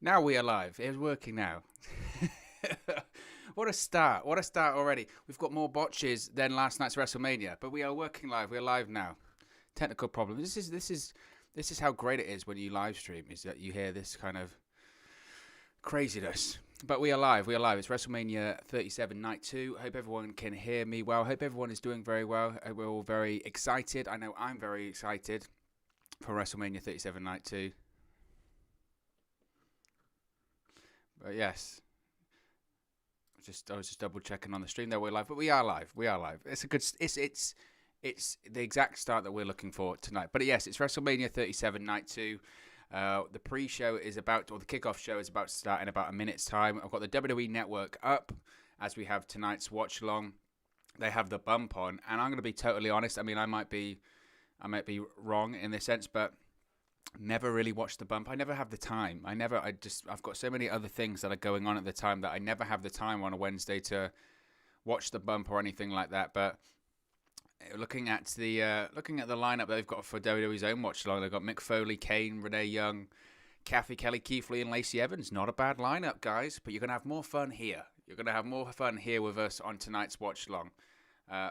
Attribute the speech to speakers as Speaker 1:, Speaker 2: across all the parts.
Speaker 1: Now we are live. It's working now. What a start. What a start already. We've got more botches than last night's WrestleMania, but we are working live. We're live now. Technical problem. This is how great it is when you live stream, is that you hear this kind of craziness. But we are live. We are live. It's WrestleMania 37 Night 2. I hope everyone can hear me well. I hope everyone is doing very well. We're all very excited. I know I'm very excited for WrestleMania 37 Night 2. But yes, I was just double checking on the stream. There we're live, but we are live. We are live. It's a good. It's the exact start that we're looking for tonight. But yes, it's WrestleMania 37 Night 2. The pre-show is about, or the kickoff show is about to start in about a minute's time. I've got the WWE Network up as we have tonight's watch along. They have the bump on, and I'm going to be totally honest. I mean, I might be wrong in this sense, but never really watched the bump. I never have the time. I've got so many other things that are going on at the time that I never have the time on a Wednesday to watch the bump or anything like that. But looking at the lineup they've got for WWE's own watch along, they've got Mick Foley, Kane, Renee Young, Kathy Kelly, Keith Lee, and Lacey Evans. Not a bad lineup, guys. But you're gonna have more fun here. You're gonna have more fun here with us on tonight's watch along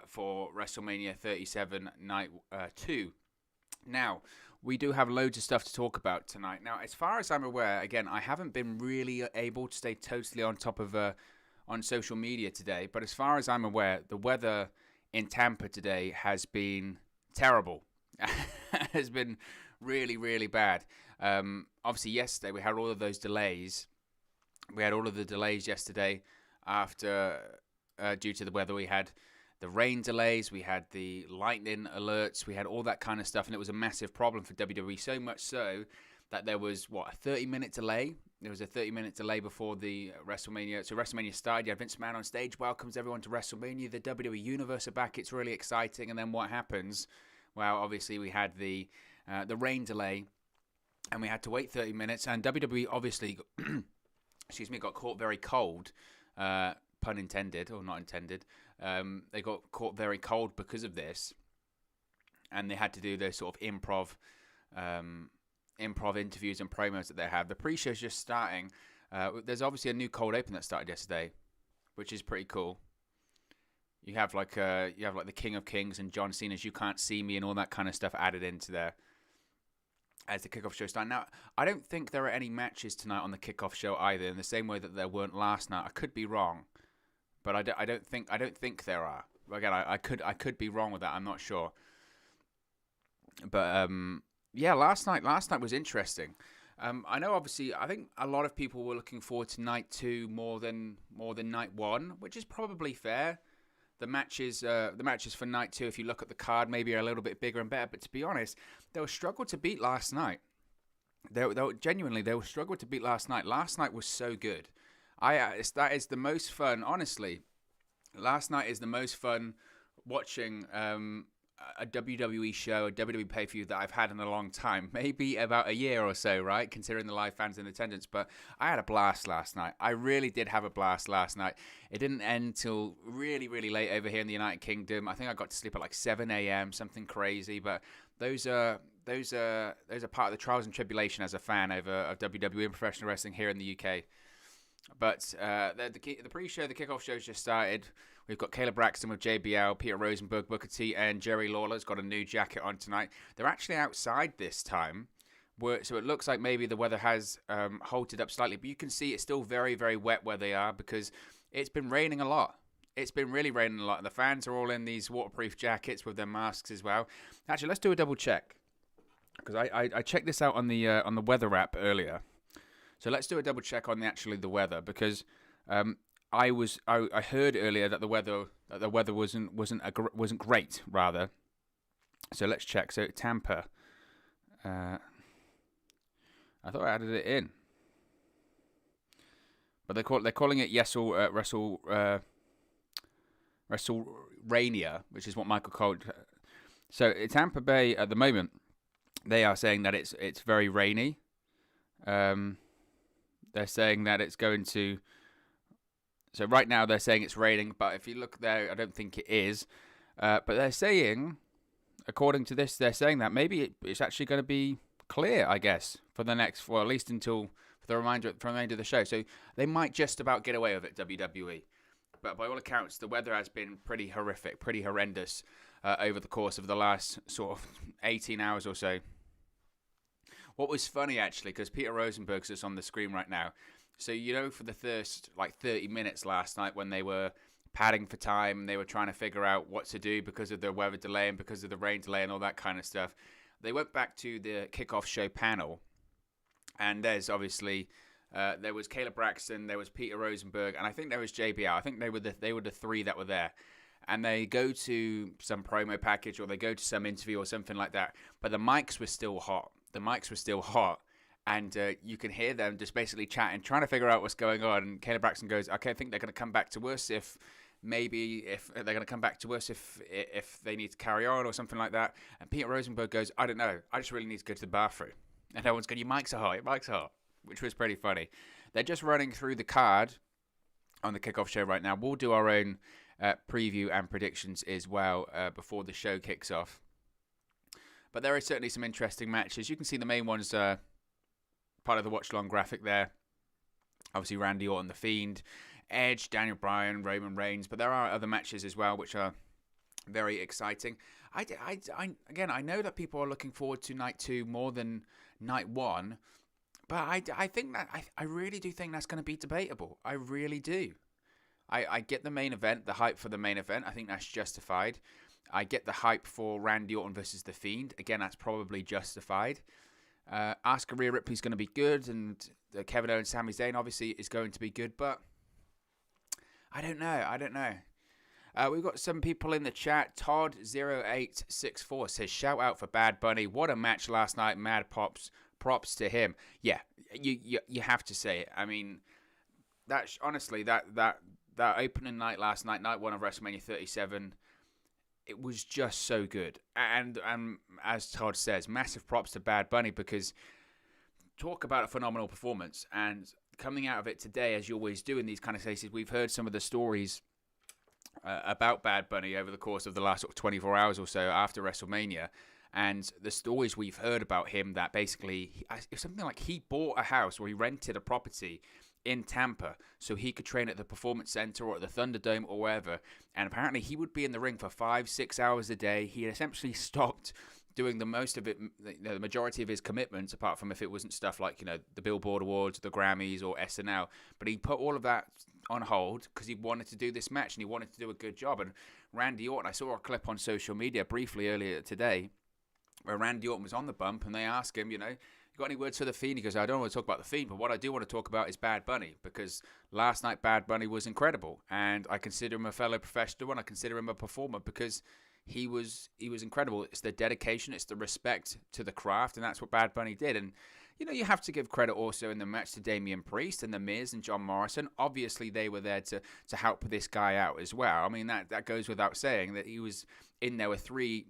Speaker 1: for WrestleMania 37 Night 2. Now, we do have loads of stuff to talk about tonight. Now, as far as I'm aware, again, I haven't been really able to stay totally on top of on social media today, but as far as I'm aware, the weather in Tampa today has been terrible. Has been really, really bad. Obviously, yesterday we had all of those delays. We had all of the delays yesterday after due to the weather. We had the rain delays, we had the lightning alerts, we had all that kind of stuff, and it was a massive problem for WWE, so much so that there was, a 30-minute delay? There was a 30-minute delay before the WrestleMania. So WrestleMania started, you had Vince McMahon on stage, welcomes everyone to WrestleMania, the WWE Universe are back, it's really exciting, and then what happens? Well, obviously we had the rain delay, and we had to wait 30 minutes, and WWE obviously, got caught very cold, pun intended, or not intended. They got caught very cold because of this, and they had to do their sort of improv interviews and promos that they have. The pre-show's just starting. There's obviously a new cold open that started yesterday, which is pretty cool. You have like the King of Kings and John Cena's "You Can't See Me" and all that kind of stuff added into there as the kickoff show starts. Now, I don't think there are any matches tonight on the kickoff show either, in the same way that there weren't last night. I could be wrong. But I don't think there are. Again, I could be wrong with that. I'm not sure. But last night was interesting. I know, obviously, I think a lot of people were looking forward to night 2 more than night 1, which is probably fair. The matches for night 2, if you look at the card, maybe are a little bit bigger and better. But to be honest, they were struggled to beat last night. They were struggled to beat last night. Last night was so good. That is the most fun, honestly. Last night is the most fun watching a WWE show, a WWE pay-per-view that I've had in a long time. Maybe about a year or so, right? Considering the live fans in attendance. But I had a blast last night. I really did have a blast last night. It didn't end till really, really late over here in the United Kingdom. I think I got to sleep at like 7 a.m., something crazy. But those are part of the trials and tribulation as a fan of WWE and professional wrestling here in the UK. But the pre-show, the kickoff show's just started. We've got Caleb Braxton with JBL, Peter Rosenberg, Booker T, and Jerry Lawler's got a new jacket on tonight. They're actually outside this time, so it looks like maybe the weather has halted up slightly. But you can see it's still very, very wet where they are because it's been raining a lot. It's been really raining a lot. And the fans are all in these waterproof jackets with their masks as well. Actually, let's do a double check because I checked this out on the weather app earlier. So let's do a double check on the weather because I heard earlier that the weather wasn't great rather. So let's check. So Tampa, I thought I added it in, but they're calling it WrestleMania, which is what Michael called. So Tampa Bay at the moment, they are saying that it's very rainy. They're saying that it's going to... So right now they're saying it's raining, but if you look there, I don't think it is. But they're saying, according to this, they're saying that maybe it's actually going to be clear, I guess, for the next, well, at least until the remainder of the show. So they might just about get away with it, WWE. But by all accounts, the weather has been pretty horrific, pretty horrendous over the course of the last sort of 18 hours or so. What was funny, actually, because Peter Rosenberg's just on the screen right now. So, for the first, 30 minutes last night when they were padding for time, they were trying to figure out what to do because of the weather delay and because of the rain delay and all that kind of stuff. They went back to the Kickoff show panel, and there's obviously... there was Caleb Braxton, there was Peter Rosenberg, and I think there was JBL. I think they were the three that were there. And they go to some promo package or they go to some interview or something like that. But the mics were still hot. And you can hear them just basically chatting, trying to figure out what's going on. And Caleb Braxton goes, okay, I think they're going to come back to us if they're going to come back to us if they need to carry on or something like that. And Peter Rosenberg goes, I don't know. I just really need to go to the bathroom. And everyone's going, your mics are hot, which was pretty funny. They're just running through the card on the Kickoff show right now. We'll do our own preview and predictions as well before the show kicks off. But there are certainly some interesting matches. You can see the main ones, part of the watch-along graphic there. Obviously, Randy Orton, The Fiend, Edge, Daniel Bryan, Raymond Reigns. But there are other matches as well, which are very exciting. I know that people are looking forward to Night 2 more than Night 1. But I think that I really do think that's going to be debatable. I really do. I get the main event, the hype for the main event. I think that's justified. I get the hype for Randy Orton versus The Fiend. Again, that's probably justified. Asuka Rhea Ripley's going to be good, and Kevin Owens, Sami Zayn obviously is going to be good. But I don't know. We've got some people in the chat. Todd0864 says, shout out for Bad Bunny. What a match last night. Mad props to him. Yeah, you have to say it. I mean, that honestly, that opening night last night, night 1 of WrestleMania 37, it was just so good. And as Todd says, massive props to Bad Bunny, because talk about a phenomenal performance. And coming out of it today, as you always do in these kind of cases, we've heard some of the stories about Bad Bunny over the course of the last sort of 24 hours or so after WrestleMania. And the stories we've heard about him, that basically, it's something like he bought a house or he rented a property in Tampa so he could train at the Performance Center or at the Thunderdome or wherever. And apparently he would be in the ring for 5-6 hours a day. He had essentially stopped doing the most of it, the majority of his commitments, apart from if it wasn't stuff like, the Billboard Awards, the Grammys or SNL. But he put all of that on hold because he wanted to do this match and he wanted to do a good job. And Randy Orton, I saw a clip on social media briefly earlier today where Randy Orton was on the bump and they asked him, you got any words for The Fiend? He goes, I don't want to talk about The Fiend, but what I do want to talk about is Bad Bunny, because last night Bad Bunny was incredible, and I consider him a fellow professional and I consider him a performer because he was incredible. It's the dedication, it's the respect to the craft, and that's what Bad Bunny did. And you have to give credit also in the match to Damian Priest and The Miz and John Morrison. Obviously, they were there to help this guy out as well. I mean, that goes without saying that he was in there with three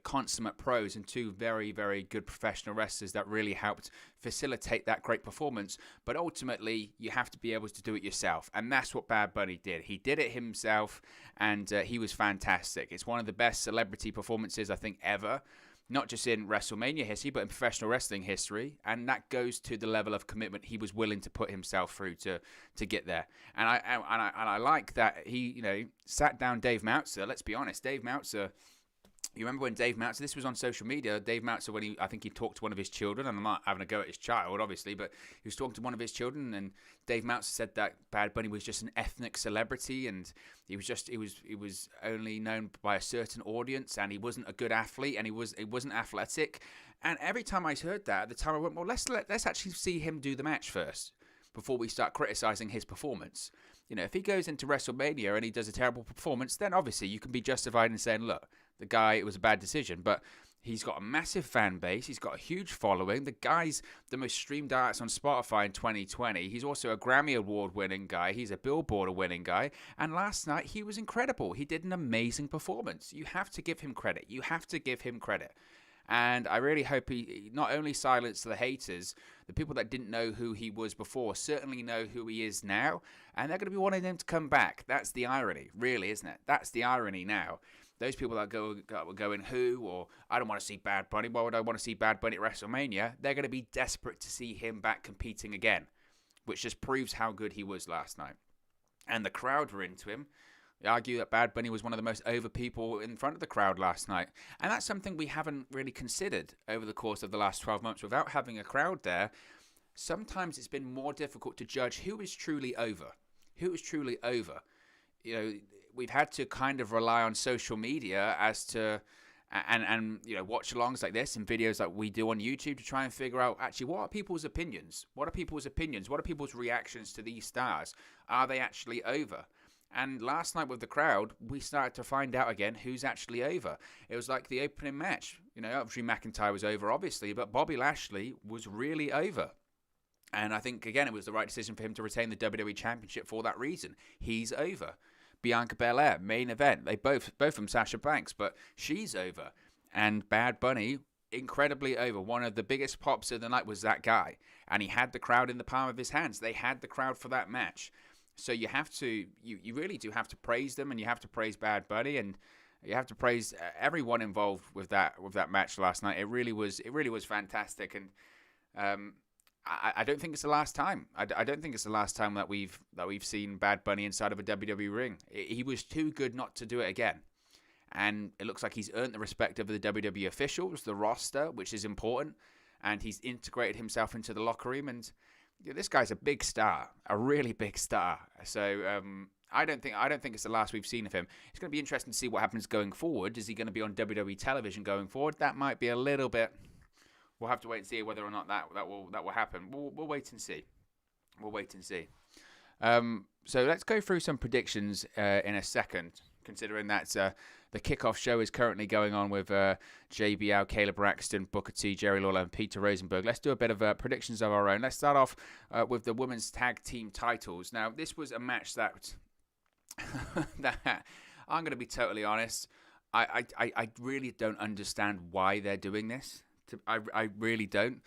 Speaker 1: consummate pros and two very, very good professional wrestlers that really helped facilitate that great performance. But ultimately, you have to be able to do it yourself. And that's what Bad Bunny did. He did it himself, and he was fantastic. It's one of the best celebrity performances, I think, ever. Not just in WrestleMania history, but in professional wrestling history. And that goes to the level of commitment he was willing to put himself through to get there. And I like that he, sat down Dave Meltzer. Let's be honest, Dave Meltzer. You remember when Dave Meltzer, this was on social media, Dave Meltzer, when I think he talked to one of his children, and I'm not having a go at his child, obviously, but he was talking to one of his children, and Dave Meltzer said that Bad Bunny was just an ethnic celebrity, and he was only known by a certain audience, and he wasn't a good athlete, and he wasn't athletic. And every time I heard that, at the time I went, well, let's actually see him do the match first before we start criticizing his performance. If he goes into WrestleMania and he does a terrible performance, then obviously you can be justified in saying, look, the guy, it was a bad decision. But he's got a massive fan base. He's got a huge following. The guy's the most streamed artist on Spotify in 2020. He's also a Grammy Award-winning guy. He's a Billboard-winning guy. And last night, he was incredible. He did an amazing performance. You have to give him credit. And I really hope he not only silenced the haters, the people that didn't know who he was before certainly know who he is now. And they're going to be wanting him to come back. That's the irony, really, isn't it? That's the irony now. Those people that were going, who, or I don't want to see Bad Bunny. Why would I want to see Bad Bunny at WrestleMania? They're going to be desperate to see him back competing again. which just proves how good he was last night. And the crowd were into him. They argue that Bad Bunny was one of the most over people in front of the crowd last night. And that's something we haven't really considered over the course of the last 12 months. Without having a crowd there, sometimes it's been more difficult to judge who is truly over. Who is truly over. You know, we've had to kind of rely on social media as to, and you know, watch-alongs like this and videos like we do on YouTube to try and figure out, actually, what are people's opinions? What are people's opinions? What are people's reactions to these stars? Are they actually over? And last night with the crowd, we started to find out again who's actually over. It was like the opening match. You know, obviously McIntyre was over, obviously, but Bobby Lashley was really over. And I think, again, it was the right decision for him to retain the WWE Championship for that reason. He's over. Bianca Belair, main event. They both from Sasha Banks, but she's over. And Bad Bunny, incredibly over. One of the biggest pops of the night was that guy. And he had the crowd in the palm of his hands. They had the crowd for that match. So you have to, you really do have to praise them, and you have to praise Bad Bunny, and you have to praise everyone involved with that match last night. It really was fantastic, and I don't think it's the last time. I don't think it's the last time that we've seen Bad Bunny inside of a WWE ring. He was too good not to do it again, and it looks like he's earned the respect of the WWE officials, the roster, which is important, and he's integrated himself into the locker room. And yeah, this guy's a big star, a really big star. So I don't think it's the last we've seen of him. It's going to be interesting to see what happens going forward. Is he going to be on WWE television going forward? That might be a little bit. We'll have to wait and see whether or not that will happen. We'll wait and see. We'll wait and see. So let's go through some predictions in a second, considering that the kickoff show is currently going on with JBL, Caleb Braxton, Booker T, Jerry Lawler, and Peter Rosenberg. Let's do a bit of predictions of our own. Let's start off with the women's tag team titles. Now, this was a match that, that I'm going to be totally honest, I really don't understand why they're doing this. I really don't.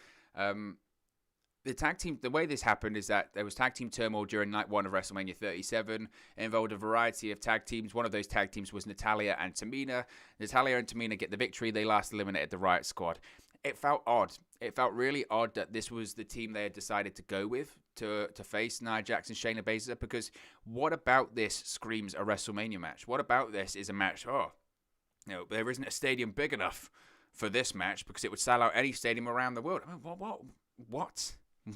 Speaker 1: The tag team, the way this happened is that there was tag team turmoil during night one of WrestleMania 37. It involved a variety of tag teams. One of those tag teams was Natalya and Tamina. Natalya and Tamina get the victory. They last eliminated the Riot Squad. It felt odd. It felt really odd that this was the team they had decided to go with to face Nia Jax and Shayna Baszler, because what about this screams a WrestleMania match? What about this is a match, there isn't a stadium big enough for this match because it would sell out any stadium around the world. I mean,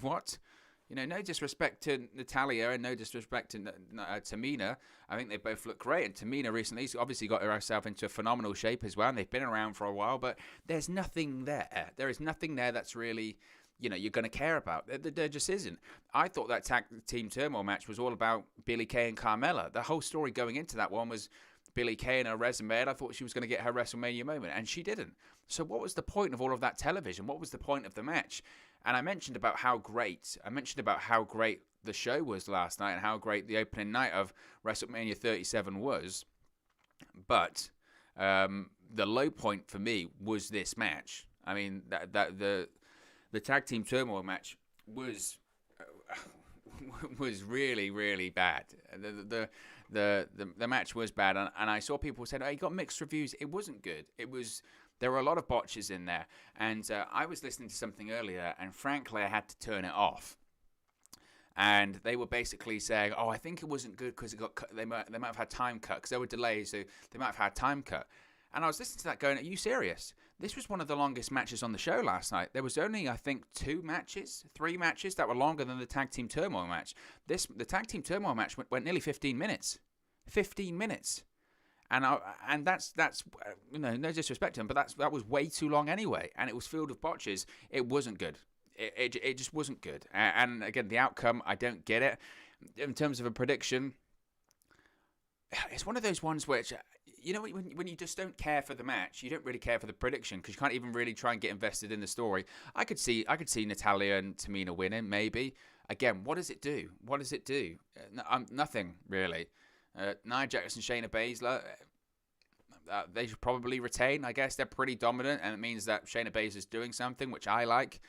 Speaker 1: what? You know, no disrespect to Natalya and no disrespect to Tamina. I think they both look great. And Tamina recently obviously got herself into a phenomenal shape as well. And they've been around for a while, but there's nothing there. There is nothing there that's really, you know, you're going to care about. There just isn't. I thought that tag team turmoil match was all about Billie Kay and Carmella. The whole story going into that one was Billie Kay and her resume, and I thought she was going to get her WrestleMania moment, and she didn't. So what was the point of all of that television? What was the point of the match? And I mentioned about how great the show was last night and how great the opening night of WrestleMania 37 was. But the low point for me was this match. I mean, the tag team turmoil match was really, really bad. The match was bad, and I saw people saying, "Oh, he got mixed reviews." It wasn't good. There were a lot of botches in there, and I was listening to something earlier, and frankly, I had to turn it off. And they were basically saying, "Oh, I think it wasn't good because it got cut. They might have had time cut because there were delays, so they might have had time cut." And I was listening to that, going, "Are you serious? This was one of the longest matches on the show last night. There was only, I think, 3 matches that were longer than the tag team turmoil match. The tag team turmoil match went nearly 15 minutes. 15 minutes." And that's you know, no disrespect to him, but that was way too long anyway, and it was filled with botches. It wasn't good. It just wasn't good. And again, the outcome, I don't get it. In terms of a prediction, it's one of those ones which, you know, when you just don't care for the match, you don't really care for the prediction because you can't even really try and get invested in the story. I could see Natalya and Tamina winning, maybe. Again, what does it do? Nothing really. Nia Jax and Shayna Baszler, they should probably retain. I guess they're pretty dominant, and it means that Shayna Baszler's doing something, which I like.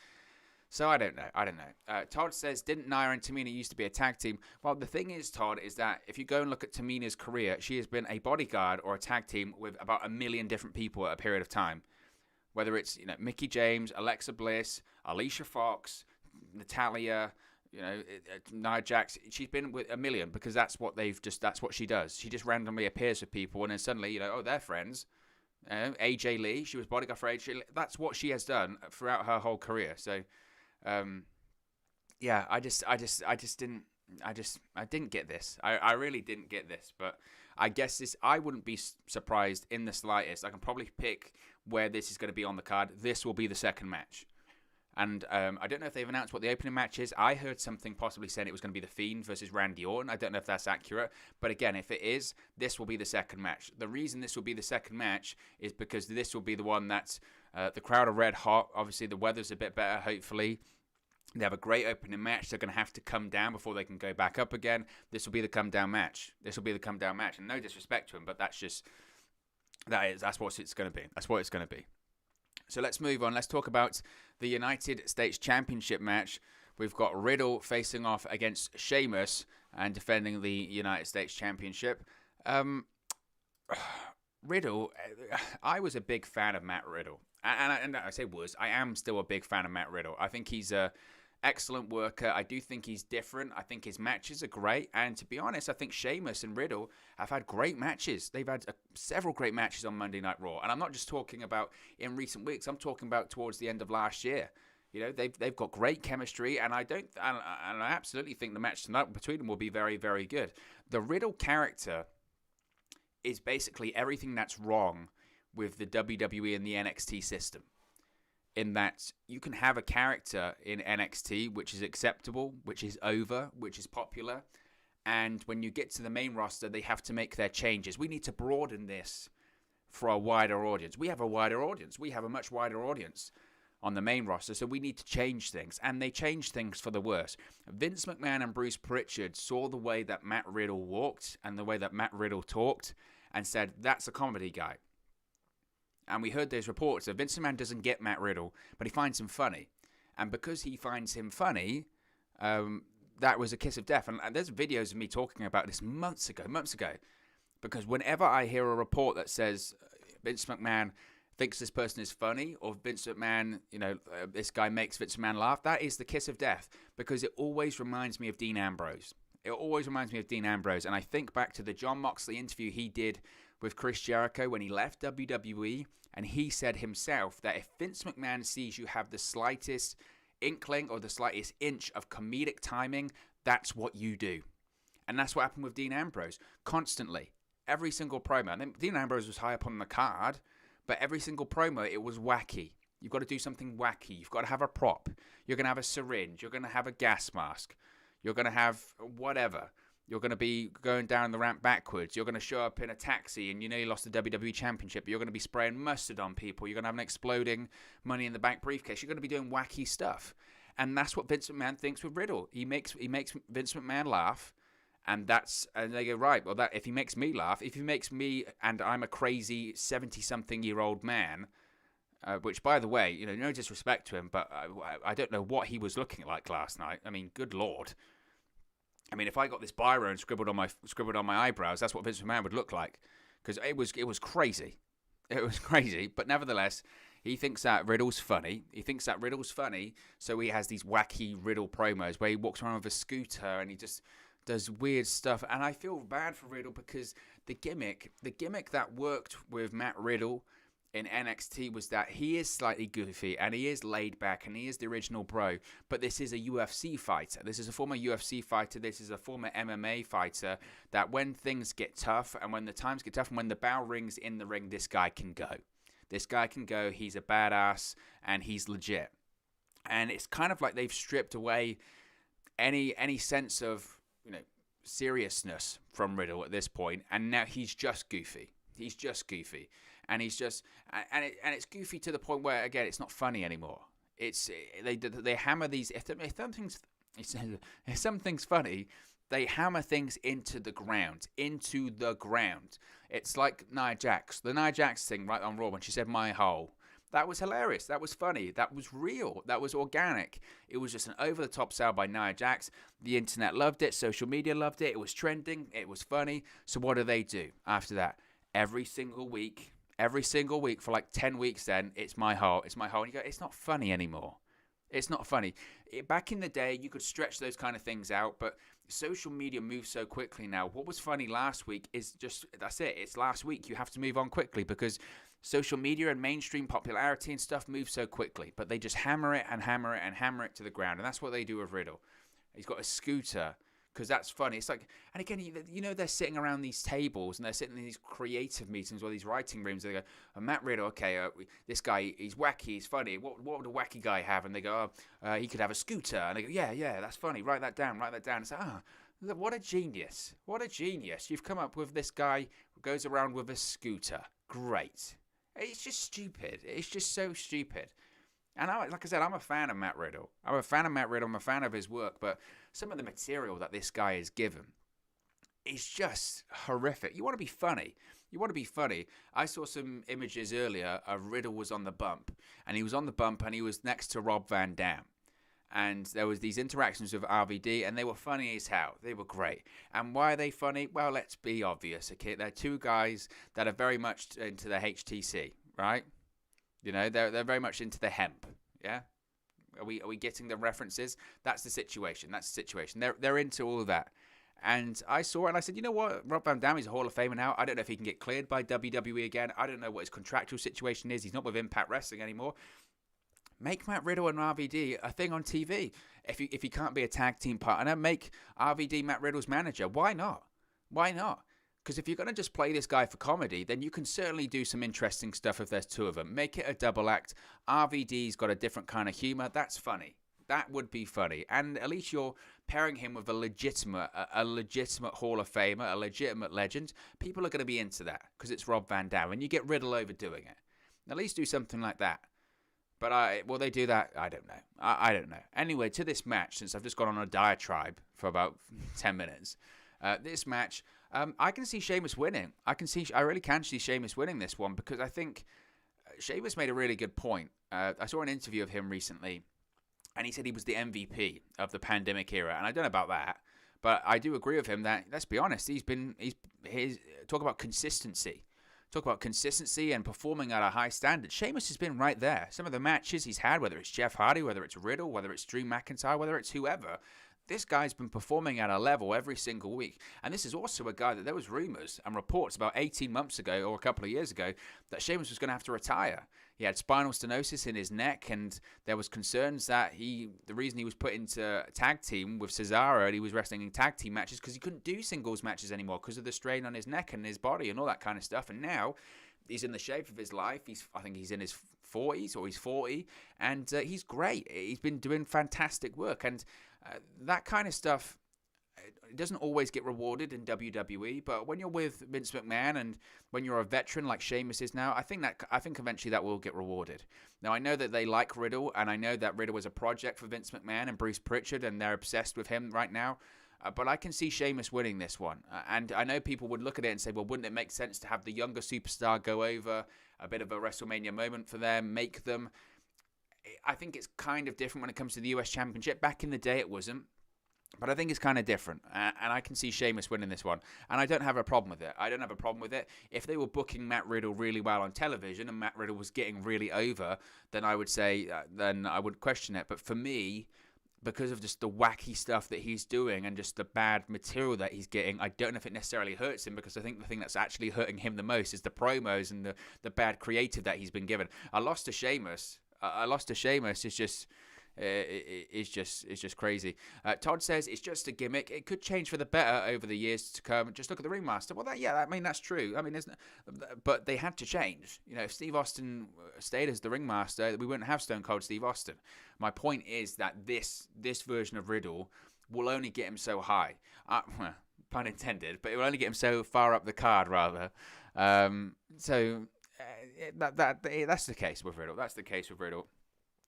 Speaker 1: So I don't know. Todd says, didn't Nia and Tamina used to be a tag team? Well, the thing is, Todd, is that if you go and look at Tamina's career, she has been a bodyguard or a tag team with about 1 million different people at a period of time. Whether it's, you know, Mickie James, Alexa Bliss, Alicia Fox, Natalya, Nia Jax, she's been with a million because that's what she does. She just randomly appears with people and then suddenly, they're friends. AJ Lee, she was bodyguard for AJ Lee. That's what she has done throughout her whole career. So, yeah, I didn't get this. I really didn't get this, but I guess I wouldn't be surprised in the slightest. I can probably pick where this is going to be on the card. This will be the second match. And I don't know if they've announced what the opening match is. I heard something possibly saying it was going to be The Fiend versus Randy Orton. I don't know if that's accurate. But again, if it is, this will be the second match. The reason this will be the second match is because this will be the one that's the crowd are red hot. Obviously, the weather's a bit better, hopefully. They have a great opening match. They're going to have to come down before they can go back up again. This will be the come down match. And no disrespect to him, but that's what it's going to be. That's what it's going to be. So let's move on. Let's talk about the United States Championship match. We've got Riddle facing off against Sheamus and defending the United States Championship. Riddle, I was a big fan of Matt Riddle. And I say I am still a big fan of Matt Riddle. I think he's a excellent worker. I do think he's different. I think his matches are great. And to be honest, I think Sheamus and Riddle have had great matches. They've had several great matches on Monday Night Raw. And I'm not just talking about in recent weeks. I'm talking about towards the end of last year. They've got great chemistry. And I absolutely think the match tonight between them will be very, very good. The Riddle character is basically everything that's wrong with the WWE and the NXT system. In that you can have a character in NXT which is acceptable, which is over, which is popular, and when you get to the main roster, they have to make their changes. We need to broaden this for a wider audience. We have a wider audience. We have a much wider audience on the main roster, so we need to change things, and they change things for the worse. Vince McMahon and Bruce Pritchard saw the way that Matt Riddle walked and the way that Matt Riddle talked and said, that's a comedy guy. And we heard those reports that Vince McMahon doesn't get Matt Riddle, but he finds him funny. And because he finds him funny, that was a kiss of death. And there's videos of me talking about this months ago. Because whenever I hear a report that says Vince McMahon thinks this person is funny, or Vince McMahon, this guy makes Vince McMahon laugh, that is the kiss of death. Because it always reminds me of Dean Ambrose. And I think back to the Jon Moxley interview he did with Chris Jericho when he left WWE, and he said himself that if Vince McMahon sees you have the slightest inkling or the slightest inch of comedic timing, that's what you do. And that's what happened with Dean Ambrose. Constantly. Every single promo. And then Dean Ambrose was high up on the card, but every single promo, it was wacky. You've got to do something wacky. You've got to have a prop. You're going to have a syringe. You're going to have a gas mask. You're going to have whatever. You're going to be going down the ramp backwards. You're going to show up in a taxi and you lost the WWE Championship. But you're going to be spraying mustard on people. You're going to have an exploding Money in the Bank briefcase. You're going to be doing wacky stuff. And that's what Vince McMahon thinks with Riddle. He makes Vince McMahon laugh. And they go, right, well, if he makes me laugh, if he makes me, and I'm a crazy 70-something-year-old man, which, by the way, no disrespect to him, but I don't know what he was looking like last night. I mean, good Lord. I mean, if I got this biro and scribbled on my eyebrows, that's what Vince McMahon would look like, because it was crazy. It was crazy, but nevertheless, he thinks that Riddle's funny. So he has these wacky Riddle promos where he walks around with a scooter and he just does weird stuff. And I feel bad for Riddle because the gimmick that worked with Matt Riddle in NXT was that he is slightly goofy and he is laid back and he is the original bro, but this is a UFC fighter. This is a former UFC fighter. This is a former MMA fighter that when things get tough and when the times get tough and when the bell rings in the ring, this guy can go. He's a badass and he's legit. And it's kind of like they've stripped away any sense of, seriousness from Riddle at this point, and now he's just goofy. And it's goofy to the point where, again, it's not funny anymore. They hammer these. If something's funny, they hammer things into the ground. It's like Nia Jax. The Nia Jax thing right on Raw when she said "my hole." That was hilarious. That was funny. That was real. That was organic. It was just an over-the-top sell by Nia Jax. The internet loved it. Social media loved it. It was trending. It was funny. So what do they do after that? Every single week for like 10 weeks then, it's my hole. And you go, it's not funny anymore. It's not funny. Back in the day, you could stretch those kind of things out, but social media moves so quickly now. What was funny last week is just, that's it. It's last week. You have to move on quickly because social media and mainstream popularity and stuff move so quickly. But they just hammer it and hammer it and hammer it to the ground. And that's what they do with Riddle. He's got a scooter. Because that's funny. It's like, and again, you know, they're sitting around these tables and they're sitting in these creative meetings or these writing rooms. And they go, oh, Matt Riddle, okay, this guy, he's wacky, he's funny. What would a wacky guy have? And they go, he could have a scooter. And they go, yeah, that's funny. Write that down. It's like, what a genius. What a genius. You've come up with this guy who goes around with a scooter. Great. It's just stupid. It's just so stupid. And like I said, I'm a fan of Matt Riddle. I'm a fan of his work, but some of the material that this guy is given is just horrific. You want to be funny. I saw some images earlier of Riddle was on the bump, and he was next to Rob Van Dam. And there was these interactions with RVD, and they were funny as hell. They were great. And why are they funny? Well, let's be obvious, okay? They're two guys that are very much into the HTC, right? You know, they're very much into the hemp, yeah? Are we getting the references? That's the situation. They're into all of that. And I saw it and I said, you know what? Rob Van Dam is a Hall of Famer now. I don't know if he can get cleared by WWE again. I don't know what his contractual situation is. He's not with Impact Wrestling anymore. Make Matt Riddle and RVD a thing on TV. If he can't be a tag team partner, make RVD Matt Riddle's manager. Why not? Because if you're going to just play this guy for comedy, then you can certainly do some interesting stuff if there's two of them. Make it a double act. RVD's got a different kind of humor. That's funny. That would be funny. And at least you're pairing him with a legitimate Hall of Famer, a legitimate legend. People are going to be into that because it's Rob Van Dam. And you get Riddle overdoing it. At least do something like that. But will they do that? I don't know. I don't know. Anyway, to this match, since I've just gone on a diatribe for about 10 minutes, this match... I can see Sheamus winning. I really can see Sheamus winning this one because I think Sheamus made a really good point. I saw an interview of him recently, and he said he was the MVP of the pandemic era, and I don't know about that, but I do agree with him that, let's be honest, he's talk about consistency. Talk about consistency and performing at a high standard. Sheamus has been right there. Some of the matches he's had, whether it's Jeff Hardy, whether it's Riddle, whether it's Drew McIntyre, whether it's whoever, this guy's been performing at a level every single week. And this is also a guy that there was rumors and reports about 18 months ago or a couple of years ago that Sheamus was going to have to retire. He had spinal stenosis in his neck, and there was concerns that the reason he was put into tag team with Cesaro and he was wrestling in tag team matches because he couldn't do singles matches anymore because of the strain on his neck and his body and all that kind of stuff. And now he's in the shape of his life. I think he's in his 40s or he's 40, and he's great. He's been doing fantastic work, and that kind of stuff, it doesn't always get rewarded in WWE, but when you're with Vince McMahon and when you're a veteran like Sheamus is now, I think eventually that will get rewarded. Now, I know that they like Riddle, and I know that Riddle was a project for Vince McMahon and Bruce Pritchard, and they're obsessed with him right now. But I can see Sheamus winning this one. And I know people would look at it and say, well, wouldn't it make sense to have the younger superstar go over, a bit of a WrestleMania moment for them, make them... I think it's kind of different when it comes to the US Championship. Back in the day, it wasn't. But I think it's kind of different. And I can see Sheamus winning this one. And I don't have a problem with it. If they were booking Matt Riddle really well on television and Matt Riddle was getting really over, then I would say, then I would question it. But for me, because of just the wacky stuff that he's doing and just the bad material that he's getting, I don't know if it necessarily hurts him, because I think the thing that's actually hurting him the most is the promos and the bad creative that he's been given. I lost to Sheamus. It's just crazy. Todd says it's just a gimmick. It could change for the better over the years to come. Just look at the Ringmaster. Well, that's true. I mean, but they had to change. You know, if Steve Austin stayed as the Ringmaster, we wouldn't have Stone Cold Steve Austin. My point is that this version of Riddle will only get him so high. Pun intended, but it will only get him so far up the card, rather. That's the case with Riddle.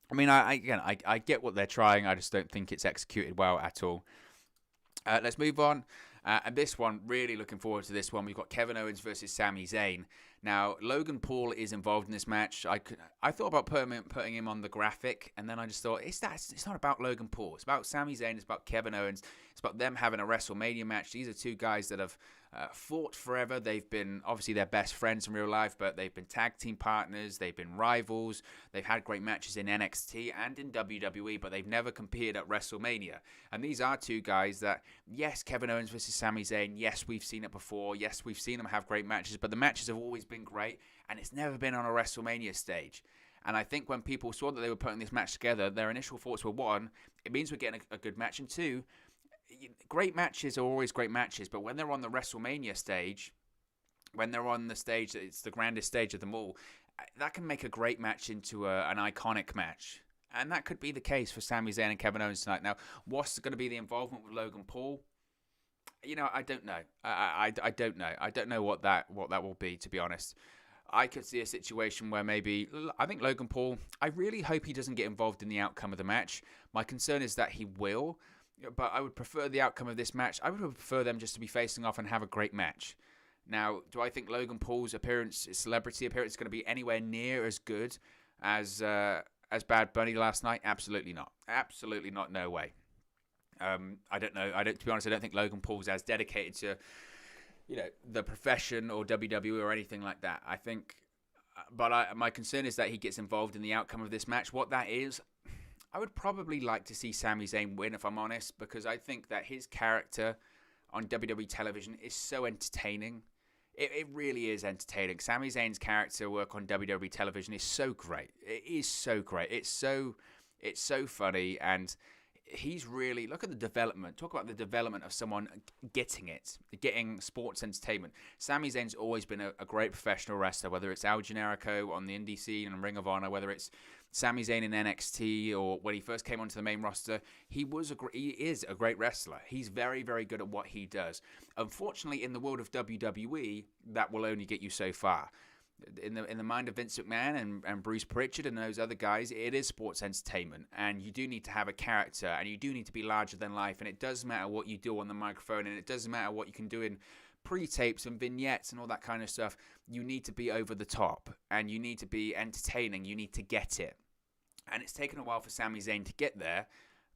Speaker 1: I mean, I get what they're trying. I just don't think it's executed well at all. Let's move on. And this one, really looking forward to this one. We've got Kevin Owens versus Sami Zayn. Now, Logan Paul is involved in this match. I thought about putting him on the graphic, and then I just thought, it's not about Logan Paul. It's about Sami Zayn. It's about Kevin Owens. It's about them having a WrestleMania match. These are two guys that have fought forever. They've been, obviously, they're best friends in real life, but they've been tag team partners. They've been rivals. They've had great matches in NXT and in WWE, but they've never competed at WrestleMania. And these are two guys that, yes, Kevin Owens versus Sami Zayn, yes, we've seen it before. Yes, we've seen them have great matches, but the matches have always been great, and it's never been on a WrestleMania stage. And I think when people saw that they were putting this match together, their initial thoughts were, one, it means we're getting a good match, and two, great matches are always great matches, but when they're on the WrestleMania stage, when they're on the stage, it's the grandest stage of them all, that can make a great match into an iconic match. And that could be the case for Sami Zayn and Kevin Owens tonight. Now, what's going to be the involvement with Logan Paul? I don't know. I don't know. I don't know what that will be, to be honest. I could see a situation where maybe, I think Logan Paul, I really hope he doesn't get involved in the outcome of the match. My concern is that he will, but I would prefer the outcome of this match. I would prefer them just to be facing off and have a great match. Now, do I think Logan Paul's appearance, his celebrity appearance, is going to be anywhere near as good as Bad Bunny last night? Absolutely not. Absolutely not. No way. I don't know. To be honest, I don't think Logan Paul's as dedicated to, the profession or WWE or anything like that. I think, but my concern is that he gets involved in the outcome of this match. What that is, I would probably like to see Sami Zayn win, if I'm honest, because I think that his character on WWE television is so entertaining. It really is entertaining. Sami Zayn's character work on WWE television is so great. It is so great. It's so funny, and he's really, look at the development. Talk about the development of someone getting sports entertainment. Sami Zayn's always been a great professional wrestler, whether it's Al Generico on the indie scene and Ring of Honor, whether it's Sami Zayn in NXT or when he first came onto the main roster. He is a great wrestler. He's very, very good at what he does. Unfortunately, in the world of WWE, that will only get you so far. In the mind of Vince McMahon and Bruce Pritchard and those other guys, it is sports entertainment, and you do need to have a character, and you do need to be larger than life, and it does matter what you do on the microphone, and it doesn't matter what you can do in pre-tapes and vignettes and all that kind of stuff. You need to be over the top, and you need to be entertaining. You need to get it, and it's taken a while for Sami Zayn to get there,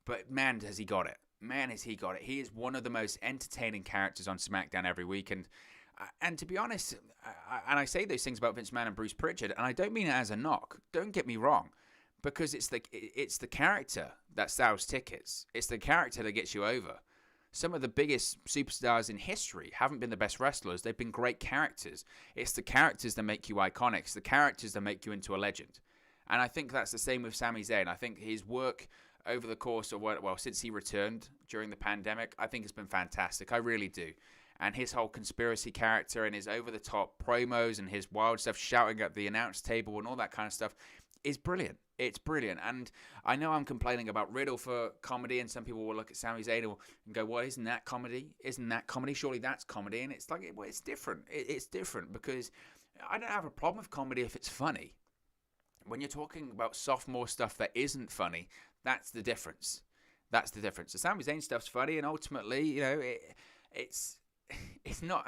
Speaker 1: but man, has he got it. Man, has he got it. He is one of the most entertaining characters on SmackDown every week, and to be honest, and I say those things about Vince McMahon and Bruce Pritchard, and I don't mean it as a knock. Don't get me wrong, because it's the character that sells tickets. It's the character that gets you over. Some of the biggest superstars in history haven't been the best wrestlers. They've been great characters. It's the characters that make you iconic. It's the characters that make you into a legend. And I think that's the same with Sami Zayn. I think his work over the course of, since he returned during the pandemic, I think it's been fantastic. I really do. And his whole conspiracy character and his over-the-top promos and his wild stuff, shouting at the announce table and all that kind of stuff is brilliant. It's brilliant. And I know I'm complaining about Riddle for comedy, and some people will look at Sami Zayn and go, well, isn't that comedy? Isn't that comedy? Surely that's comedy. And it's like, well, it's different. It's different because I don't have a problem with comedy if it's funny. When you're talking about sophomore stuff that isn't funny, that's the difference. That's the difference. The Sami Zayn stuff's funny, and ultimately, it's not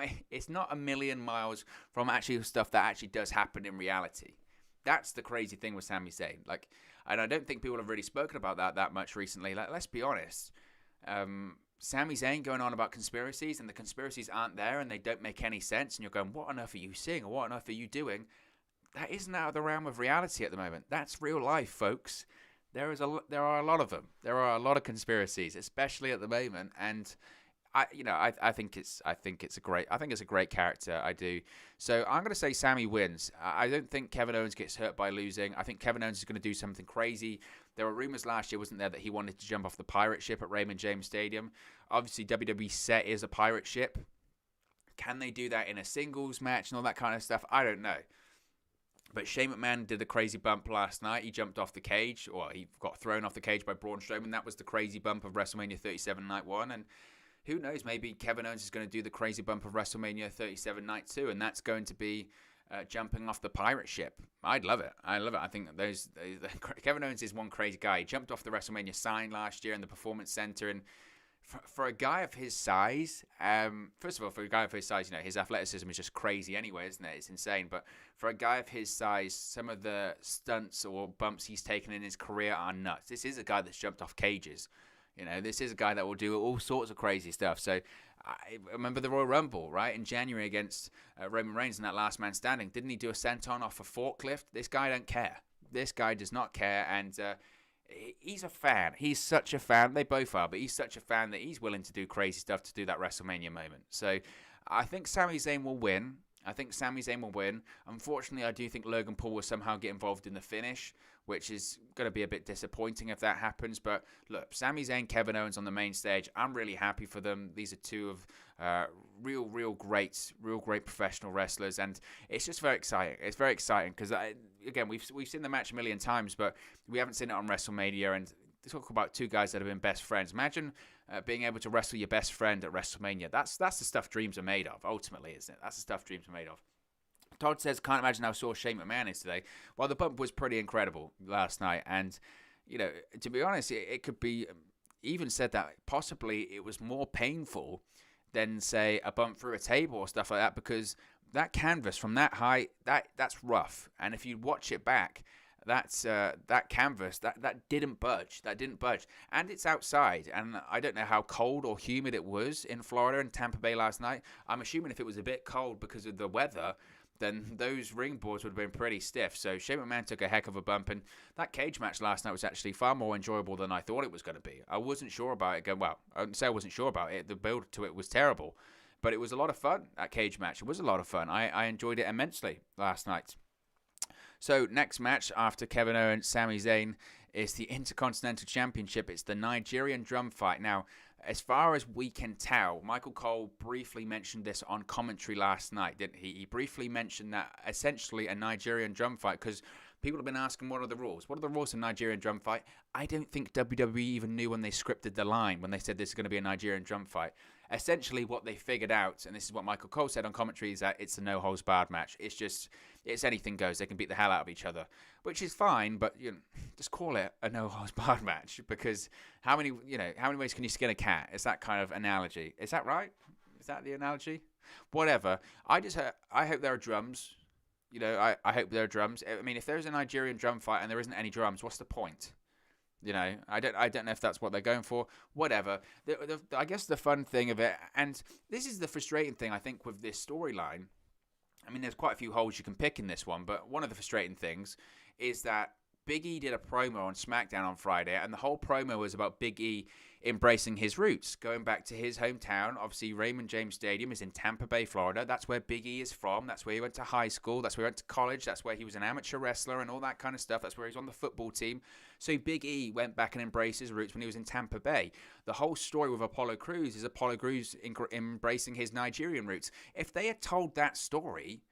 Speaker 1: a million miles from actually stuff that actually does happen in reality. That's the crazy thing with Sami Zayn. And I don't think people have really spoken about that much recently. Let's be honest. Sami Zayn going on about conspiracies, and the conspiracies aren't there, and they don't make any sense. And you're going, what on earth are you seeing, or what on earth are you doing? That isn't out of the realm of reality at the moment. That's real life, folks. There are a lot of them. There are a lot of conspiracies, especially at the moment, and I think it's a great character. I do. So I'm going to say Sami wins. I don't think Kevin Owens gets hurt by losing. I think Kevin Owens is going to do something crazy. There were rumors last year, wasn't there, that he wanted to jump off the pirate ship at Raymond James Stadium. Obviously, WWE set is a pirate ship. Can they do that in a singles match and all that kind of stuff? I don't know. But Shane McMahon did a crazy bump last night. He jumped off the cage, or he got thrown off the cage by Braun Strowman. That was the crazy bump of WrestleMania 37 Night 1. And who knows, maybe Kevin Owens is going to do the crazy bump of WrestleMania 37 Night 2, and that's going to be jumping off the pirate ship. I'd love it. I think Kevin Owens is one crazy guy. He jumped off the WrestleMania sign last year in the Performance Center, and for a guy of his size, first of all, for a guy of his size, his athleticism is just crazy anyway, isn't it? It's insane. But for a guy of his size, some of the stunts or bumps he's taken in his career are nuts. This is a guy that's jumped off cages. You know, this is a guy that will do all sorts of crazy stuff. So I remember the Royal Rumble, right, in January against Roman Reigns in that last man standing. Didn't he do a senton off a forklift? This guy don't care. This guy does not care, and he's a fan. He's such a fan. They both are, but he's such a fan that he's willing to do crazy stuff to do that WrestleMania moment. So I think Sami Zayn will win. Unfortunately, I do think Logan Paul will somehow get involved in the finish, which is going to be a bit disappointing if that happens. But look, Sami Zayn, Kevin Owens on the main stage. I'm really happy for them. These are two of real great professional wrestlers, and it's just very exciting. It's very exciting because again, we've seen the match a million times, but we haven't seen it on WrestleMania. And talk about two guys that have been best friends. Imagine being able to wrestle your best friend at WrestleMania. That's the stuff dreams are made of, ultimately, isn't it? That's the stuff dreams are made of. Todd says, can't imagine how sore Shane McMahon is today. Well, the bump was pretty incredible last night. And, you know, to be honest, it could be even said that possibly it was more painful than, say, a bump through a table or stuff like that, because that canvas from that height, that's rough. And if you watch it back, that canvas that didn't budge. And it's outside, and I don't know how cold or humid it was in Florida and Tampa Bay last night. I'm assuming if it was a bit cold because of the weather, then those ring boards would have been pretty stiff. So Shane McMahon took a heck of a bump, and that cage match last night was actually far more enjoyable than I thought it was going to be. I wasn't sure about it. Well, I wouldn't say I wasn't sure about it. The build to it was terrible, but it was a lot of fun. That cage match, it was a lot of fun. I enjoyed it immensely last night. So next match after Kevin Owens, Sami Zayn, is the Intercontinental Championship. It's the Nigerian drum fight. Now, as far as we can tell, Michael Cole briefly mentioned this on commentary last night, didn't he? He briefly mentioned that essentially a Nigerian drum fight, because people have been asking, what are the rules? What are the rules of Nigerian drum fight? I don't think WWE even knew when they scripted the line, when they said this is going to be a Nigerian drum fight. Essentially what they figured out, and this is what Michael Cole said on commentary, is that it's a no-holds-barred match. It's anything goes. They can beat the hell out of each other, which is fine, but just call it a no-holds-barred match, because how many ways can you skin a cat? Is that kind of analogy? Is that right? Is that the analogy? Whatever. I hope there are drums. I hope there are drums. I mean, if there's a Nigerian drum fight and there isn't any drums, what's the point? I don't know if that's what they're going for. Whatever. I guess the fun thing of it, and this is the frustrating thing, I think, with this storyline. I mean, there's quite a few holes you can pick in this one, but one of the frustrating things is that Big E did a promo on SmackDown on Friday, and the whole promo was about Big E embracing his roots, going back to his hometown. Obviously, Raymond James Stadium is in Tampa Bay, Florida. That's where Big E is from. That's where he went to high school. That's where he went to college. That's where he was an amateur wrestler and all that kind of stuff. That's where he's on the football team. So Big E went back and embraced his roots when he was in Tampa Bay. The whole story with Apollo Crews is Apollo Crews embracing his Nigerian roots. If they had told that story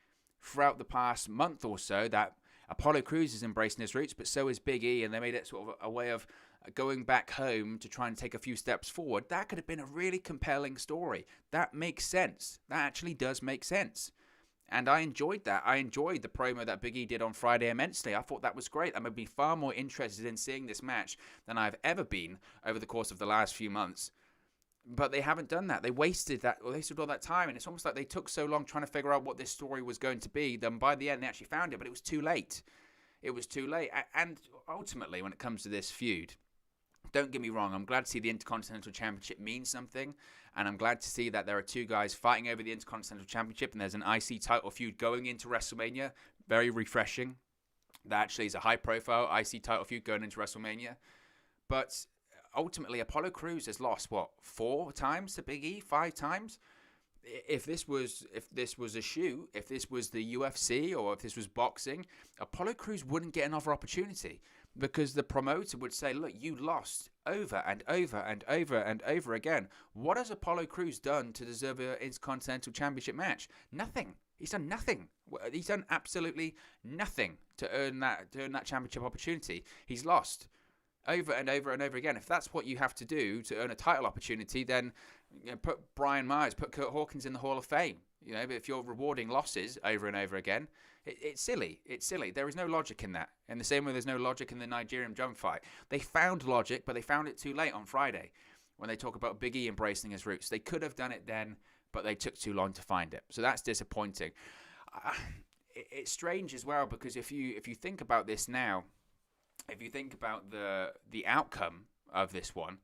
Speaker 1: throughout the past month or so, that Apollo Crews is embracing his roots, but so is Big E, and they made it sort of a way of going back home to try and take a few steps forward, that could have been a really compelling story. That makes sense. That actually does make sense. And I enjoyed that. I enjoyed the promo that Big E did on Friday immensely. I thought that was great. I would be far more interested in seeing this match than I've ever been over the course of the last few months. But they haven't done that. They wasted all that time, and it's almost like they took so long trying to figure out what this story was going to be. Then by the end, they actually found it, but it was too late. It was too late. And ultimately, when it comes to this feud, don't get me wrong, I'm glad to see the Intercontinental Championship mean something, and I'm glad to see that there are two guys fighting over the Intercontinental Championship, and there's an IC title feud going into WrestleMania. Very refreshing. That actually is a high-profile IC title feud going into WrestleMania. But ultimately, Apollo Crews has lost, 4 times to Big E? 5 times? If this was a shoot, if this was the UFC, or if this was boxing, Apollo Crews wouldn't get another opportunity, because the promoter would say, look, you lost over and over and over and over again. What has Apollo Crews done to deserve an Intercontinental Championship match? Nothing. He's done nothing. He's done absolutely nothing to earn that championship opportunity. He's lost over and over and over again. If that's what you have to do to earn a title opportunity, then put Brian Myers, put Kurt Hawkins in the Hall of Fame. But if you're rewarding losses over and over again, it's silly. It's silly. There is no logic in that. In the same way there's no logic in the Nigerian drum fight. They found logic, but they found it too late on Friday when they talk about Big E embracing his roots. They could have done it then, but they took too long to find it. So that's disappointing. It's strange as well, because if you think about this now, if you think about the outcome of this one,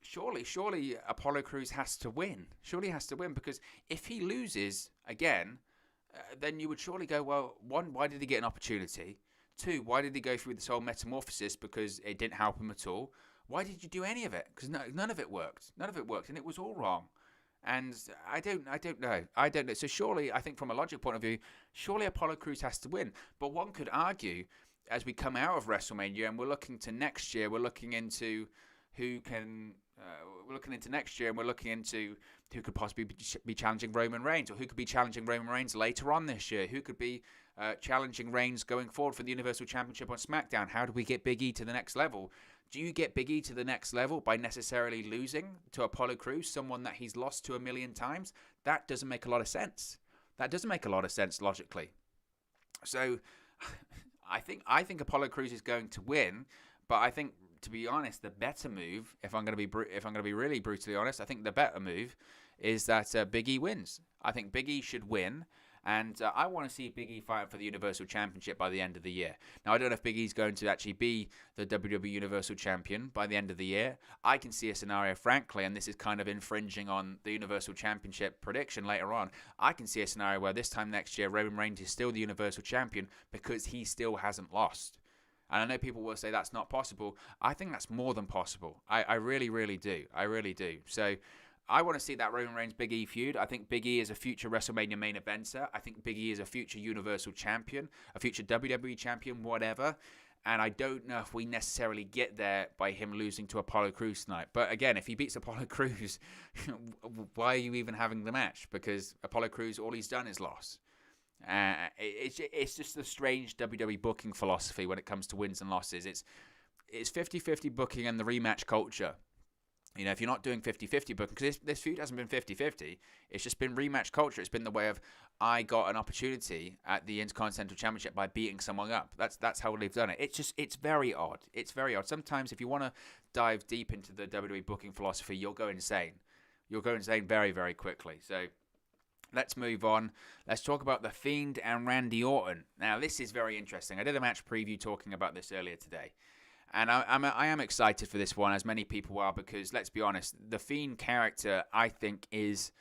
Speaker 1: surely Apollo Crews has to win. Surely he has to win, because if he loses again, then you would surely go, well, one, why did he get an opportunity? Two, why did he go through this whole metamorphosis? Because it didn't help him at all. Why did you do any of it? Because none of it worked. None of it worked, and it was all wrong. And I don't know. So surely, I think from a logic point of view, surely Apollo Crews has to win. But one could argue, as we come out of WrestleMania and we're looking to next year, we're looking into who can. We're looking into next year, and we're looking into who could possibly be challenging Roman Reigns, or who could be challenging Roman Reigns later on this year. Who could be challenging Reigns going forward for the Universal Championship on SmackDown? How do we get Big E to the next level? Do you get Big E to the next level by necessarily losing to Apollo Crews, someone that he's lost to 1,000,000 times? That doesn't make a lot of sense. That doesn't make a lot of sense logically. So I think Apollo Crews is going to win, but I think, to be honest, the better move, if I'm going to be really brutally honest, I think the better move is that Big E wins. I think Big E should win. And I want to see Big E fight for the Universal Championship by the end of the year. Now, I don't know if Big E's going to actually be the WWE Universal Champion by the end of the year. I can see a scenario, frankly, and this is kind of infringing on the Universal Championship prediction later on. I can see a scenario where this time next year, Roman Reigns is still the Universal Champion because he still hasn't lost. And I know people will say that's not possible. I think that's more than possible. I really, really do. I really do. So I want to see that Roman Reigns Big E feud. I think Big E is a future WrestleMania main eventer. I think Big E is a future Universal Champion, a future WWE Champion, whatever. And I don't know if we necessarily get there by him losing to Apollo Crews tonight. But again, if he beats Apollo Crews, why are you even having the match? Because Apollo Crews, all he's done is loss. It's just a strange WWE booking philosophy when it comes to wins and losses. It's 50-50 booking and the rematch culture. You know, if you're not doing 50-50 booking, because this feud hasn't been 50-50, it's just been rematch culture. It's been the way of, I got an opportunity at the Intercontinental Championship by beating someone up. That's how they've done it. It's very odd. It's very odd. Sometimes if you want to dive deep into the WWE booking philosophy, you'll go insane. You'll go insane very, very quickly. So let's move on. Let's talk about The Fiend and Randy Orton. Now, this is very interesting. I did a match preview talking about this earlier today. And I am excited for this one, as many people are, because let's be honest, the Fiend character, I think, is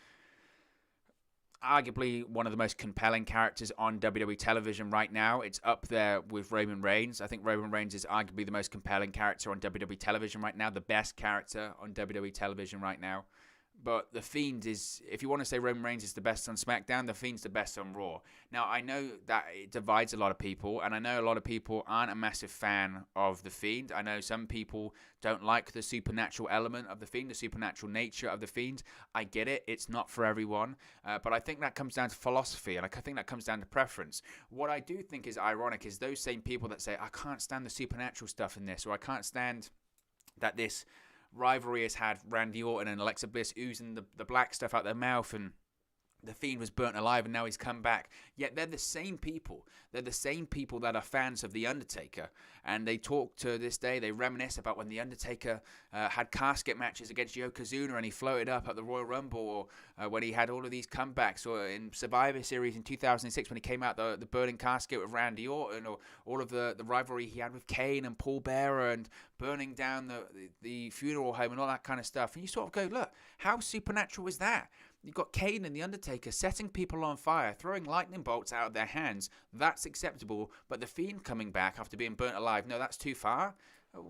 Speaker 1: arguably one of the most compelling characters on WWE television right now. It's up there with Roman Reigns. I think Roman Reigns is arguably the most compelling character on WWE television right now, the best character on WWE television right now. But The Fiend is, if you want to say Roman Reigns is the best on SmackDown, The Fiend's the best on Raw. Now, I know that it divides a lot of people, and I know a lot of people aren't a massive fan of The Fiend. I know some people don't like the supernatural element of The Fiend, the supernatural nature of The Fiend. I get it. It's not for everyone. But I think that comes down to philosophy, and I think that comes down to preference. What I do think is ironic is those same people that say, I can't stand the supernatural stuff in this, or I can't stand that this rivalry has had Randy Orton and Alexa Bliss oozing the black stuff out their mouth, and the Fiend was burnt alive and now he's come back. Yet they're the same people. They're the same people that are fans of The Undertaker. And they talk to this day, they reminisce about when The Undertaker had casket matches against Yokozuna and he floated up at the Royal Rumble, or when he had all of these comebacks, or in Survivor Series in 2006 when he came out the burning casket with Randy Orton, or all of the rivalry he had with Kane and Paul Bearer and burning down the funeral home and all that kind of stuff. And you sort of go, look, how supernatural is that? You've got Kane and The Undertaker setting people on fire, throwing lightning bolts out of their hands. That's acceptable. But The Fiend coming back after being burnt alive, no, that's too far.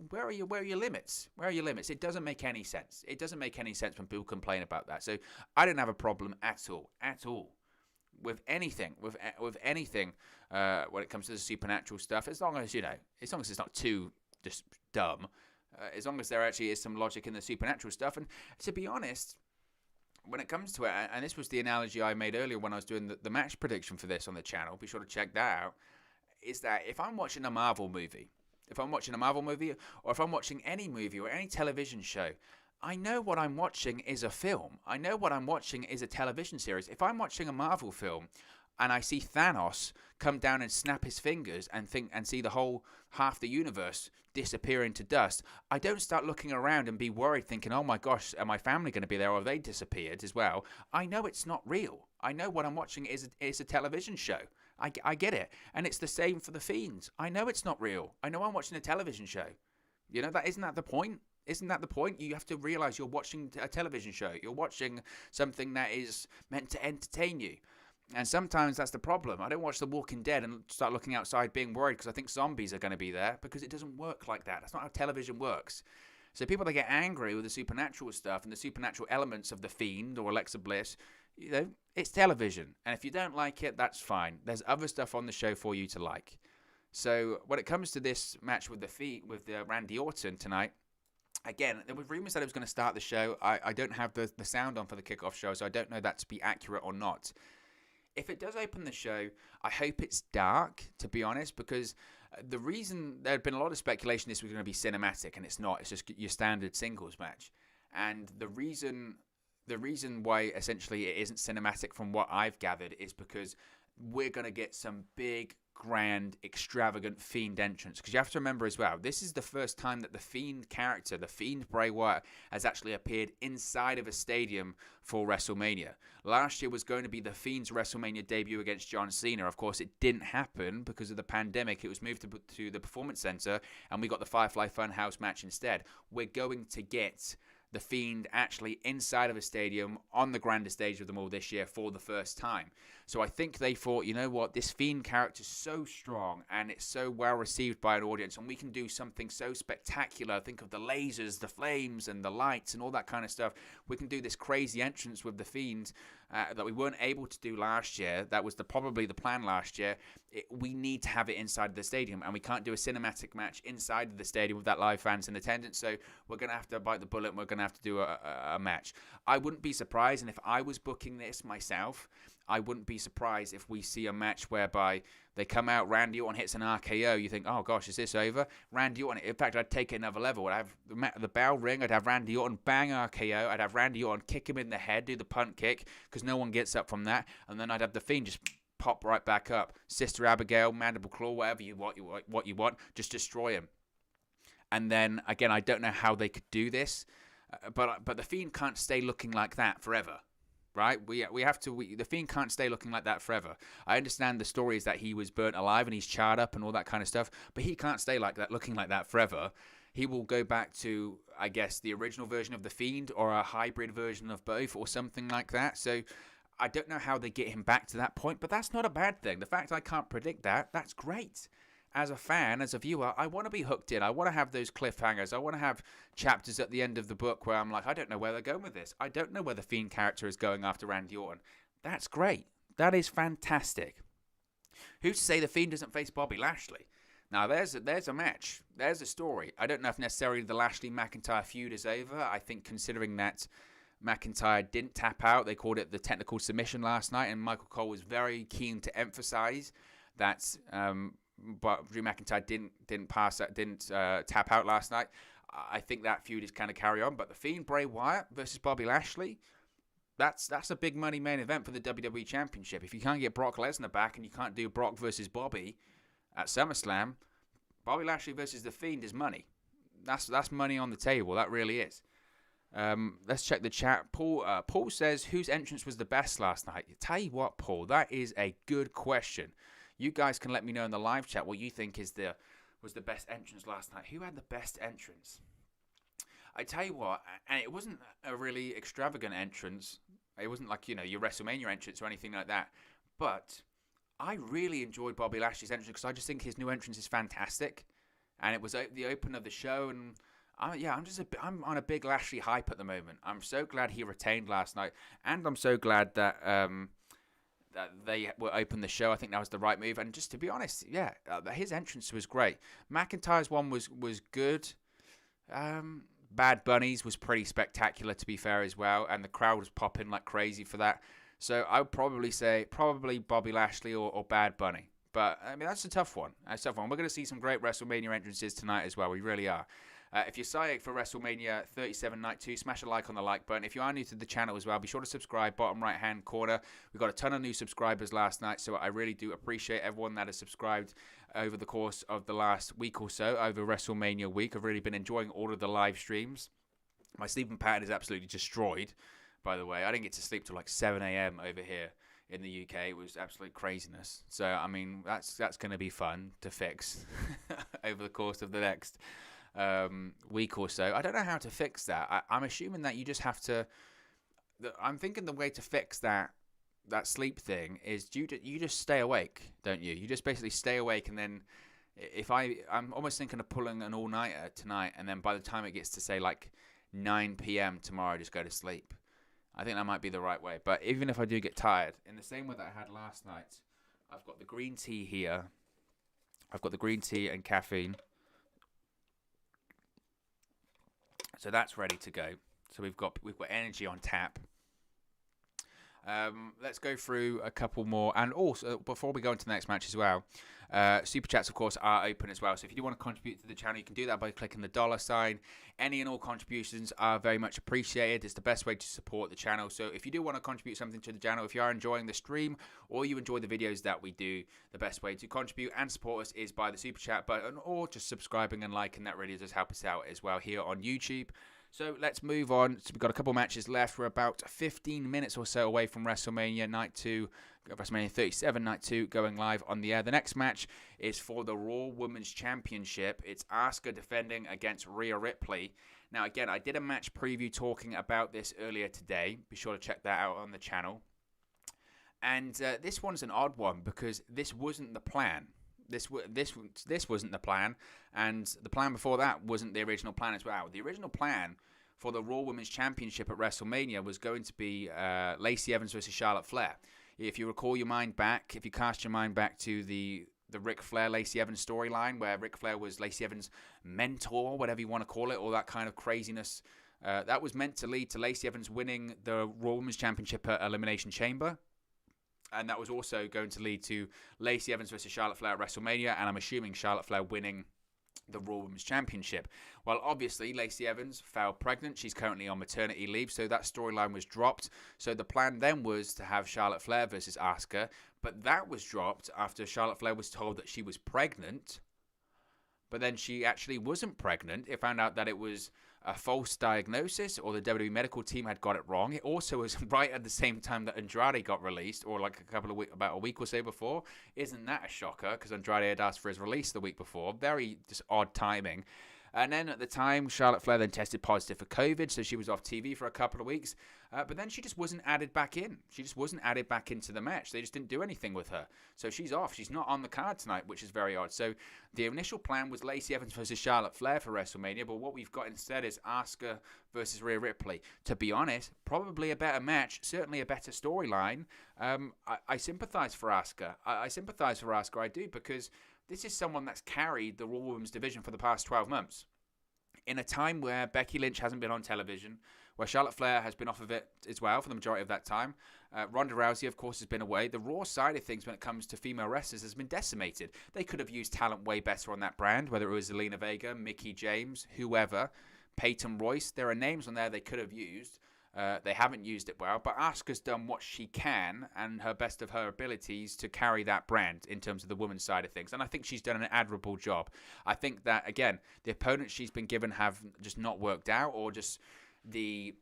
Speaker 1: Where are your limits? Where are your limits? It doesn't make any sense. It doesn't make any sense when people complain about that. So I don't have a problem at all with anything, with anything when it comes to the supernatural stuff. As long as it's not too just dumb. As long as there actually is some logic in the supernatural stuff. And to be honest, when it comes to it, and this was the analogy I made earlier when I was doing the match prediction for this on the channel, be sure to check that out, is that if I'm watching a Marvel movie, or if I'm watching any movie or any television show, I know what I'm watching is a film. I know what I'm watching is a television series. If I'm watching a Marvel film and I see Thanos come down and snap his fingers and see the whole half the universe disappear into dust, I don't start looking around and be worried thinking, oh my gosh, are my family going to be there, or have they disappeared as well? I know it's not real. I know what I'm watching is a television show. I get it. And it's the same for The Fiend. I know it's not real. I know I'm watching a television show. You know, isn't that the point? Isn't that the point? You have to realize you're watching a television show. You're watching something that is meant to entertain you. And sometimes that's the problem. I don't watch The Walking Dead and start looking outside being worried because I think zombies are going to be there, because it doesn't work like that. That's not how television works. So people that get angry with the supernatural stuff and the supernatural elements of The Fiend or Alexa Bliss, it's television. And if you don't like it, that's fine. There's other stuff on the show for you to like. So when it comes to this match with Randy Orton tonight, again, there were rumors that it was going to start the show. I don't have the sound on for the kickoff show, so I don't know that to be accurate or not. If it does open the show, I hope it's dark, to be honest, because the reason there had been a lot of speculation this was going to be cinematic, and it's not. It's just your standard singles match. And the reason why essentially it isn't cinematic from what I've gathered is because we're going to get some big, grand, extravagant Fiend entrance. Because you have to remember as well, this is the first time that the Fiend character, the Fiend Bray Wyatt, has actually appeared inside of a stadium for WrestleMania. Last year was going to be the Fiend's WrestleMania debut against John Cena. Of course, it didn't happen because of the pandemic. It was moved to the Performance Center, and we got the Firefly Funhouse match instead. We're going to get the Fiend actually inside of a stadium on the grandest stage of them all this year for the first time. So I think they thought, you know what, this Fiend character is so strong and it's so well received by an audience, and we can do something so spectacular. Think of the lasers, the flames, and the lights and all that kind of stuff. We can do this crazy entrance with the Fiend that we weren't able to do last year. That was probably the plan last year. We need to have it inside the stadium, and we can't do a cinematic match inside of the stadium with that live fans in attendance. So we're going to have to bite the bullet, and we're going to have to do a match. I wouldn't be surprised, and if I was booking this myself, I wouldn't be surprised if we see a match whereby they come out, Randy Orton hits an RKO. You think, oh gosh, is this over? Randy Orton, in fact, I'd take it another level. I'd have the bell ring, I'd have Randy Orton bang RKO, I'd have Randy Orton kick him in the head, do the punt kick, because no one gets up from that, and then I'd have the Fiend just pop right back up. Sister Abigail, mandible claw, whatever you want, just destroy him. And then, again, I don't know how they could do this, but the Fiend can't stay looking like that forever. Right? The Fiend can't stay looking like that forever. I understand the story is that he was burnt alive and he's charred up and all that kind of stuff, but he can't stay like that, looking like that forever. He will go back to, I guess, the original version of the Fiend or a hybrid version of both or something like that. So I don't know how they get him back to that point, but that's not a bad thing. The fact I can't predict that's great. As a fan, as a viewer, I want to be hooked in. I want to have those cliffhangers. I want to have chapters at the end of the book where I'm like, I don't know where they're going with this. I don't know where the Fiend character is going after Randy Orton. That's great. That is fantastic. Who's to say the Fiend doesn't face Bobby Lashley? Now, there's a match. There's a story. I don't know if necessarily the Lashley-McIntyre feud is over. I think considering that McIntyre didn't tap out, they called it the technical submission last night, and Michael Cole was very keen to emphasize that but Drew McIntyre didn't tap out last night. I think that feud is kind of carry on. But the Fiend Bray Wyatt versus Bobby Lashley, that's a big money main event for the WWE Championship. If you can't get Brock Lesnar back and you can't do Brock versus Bobby at SummerSlam, Bobby Lashley versus the Fiend is money. That's money on the table. That really is. Let's check the chat. Paul says, whose entrance was the best last night? Tell you what, Paul, that is a good question. You guys can let me know in the live chat what you think was the best entrance last night. Who had the best entrance? I tell you what, and it wasn't a really extravagant entrance. It wasn't like, your WrestleMania entrance or anything like that. But I really enjoyed Bobby Lashley's entrance because I just think his new entrance is fantastic. And it was the open of the show, and I'm on a big Lashley hype at the moment. I'm so glad he retained last night, and I'm so glad that that they were open the show. I think that was the right move. And just to be honest, his entrance was great. McIntyre's one was good. Bad Bunny's was pretty spectacular, to be fair, as well. And the crowd was popping like crazy for that. So I would probably say Bobby Lashley or Bad Bunny. But, I mean, that's a tough one. We're going to see some great WrestleMania entrances tonight as well. We really are. If you're psyched for WrestleMania 37 Night 2, smash a like on the like button. If you are new to the channel as well, be sure to subscribe, bottom right-hand corner. We got a ton of new subscribers last night, so I really do appreciate everyone that has subscribed over the course of the last week or so, over WrestleMania week. I've really been enjoying all of the live streams. My sleeping pattern is absolutely destroyed, by the way. I didn't get to sleep till like 7 a.m. over here in the UK. It was absolute craziness. So, I mean, that's going to be fun to fix over the course of the next week or so. I don't know how to fix that. I'm assuming that you just have to. I'm thinking the way to fix that sleep thing is you just stay awake, don't you? You just basically stay awake, and then I'm almost thinking of pulling an all-nighter tonight, and then by the time it gets to say like 9 p.m. tomorrow, just go to sleep. I think that might be the right way. But even if I do get tired, in the same way that I had last night, I've got the green tea here. I've got the green tea and caffeine. So that's ready to go. So we've got energy on tap. Let's go through a couple more. And also, before we go into the next match as well, Super Chats, of course, are open as well. So if you do want to contribute to the channel, you can do that by clicking the $sign. Any and all contributions are very much appreciated. It's the best way to support the channel. So if you do want to contribute something to the channel, if you are enjoying the stream or you enjoy the videos that we do, the best way to contribute and support us is by the Super Chat button or just subscribing and liking. That really does help us out as well here on YouTube. So let's move on. So we've got a couple matches left. We're about 15 minutes or so away from WrestleMania Night 2. WrestleMania 37 Night 2 going live on the air. The next match is for the Raw Women's Championship. It's Asuka defending against Rhea Ripley. Now, again, I did a match preview talking about this earlier today. Be sure to check that out on the channel. And this one's an odd one because this wasn't the plan. This wasn't the plan, and the plan before that wasn't the original plan as well. The original plan for the Raw Women's Championship at WrestleMania was going to be Lacey Evans versus Charlotte Flair. If you recall your mind back, if you cast your mind back to the Ric Flair Lacey Evans storyline, where Ric Flair was Lacey Evans' mentor, whatever you want to call it, all that kind of craziness, that was meant to lead to Lacey Evans winning the Raw Women's Championship at Elimination Chamber. And that was also going to lead to Lacey Evans versus Charlotte Flair at WrestleMania, and I'm assuming Charlotte Flair winning the Raw Women's Championship. Well, obviously, Lacey Evans fell pregnant. She's currently on maternity leave, so that storyline was dropped. So the plan then was to have Charlotte Flair versus Asuka, but that was dropped after Charlotte Flair was told that she was pregnant. But then she actually wasn't pregnant. It found out that it was a false diagnosis, or the WWE medical team had got it wrong. It also was right at the same time that Andrade got released, or like about a week or so before. Isn't that a shocker? Because Andrade had asked for his release the week before. Very just odd timing. And then at the time, Charlotte Flair then tested positive for COVID, so she was off TV for a couple of weeks. But then she just wasn't added back in. She just wasn't added back into the match. They just didn't do anything with her. So she's off. She's not on the card tonight, which is very odd. So the initial plan was Lacey Evans versus Charlotte Flair for WrestleMania, but what we've got instead is Asuka versus Rhea Ripley. To be honest, probably a better match, certainly a better storyline. I sympathize for Asuka. I sympathize for Asuka, I do, because this is someone that's carried the Raw Women's division for the past 12 months. In a time where Becky Lynch hasn't been on television, where Charlotte Flair has been off of it as well for the majority of that time. Ronda Rousey, of course, has been away. The Raw side of things when it comes to female wrestlers has been decimated. They could have used talent way better on that brand, whether it was Zelina Vega, Mickie James, whoever, Peyton Royce. There are names on there they could have used. They haven't used it well, but Asuka's done what she can and her best of her abilities to carry that brand in terms of the women's side of things. And I think she's done an admirable job. I think that, again, the opponents she's been given have just not worked out, or just the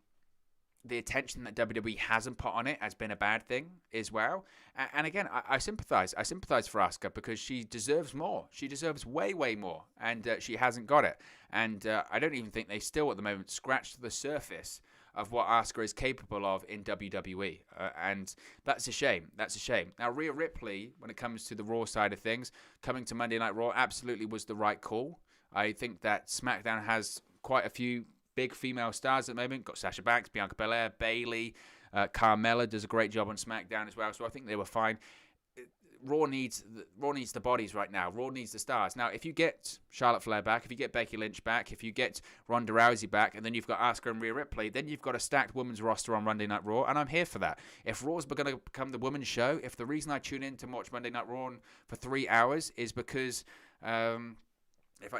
Speaker 1: attention that WWE hasn't put on it has been a bad thing as well. And again, I sympathize. I sympathize for Asuka because she deserves more. She deserves way, way more. And she hasn't got it. And I don't even think they still, at the moment, scratched the surface of what Asuka is capable of in WWE. And that's a shame. That's a shame. Now, Rhea Ripley, when it comes to the Raw side of things, coming to Monday Night Raw absolutely was the right call. I think that SmackDown has quite a few big female stars at the moment. Got Sasha Banks, Bianca Belair, Bayley, Carmella does a great job on SmackDown as well. So I think they were fine. Raw needs the bodies right now. Raw needs the stars. Now, if you get Charlotte Flair back, if you get Becky Lynch back, if you get Ronda Rousey back, and then you've got Asuka and Rhea Ripley, then you've got a stacked women's roster on Monday Night Raw, and I'm here for that. If Raw's going to become the women's show, if the reason I tune in to watch Monday Night Raw for 3 hours is because if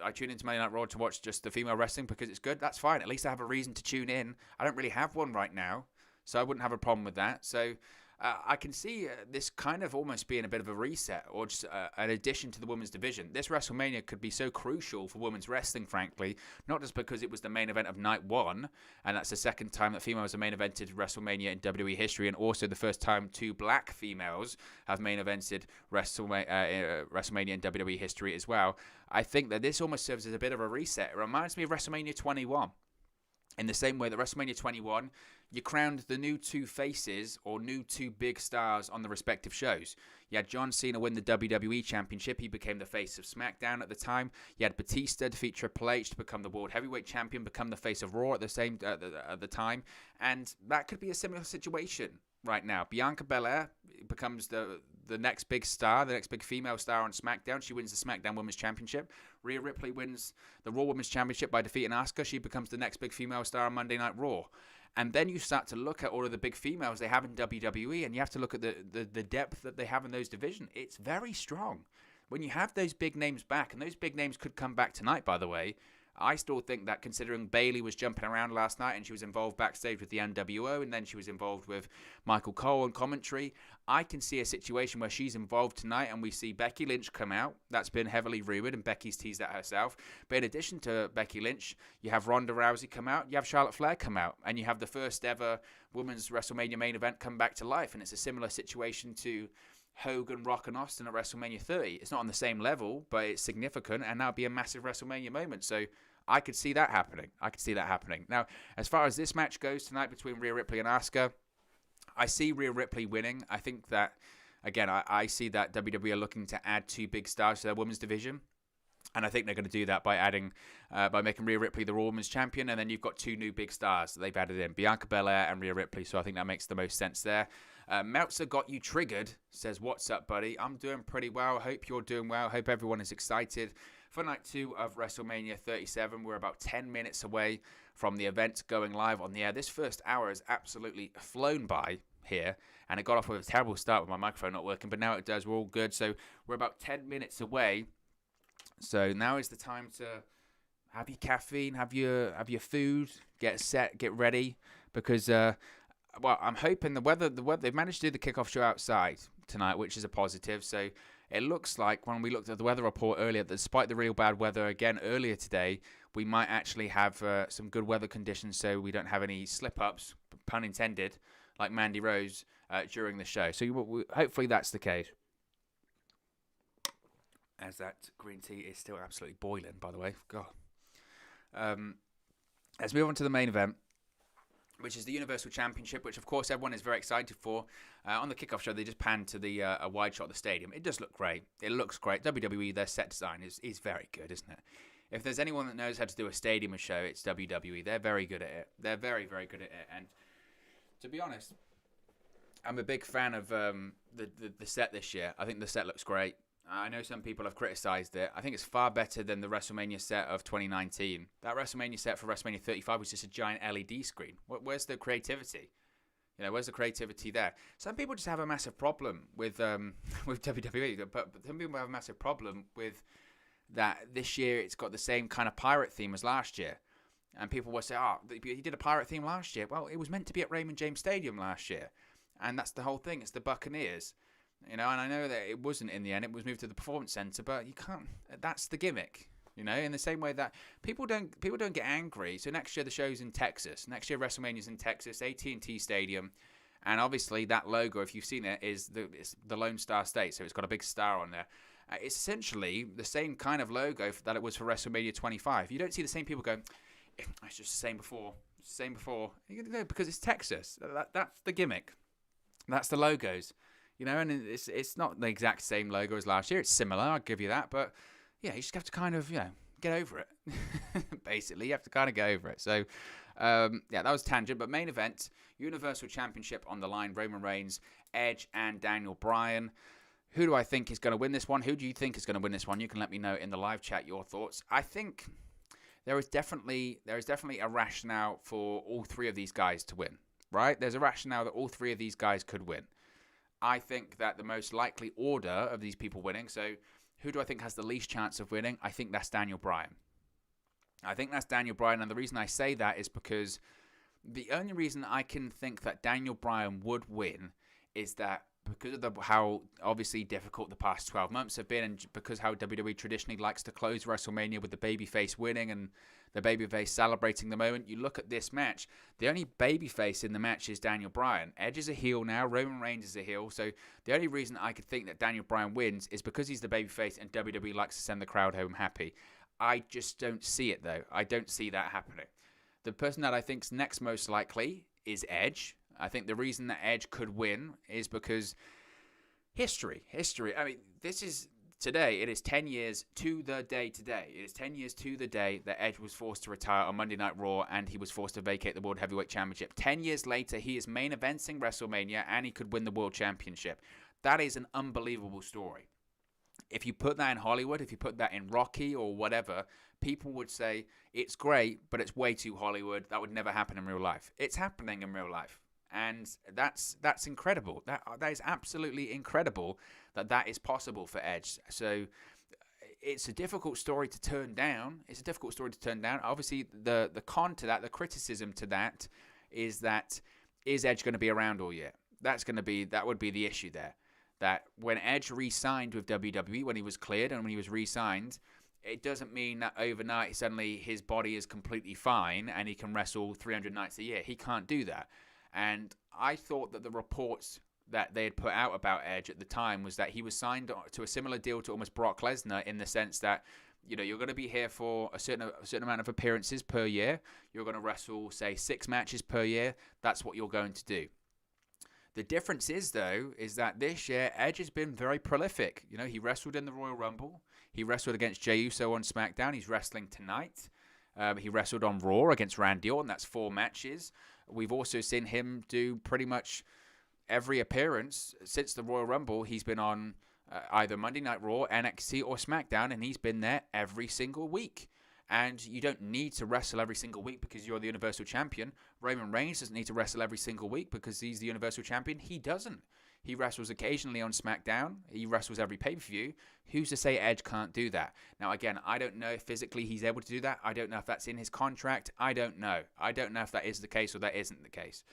Speaker 1: I tune into Monday Night Raw to watch just the female wrestling because it's good, that's fine. At least I have a reason to tune in. I don't really have one right now, so I wouldn't have a problem with that. So I can see this kind of almost being a bit of a reset or just an addition to the women's division. This WrestleMania could be so crucial for women's wrestling, frankly, not just because it was the main event of night one, and that's the second time that females have main evented WrestleMania in WWE history, and also the first time two black females have main evented WrestleMania in WWE history as well. I think that this almost serves as a bit of a reset. It reminds me of WrestleMania 21. In the same way that WrestleMania 21, you crowned the new two faces or new two big stars on the respective shows. You had John Cena win the WWE Championship. He became the face of SmackDown at the time. You had Batista defeat Triple H to become the World Heavyweight Champion, become the face of Raw at the time. And that could be a similar situation right now. Bianca Belair becomes the next big star, the next big female star on SmackDown. She wins the SmackDown Women's Championship. Rhea Ripley wins the Raw Women's Championship by defeating Asuka. She becomes the next big female star on Monday Night Raw. And then you start to look at all of the big females they have in WWE, and you have to look at the depth that they have in those divisions. It's very strong. When you have those big names back, and those big names could come back tonight, by the way, I still think that considering Bayley was jumping around last night and she was involved backstage with the NWO and then she was involved with Michael Cole and commentary, I can see a situation where she's involved tonight and we see Becky Lynch come out. That's been heavily rumored and Becky's teased that herself. But in addition to Becky Lynch, you have Ronda Rousey come out, you have Charlotte Flair come out, and you have the first ever women's WrestleMania main event come back to life. And it's a similar situation to Hogan, Rock, and Austin at WrestleMania 30. It's not on the same level, but it's significant, and that'll be a massive WrestleMania moment. So I could see that happening. Now, as far as this match goes tonight between Rhea Ripley and Asuka, I see Rhea Ripley winning. I think that, again, I see that WWE are looking to add two big stars to their women's division. And I think they're going to do that by making Rhea Ripley the Raw Women's Champion, and then you've got two new big stars that they've added in, Bianca Belair and Rhea Ripley. So I think that makes the most sense there. Meltzer got you triggered, says, "What's up, buddy? I'm doing pretty well. Hope you're doing well. Hope everyone is excited for night 2 of WrestleMania 37. We're about 10 minutes away from the event going live on the air. This first hour has absolutely flown by here, and it got off with a terrible start with my microphone not working, but now it does. We're all good. So we're about 10 minutes away. So now is the time to have your caffeine, have your food, get set, get ready, because I'm hoping the weather they've managed to do the kickoff show outside tonight, which is a positive. So it looks like when we looked at the weather report earlier, that despite the real bad weather again earlier today, we might actually have some good weather conditions, so we don't have any slip-ups, pun intended, like Mandy Rose during the show. So hopefully that's the case. As that green tea is still absolutely boiling, by the way. God. Let's move on to the main event, which is the Universal Championship, which, of course, everyone is very excited for. On the kickoff show, they just panned to a wide shot of the stadium. It does look great. It looks great. WWE, their set design is very good, isn't it? If there's anyone that knows how to do a stadium show, it's WWE. They're very good at it. They're very, very good at it. And to be honest, I'm a big fan of the set this year. I think the set looks great. I know some people have criticised it. I think it's far better than the WrestleMania set of 2019. That WrestleMania set for WrestleMania 35 was just a giant LED screen. Where's the creativity? Where's the creativity there? Some people just have a massive problem with WWE, but some people have a massive problem with that this year it's got the same kind of pirate theme as last year. And people will say, he did a pirate theme last year. Well, it was meant to be at Raymond James Stadium last year. And that's the whole thing. It's the Buccaneers. And I know that it wasn't in the end. It was moved to the Performance Center, but you can't. That's the gimmick. In the same way that people don't get angry. So next year the show's in Texas. Next year WrestleMania's in Texas, AT&T Stadium, and obviously that logo, if you've seen it, is the Lone Star State. So it's got a big star on there. It's essentially the same kind of logo that it was for WrestleMania 25. You don't see the same people going, "It's just the same before." Because it's Texas. That's the gimmick. That's the logos. And it's not the exact same logo as last year. It's similar, I'll give you that. But, yeah, you just have to kind of, get over it. Basically, you have to kind of get over it. So, that was tangent. But main event, Universal Championship on the line, Roman Reigns, Edge, and Daniel Bryan. Who do I think is going to win this one? Who do you think is going to win this one? You can let me know in the live chat your thoughts. I think there is definitely a rationale for all three of these guys to win, right? There's a rationale that all three of these guys could win. I think that the most likely order of these people winning, so who do I think has the least chance of winning? I think that's Daniel Bryan. And the reason I say that is because the only reason I can think that Daniel Bryan would win is that because of how obviously difficult the past 12 months have been, and because how WWE traditionally likes to close WrestleMania with the babyface winning and the babyface celebrating the moment, you look at this match, the only babyface in the match is Daniel Bryan. Edge is a heel now, Roman Reigns is a heel, so the only reason I could think that Daniel Bryan wins is because he's the babyface and WWE likes to send the crowd home happy. I just don't see it, though. I don't see that happening. The person that I think's next most likely is Edge. I think the reason that Edge could win is because history. I mean, this is today. It is 10 years to the day today. It is 10 years to the day that Edge was forced to retire on Monday Night Raw and he was forced to vacate the World Heavyweight Championship. 10 years later, he is main eventing WrestleMania and he could win the World Championship. That is an unbelievable story. If you put that in Hollywood, if you put that in Rocky or whatever, people would say, it's great, but it's way too Hollywood. That would never happen in real life. It's happening in real life. And that's incredible. That is absolutely incredible that is possible for Edge. So it's a difficult story to turn down. Obviously, the con to that, the criticism to that, is Edge going to be around all year? That would be the issue there. That when Edge re-signed with WWE, when he was cleared and when he was re-signed, it doesn't mean that overnight suddenly his body is completely fine and he can wrestle 300 nights a year. He can't do that. And I thought that the reports that they had put out about Edge at the time was that he was signed to a similar deal to almost Brock Lesnar, in the sense that, you know, you're going to be here for a certain amount of appearances per year. You're going to wrestle, say, 6 matches per year. That's what you're going to do. The difference is, though, is that this year Edge has been very prolific. You know, he wrestled in the Royal Rumble. He wrestled against Jey Uso on SmackDown. He's wrestling tonight. He wrestled on Raw against Randy Orton. That's 4 matches. We've also seen him do pretty much every appearance since the Royal Rumble. He's been on either Monday Night Raw, NXT, or SmackDown, and he's been there every single week. And you don't need to wrestle every single week because you're the Universal Champion. Raymond Reigns doesn't need to wrestle every single week because he's the Universal Champion. He doesn't. He wrestles occasionally on SmackDown. He wrestles every pay-per-view. Who's to say Edge can't do that? Now, again, I don't know if physically he's able to do that. I don't know if that's in his contract. I don't know. I don't know if that is the case or that isn't the case.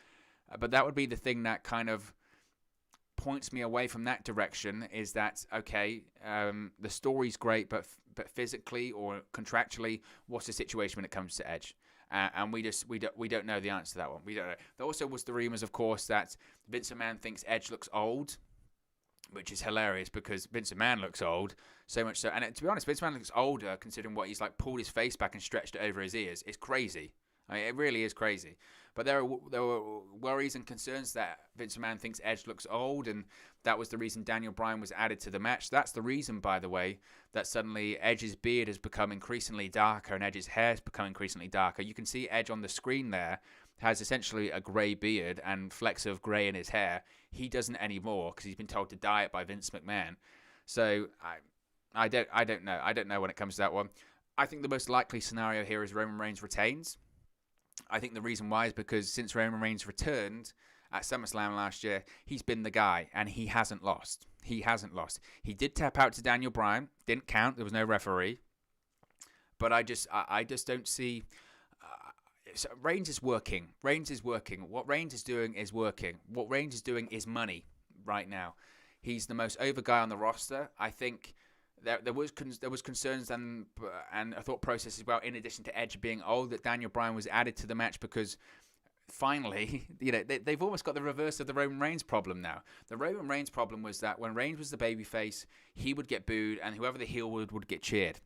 Speaker 1: But that would be the thing that kind of points me away from that direction, is that, okay, the story's great, but physically or contractually, what's the situation when it comes to Edge? And we don't know the answer to that one. We don't know. There also was the rumors, of course, that Vince McMahon thinks Edge looks old, which is hilarious because Vince McMahon looks old, so much so. And to be honest, Vince McMahon looks older considering what he's like pulled his face back and stretched it over his ears. It's crazy. I mean, it really is crazy. But there were worries and concerns that Vince McMahon thinks Edge looks old, and that was the reason Daniel Bryan was added to the match. That's the reason, by the way, that suddenly Edge's beard has become increasingly darker and Edge's hair has become increasingly darker. You can see Edge on the screen there has essentially a grey beard and flecks of grey in his hair. He doesn't anymore because he's been told to dye it by Vince McMahon. So I don't know. I don't know when it comes to that one. I think the most likely scenario here is Roman Reigns retains. I think the reason why is because since Roman Reigns returned at SummerSlam last year, he's been the guy, and he hasn't lost. He did tap out to Daniel Bryan. Didn't count. There was no referee. But I just don't see... So Reigns is working. What Reigns is doing is working. What Reigns is doing is money right now. He's the most over guy on the roster. I think... There was concerns and a thought process as well, in addition to Edge being old, that Daniel Bryan was added to the match because finally, you know, they've almost got the reverse of the Roman Reigns problem now. The Roman Reigns problem was that when Reigns was the babyface, he would get booed, and whoever the heel would get cheered.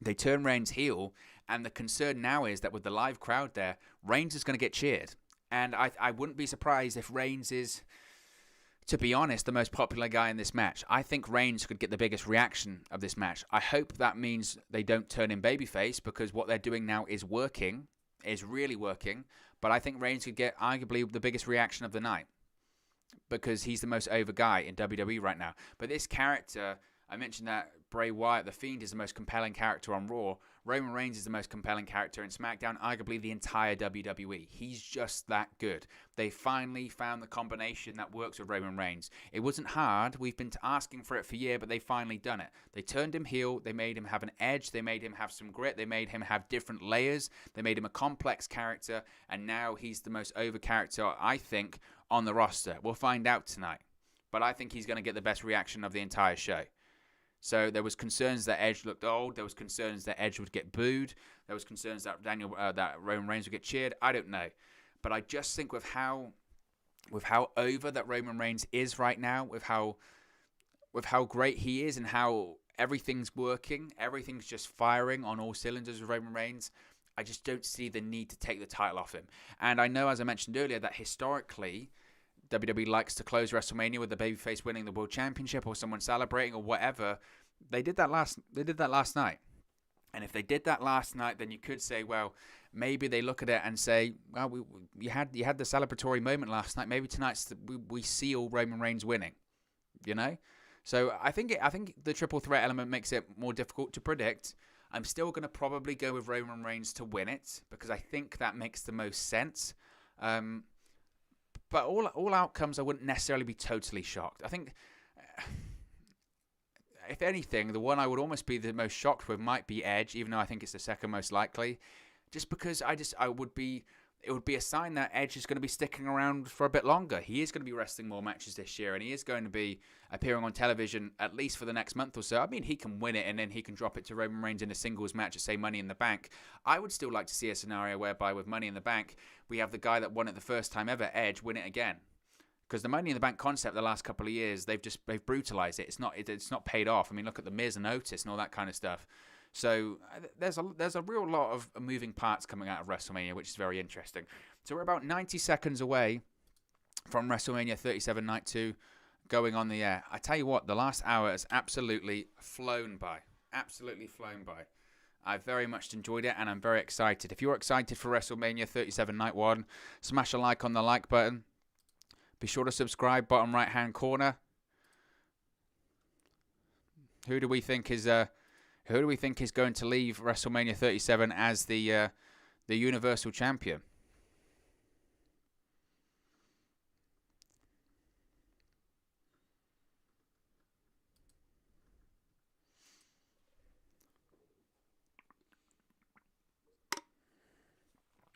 Speaker 1: They turn Reigns heel, and the concern now is that with the live crowd there, Reigns is going to get cheered. And I wouldn't be surprised if Reigns is, to be honest, the most popular guy in this match. I think Reigns could get the biggest reaction of this match. I hope that means they don't turn him babyface, because what they're doing now is working, is really working. But I think Reigns could get arguably the biggest reaction of the night because he's the most over guy in WWE right now. But this character, I mentioned that Bray Wyatt, the Fiend, is the most compelling character on Raw. Roman Reigns is the most compelling character in SmackDown, arguably the entire WWE. He's just that good. They finally found the combination that works with Roman Reigns. It wasn't hard. We've been asking for it for years, but they finally done it. They turned him heel. They made him have an edge. They made him have some grit. They made him have different layers. They made him a complex character, and now he's the most over character, I think, on the roster. We'll find out tonight. But I think he's going to get the best reaction of the entire show. So there was concerns that Edge looked old. There was concerns that Edge would get booed. There was concerns that that Roman Reigns would get cheered. I don't know. But I just think with how over that Roman Reigns is right now, with how great he is and how everything's working, everything's just firing on all cylinders with Roman Reigns, I just don't see the need to take the title off him. And I know, as I mentioned earlier, that historically WWE likes to close WrestleMania with the babyface winning the World Championship or someone celebrating or whatever. They did that last night. And if they did that last night, then you could say, well, maybe they look at it and say, well, you had the celebratory moment last night. Maybe tonight's we seal Roman Reigns winning, you know. So I think the triple threat element makes it more difficult to predict. I'm still going to probably go with Roman Reigns to win it because I think that makes the most sense. But all outcomes, I wouldn't necessarily be totally shocked. I think, if anything, the one I would almost be the most shocked with might be Edge, even though I think it's the second most likely. Just because it would be a sign that Edge is going to be sticking around for a bit longer. He is going to be wrestling more matches this year, and he is going to be appearing on television at least for the next month or so. I mean, he can win it, and then he can drop it to Roman Reigns in a singles match at, say, Money in the Bank. I would still like to see a scenario whereby with Money in the Bank, we have the guy that won it the first time ever, Edge, win it again. Because the Money in the Bank concept the last couple of years, they've brutalized it. It's not paid off. I mean, look at the Miz and Otis and all that kind of stuff. So there's a real lot of moving parts coming out of WrestleMania, which is very interesting. So we're about 90 seconds away from WrestleMania 37 Night 2 going on the air. I tell you what, the last hour has absolutely flown by. Absolutely flown by. I very much enjoyed it, and I'm very excited. If you're excited for WrestleMania 37 Night 1, smash a like on the like button. Be sure to subscribe, bottom right-hand corner. Who do we think is going to leave WrestleMania 37 as the Universal Champion?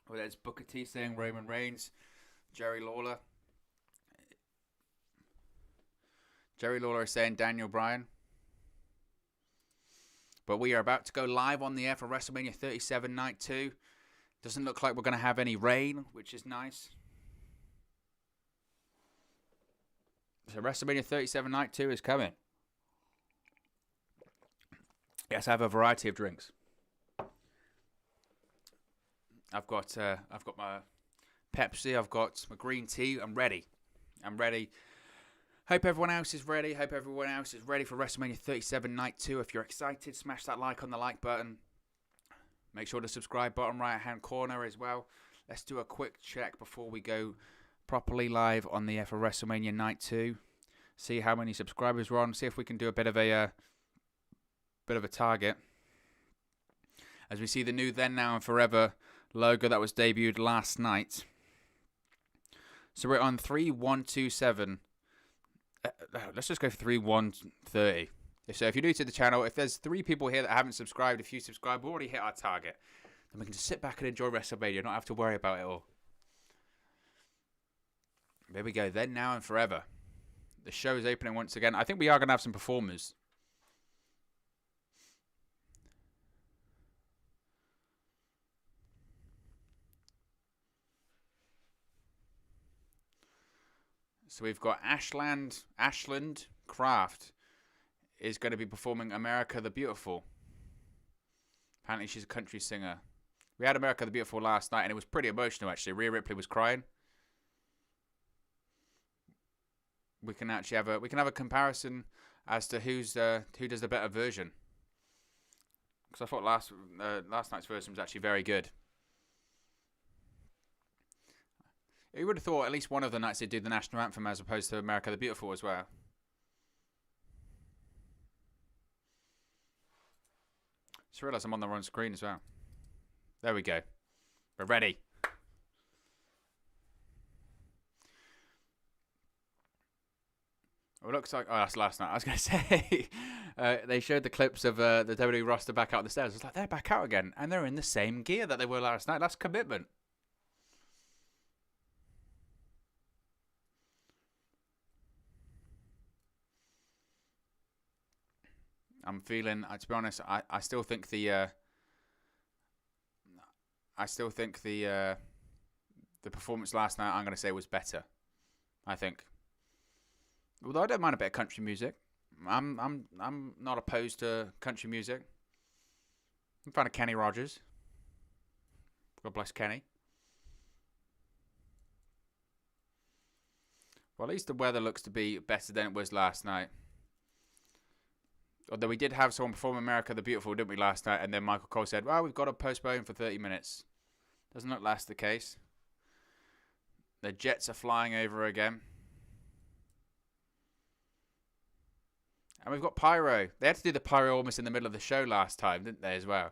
Speaker 1: Well, there's Booker T saying Roman Reigns, Jerry Lawler. Jerry Lawler is saying Daniel Bryan. But we are about to go live on the air for WrestleMania 37 Night 2. Doesn't look like we're going to have any rain, which is nice. So WrestleMania 37 Night 2 is coming. Yes, I have a variety of drinks. I've got my Pepsi. I've got my green tea. I'm ready. Hope everyone else is ready. Hope everyone else is ready for WrestleMania 37 Night 2. If you're excited, smash that like on the like button. Make sure to subscribe, bottom right-hand corner as well. Let's do a quick check before we go properly live on the air for WrestleMania Night 2. See how many subscribers we're on. See if we can do a bit of a target. As we see the new Then, Now, and Forever logo that was debuted last night. So we're on 3127. Let's just go for 3130. So if you're new to the channel, if there's 3 people here that haven't subscribed, if you subscribe, we've already hit our target. Then we can just sit back and enjoy WrestleMania, not have to worry about it all. There we go. Then, Now, and Forever. The show is opening once again. I think we are going to have some performers. So we've got Ashland Craft is going to be performing America the Beautiful. Apparently she's a country singer. We had America the Beautiful last night and it was pretty emotional actually. Rhea Ripley was crying. We can actually have a comparison as to who does the better version. Because I thought last night's version was actually very good. You would have thought at least one of the nights they'd do the national anthem as opposed to America the Beautiful as well. Just realised I'm on the wrong screen as well. There we go. We're ready. It looks like... Oh, that's last night. I was going to say... they showed the clips of the WWE roster back out on the stairs. I was like, they're back out again. And they're in the same gear that they were last night. That's commitment. I'm feeling. To be honest, I still think the the performance last night, I'm going to say, was better. I think. Although I don't mind a bit of country music. I'm not opposed to country music. I'm a fan of Kenny Rogers. God bless Kenny. Well, at least the weather looks to be better than it was last night. Although we did have someone perform America the Beautiful, didn't we, last night? And then Michael Cole said, well, we've got to postpone for 30 minutes. Doesn't look last the case. The jets are flying over again. And we've got pyro. They had to do the pyro almost in the middle of the show last time, didn't they, as well?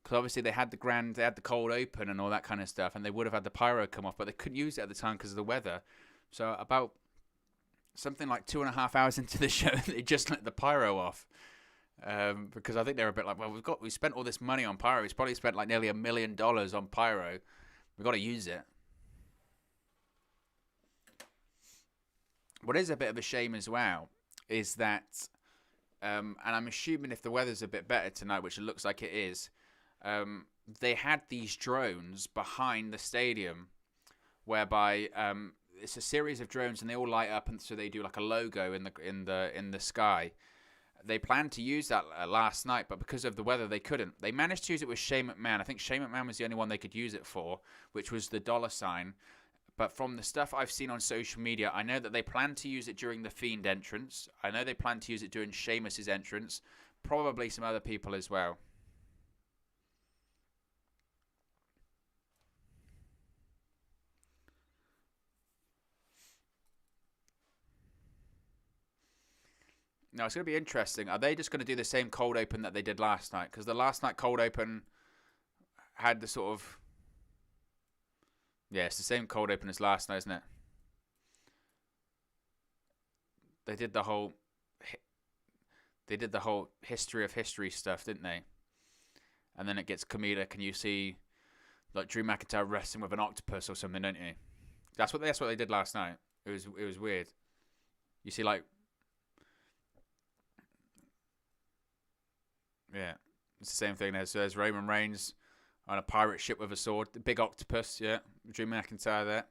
Speaker 1: Because obviously they had the cold open and all that kind of stuff, and they would have had the pyro come off, but they couldn't use it at the time because of the weather. So about something like 2.5 hours into the show, they just let the pyro off. Because I think they were a bit like, well, we spent all this money on pyro. We've probably spent like nearly $1 million on pyro. We've got to use it. What is a bit of a shame as well is that, and I'm assuming if the weather's a bit better tonight, which it looks like it is, they had these drones behind the stadium, whereby it's a series of drones and they all light up, and so they do like a logo in the sky. They planned to use that last night, but because of the weather, they couldn't. They managed to use it with Shane McMahon. I think Shane McMahon was the only one they could use it for, which was the $sign. But from the stuff I've seen on social media, I know that they plan to use it during the Fiend entrance. I know they plan to use it during Sheamus's entrance. Probably some other people as well. No, it's going to be interesting. Are they just going to do the same cold open that they did last night? Because the last night cold open had the sort of... Yeah, it's the same cold open as last night, isn't it? They did the whole history of history stuff, didn't they? And then it gets comedic, and you see like Drew McIntyre wrestling with an octopus or something, don't you? That's what they did last night. It was weird. You see like... Yeah, it's the same thing. There's Raymond Reigns on a pirate ship with a sword. The big octopus, yeah. Drew McIntyre there.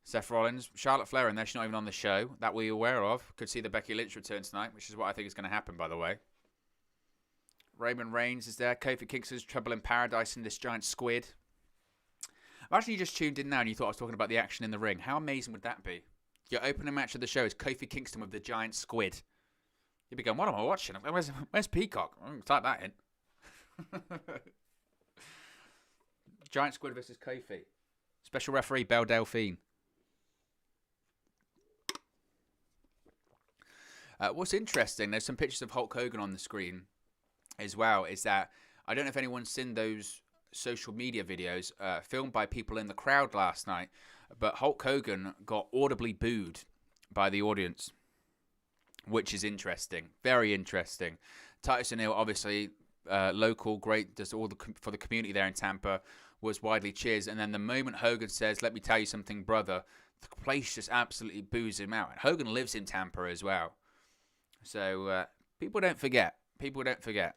Speaker 1: Seth Rollins. Charlotte Flair in there. She's not even on the show. That we're aware of. Could see the Becky Lynch return tonight, which is what I think is going to happen, by the way. Raymond Reigns is there. Kofi Kingston's Trouble in Paradise in this giant squid. I've actually just tuned in now and you thought I was talking about the action in the ring. How amazing would that be? Your opening match of the show is Kofi Kingston with the giant squid. You'd be going, what am I watching? Where's Peacock? I'm going to type that in. Giant Squid versus Kofi. Special referee, Belle Delphine. What's interesting, there's some pictures of Hulk Hogan on the screen as well, is that I don't know if anyone's seen those social media videos filmed by people in the crowd last night, but Hulk Hogan got audibly booed by the audience, which is interesting. Very interesting. Titus O'Neil, obviously, local, great, does all for the community there in Tampa, was widely cheers. And then the moment Hogan says, let me tell you something, brother, the place just absolutely boos him out. And Hogan lives in Tampa as well. So people don't forget. People don't forget.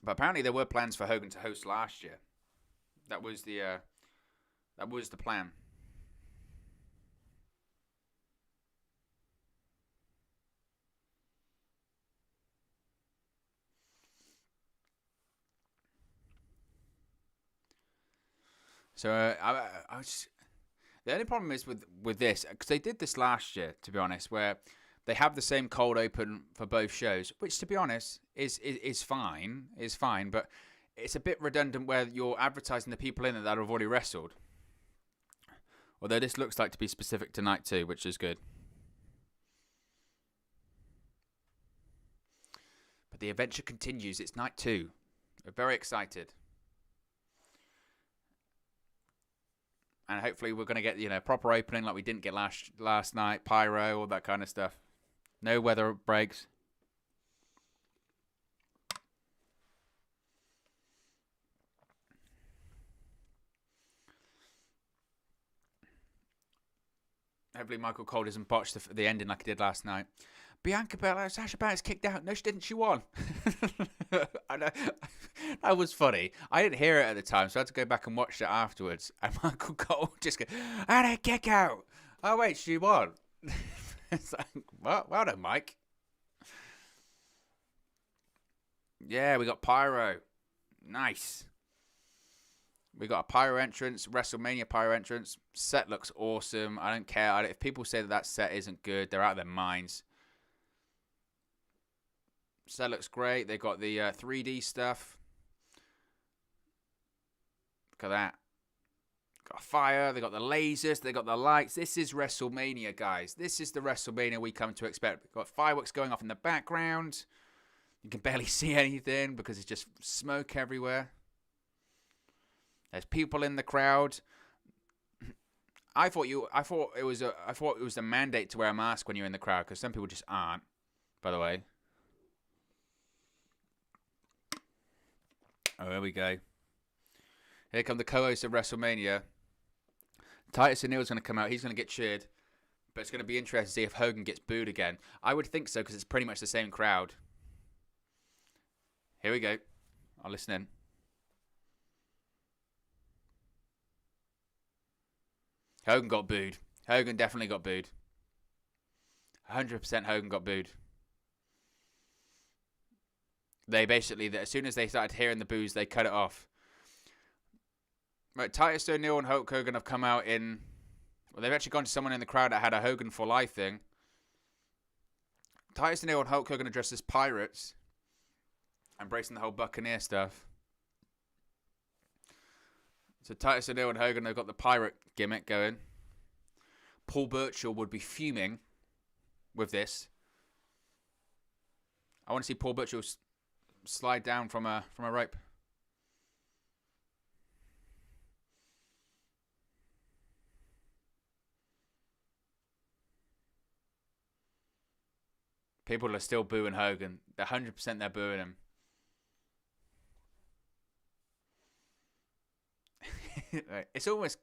Speaker 1: But apparently there were plans for Hogan to host last year. That was the plan. So I was, the only problem is with this, because they did this last year, to be honest, where they have the same cold open for both shows, which, to be honest, is fine, but it's a bit redundant where you're advertising the people in it that have already wrestled. Although this looks like to be specific to night 2, which is good. But the adventure continues. It's night 2. We're very excited. And hopefully we're going to get, proper opening like we didn't get last night. Pyro, all that kind of stuff. No weather breaks. Hopefully Michael Cole doesn't botch the ending like he did last night. Bianca Belair, Sasha Banks kicked out. No, she didn't. She won. I know. That was funny. I didn't hear it at the time, so I had to go back and watch it afterwards. And Michael Cole just go, and a kick out. Oh, wait, she won. It's like, well done, Mike. Yeah, we got Pyro. Nice. We got a Pyro entrance, WrestleMania Pyro entrance. Set looks awesome. I don't care. If people say that set isn't good, they're out of their minds. Set looks great. They got the 3D stuff. Look at that. Got fire. They got the lasers. They got the lights. This is WrestleMania, guys. This is the WrestleMania we come to expect. We've got fireworks going off in the background. You can barely see anything because it's just smoke everywhere. There's people in the crowd. I thought it was a mandate to wear a mask when you're in the crowd because some people just aren't. By the way. Oh, here we go. Here come the co-host of WrestleMania. Titus O'Neil's going to come out. He's going to get cheered. But it's going to be interesting to see if Hogan gets booed again. I would think so because it's pretty much the same crowd. Here we go. I'll listen in. Hogan got booed. Hogan definitely got booed. 100% Hogan got booed. They basically, as soon as they started hearing the boos, they cut it off. Right, Titus O'Neil and Hulk Hogan have come out in... Well, they've actually gone to someone in the crowd that had a Hogan for Life thing. Titus O'Neil and Hulk Hogan are dressed as pirates. Embracing the whole Buccaneer stuff. So Titus O'Neil and Hogan have got the pirate gimmick going. Paul Burchill would be fuming with this. I want to see Paul Burchill slide down from a rope. People are still booing Hogan. They're 100% they're booing him. It's almost...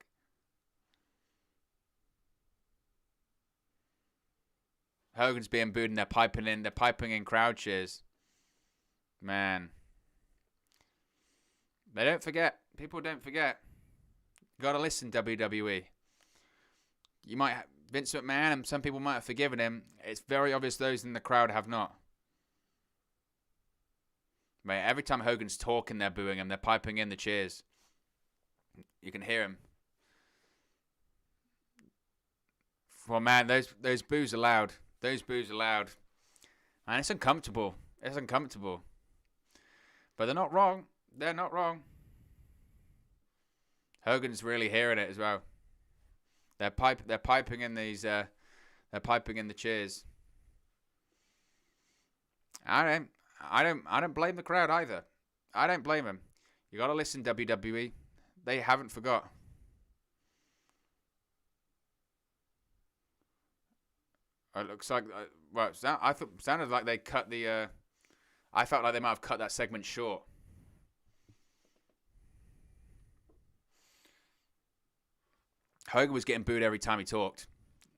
Speaker 1: Hogan's being booed and they're piping in crowd cheers. Man. They don't forget. People don't forget. You gotta listen, WWE. You might have Vince McMahon, and some people might have forgiven him. It's very obvious those in the crowd have not. Mate, every time Hogan's talking, they're booing him. They're piping in the cheers. You can hear him. Well, man, those boos are loud. Those boos are loud. Man, it's uncomfortable. It's uncomfortable. But they're not wrong. They're not wrong. Hogan's really hearing it as well. They're piping in these. They're piping in the cheers. I don't blame the crowd either. I don't blame them. You gotta listen, WWE. They haven't forgot. It looks like well, I thought sounded like they cut the. I felt like they might have cut that segment short. Hogan was getting booed every time he talked.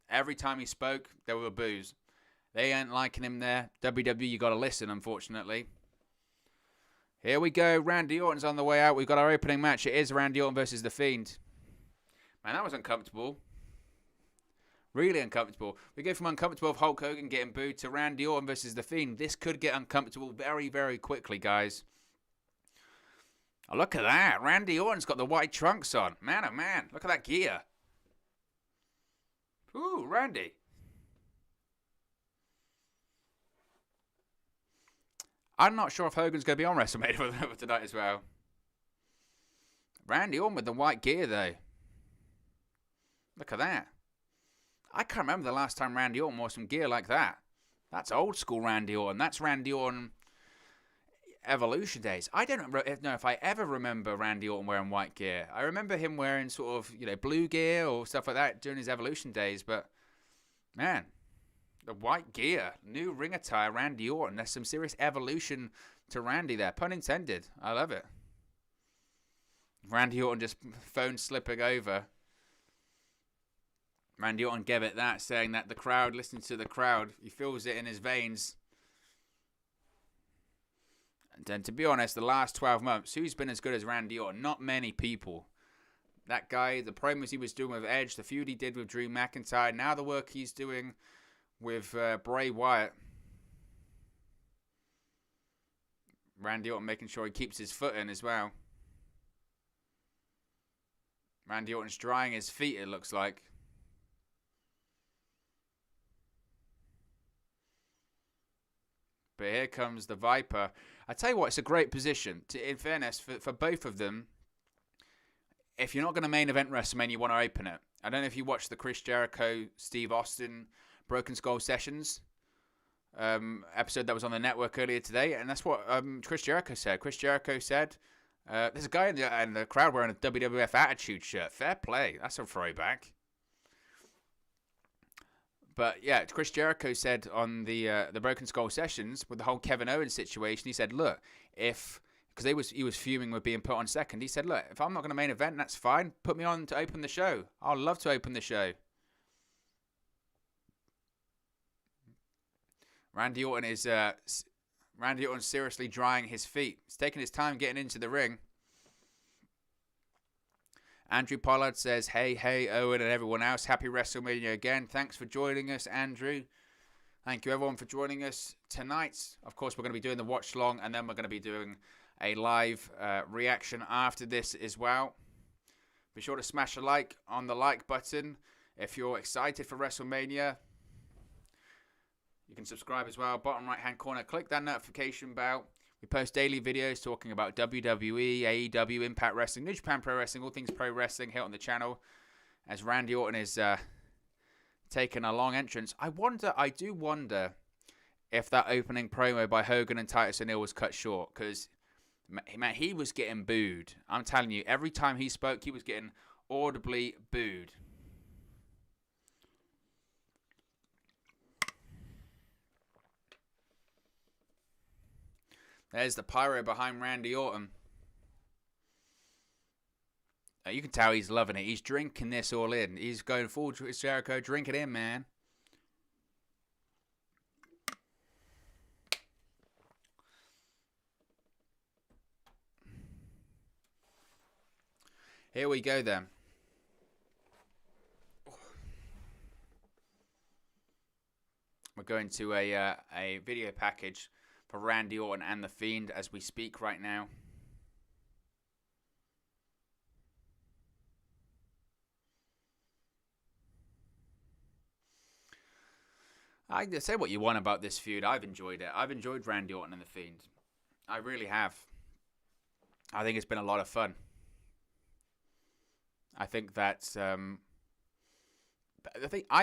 Speaker 1: Every time he spoke, there were boos. They ain't liking him there. WWE, you got to listen, unfortunately. Here we go. Randy Orton's on the way out. We've got our opening match. It is Randy Orton versus The Fiend. Man, that was uncomfortable. Really uncomfortable. We go from uncomfortable of Hulk Hogan getting booed to Randy Orton versus The Fiend. This could get uncomfortable very, very quickly, guys. Oh, look at that. Randy Orton's got the white trunks on. Man, oh man. Look at that gear. Ooh, Randy. I'm not sure if Hogan's going to be on WrestleMania tonight as well. Randy Orton with the white gear, though. Look at that. I can't remember the last time Randy Orton wore some gear like that. That's old school Randy Orton. That's Randy Orton Evolution days. I don't know if I ever remember Randy Orton wearing white gear. I remember him wearing sort of, blue gear or stuff like that during his Evolution days. But, man, the white gear, new ring attire, Randy Orton. There's some serious evolution to Randy there. Pun intended. I love it. Randy Orton just phone slipping over. Randy Orton gave it that, saying that the crowd, listening to the crowd, he feels it in his veins. And then, to be honest, the last 12 months, who's been as good as Randy Orton? Not many people. That guy, the promos he was doing with Edge, the feud he did with Drew McIntyre, now the work he's doing with Bray Wyatt. Randy Orton making sure he keeps his foot in as well. Randy Orton's drying his feet, it looks like. But here comes the Viper. I tell you what, it's a great position. In fairness, for both of them, if you're not going to main event WrestleMania, you want to open it. I don't know if you watched the Chris Jericho, Steve Austin, Broken Skull Sessions episode that was on the network earlier today, and that's what Chris Jericho said. Chris Jericho said, there's a guy in the crowd wearing a WWF Attitude shirt. Fair play. That's a throwback. But yeah, Chris Jericho said on the Broken Skull Sessions with the whole Kevin Owens situation, he said, look, because he was fuming with being put on second, he said, look, if I'm not going to main event, that's fine. Put me on to open the show. I'll love to open the show. Randy Orton's seriously drying his feet. He's taking his time getting into the ring. Andrew Pollard says, hey, Owen and everyone else. Happy WrestleMania again. Thanks for joining us, Andrew. Thank you, everyone, for joining us tonight. Of course, we're going to be doing the watch long, and then we're going to be doing a live reaction after this as well. Be sure to smash a like on the like button if you're excited for WrestleMania. You can subscribe as well. Bottom right-hand corner, click that notification bell. We post daily videos talking about WWE, AEW, Impact Wrestling, New Japan Pro Wrestling, all things pro wrestling here on the channel. As Randy Orton is taking a long entrance. I do wonder if that opening promo by Hogan and Titus O'Neil was cut short. Because, man, he was getting booed. I'm telling you, every time he spoke, he was getting audibly booed. There's the pyro behind Randy Orton. You can tell he's loving it. He's drinking this all in. He's going full Jericho. Drink it in, man. Here we go then. We're going to a video package for Randy Orton and The Fiend as we speak right now. I can say what you want about this feud. I've enjoyed it. I've enjoyed Randy Orton and The Fiend. I really have. I think it's been a lot of fun. I think that's... I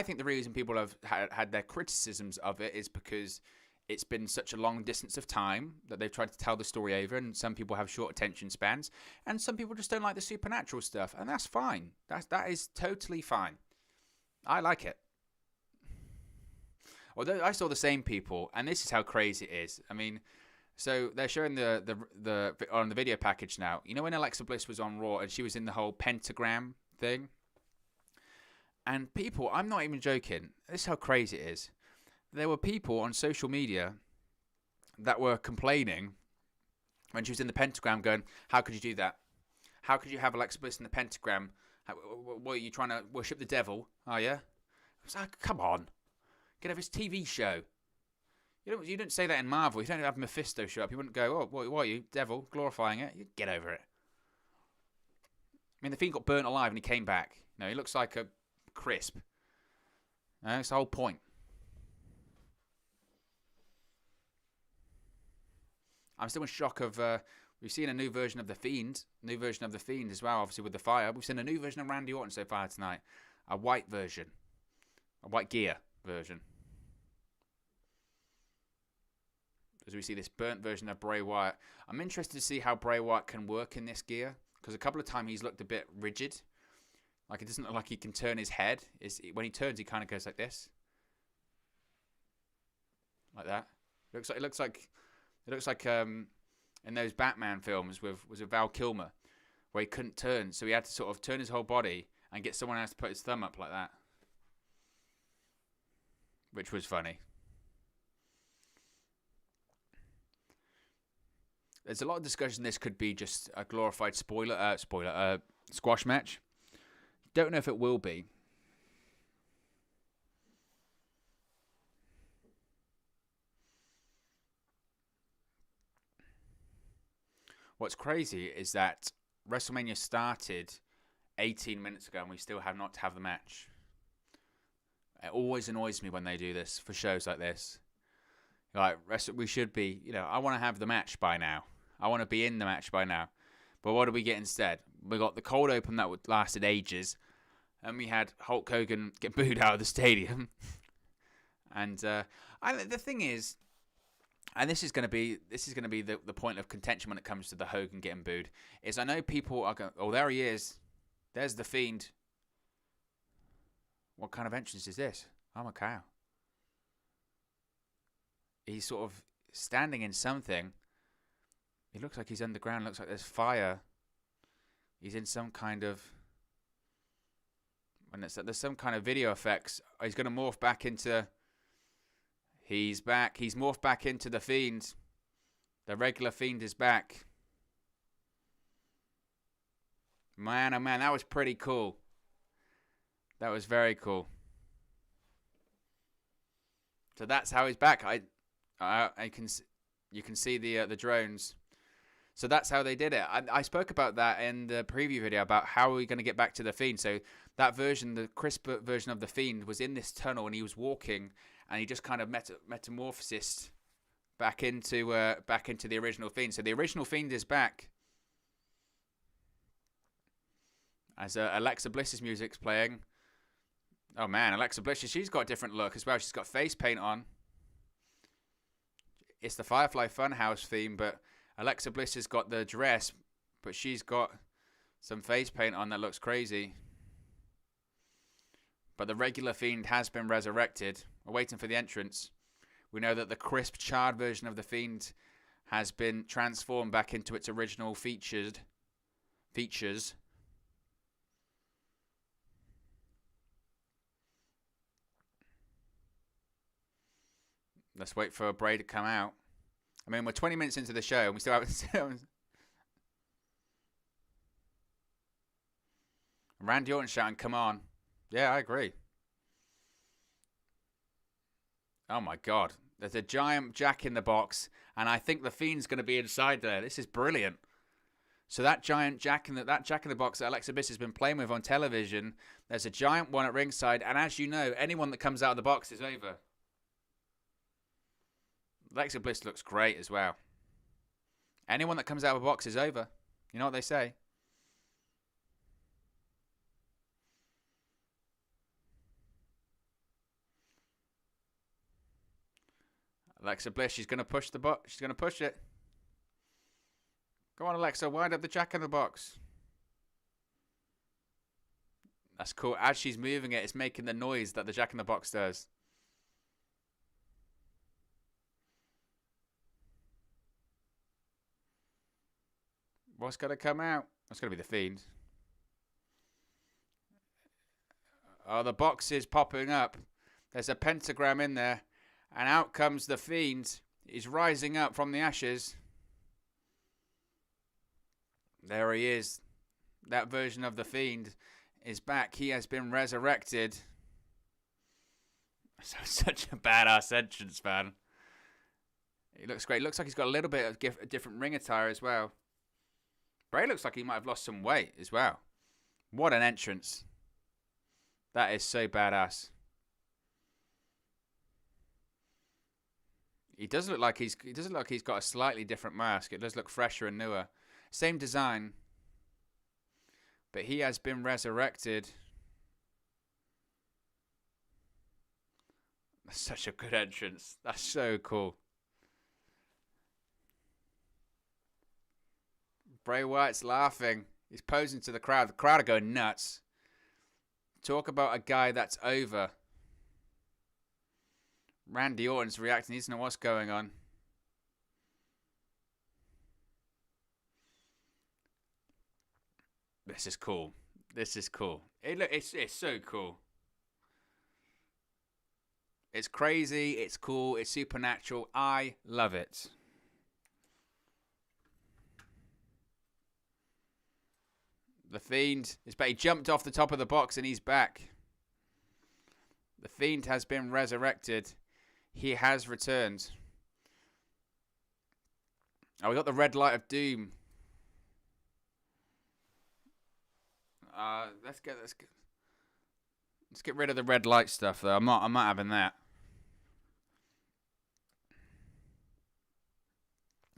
Speaker 1: think the reason people have had their criticisms of it is because it's been such a long distance of time that they've tried to tell the story over, and some people have short attention spans, and some people just don't like the supernatural stuff, and that's fine. That is totally fine. I like it. Although I saw the same people, and this is how crazy it is. I mean, so they're showing the on the video package now. You know when Alexa Bliss was on Raw and she was in the whole pentagram thing? And people, I'm not even joking, this is how crazy it is. There were people on social media that were complaining when she was in the pentagram going, how could you do that? How could you have Alexa Bliss in the pentagram? What, are you trying to worship the devil? Are you? I was like, come on. Get over his TV show. You didn't say that in Marvel. You don't have Mephisto show up. You wouldn't go, oh, what are you, devil, glorifying it? You get over it. I mean, the Fiend got burnt alive and he came back. You know, he looks like a crisp. That's the whole point. I'm still in shock of... we've seen a new version of The Fiend. New version of The Fiend as well, obviously, with the fire. We've seen a new version of Randy Orton so far tonight. A white version. A white gear version. As we see this burnt version of Bray Wyatt. I'm interested to see how Bray Wyatt can work in this gear. Because a couple of times he's looked a bit rigid. Like, it doesn't look like he can turn his head. When he turns, he kind of goes like this. Like that. It looks like in those Batman films with Val Kilmer, where he couldn't turn, so he had to sort of turn his whole body and get someone else to put his thumb up like that. which was funny. There's a lot of discussion this could be just a glorified squash match. Don't know if it will be. What's crazy is that WrestleMania started 18 minutes ago and we still have not have the match. It always annoys me when they do this for shows like this. Like, we should be, I want to have the match by now. I want to be in the match by now. But what do we get instead? We got the cold open that lasted ages. And we had Hulk Hogan get booed out of the stadium. And the thing is, and this is going to be the point of contention when it comes to the Hogan getting booed, is I know people are going, oh, there he is. There's the Fiend. What kind of entrance is this? Oh, my cow. He's sort of standing in something. He looks like he's underground. Looks like there's fire. He's in some kind of... there's some kind of video effects. He's going to morph back into... He's back. He's morphed back into the Fiend. The regular Fiend is back. Man, oh man, that was pretty cool. That was very cool. So that's how he's back. You can see the drones. So that's how they did it. I spoke about that in the preview video about how we're going to get back to the Fiend. So that version, the crisp version of the Fiend, was in this tunnel and he was walking, and he just kind of metamorphosed back into the original Fiend. So the original Fiend is back. As Alexa Bliss's music's playing. Oh man, Alexa Bliss, she's got a different look as well. She's got face paint on. It's the Firefly Funhouse theme, but Alexa Bliss has got the dress, but she's got some face paint on that looks crazy. But the regular Fiend has been resurrected. We're waiting for the entrance. We know that the crisp, charred version of the Fiend has been transformed back into its original features. Let's wait for Bray to come out. I mean, we're 20 minutes into the show and we still haven't... Randy Orton shouting, come on. Yeah, I agree. Oh my God. There's a giant Jack in the Box, and I think the Fiend's going to be inside there. This is brilliant. So that giant Jack in the Box that Alexa Bliss has been playing with on television, there's a giant one at ringside, and as you know, anyone that comes out of the box is over. Alexa Bliss looks great as well. Anyone that comes out of a box is over. You know what they say? Alexa Bliss, she's going to push the box. She's going to push it. Go on, Alexa, wind up the Jack in the Box. That's cool. As she's moving it, it's making the noise that the Jack in the Box does. What's going to come out? That's going to be the Fiend. Oh, the box is popping up. There's a pentagram in there. And out comes the Fiend. He's rising up from the ashes. There he is. That version of the Fiend is back. He has been resurrected. So such a badass entrance, man. He looks great. Looks like he's got a little bit of a different ring attire as well. Bray looks like he might have lost some weight as well. What an entrance. That is so badass. He does look like he's got a slightly different mask. It does look fresher and newer. Same design. But he has been resurrected. That's such a good entrance. That's so cool. Bray Wyatt's laughing. He's posing to the crowd. The crowd are going nuts. Talk about a guy that's over. Randy Orton's reacting. He doesn't know what's going on. This is cool. This is cool. It's so cool. It's crazy. It's cool. It's supernatural. I love it. The Fiend is back. He jumped off the top of the box and he's back. The Fiend has been resurrected. He has returned. Oh, we got the red light of doom. Let's get rid of the red light stuff though. I'm not having that.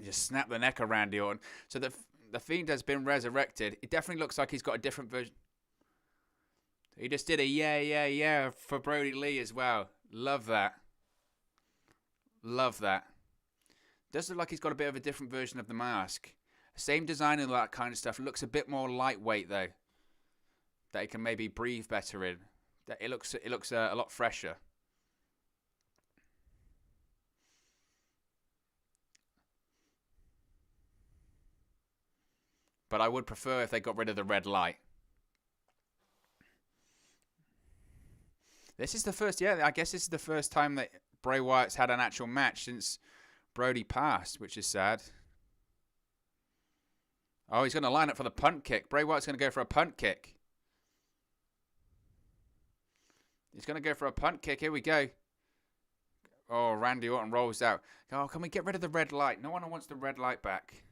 Speaker 1: Just snap the neck around the Orton. So the Fiend has been resurrected. It definitely looks like he's got a different version. He just did a yeah for Brody Lee as well. Love that. Love that. Does look like he's got a bit of a different version of the mask. Same design and all that kind of stuff. It looks a bit more lightweight though. That he can maybe breathe better in. That it looks a lot fresher. But I would prefer if they got rid of the red light. This is the first, I guess this is the first time that Bray Wyatt's had an actual match since Brody passed, which is sad. Oh, he's going to line up for the punt kick. Bray Wyatt's going to go for a punt kick. He's going to go for a punt kick. Here we go. Oh, Randy Orton rolls out. Oh, can we get rid of the red light? No one wants the red light back.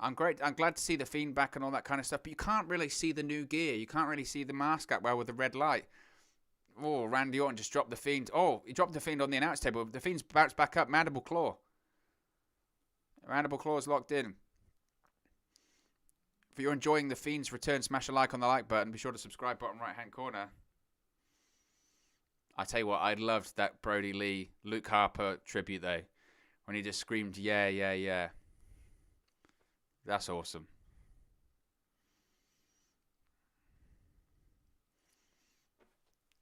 Speaker 1: I'm glad to see the Fiend back and all that kind of stuff, but you can't really see the new gear. You can't really see the mask that well with the red light. Oh, Randy Orton just dropped the Fiend. Oh, he dropped the Fiend on the announce table. The Fiend's bounced back up. Mandible Claw. Mandible Claw's locked in. If you're enjoying the Fiend's return, smash a like on the like button. Be sure to subscribe, bottom right-hand corner. I tell you what, I loved that Brody Lee, Luke Harper tribute, though. When he just screamed, yeah. That's awesome.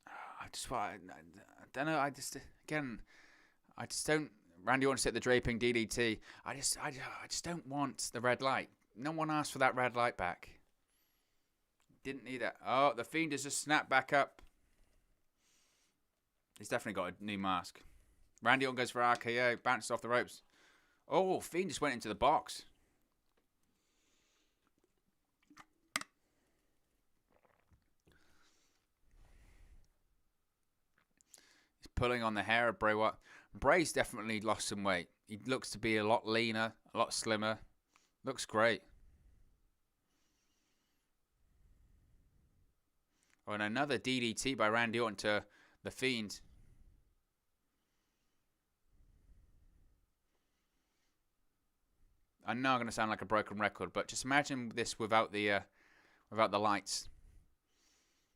Speaker 1: I don't know. I just don't. Randy Orton hit the draping DDT. I just don't want the red light. No one asked for that red light back. Didn't need it. Oh, the Fiend has just snapped back up. He's definitely got a new mask. Randy Orton goes for RKO, bounces off the ropes. Oh, Fiend just went into the box. Pulling on the hair of Bray Wyatt. Bray's definitely lost some weight. He looks to be a lot leaner, a lot slimmer. Looks great. Oh, and another DDT by Randy Orton to the Fiend. I know I'm going to sound like a broken record, but just imagine this without the lights.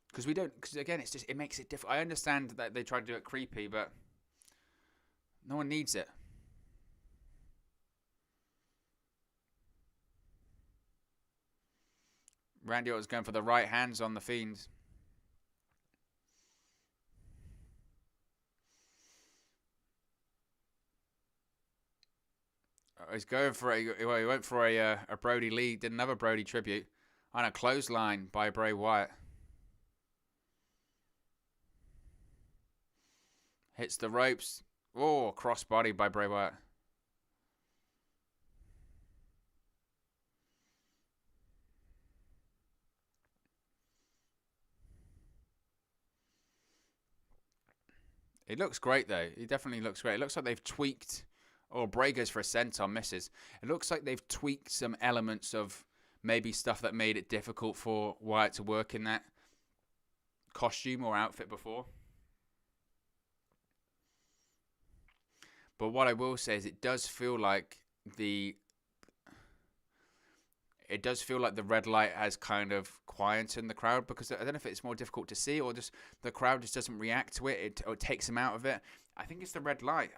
Speaker 1: Because again, it makes it difficult. I understand that they try to do it creepy, but no one needs it. Randy Orton's going for the right hands on the Fiend. He's going for he went for a Brody Lee, did another Brody tribute, and a clothesline by Bray Wyatt. Hits the ropes. Oh, crossbody by Bray Wyatt. It looks great, though. He definitely looks great. It looks like they've tweaked... Oh, Bray goes for a senton, misses. It looks like they've tweaked some elements of maybe stuff that made it difficult for Wyatt to work in that costume or outfit before. But what I will say is it does feel like the red light has kind of quietened the crowd, because I don't know if it's more difficult to see or just the crowd just doesn't react to it. It takes them out of it. I think it's the red light.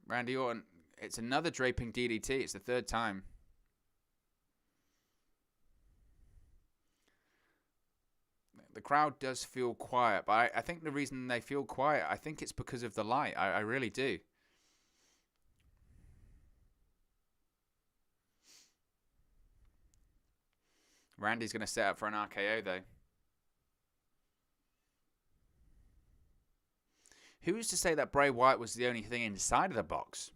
Speaker 1: Randy Orton, it's another draping DDT. It's the third time. The crowd does feel quiet, but I think the reason they feel quiet, I think it's because of the light. I really do. Randy's going to set up for an RKO, though. Who's to say that Bray Wyatt was the only thing inside of the box?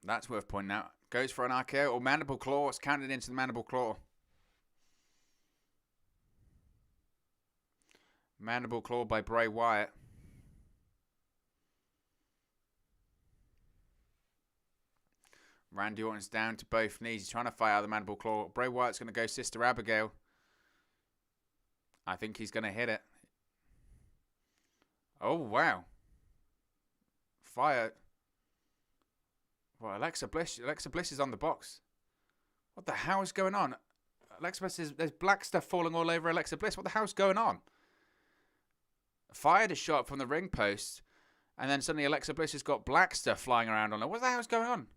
Speaker 1: That's worth pointing out. Goes for an RKO or mandible claw. It's counted into the mandible claw. Mandible claw by Bray Wyatt. Randy Orton's down to both knees. He's trying to fight out the mandible claw. Bray Wyatt's going to go Sister Abigail. I think he's going to hit it. Oh, wow. Fire. Well, Alexa Bliss is on the box. What the hell is going on? Alexa Bliss there's black stuff falling all over Alexa Bliss. What the hell's going on? Fired a shot from the ring post, and then suddenly Alexa Bliss has got black stuff flying around on her. What the hell's going on?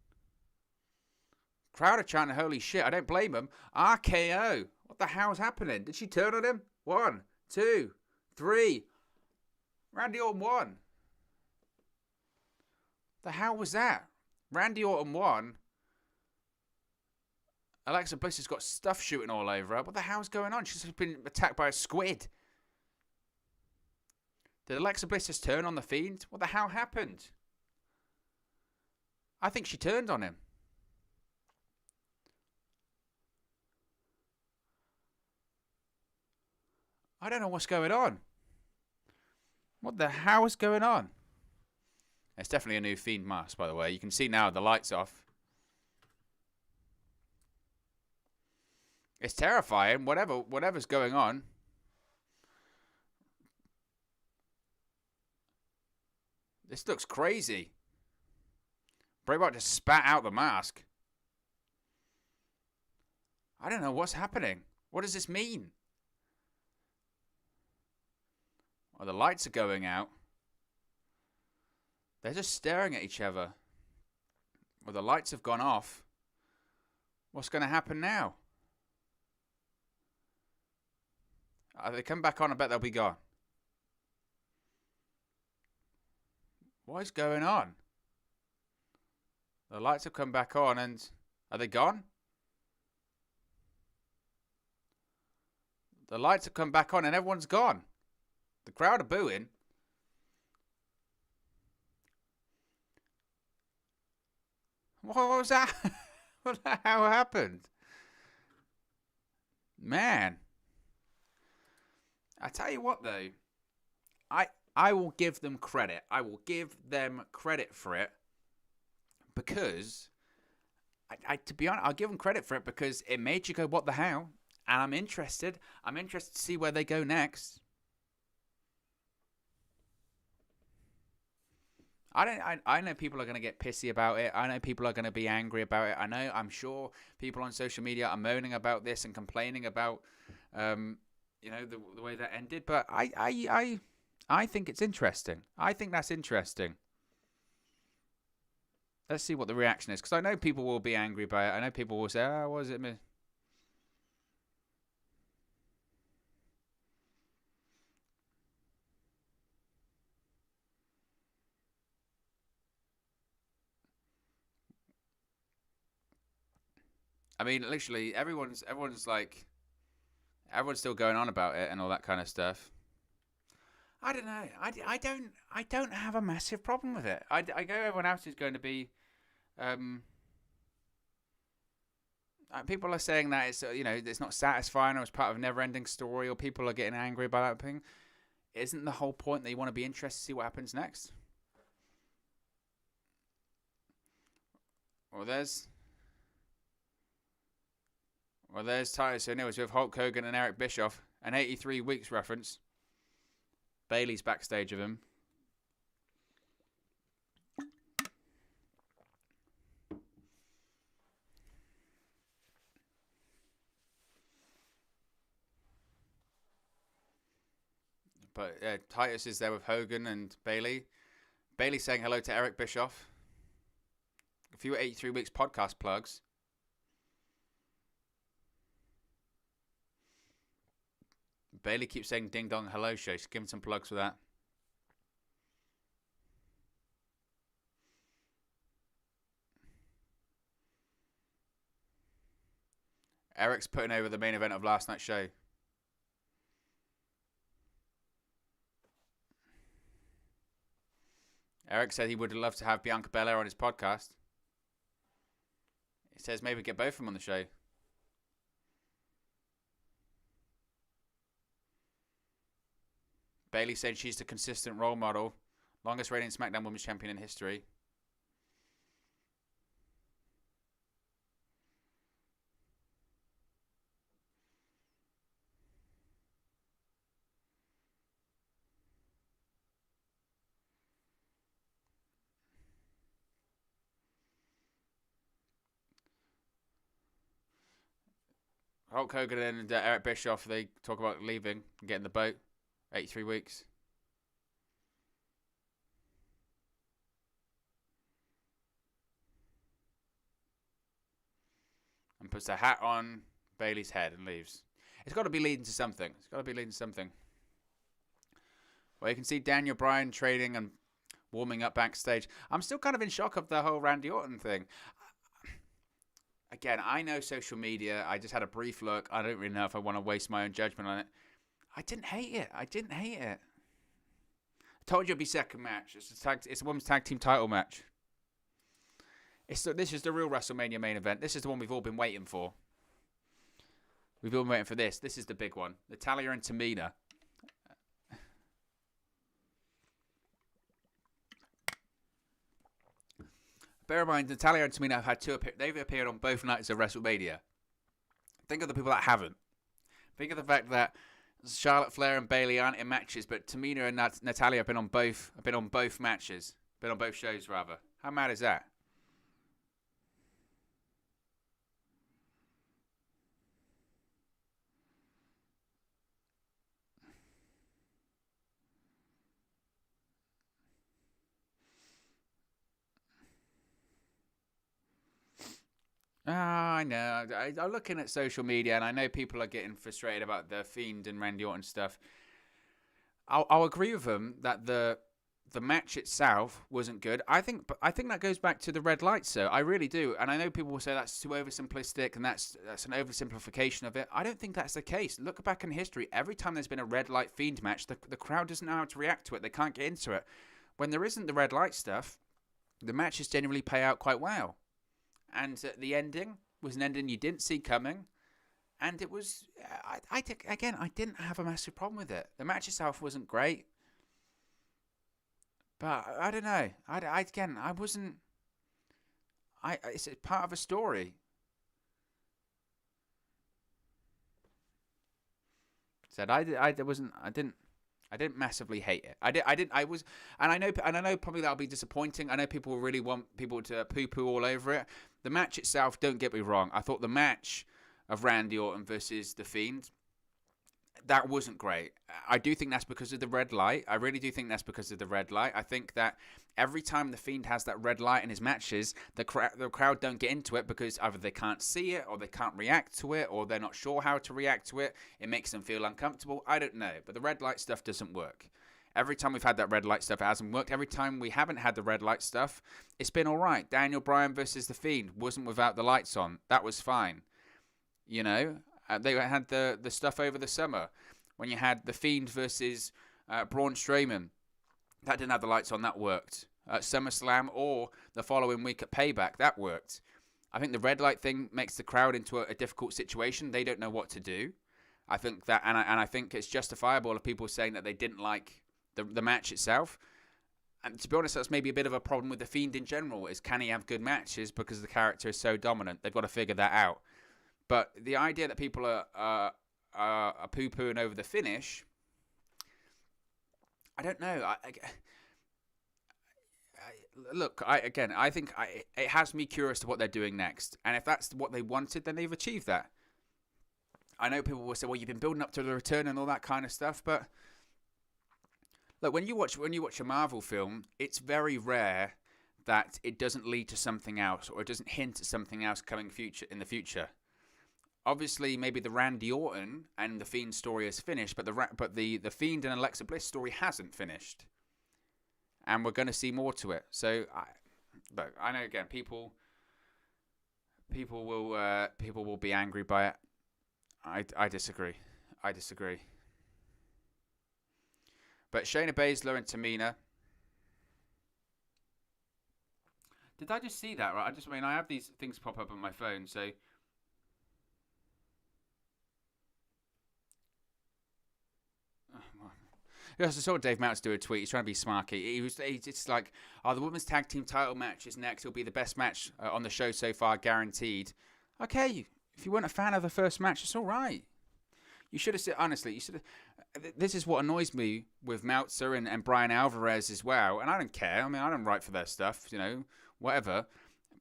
Speaker 1: Crowd are chanting, holy shit, I don't blame them. RKO. What the hell's happening? Did she turn on him? 1, 2, 3. Randy Orton won. The hell was that? Randy Orton won. Alexa Bliss has got stuff shooting all over her. What the hell's going on? She's been attacked by a squid. Did Alexa Bliss just turn on the Fiend? What the hell happened? I think she turned on him. I don't know what's going on. What the hell is going on? It's definitely a new Fiend mask, by the way. You can see now the light's off. It's terrifying. Whatever's going on. This looks crazy. Bray Wyatt just spat out the mask. I don't know what's happening. What does this mean? Well, the lights are going out. They're just staring at each other. Well, the lights have gone off. What's going to happen now? They come back on, I bet they'll be gone. What is going on? The lights have come back on and... Are they gone? The lights have come back on and everyone's gone. The crowd are booing. What was that? What the hell happened? Man. I tell you what, though. I will give them credit. I will give them credit for it. Because, to be honest, I'll give them credit for it because it made you go, what the hell? And I'm interested. I'm interested to see where they go next. I know people are going to get pissy about it. I know people are going to be angry about it. I'm sure people on social media are moaning about this and complaining about, the way that ended. But I think it's interesting. I think that's interesting. Let's see what the reaction is. Because I know people will be angry about it. I know people will say, what was it? I mean, literally, everyone's still going on about it and all that kind of stuff. I don't know. I don't have a massive problem with it. I go. Everyone else is going to be. People are saying that it's not satisfying or it's part of a never-ending story, or people are getting angry about that thing. Isn't the whole point that you want to be interested to see what happens next? Well, there's Titus O'Neil's with Hulk Hogan and Eric Bischoff, an 83 weeks reference. Bayley's backstage of him. But Titus is there with Hogan and Bayley. Bayley saying hello to Eric Bischoff. A few 83 weeks podcast plugs. Bayley keeps saying ding dong hello show. She's giving some plugs for that. Eric's putting over the main event of last night's show. Eric said he would love to have Bianca Belair on his podcast. He says maybe get both of them on the show. Bayley said she's the consistent role model. Longest reigning SmackDown Women's Champion in history. Hulk Hogan and Eric Bischoff, they talk about leaving and getting the boat. 83 weeks. And puts the hat on Bayley's head and leaves. It's got to be leading to something. Well, you can see Daniel Bryan training and warming up backstage. I'm still kind of in shock of the whole Randy Orton thing. Again, I know social media. I just had a brief look. I don't really know if I want to waste my own judgment on it. I didn't hate it. I told you it'd be second match. It's a women's tag team title match. This is the real WrestleMania main event. This is the one we've all been waiting for. We've all been waiting for this. This is the big one. Natalya and Tamina. Bear in mind, Natalya and Tamina have had they've appeared on both nights of WrestleMania. Think of the people that haven't. Think of the fact that Charlotte Flair and Bayley aren't in matches, but Tamina and Natalya have been on both matches. Been on both shows, rather. How mad is that? I know. I'm looking at social media, and I know people are getting frustrated about the Fiend and Randy Orton stuff. I'll agree with them that the match itself wasn't good. I think that goes back to the red lights, though. I really do. And I know people will say that's too oversimplistic and that's an oversimplification of it. I don't think that's the case. Look back in history. Every time there's been a red light Fiend match, the crowd doesn't know how to react to it. They can't get into it. When there isn't the red light stuff, the matches generally pay out quite well. And the ending was an ending you didn't see coming. And it was, I didn't have a massive problem with it. The match itself wasn't great. But I don't know. It's part of a story. I didn't massively hate it. And I know probably that'll be disappointing. I know people really want people to poo-poo all over it. The match itself, don't get me wrong. I thought the match of Randy Orton versus The Fiend, that wasn't great. I do think that's because of the red light. I really do think that's because of the red light. I think that every time The Fiend has that red light in his matches, the crowd don't get into it because either they can't see it or they can't react to it or they're not sure how to react to it. It makes them feel uncomfortable. I don't know. But the red light stuff doesn't work. Every time we've had that red light stuff, it hasn't worked. Every time we haven't had the red light stuff, it's been all right. Daniel Bryan versus The Fiend wasn't without the lights on. That was fine. You know, they had the stuff over the summer when you had The Fiend versus Braun Strowman. That didn't have the lights on. That worked. At SummerSlam or the following week at Payback, that worked. I think the red light thing makes the crowd into a difficult situation. They don't know what to do. I think that, and I think it's justifiable of people saying that they didn't like the match itself. And to be honest, that's maybe a bit of a problem with The Fiend in general, is can he have good matches because the character is so dominant? They've got to figure that out. But the idea that people are poo-pooing over the finish, I don't know. I think it has me curious to what they're doing next. And if that's what they wanted, then they've achieved that. I know people will say, well, you've been building up to the return and all that kind of stuff, but look, when you watch a Marvel film, it's very rare that it doesn't lead to something else or it doesn't hint at something else coming in the future. Obviously, maybe the Randy Orton and the Fiend story is finished, but the Fiend and Alexa Bliss story hasn't finished, and we're going to see more to it. So, I know again, people will be angry by it. I disagree. I disagree. But Shayna Baszler and Tamina. Did I just see that right? I have these things pop up on my phone, so. Yes, I saw Dave Meltzer do a tweet. He's trying to be smarky. It's like, the women's tag team title match is next. It'll be the best match on the show so far, guaranteed. Okay, if you weren't a fan of the first match, it's all right. You should have said, honestly, this is what annoys me with Meltzer and Bryan Alvarez as well. And I don't care. I mean, I don't write for their stuff, whatever.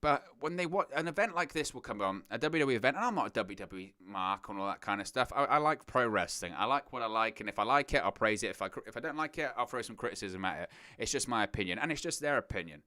Speaker 1: But when an event like this will come on, a WWE event, and I'm not a WWE mark and all that kind of stuff. I like pro wrestling. I like what I like, and if I like it, I'll praise it. If I don't like it, I'll throw some criticism at it. It's just my opinion, and it's just their opinion.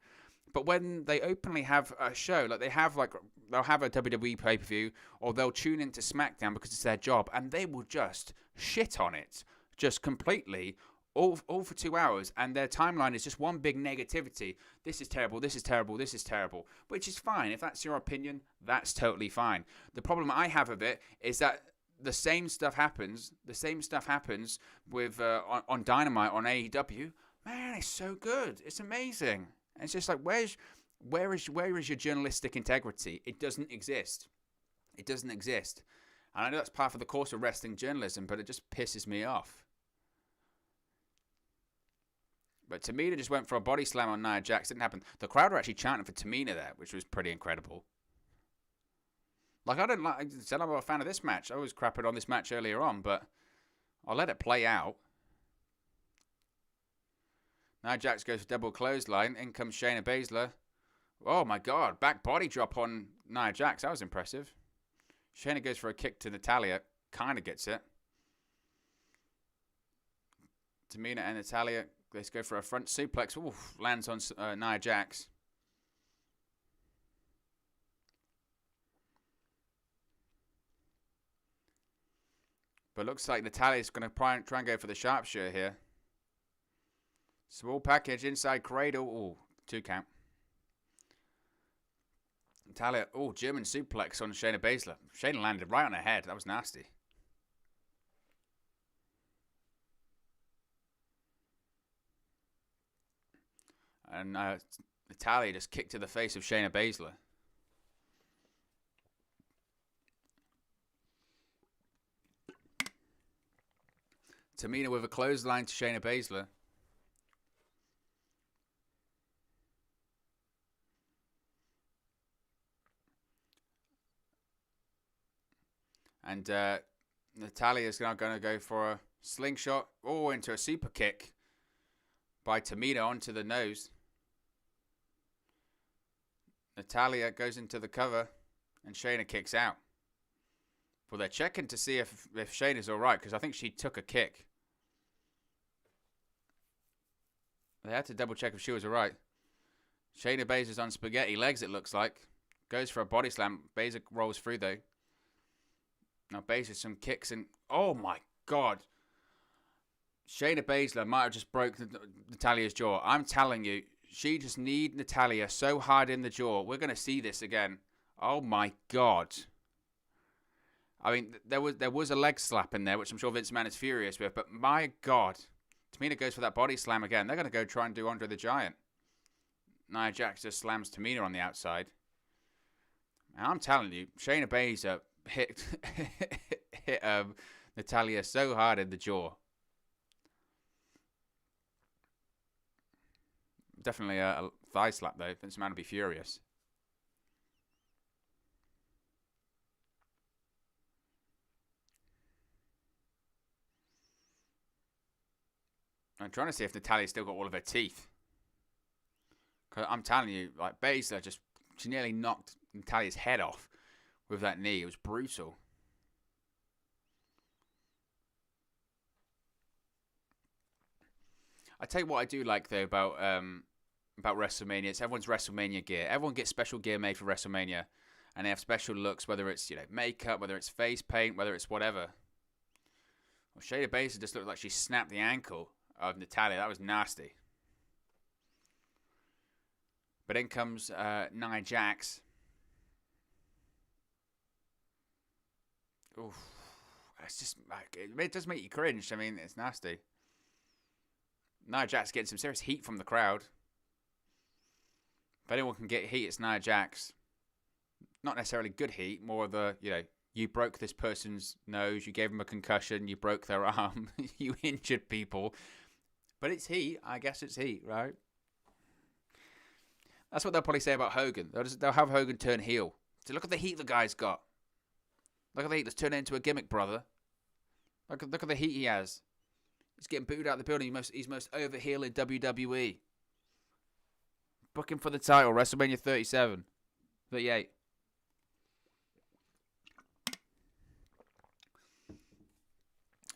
Speaker 1: But when they openly have a show, like they'll have a WWE pay-per-view, or they'll tune into SmackDown because it's their job, and they will just shit on it, just completely. All for 2 hours, and their timeline is just one big negativity. This is terrible, this is terrible, this is terrible. Which is fine. If that's your opinion, that's totally fine. The problem I have with it is that the same stuff happens. The same stuff happens with on Dynamite, on AEW. Man, it's so good. It's amazing. And it's just like, where is your journalistic integrity? It doesn't exist. It doesn't exist. And I know that's part of the course of wrestling journalism, but it just pisses me off. But Tamina just went for a body slam on Nia Jax. Didn't happen. The crowd were actually chanting for Tamina there, which was pretty incredible. I said I'm not a fan of this match. I was crapping on this match earlier on, but I'll let it play out. Nia Jax goes for double clothesline. In comes Shayna Baszler. Oh my God, back body drop on Nia Jax. That was impressive. Shayna goes for a kick to Natalya. Kind of gets it. Tamina and Natalya. Let's go for a front suplex. Oof, lands on Nia Jax. But looks like Natalya's going to try and go for the sharpshooter here. Small package inside cradle. Ooh, 2 count. Natalya, German suplex on Shayna Baszler. Shayna landed right on her head. That was nasty. And Natalya just kicked to the face of Shayna Baszler. Tamina with a clothesline to Shayna Baszler. And Natalya is now going to go for a slingshot. Into a super kick by Tamina onto the nose. Natalya goes into the cover, and Shayna kicks out. Well, they're checking to see if Shayna's all right, because I think she took a kick. They had to double check if she was all right. Shayna Baszler's on spaghetti legs, it looks like. Goes for a body slam. Baszler rolls through, though. Now Baszler some kicks, and oh my God. Shayna Baszler might have just broke Natalya's jaw. I'm telling you, she just need Natalya so hard in the jaw. We're going to see this again. Oh my God. I mean, there was a leg slap in there, which I'm sure Vince McMahon is furious with, but my God. Tamina goes for that body slam again. They're going to go try and do Andre the Giant. Nia Jax just slams Tamina on the outside. And I'm telling you, Shayna Baszler hit Natalya so hard in the jaw. Definitely a thigh slap, though. Vince McMahon would be furious. I'm trying to see if Natalya's still got all of her teeth. Because I'm telling you, like, Baszler she nearly knocked Natalya's head off with that knee. It was brutal. I tell you what I do like, though, about WrestleMania. It's everyone's WrestleMania gear. Everyone gets special gear made for WrestleMania. And they have special looks, whether it's, makeup, whether it's face paint, whether it's whatever. Well, Shayna Baszler just looked like she snapped the ankle of Natalya. That was nasty. But in comes Nia Jax. Oof. it's just like, it does make you cringe. I mean, it's nasty. Nia Jax getting some serious heat from the crowd. If anyone can get heat, it's Nia Jax. Not necessarily good heat, more of the, you broke this person's nose, you gave them a concussion, you broke their arm, you injured people. But it's heat. I guess it's heat, right? That's what they'll probably say about Hogan. They'll have Hogan turn heel. So look at the heat the guy's got. Look at the heat. Let's turn it into a gimmick, brother. Look at the heat he has. He's getting booed out of the building. He's most over heel in WWE. Book him for the title, WrestleMania 37. 38.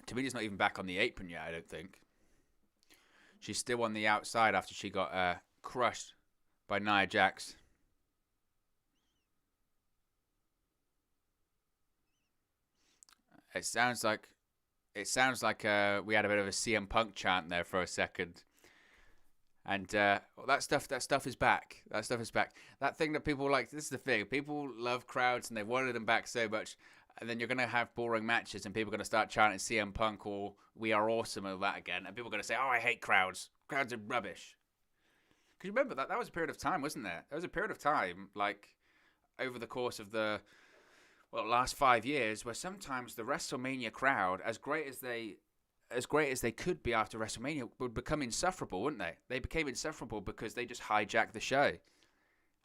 Speaker 1: Tamina's not even back on the apron yet, I don't think. She's still on the outside after she got crushed by Nia Jax. It sounds like we had a bit of a CM Punk chant there for a second. And that stuff is back. That stuff is back. That thing that people like, this is the thing. People love crowds and they wanted them back so much. And then you're going to have boring matches and people are going to start chanting CM Punk or We Are Awesome or that again. And people are going to say, oh, I hate crowds. Crowds are rubbish. Because remember, that was a period of time, wasn't there? There was a period of time, like, over the course of the last 5 years, where sometimes the WrestleMania crowd, as great as they could be after WrestleMania, would become insufferable, wouldn't they? They became insufferable because they just hijacked the show.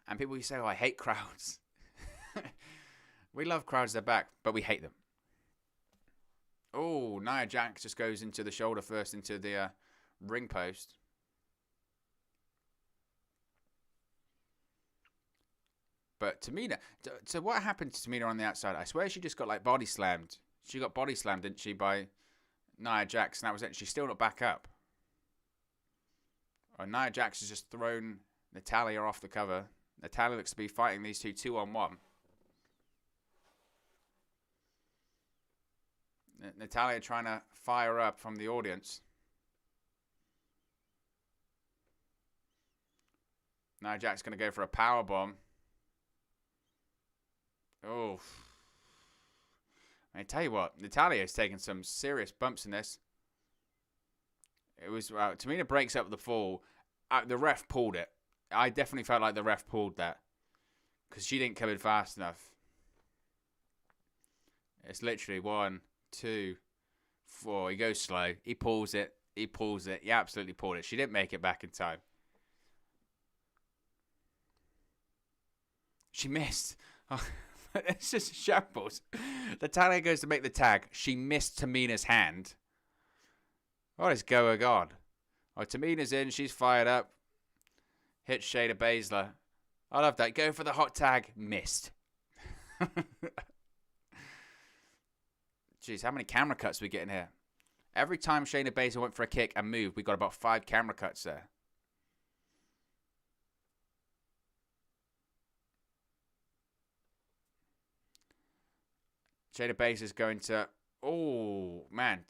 Speaker 1: And people would say, oh, I hate crowds. We love crowds, they're back, but we hate them. Oh, Nia Jax just goes into the shoulder first, into the ring post. But Tamina, so what happened to Tamina on the outside? I swear she just got like body slammed. She got body slammed, didn't she, by Nia Jax, and that was it. She's still not back up. Oh, Nia Jax has just thrown Natalya off the cover. Natalya looks to be fighting these two on one. Natalya trying to fire up from the audience. Nia Jax going to go for a powerbomb. Oh. I tell you what, Natalya has taken some serious bumps in this. It was, Tamina breaks up the fall. The ref pulled it. I definitely felt like the ref pulled that. Because she didn't come in fast enough. It's literally 1, 2, 4. He goes slow. He pulls it. He absolutely pulled it. She didn't make it back in time. She missed. Oh, it's just shambles. Natalya goes to make the tag. She missed Tamina's hand. What is going on? Oh, Tamina's in. She's fired up. Hits Shayna Baszler. I love that. Go for the hot tag. Missed. Jeez, how many camera cuts are we getting here? Every time Shayna Baszler went for a kick and moved, we got about 5 camera cuts there. Shayna Baszler's going to... Oh, man.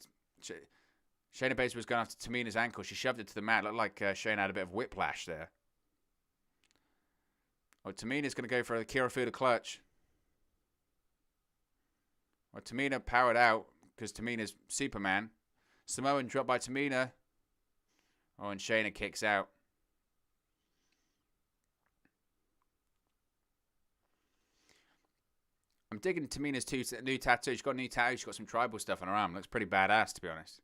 Speaker 1: Shayna Baszler was going after Tamina's ankle. She shoved it to the mat. Looked like Shayna had a bit of whiplash there. Oh, Tamina's going to go for the Kirifuda clutch. Well, Tamina powered out because Tamina's Superman. Samoan dropped by Tamina. Oh, and Shayna kicks out. I'm digging Tamina's new tattoo. She's got a new tattoo. She's got some tribal stuff on her arm. Looks pretty badass, to be honest.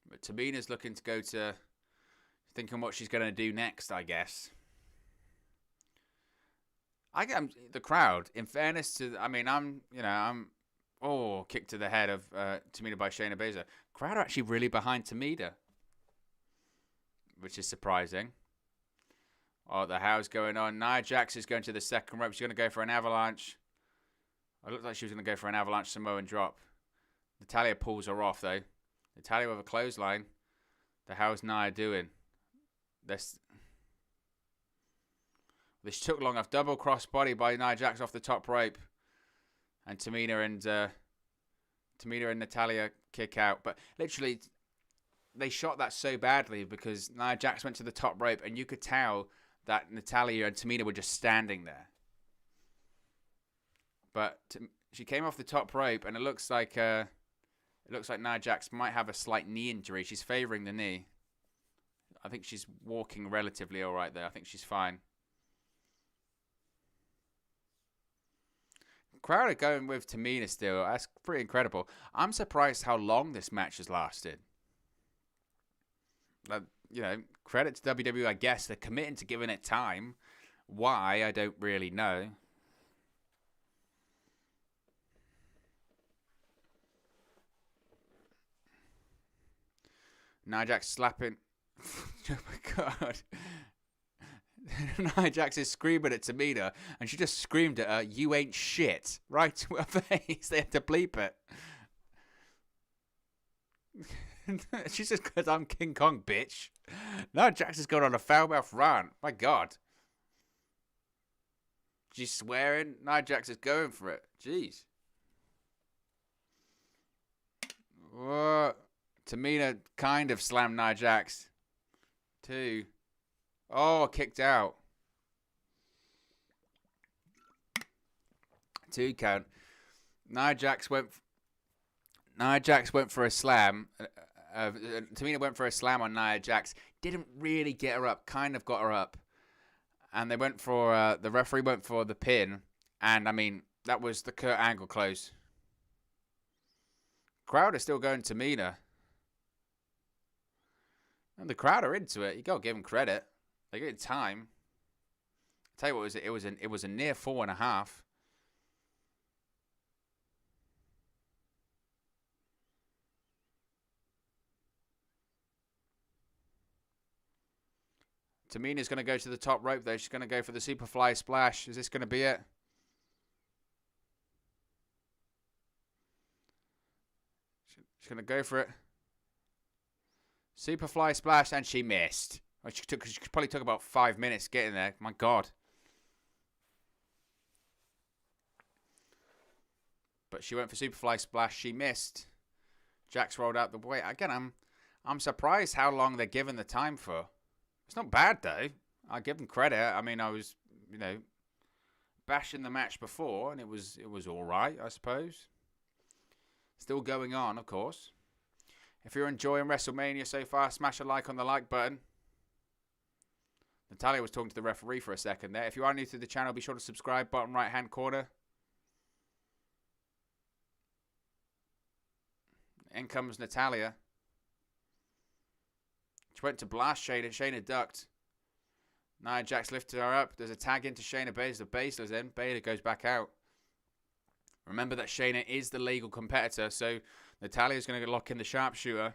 Speaker 1: But Tamina's looking to go to... thinking what she's going to do next, I guess. I get the crowd. In fairness to, kick to the head of Tamina by Shayna Baszler. Crowd are actually really behind Tamina, which is surprising. Oh, the how's going on. Nia Jax is going to the second rope. She's going to go for an avalanche. It looked like she was going to go for an avalanche Samoan drop. Natalya pulls her off though. Natalya with a clothesline. The how's Nia doing? This took long enough. Double crossbody by Nia Jax off the top rope. And Tamina and Natalya kick out. But literally, they shot that so badly because Nia Jax went to the top rope and you could tell that Natalya and Tamina were just standing there. But she came off the top rope, and it looks like Nia Jax might have a slight knee injury. She's favoring the knee. I think she's walking relatively all right there. I think she's fine. Crowd are going with Tamina still. That's pretty incredible. I'm surprised how long this match has lasted. Credit to WWE, I guess. They're committing to giving it time. Why, I don't really know. Nia Jax slapping. Oh my god. Nia Jax is screaming at Tamina, and she just screamed at her, "You ain't shit," right to her face. They had to bleep it. She says, "Because I'm King Kong, bitch." Nia Jax has gone on a foul mouth rant. My god. She's swearing. Nia Jax is going for it. Jeez. What? Tamina kind of slammed Nia Jax. 2. Oh, kicked out. 2 count. Nia Jax went for a slam. Tamina went for a slam on Nia Jax. Didn't really get her up. Kind of got her up. And they went for the referee went for the pin. And I mean, that was the Kurt Angle close. Crowd are still going Tamina. And the crowd are into it. You got to give them credit. They get time. I'll tell you what, it was a near 4.5. Tamina's going to go to the top rope, though. She's going to go for the Superfly Splash. Is this going to be it? She's going to go for it. Superfly Splash, and she missed. She probably took about 5 minutes getting there. My God. But she went for Superfly Splash. She missed. Jax rolled out the way. Again, I'm surprised how long they're given the time for. It's not bad, though. I give them credit. I mean, I was, bashing the match before, and it was all right, I suppose. Still going on, of course. If you're enjoying WrestleMania so far, smash a like on the like button. Natalya was talking to the referee for a second there. If you are new to the channel, be sure to subscribe, bottom right-hand corner. In comes Natalya. She went to blast Shayna. Shayna ducked. Nia Jax lifted her up. There's a tag into Shayna Baszler. Baszler's in. Baszler goes back out. Remember that Shayna is the legal competitor, so Natalya's going to lock in the sharpshooter.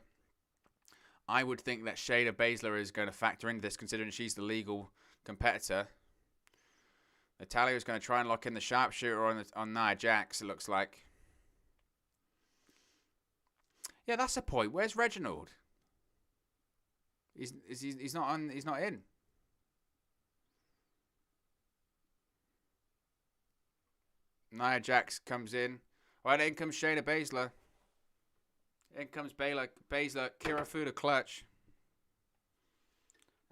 Speaker 1: I would think that Shayna Baszler is going to factor into this, considering she's the legal competitor. Natalya is going to try and lock in the sharpshooter on Nia Jax, it looks like. Yeah, that's the point. Where's Reginald? He's not on. He's not in. Nia Jax comes in. All right, in comes Shayna Baszler. In comes Baszler. Kirifuda clutch.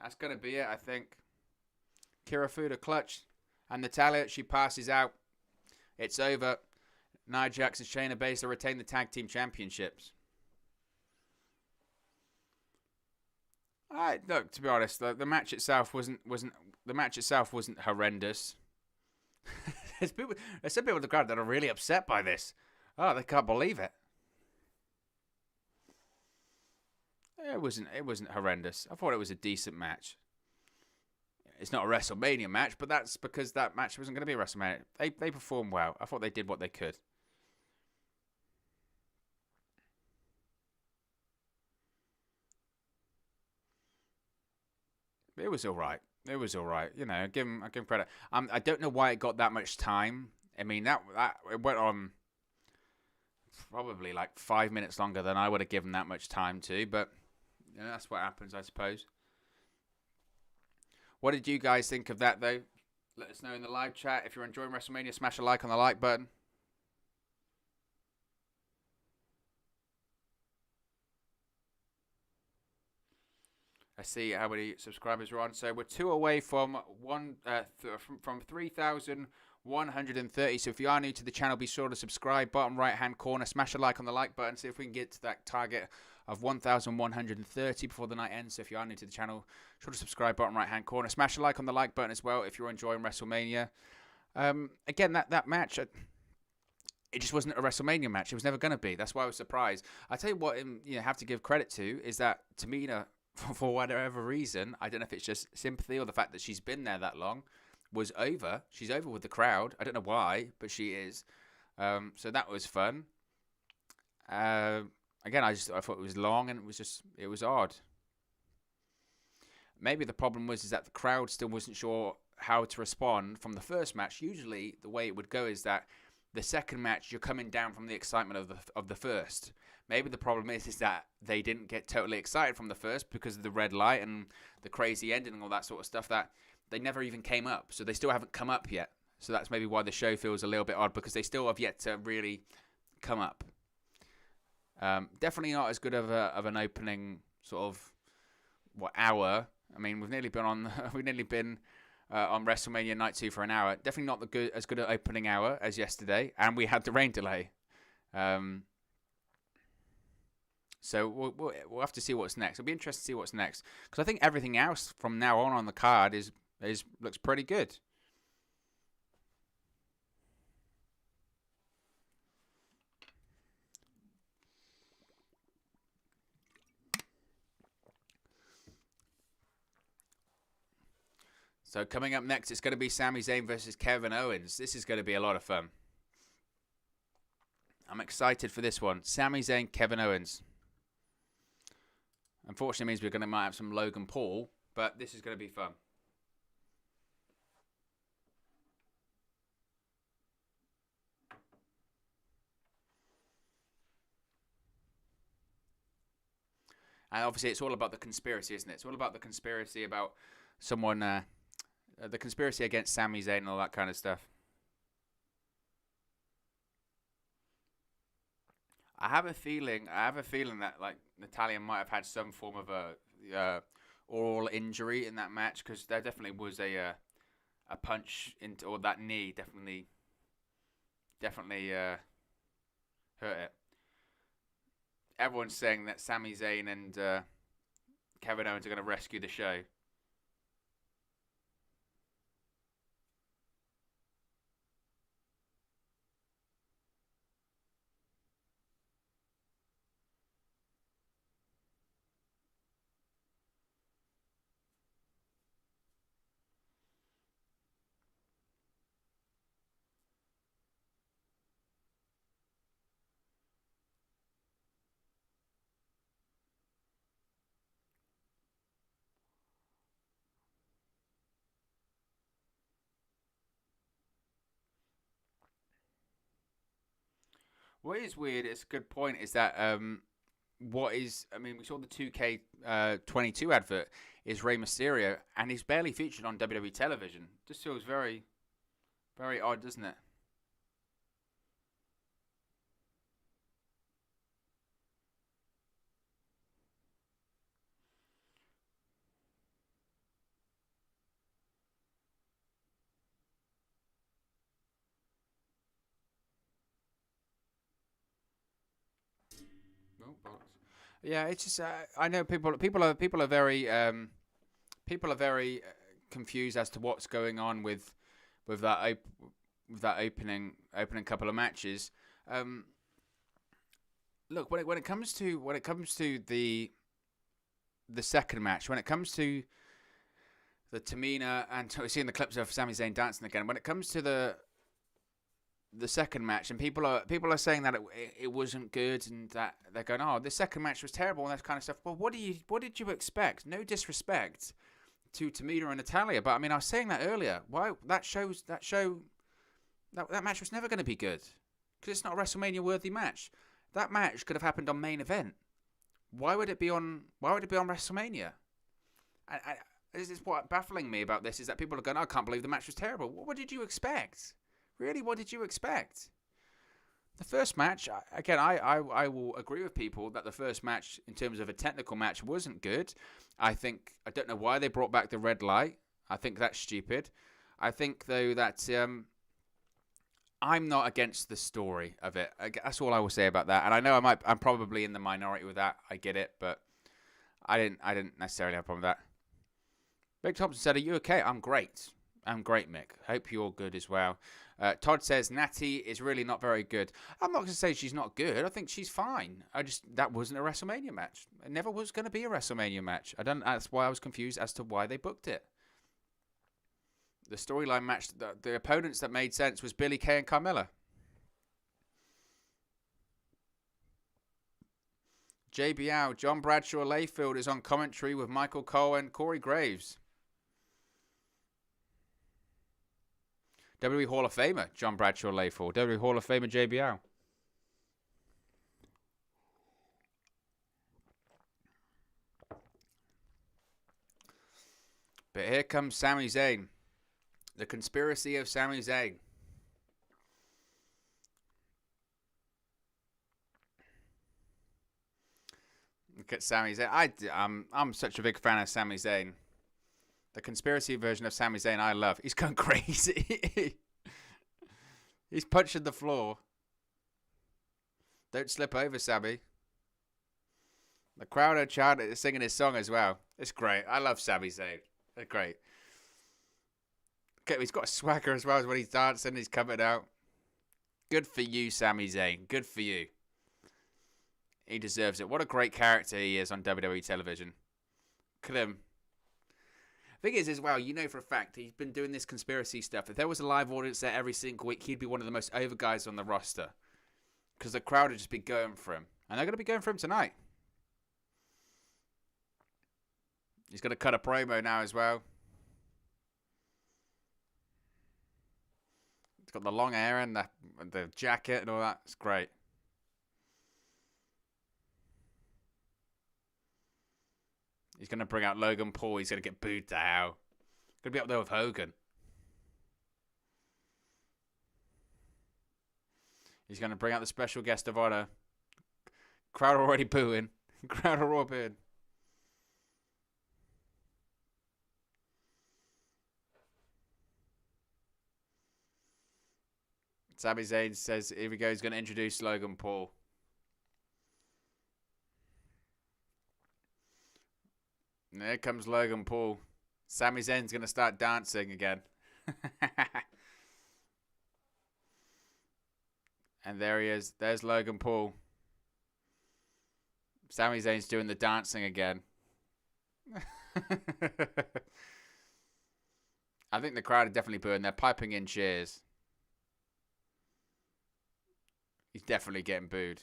Speaker 1: That's going to be it, I think. Kirifuda clutch. And Natalya, she passes out. It's over. Nia Jax and Shayna Baszler retain the tag team championships. Look, to be honest, the match itself wasn't horrendous. There's some people in the crowd that are really upset by this. Oh, they can't believe it. It wasn't horrendous. I thought it was a decent match. It's not a WrestleMania match, but that's because that match wasn't going to be a WrestleMania. They performed well. I thought they did what they could. It was all right. It was all right. I give him credit. I don't know why it got that much time. I mean, that it went on probably like 5 minutes longer than I would have given that much time to. But that's what happens, I suppose. What did you guys think of that, though? Let us know in the live chat. If you're enjoying WrestleMania, smash a like on the like button. Let's see how many subscribers we're on. So we're 2 away from from 3,130. So if you are new to the channel, be sure to subscribe. Bottom right hand corner, smash a like on the like button. See if we can get to that target of 1,130 before the night ends. So if you are new to the channel, be sure to subscribe. Bottom right hand corner, smash a like on the like button as well if you're enjoying WrestleMania. Again, that match, it just wasn't a WrestleMania match. It was never going to be. That's why I was surprised. I tell you what, have to give credit to is that Tamina, for whatever reason, I don't know if it's just sympathy or the fact that she's been there that long, was over. She's over with the crowd. I don't know why, but she is. So that was fun. Again, I thought it was long and it was odd. Maybe the problem was that the crowd still wasn't sure how to respond from the first match. Usually, the way it would go is that the second match, you're coming down from the excitement of the first. Maybe the problem is that they didn't get totally excited from the first because of the red light and the crazy ending and all that sort of stuff, that they never even came up. So they still haven't come up yet. So that's maybe why the show feels a little bit odd, because they still have yet to really come up. Definitely not as good of an opening sort of hour. I mean, we've nearly been on on WrestleMania Night 2 for an hour. Definitely not as good an opening hour as yesterday, and we had the rain delay. So we'll have to see what's next. It'll be interesting to see what's next, because I think everything else from now on the card looks pretty good. So coming up next, it's going to be Sami Zayn versus Kevin Owens. This is going to be a lot of fun. I'm excited for this one. Sami Zayn, Kevin Owens. Unfortunately, it means we're going to might have some Logan Paul, but this is going to be fun. And obviously, it's all about the conspiracy, isn't it? It's all about the conspiracy about someone, the conspiracy against Sami Zayn and all that kind of stuff. I have a feeling that like Natalya might have had some form of a oral injury in that match, because there definitely was a punch into, or that knee definitely hurt it. Everyone's saying that Sami Zayn and Kevin Owens are going to rescue the show. What is weird, it's a good point, is that we saw the 2K22 advert is Rey Mysterio, and he's barely featured on WWE television. Just feels very, very odd, doesn't it? Oh, bollocks. Yeah, it's just I know people are very confused as to what's going on with that opening couple of matches. Look, when it comes to the second match, when it comes to the Tamina, and we're seeing the clips of Sami Zayn dancing again. When it comes to the second match, and people are saying that it wasn't good, and that they're going, oh, the second match was terrible and that kind of stuff. Well, what did you expect? No disrespect to Tamina and Natalya, but I mean, I was saying that earlier. Why that match was never going to be good, because it's not a WrestleMania worthy match. That match could have happened on main event. Why would it be on WrestleMania? This is what baffling me about this, is that people are going, I can't believe the match was terrible. What did you expect? Really, what did you expect? The first match, again, I will agree with people that the first match, in terms of a technical match, wasn't good. I don't know why they brought back the red light. I think that's stupid. I think, though, that I'm not against the story of it. That's all I will say about that. And I know I'm probably in the minority with that. I get it, but I didn't necessarily have a problem with that. Mick Thompson said, "Are you okay?" I'm great. I'm great, Mick. Hope you're good as well. Todd says Natty is really not very good. I'm not going to say she's not good. I think she's fine. That wasn't a WrestleMania match. It never was going to be a WrestleMania match. That's why I was confused as to why they booked it. The storyline match, the opponents that made sense was Billie Kay and Carmella. JBL, John Bradshaw Layfield is on commentary with Michael Cole and Corey Graves. WWE Hall of Famer, John Bradshaw Layfield. WWE Hall of Famer, JBL. But here comes Sami Zayn. The conspiracy of Sami Zayn. Look at Sami Zayn. I'm such a big fan of Sami Zayn. The conspiracy version of Sami Zayn I love. He's gone crazy. He's punching the floor. Don't slip over, Sami. The crowd are chanting, singing his song as well. It's great. I love Sami Zayn. They're great. Okay, he's got a swagger as well as when he's dancing. He's coming out. Good for you, Sami Zayn. Good for you. He deserves it. What a great character he is on WWE television. Look at him. Thing is, as well, you know for a fact, he's been doing this conspiracy stuff. If there was a live audience there every single week, he'd be one of the most over guys on the roster. Because the crowd would just be going for him. And they're going to be going for him tonight. He's going to cut a promo now as well. He's got the long hair and the jacket and all that. It's great. He's going to bring out Logan Paul. He's going to get booed to hell. Going to be up there with Hogan. He's going to bring out the special guest of honor. Crowd are already booing. Crowd are all booing. Sami Zayn says, here we go, he's going to introduce Logan Paul. And there comes Logan Paul. Sami Zayn's going to start dancing again. And there he is. There's Logan Paul. Sami Zayn's doing the dancing again. I think the crowd are definitely booing. They're piping in cheers. He's definitely getting booed.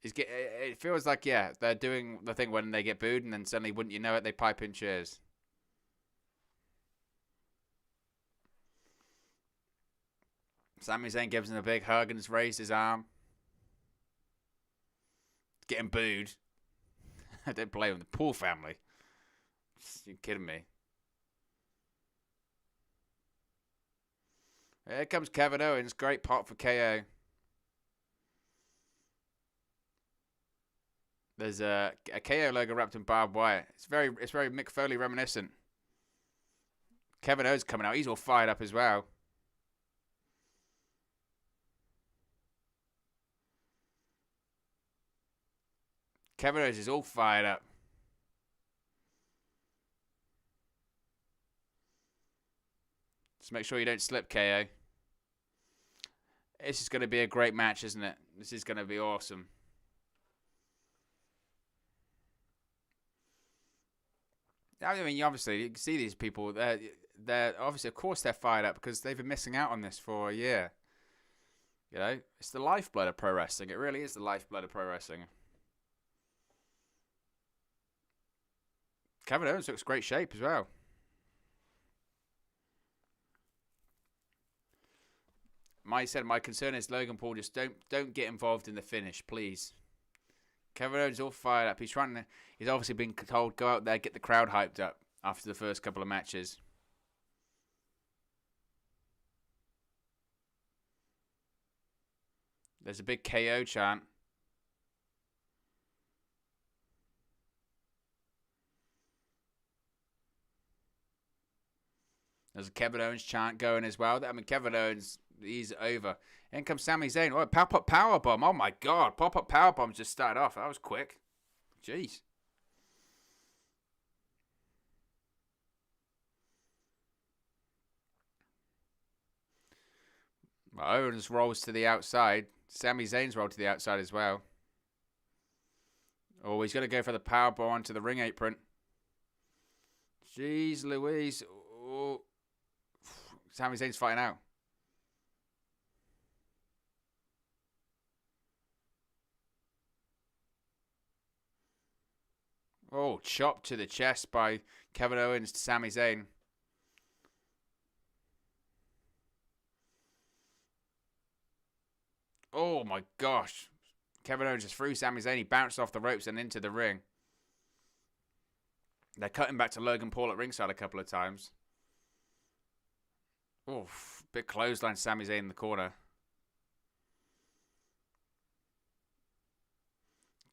Speaker 1: It feels like, yeah, they're doing the thing when they get booed and then suddenly, wouldn't you know it, they pipe in cheers. Sami Zayn gives him a big hug and has raised his arm. Getting booed. I don't blame him. The Paul family. You're kidding me. Here comes Kevin Owens. Great pop for KO. There's a KO logo wrapped in barbed wire. It's very Mick Foley reminiscent. Kevin Owens coming out. He's all fired up as well. Kevin Owens is all fired up. Just make sure you don't slip, KO. This is going to be a great match, isn't it? This is going to be awesome. I mean, obviously, you can see these people. They're obviously, of course, they're fired up because they've been missing out on this for a year. You know, it's the lifeblood of pro wrestling. It really is the lifeblood of pro wrestling. Kevin Owens looks great shape as well. My concern is Logan Paul, just don't get involved in the finish, please. Kevin Owens is all fired up. He's obviously been told, go out there, get the crowd hyped up after the first couple of matches. There's a big KO chant. There's a Kevin Owens chant going as well. I mean, Kevin Owens, he's over. In comes Sami Zayn. Oh, pop-up powerbomb. Oh, my God. Pop-up powerbomb just started off. That was quick. Jeez. Well, Owens rolls to the outside. Sami Zayn's rolled to the outside as well. Oh, he's going to go for the powerbomb onto the ring apron. Jeez Louise. Oh. Sami Zayn's fighting out. Oh, chop to the chest by Kevin Owens to Sami Zayn. Oh my gosh. Kevin Owens just threw Sami Zayn. He bounced off the ropes and into the ring. They're cutting back to Logan Paul at ringside a couple of times. Oof, big clothesline, Sami Zayn in the corner.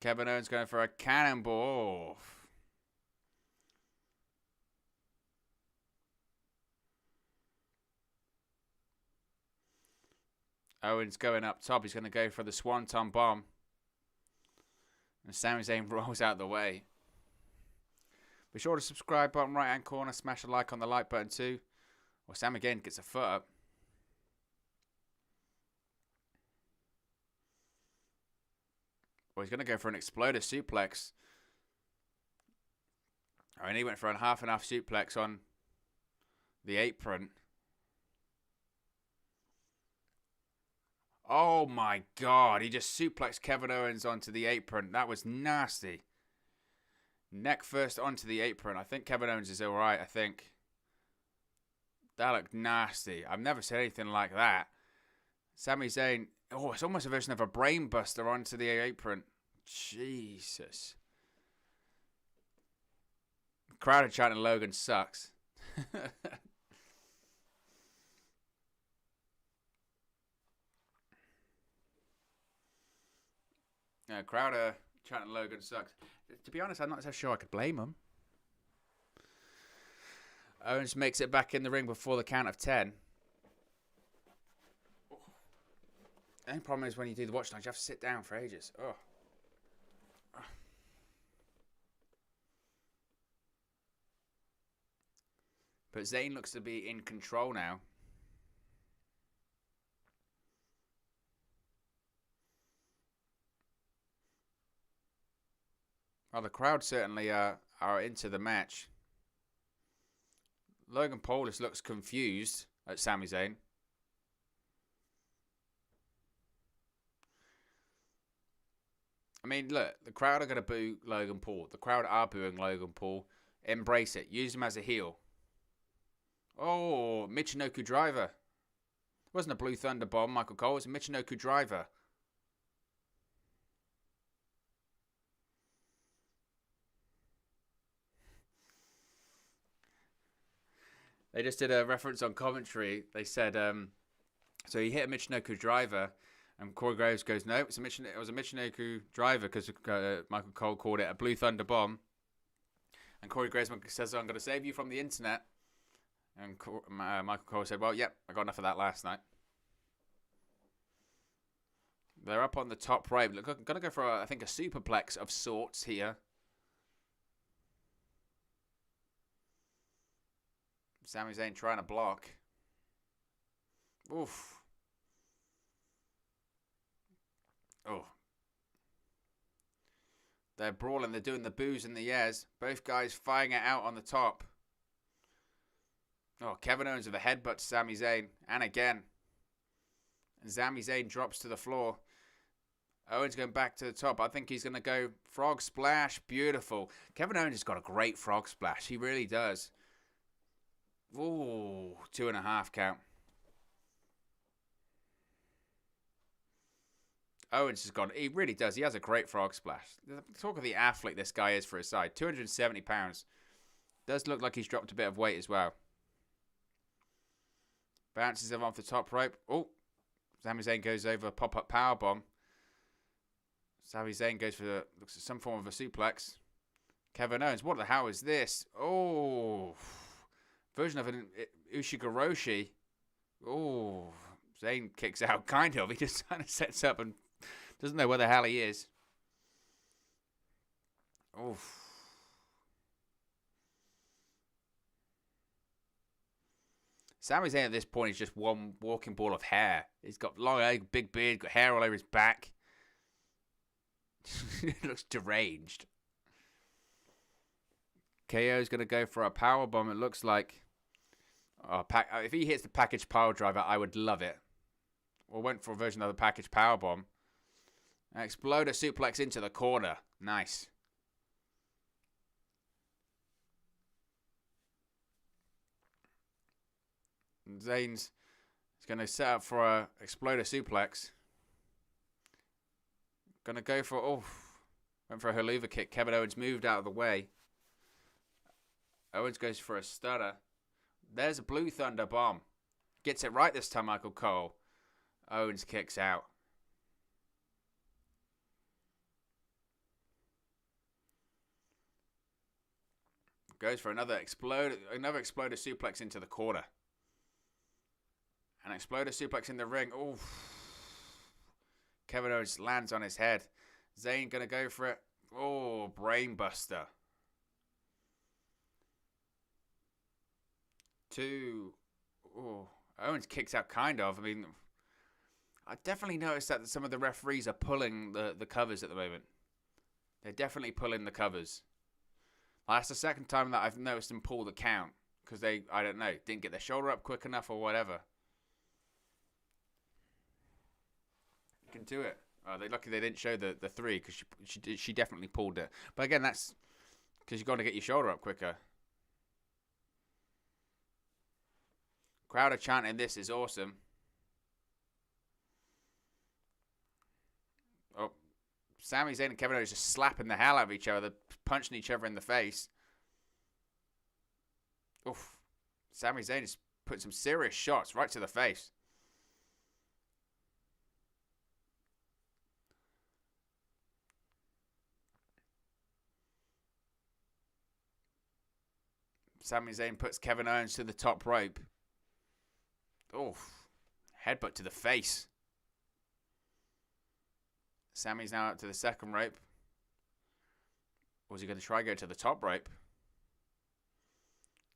Speaker 1: Kevin Owens going for a cannonball. Owens going up top. He's going to go for the Swanton Bomb. And Sami Zayn rolls out the way. Be sure to subscribe, bottom right hand corner. Smash a like on the like button too. Or Sam again gets a foot up. Well, he's going to go for an exploder suplex. And he went for a half and half suplex on the apron. Oh my God. He just suplexed Kevin Owens onto the apron. That was nasty. Neck first onto the apron. I think Kevin Owens is alright, I think. That looked nasty. I've never seen anything like that. Sami Zayn. Oh, it's almost a version of a brain buster onto the apron. Jesus. The crowd are chanting Logan sucks. Crowd are chanting Logan sucks. To be honest, I'm not so sure I could blame him. Owens makes it back in the ring before the count of 10. The only problem is when you do the watch night, you have to sit down for ages. Oh. But Zayn looks to be in control now. Well, the crowd certainly are into the match. Logan Paul just looks confused at Sami Zayn. I mean, look, the crowd are going to boo Logan Paul. The crowd are booing Logan Paul. Embrace it. Use him as a heel. Oh, Michinoku driver. It wasn't a Blue Thunder bomb, Michael Cole. It was a Michinoku driver. They just did a reference on commentary. They said, so he hit a Michinoku driver, and Corey Graves goes, no, it was a Michinoku driver because Michael Cole called it a Blue Thunder bomb. And Corey Graves says, I'm going to save you from the internet. And Michael Cole said, well, yep, I got enough of that last night. They're up on the top right. Look, I'm going to go for, I think, a superplex of sorts here. Sami Zayn trying to block. Oof. Oh. They're brawling. They're doing the boos and the yes. Both guys fighting it out on the top. Oh, Kevin Owens with a headbutt to Sami Zayn. And again. And Sami Zayn drops to the floor. Owens going back to the top. I think he's going to go frog splash. Beautiful. Kevin Owens has got a great frog splash. He really does. Ooh, 2.5 count. Owens has got, he really does. He has a great frog splash. Talk of the athlete this guy is for his side. 270 pounds. Does look like he's dropped a bit of weight as well. Bounces him off the top rope. Oh, Sami Zayn goes over a pop-up powerbomb. Sami Zayn goes for looks at some form of a suplex. Kevin Owens, what the hell is this? Oh, version of an Ushigoroshi. Oh, Zayn kicks out, kind of. He just kind of sets up and doesn't know where the hell he is. Oh. Sami Zayn at this point is just one walking ball of hair. He's got long hair, big beard, got hair all over his back. He looks deranged. KO's going to go for a powerbomb, it looks like. Oh, if he hits the package power driver, I would love it. Or went for a version of the package powerbomb. Exploder suplex into the corner. Nice. Zayn's going to set up for a exploder suplex. Going to go for, went for a haluva kick. Kevin Owens moved out of the way. Owens goes for a stunner. There's a Blue Thunder bomb. Gets it right this time, Michael Cole. Owens kicks out. Goes for another exploder suplex into the corner. An exploder suplex in the ring. Oh, Kevin Owens lands on his head. Zayn gonna go for it. Oh, brain buster. 2. Oh, Owens kicks out, kind of. I mean, I definitely noticed that some of the referees are pulling the covers at the moment. They're definitely pulling the covers. That's the second time that I've noticed them pull the count. Because they, I don't know, didn't get their shoulder up quick enough or whatever. You can do it. Oh, they're lucky they didn't show the 3 because she definitely pulled it. But again, that's because you've got to get your shoulder up quicker. Crowd are chanting, "This is awesome." Oh, Sami Zayn and Kevin Owens just slapping the hell out of each other, punching each other in the face. Oof. Sami Zayn just put some serious shots right to the face. Sami Zayn puts Kevin Owens to the top rope. Oof. Headbutt to the face. Sami's now up to the second rope. Or is he going to try to go to the top rope?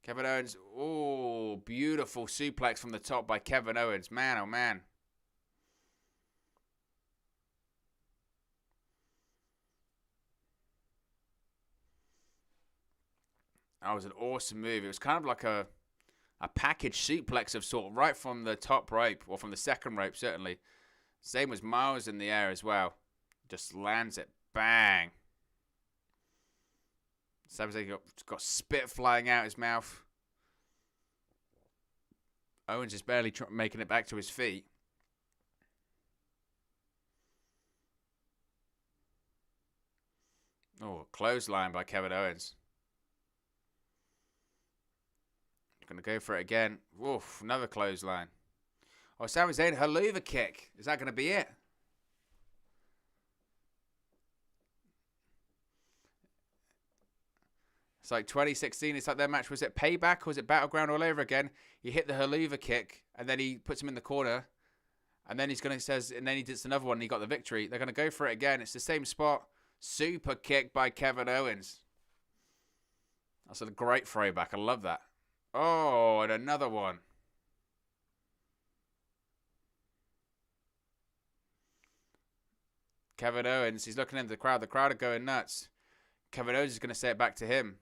Speaker 1: Kevin Owens. Oh, beautiful suplex from the top by Kevin Owens. Man, oh man. That was an awesome move. It was kind of like a package suplex of sort, right from the top rope, or from the second rope, certainly. Same was miles in the air as well. Just lands it. Bang. Sami Zayn got spit flying out his mouth. Owens is barely making it back to his feet. Oh, clothesline by Kevin Owens. Going to go for it again. Woof, another clothesline. Oh, Sami Zayn, haluva kick. Is that going to be it? It's like 2016. It's like their match. Was it Payback or was it Battleground all over again? He hit the haluva kick and then he puts him in the corner. And then and then he does another one and he got the victory. They're going to go for it again. It's the same spot. Super kick by Kevin Owens. That's a great throwback. I love that. Oh, and another one. Kevin Owens, he's looking into the crowd. The crowd are going nuts. Kevin Owens is going to say it back to him.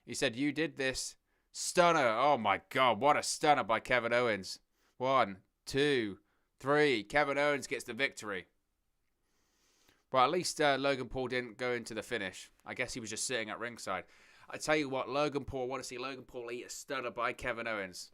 Speaker 1: He said, "You did this." Stunner. Oh, my God. What a stunner by Kevin Owens. 1, 2, 3. Kevin Owens gets the victory. Well, at least Logan Paul didn't go into the finish. I guess he was just sitting at ringside. I tell you what, I want to see Logan Paul eat a stunner by Kevin Owens.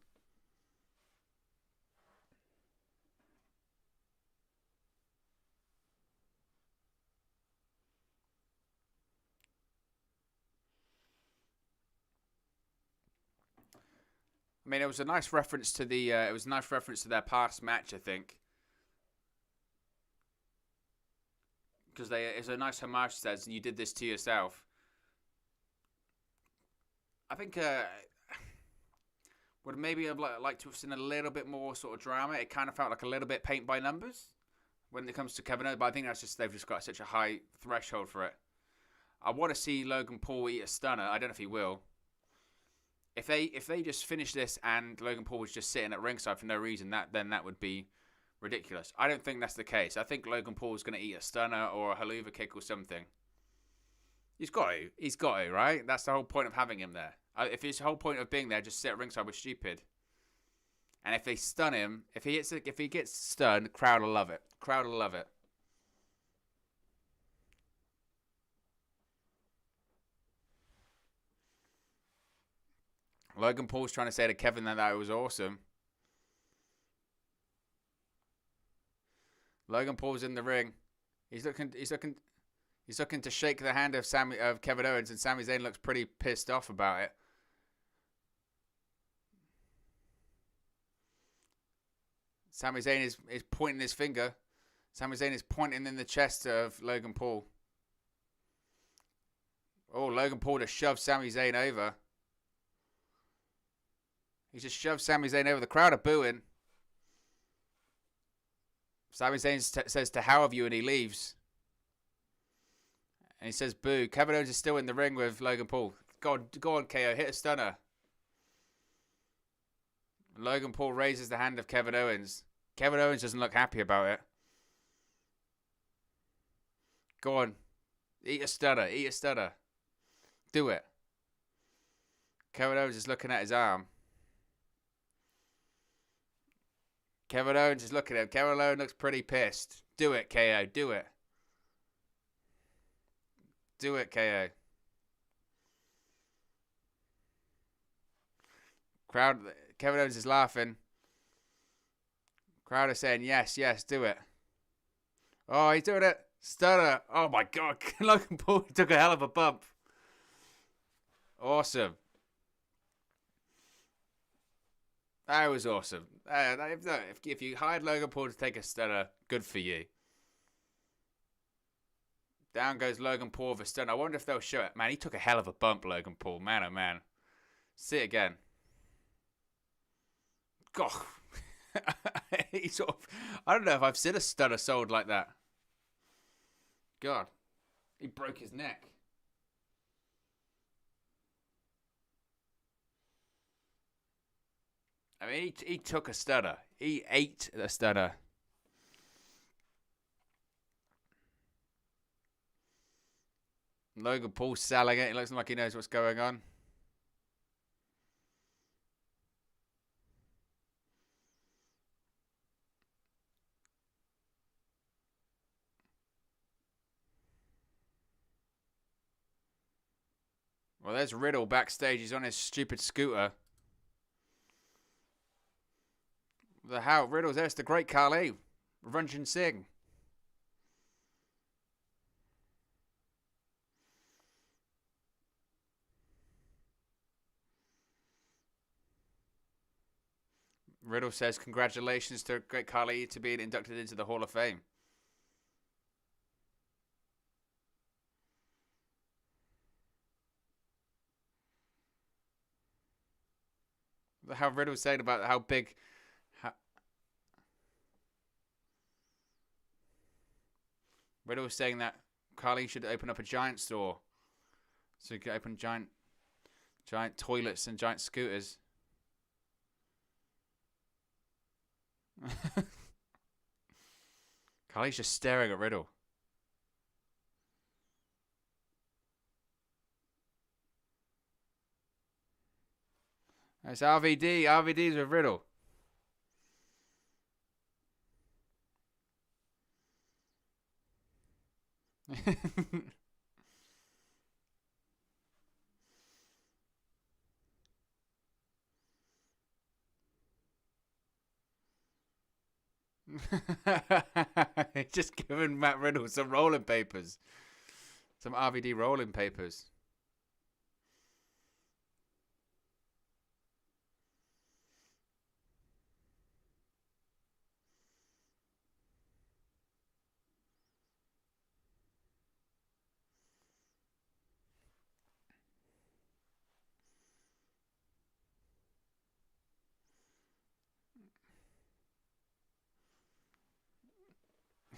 Speaker 1: I mean, it was a nice reference to it was a nice reference to their past match, I think. Because it's a nice homage. Says you did this to yourself. I think would maybe have liked to have seen a little bit more sort of drama. It kind of felt like a little bit paint by numbers when it comes to Kevin Owens, but I think they've just got such a high threshold for it. I want to see Logan Paul eat a stunner. I don't know if he will. If they just finish this and Logan Paul was just sitting at ringside for no reason, then that would be ridiculous. I don't think that's the case. I think Logan Paul's going to eat a stunner or a haluva kick or something. He's got to, right? That's the whole point of having him there. If his whole point of being there, just sit at ringside, was stupid. And if they stun him, if he gets stunned, the crowd will love it. Crowd will love it. Logan Paul's trying to say to Kevin that it was awesome. Logan Paul's in the ring. He's looking to shake the hand of Kevin Owens, and Sami Zayn looks pretty pissed off about it. Sami Zayn is pointing his finger. Sami Zayn is pointing in the chest of Logan Paul. Oh, Logan Paul just shoved Sami Zayn over. He just shoved Sami Zayn over. The crowd are booing. Sami Zayn says to how of you, and he leaves. And he says boo. Kevin Owens is still in the ring with Logan Paul. Go on, KO. Hit a stunner. Logan Paul raises the hand of Kevin Owens. Kevin Owens doesn't look happy about it. Go on. Eat a stunner. Eat a stunner. Do it. Kevin Owens is looking at his arm. Kevin Owens is looking at him. Kevin Owens looks pretty pissed. Do it, KO. Do it. Do it, KO. Crowd. Kevin Owens is laughing. Crowd is saying, yes, yes, do it. Oh, he's doing it. Stunner. Oh, my God. Logan Paul took a hell of a bump. Awesome. That was awesome. If you hired Logan Paul to take a stunner, good for you. Down goes Logan Paul with a stunner. I wonder if they'll show it. Man, he took a hell of a bump, Logan Paul. Man, oh, man. See it again. God. I don't know if I've seen a stunner sold like that. God. He broke his neck. I mean, he took a stunner. He ate a stunner. Logan Paul selling it. It looks like he knows what's going on. Well, there's Riddle backstage. He's on his stupid scooter. Riddle's there's the great Khali. Ranjan Singh. Riddle says congratulations to great Khali to being inducted into the Hall of Fame. How Riddle's saying about how big... Riddle was saying that Khali should open up a giant store. So he could open giant toilets and giant scooters. Khali's just staring at Riddle. It's RVD. RVD's with Riddle. Just giving Matt Riddle some rolling papers. Some RVD rolling papers.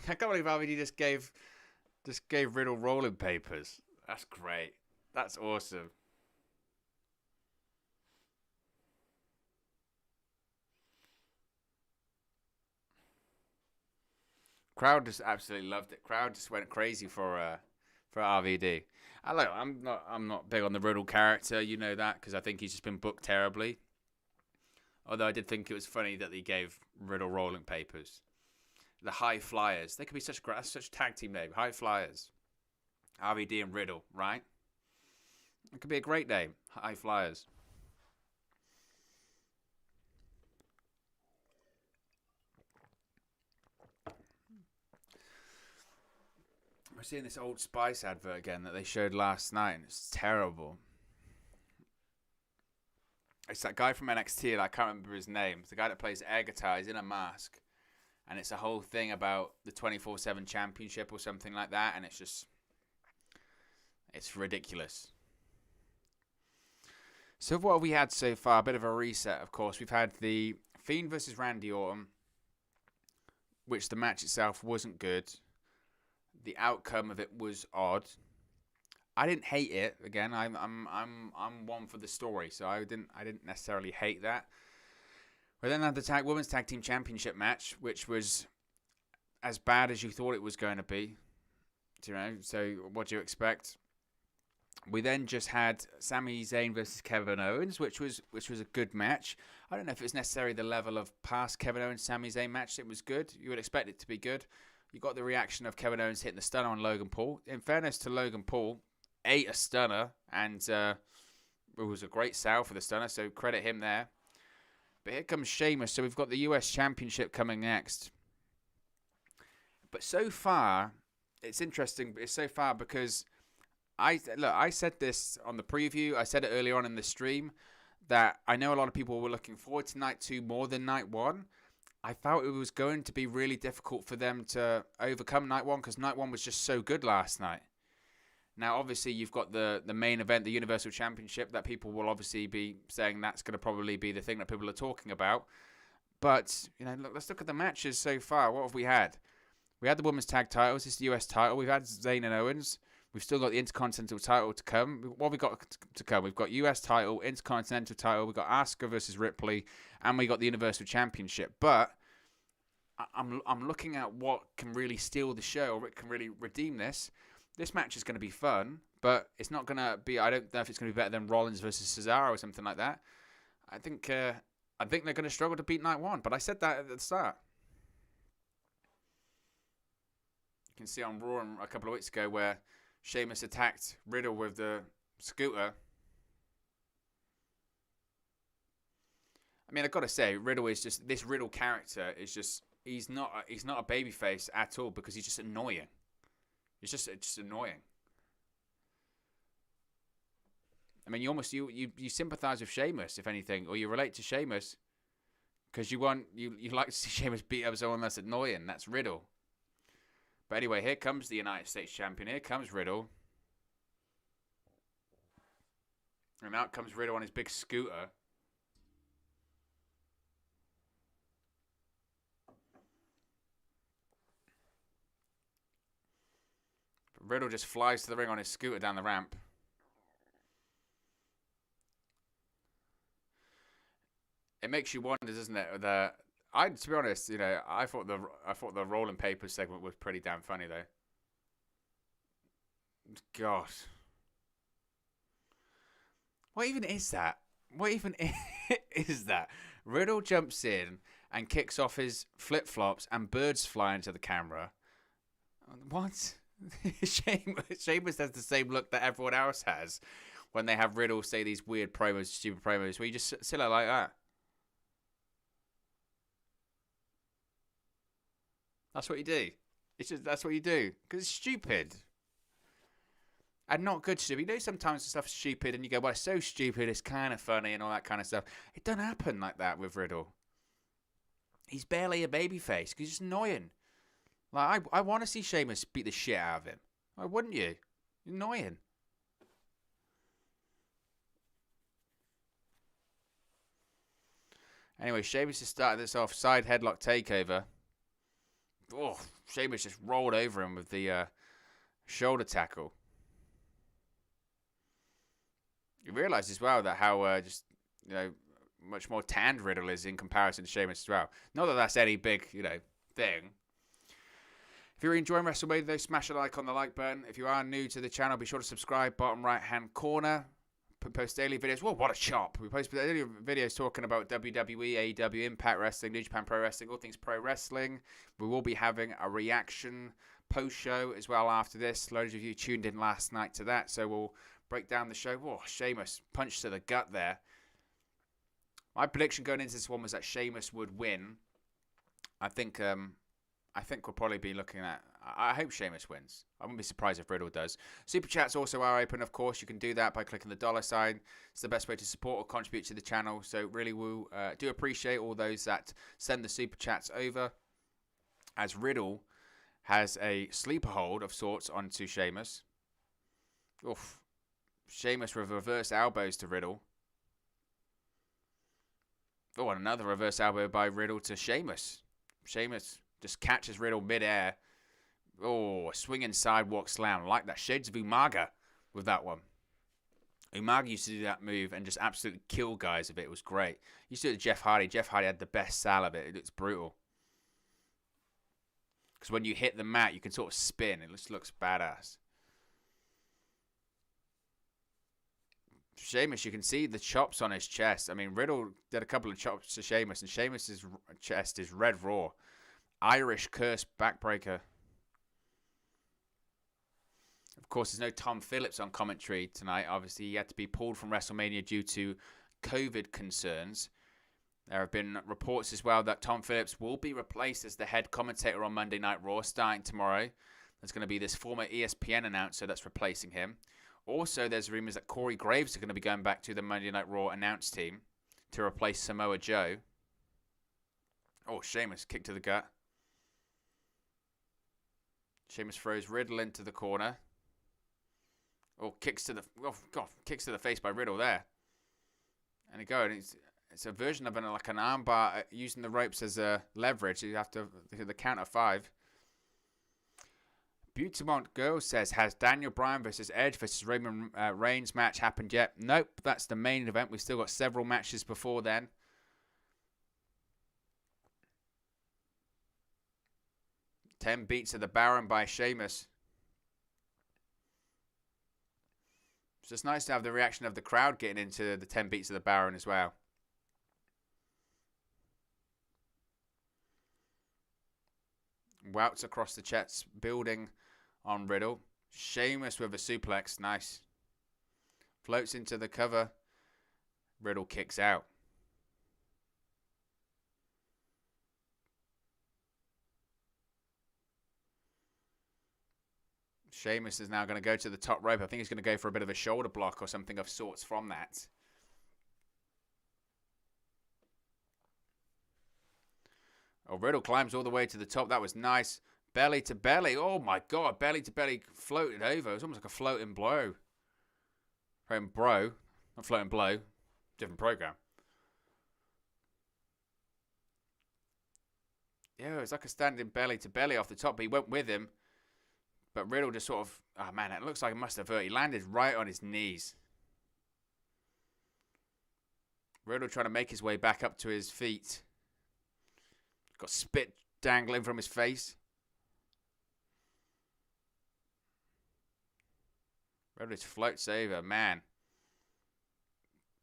Speaker 1: I can't believe RVD just gave Riddle rolling papers. That's great. That's awesome. Crowd just absolutely loved it. Crowd just went crazy for RVD. I'm not big on the Riddle character, you know that, because I think he's just been booked terribly. Although I did think it was funny that he gave Riddle rolling papers. The High Flyers. They could be such a tag team name. High Flyers. RVD and Riddle, right? It could be a great name. High Flyers. We're seeing this Old Spice advert again that they showed last night, and it's terrible. It's that guy from NXT, and I can't remember his name. It's the guy that plays air guitar. He's in a mask. And it's a whole thing about the 24/7 championship or something like that. And it's ridiculous. So what have we had so far? A bit of a reset, of course. We've had the Fiend versus Randy Orton, which the match itself wasn't good. The outcome of it was odd. I didn't hate it. Again, I'm one for the story, so I didn't necessarily hate that. We then had the Women's Tag Team Championship match, which was as bad as you thought it was going to be. You know, so what do you expect? We then just had Sami Zayn versus Kevin Owens, which was a good match. I don't know if it was necessarily the level of past Kevin Owens Sami Zayn match. It was good. You would expect it to be good. You got the reaction of Kevin Owens hitting the stunner on Logan Paul. In fairness to Logan Paul, ate a stunner, and it was a great sell for the stunner, so credit him there. But here comes Sheamus, so we've got the US Championship coming next. But so far, it's interesting. It's so far because I said this on the preview. I said it earlier on in the stream that I know a lot of people were looking forward to night 2 more than night 1. I felt it was going to be really difficult for them to overcome night 1 because night 1 was just so good last night. Now, obviously, you've got the main event, the Universal Championship, that people will obviously be saying that's going to probably be the thing that people are talking about. But, you know, let's look at the matches so far. What have we had? We had the Women's Tag Titles. This is the US title. We've had Zayn and Owens. We've still got the Intercontinental title to come. What have we got to come? We've got US title, Intercontinental title. We've got Asuka versus Ripley. And we got the Universal Championship. But I'm looking at what can really steal the show, or what can really redeem this. This match is going to be fun, but it's not going to be. I don't know if it's going to be better than Rollins versus Cesaro or something like that. I think they're going to struggle to beat night 1, but I said that at the start. You can see on Raw a couple of weeks ago where Sheamus attacked Riddle with the scooter. I mean, I've got to say, Riddle is just this Riddle character is just he's not a babyface at all because he's just annoying. It's just annoying. I mean, you sympathise with Sheamus, if anything, or you relate to Sheamus because you like to see Sheamus beat up someone that's annoying. That's Riddle. But anyway, here comes the United States champion. Here comes Riddle. And out comes Riddle on his big scooter. Riddle just flies to the ring on his scooter down the ramp. It makes you wonder, doesn't it? To be honest, you know, I thought the rolling papers segment was pretty damn funny though. God, what even is that? What even is that? Riddle jumps in and kicks off his flip flops, and birds fly into the camera. What? Sheamus has the same look that everyone else has when they have Riddle say these weird promos, stupid promos, where you just sit there like that. That's what you do. That's what you do because it's stupid and not good stupid. You know, sometimes the stuff's stupid and you go, "Well, it's so stupid, it's kind of funny," and all that kind of stuff. It doesn't happen like that with Riddle. He's barely a babyface because he's just annoying. Like, I want to see Sheamus beat the shit out of him. Why wouldn't you? You're annoying. Anyway, Sheamus is starting this off. Side headlock takeover Oh, Sheamus just rolled over him with the shoulder tackle. You realise as well that how just, much more tanned Riddle is in comparison to Sheamus as well. Not that that's any big, thing. If you're enjoying WrestleMania, though, smash a like on the like button. If you are new to the channel, be sure to subscribe. Bottom right-hand corner. Post daily videos. Whoa, what a chop. We post daily videos talking about WWE, AEW, Impact Wrestling, New Japan Pro Wrestling, all things pro wrestling. We will be having a reaction post-show as well after this. Loads of you tuned in last night to that, so we'll break down the show. Oh, Sheamus, punch to the gut there. My prediction going into this one was that Sheamus would win. I think we'll probably be looking at... I hope Sheamus wins. I wouldn't be surprised if Riddle does. Super Chats also are open, of course. You can do that by clicking the $sign. It's the best way to support or contribute to the channel. So really do appreciate all those that send the Super Chats over. As Riddle has a sleeper hold of sorts onto Sheamus. Oof. Sheamus with reverse elbows to Riddle. Oh, and another reverse elbow by Riddle to Sheamus. Sheamus just catches Riddle mid-air. Oh, a swinging sidewalk slam. I like that. Shades of Umaga with that one. Umaga used to do that move and just absolutely kill guys with it. It was great. Used to do it to Jeff Hardy. Jeff Hardy had the best sell of it. It's brutal. Because when you hit the mat, you can sort of spin. It just looks badass. Sheamus, you can see the chops on his chest. I mean, Riddle did a couple of chops to Sheamus, and Sheamus's chest is red raw. Irish curse backbreaker. Of course, there's no Tom Phillips on commentary tonight. Obviously, he had to be pulled from WrestleMania due to COVID concerns. There have been reports as well that Tom Phillips will be replaced as the head commentator on Monday Night Raw starting tomorrow. There's going to be this former ESPN announcer that's replacing him. Also, there's rumours that Corey Graves are going to be going back to the Monday Night Raw announce team to replace Samoa Joe. Oh, Sheamus, kick to the gut. Sheamus throws Riddle into the corner. Oh, kicks to the face by Riddle there. And he goes. It's a version of an armbar using the ropes as a leverage. You have to the count of 5. Beautimont Girl says, has Daniel Bryan versus Edge versus Raymond Reigns match happened yet? Nope, that's the main event. We've still got several matches before then. Ten beats of the Baron by Sheamus. It's just nice to have the reaction of the crowd getting into the 10 beats of the Baron as well. Wouts across the chest, building on Riddle. Sheamus with a suplex. Nice. Floats into the cover. Riddle kicks out. Sheamus is now going to go to the top rope. I think he's going to go for a bit of a shoulder block or something of sorts from that. Oh, Riddle climbs all the way to the top. That was nice. Belly to belly. Oh, my God. Belly to belly floated over. It was almost like a floating blow. Floating bro. Not floating blow. Different program. Yeah, it was like a standing belly to belly off the top. But he went with him. But Riddle just sort of... Oh, man, it looks like it must have hurt. He landed right on his knees. Riddle trying to make his way back up to his feet. Got spit dangling from his face. Riddle just floats over. Man.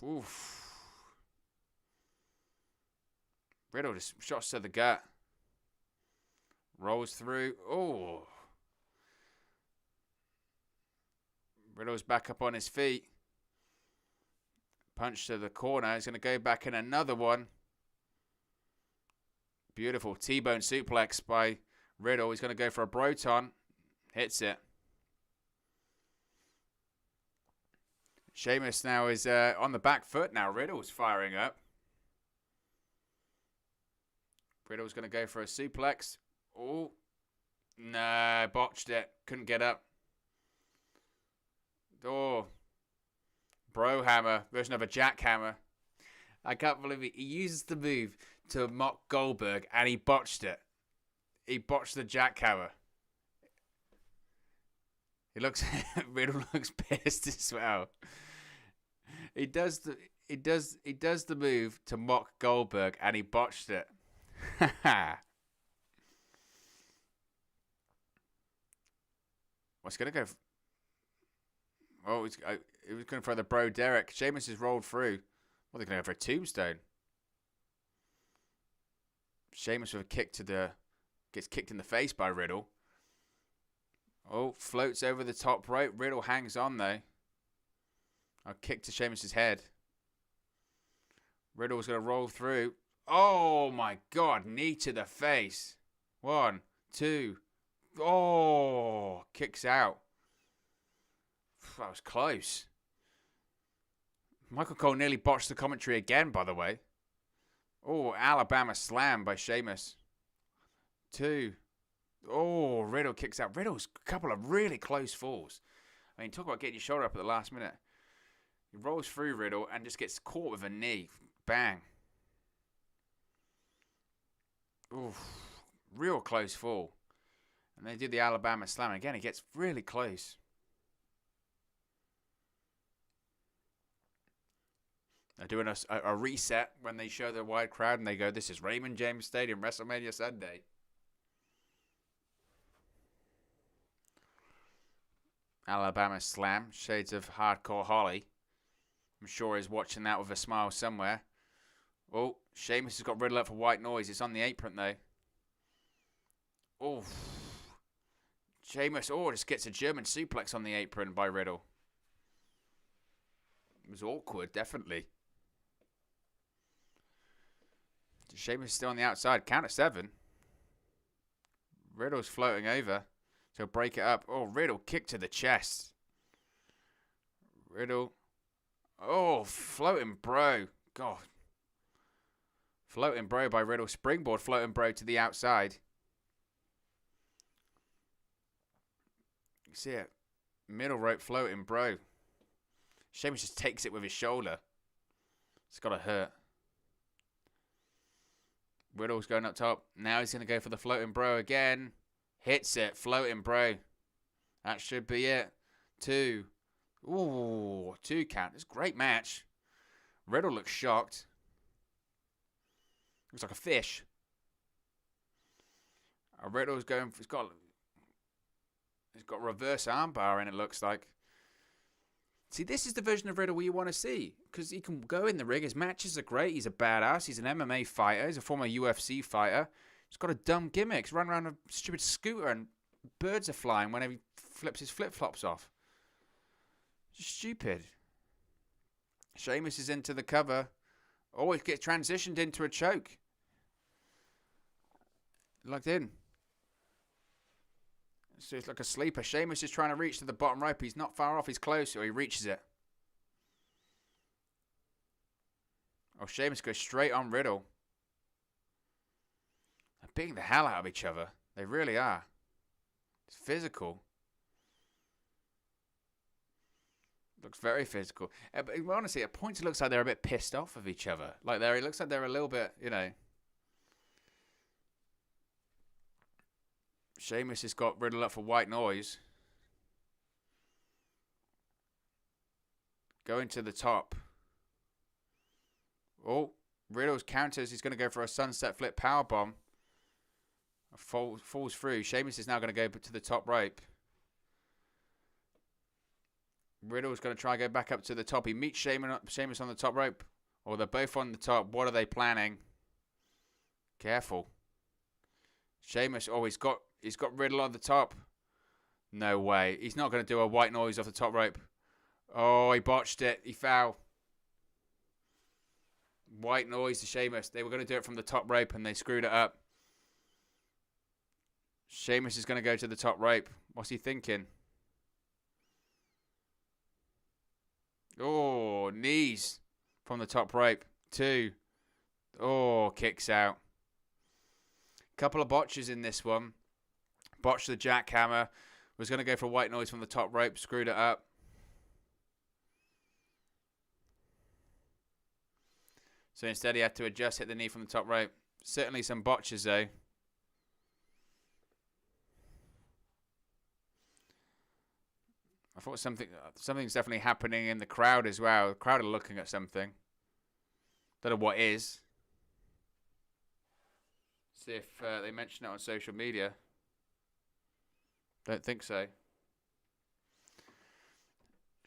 Speaker 1: Oof. Riddle just shots to the gut. Rolls through. Oh. Riddle's back up on his feet. Punch to the corner. He's going to go back in another one. Beautiful T-bone suplex by Riddle. He's going to go for a Broton. Hits it. Sheamus now is on the back foot now. Riddle's firing up. Riddle's going to go for a suplex. Oh. No, botched it. Couldn't get up. Oh. Bro hammer. Version of a jackhammer. I can't believe it. He uses the move to mock Goldberg and he botched it. He botched the jackhammer. Riddle looks pissed as well. He does the move to mock Goldberg, and he botched it. What's gonna go? He was going for the bro Derek. Sheamus has rolled through. Well, they're going to go for a tombstone. Sheamus with a kick gets kicked in the face by Riddle. Oh, floats over the top rope. Riddle hangs on though. A kick to Sheamus's head. Riddle's going to roll through. Oh my God, knee to the face. 1, 2. Oh, kicks out. That was close. Michael Cole nearly botched the commentary again, by the way. Oh, Alabama slam by Sheamus. 2. Oh, Riddle kicks out. Riddle's a couple of really close falls. I mean, talk about getting your shoulder up at the last minute. He rolls through Riddle and just gets caught with a knee. Bang. Oof. Real close fall. And they do the Alabama slam. Again, he gets really close. They're doing a reset when they show the wide crowd and they go, this is Raymond James Stadium, WrestleMania Sunday. Alabama slam, shades of Hardcore Holly. I'm sure he's watching that with a smile somewhere. Oh, Sheamus has got Riddle up for white noise. It's on the apron though. Oh, Sheamus, just gets a German suplex on the apron by Riddle. It was awkward, definitely. Sheamus is still on the outside. Count of 7. Riddle's floating over. So break it up. Oh, Riddle kick to the chest. Riddle. Oh, floating bro. God. Floating bro by Riddle. Springboard floating bro to the outside. You see it. Middle rope floating bro. Sheamus just takes it with his shoulder. It's got to hurt. Riddle's going up top. Now he's going to go for the floating bro again. Hits it. Floating bro. That should be it. 2. Ooh, 2 count. It's a great match. Riddle looks shocked. Looks like a fish. Riddle's going. He's got reverse armbar in it, looks like. See, this is the version of Riddle you want to see. Because he can go in the ring. His matches are great. He's a badass. He's an MMA fighter. He's a former UFC fighter. He's got a dumb gimmick. He's running around a stupid scooter and birds are flying whenever he flips his flip-flops off. Just stupid. Sheamus is into the cover. Oh, it gets transitioned into a choke. Locked in. So it's like a sleeper. Sheamus is trying to reach to the bottom rope. He's not far off. He's close. Or he reaches it. Oh, Sheamus goes straight on Riddle. They're beating the hell out of each other. They really are. It's physical. Looks very physical. But honestly, at points it looks like they're a bit pissed off of each other. It looks like they're a little bit, Sheamus has got Riddle up for white noise. Going to the top. Oh, Riddle's counters. He's going to go for a sunset flip powerbomb. Falls through. Sheamus is now going to go to the top rope. Riddle's going to try and go back up to the top. He meets Sheamus on the top rope. Or they're both on the top. What are they planning? Careful. Sheamus, he's got Riddle on the top. No way. He's not going to do a white noise off the top rope. Oh, he botched it. He fell. White noise to Sheamus. They were going to do it from the top rope and they screwed it up. Sheamus is going to go to the top rope. What's he thinking? Oh, knees from the top rope. 2. Oh, kicks out. Couple of botches in this one. Botched the jackhammer. Was going to go for a white noise from the top rope. Screwed it up. So instead he had to adjust, hit the knee from the top rope. Certainly some botches though. I thought something's definitely happening in the crowd as well. The crowd are looking at something. Don't know what is. See if they mention it on social media. Don't think so.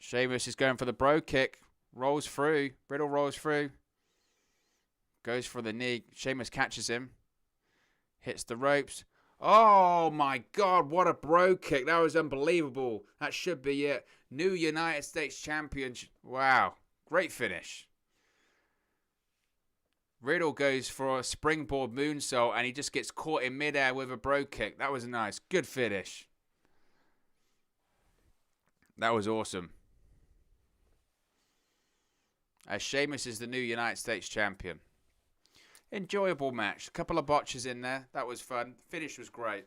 Speaker 1: Sheamus is going for the bro kick. Rolls through. Riddle rolls through. Goes for the knee. Sheamus catches him. Hits the ropes. Oh my God, what a bro kick. That was unbelievable. That should be it. New United States champion. Wow. Great finish. Riddle goes for a springboard moonsault and he just gets caught in midair with a bro kick. That was nice. Good finish. That was awesome. As Sheamus is the new United States champion. Enjoyable match. A couple of botches in there. That was fun. Finish was great.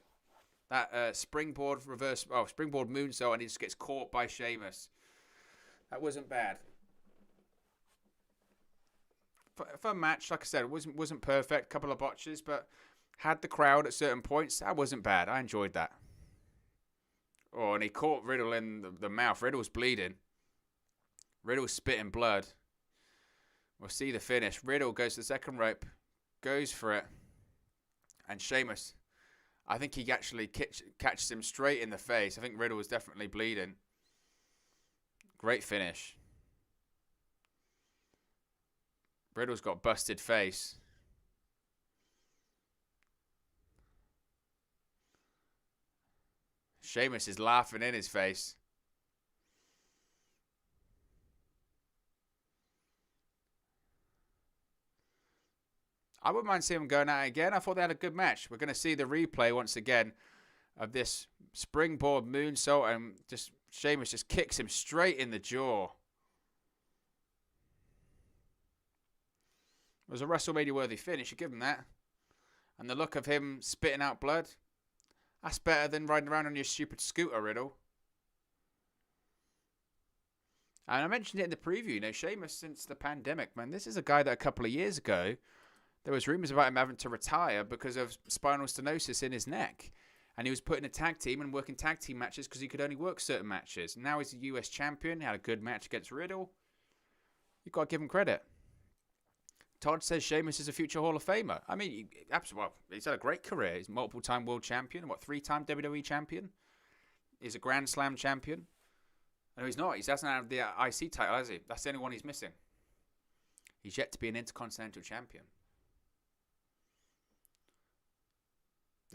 Speaker 1: That springboard moonsault and he just gets caught by Sheamus. That wasn't bad. Fun match. Like I said, it wasn't perfect. Couple of botches, but had the crowd at certain points. That wasn't bad. I enjoyed that. Oh, and he caught Riddle in the mouth. Riddle was bleeding. Riddle was spitting blood. We'll see the finish. Riddle goes to the second rope. Goes for it. And Sheamus, I think he actually catches him straight in the face. I think Riddle was definitely bleeding. Great finish. Riddle's got busted face. Sheamus is laughing in his face. I wouldn't mind seeing them going at it again. I thought they had a good match. We're going to see the replay once again of this springboard moonsault and just Sheamus just kicks him straight in the jaw. It was a WrestleMania worthy finish. You give him that. And the look of him spitting out blood. That's better than riding around on your stupid scooter, Riddle. And I mentioned it in the preview. You know, Sheamus since the pandemic, man. This is a guy that a couple of years ago, there was rumors about him having to retire because of spinal stenosis in his neck. And he was put in a tag team and working tag team matches because he could only work certain matches. Now he's a US champion. He had a good match against Riddle. You've got to give him credit. Todd says Sheamus is a future Hall of Famer. I mean, well, he's had a great career. He's multiple-time world champion. 3-time WWE champion? He's a Grand Slam champion. No, he's not. He doesn't have the IC title, has he? That's the only one he's missing. He's yet to be an Intercontinental champion.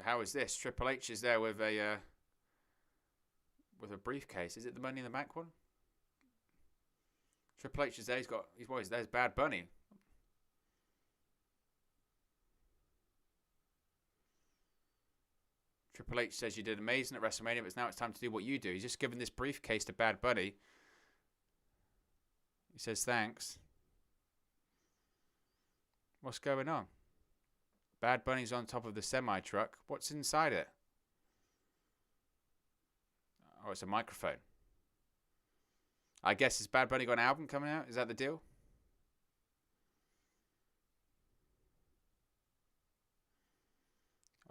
Speaker 1: How is this? Triple H is there with a briefcase. Is it the Money in the Bank one? Triple H is there. There's Bad Bunny. Triple H says you did amazing at WrestleMania, but now it's time to do what you do. He's just given this briefcase to Bad Bunny. He says thanks. What's going on? Bad Bunny's on top of the semi-truck. What's inside it? Oh, it's a microphone. I guess, has Bad Bunny got an album coming out? Is that the deal?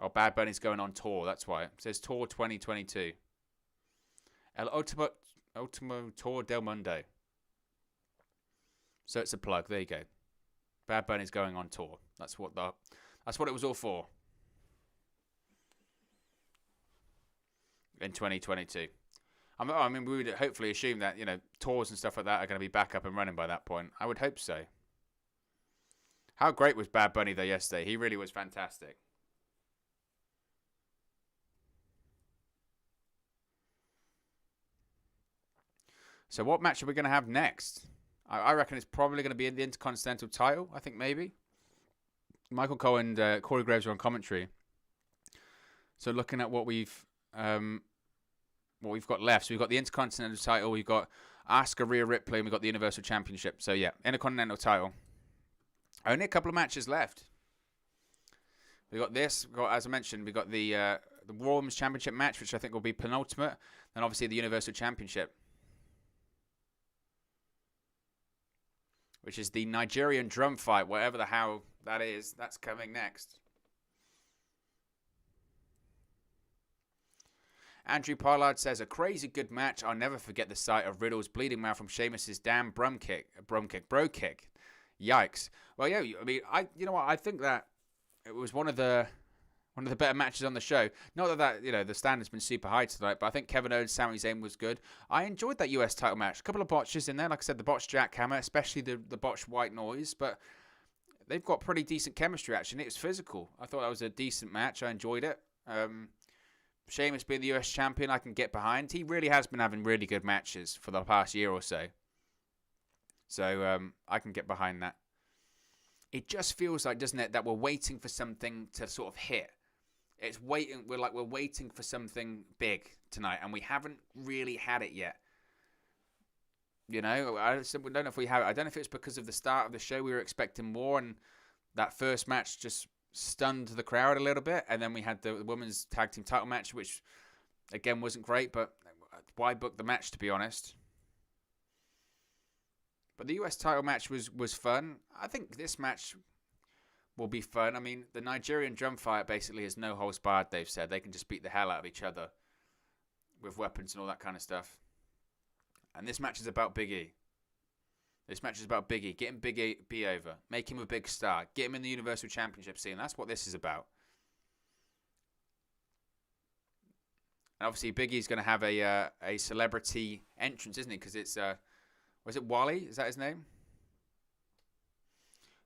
Speaker 1: Oh, Bad Bunny's going on tour. That's why. It says Tour 2022. El Ultimo Tour del Mundo. So it's a plug. There you go. Bad Bunny's going on tour. That's what it was all for. In 2022. I mean, we would hopefully assume that, you know, tours and stuff like that are going to be back up and running by that point. I would hope so. How great was Bad Bunny, though, yesterday? He really was fantastic. So what match are we going to have next? I reckon it's probably going to be in the Intercontinental title. I think maybe. Michael Cole and Corey Graves are on commentary. So looking at what we've got left. So we've got the Intercontinental title. We've got Asuka, Rhea, Ripley, and we've got the Universal Championship. So yeah, Intercontinental title. Only a couple of matches left. We got this. As I mentioned, we got the Raw Women's Championship match, which I think will be penultimate. And obviously the Universal Championship, which is the Nigerian drum fight, whatever the hell that is. That's coming next. Andrew Pollard says, a crazy good match. I'll never forget the sight of Riddle's bleeding mouth from Sheamus' damn bro kick. Yikes. Well, yeah, I mean, you know what? I think that it was one of the better matches on the show. Not that the standard's been super high tonight, but I think Kevin Owens, Sami Zayn was good. I enjoyed that US title match. A couple of botches in there, like I said, the botched jackhammer, especially the botched white noise, but they've got pretty decent chemistry, actually. It was physical. I thought that was a decent match. I enjoyed it. Sheamus being the US champion, I can get behind. He really has been having really good matches for the past year or so. So I can get behind that. It just feels like, doesn't it, that we're waiting for something to sort of hit. It's waiting. We're waiting for something big tonight, and we haven't really had it yet. I don't know if we have. I don't know if it's because of the start of the show. We were expecting more, and that first match just stunned the crowd a little bit. And then we had the women's tag team title match, which again wasn't great. But why book the match, to be honest? But the US title match was fun. I think this match will be fun. I mean, the Nigerian drum fight basically is no holds barred, they've said. They can just beat the hell out of each other with weapons and all that kind of stuff. And this match is about Big E. This match is about Big E. Getting Big E over. Make him a big star. Get him in the Universal Championship scene. That's what this is about. And obviously, Big E's going to have a celebrity entrance, isn't he? Because it's... was it Wally? Is that his name?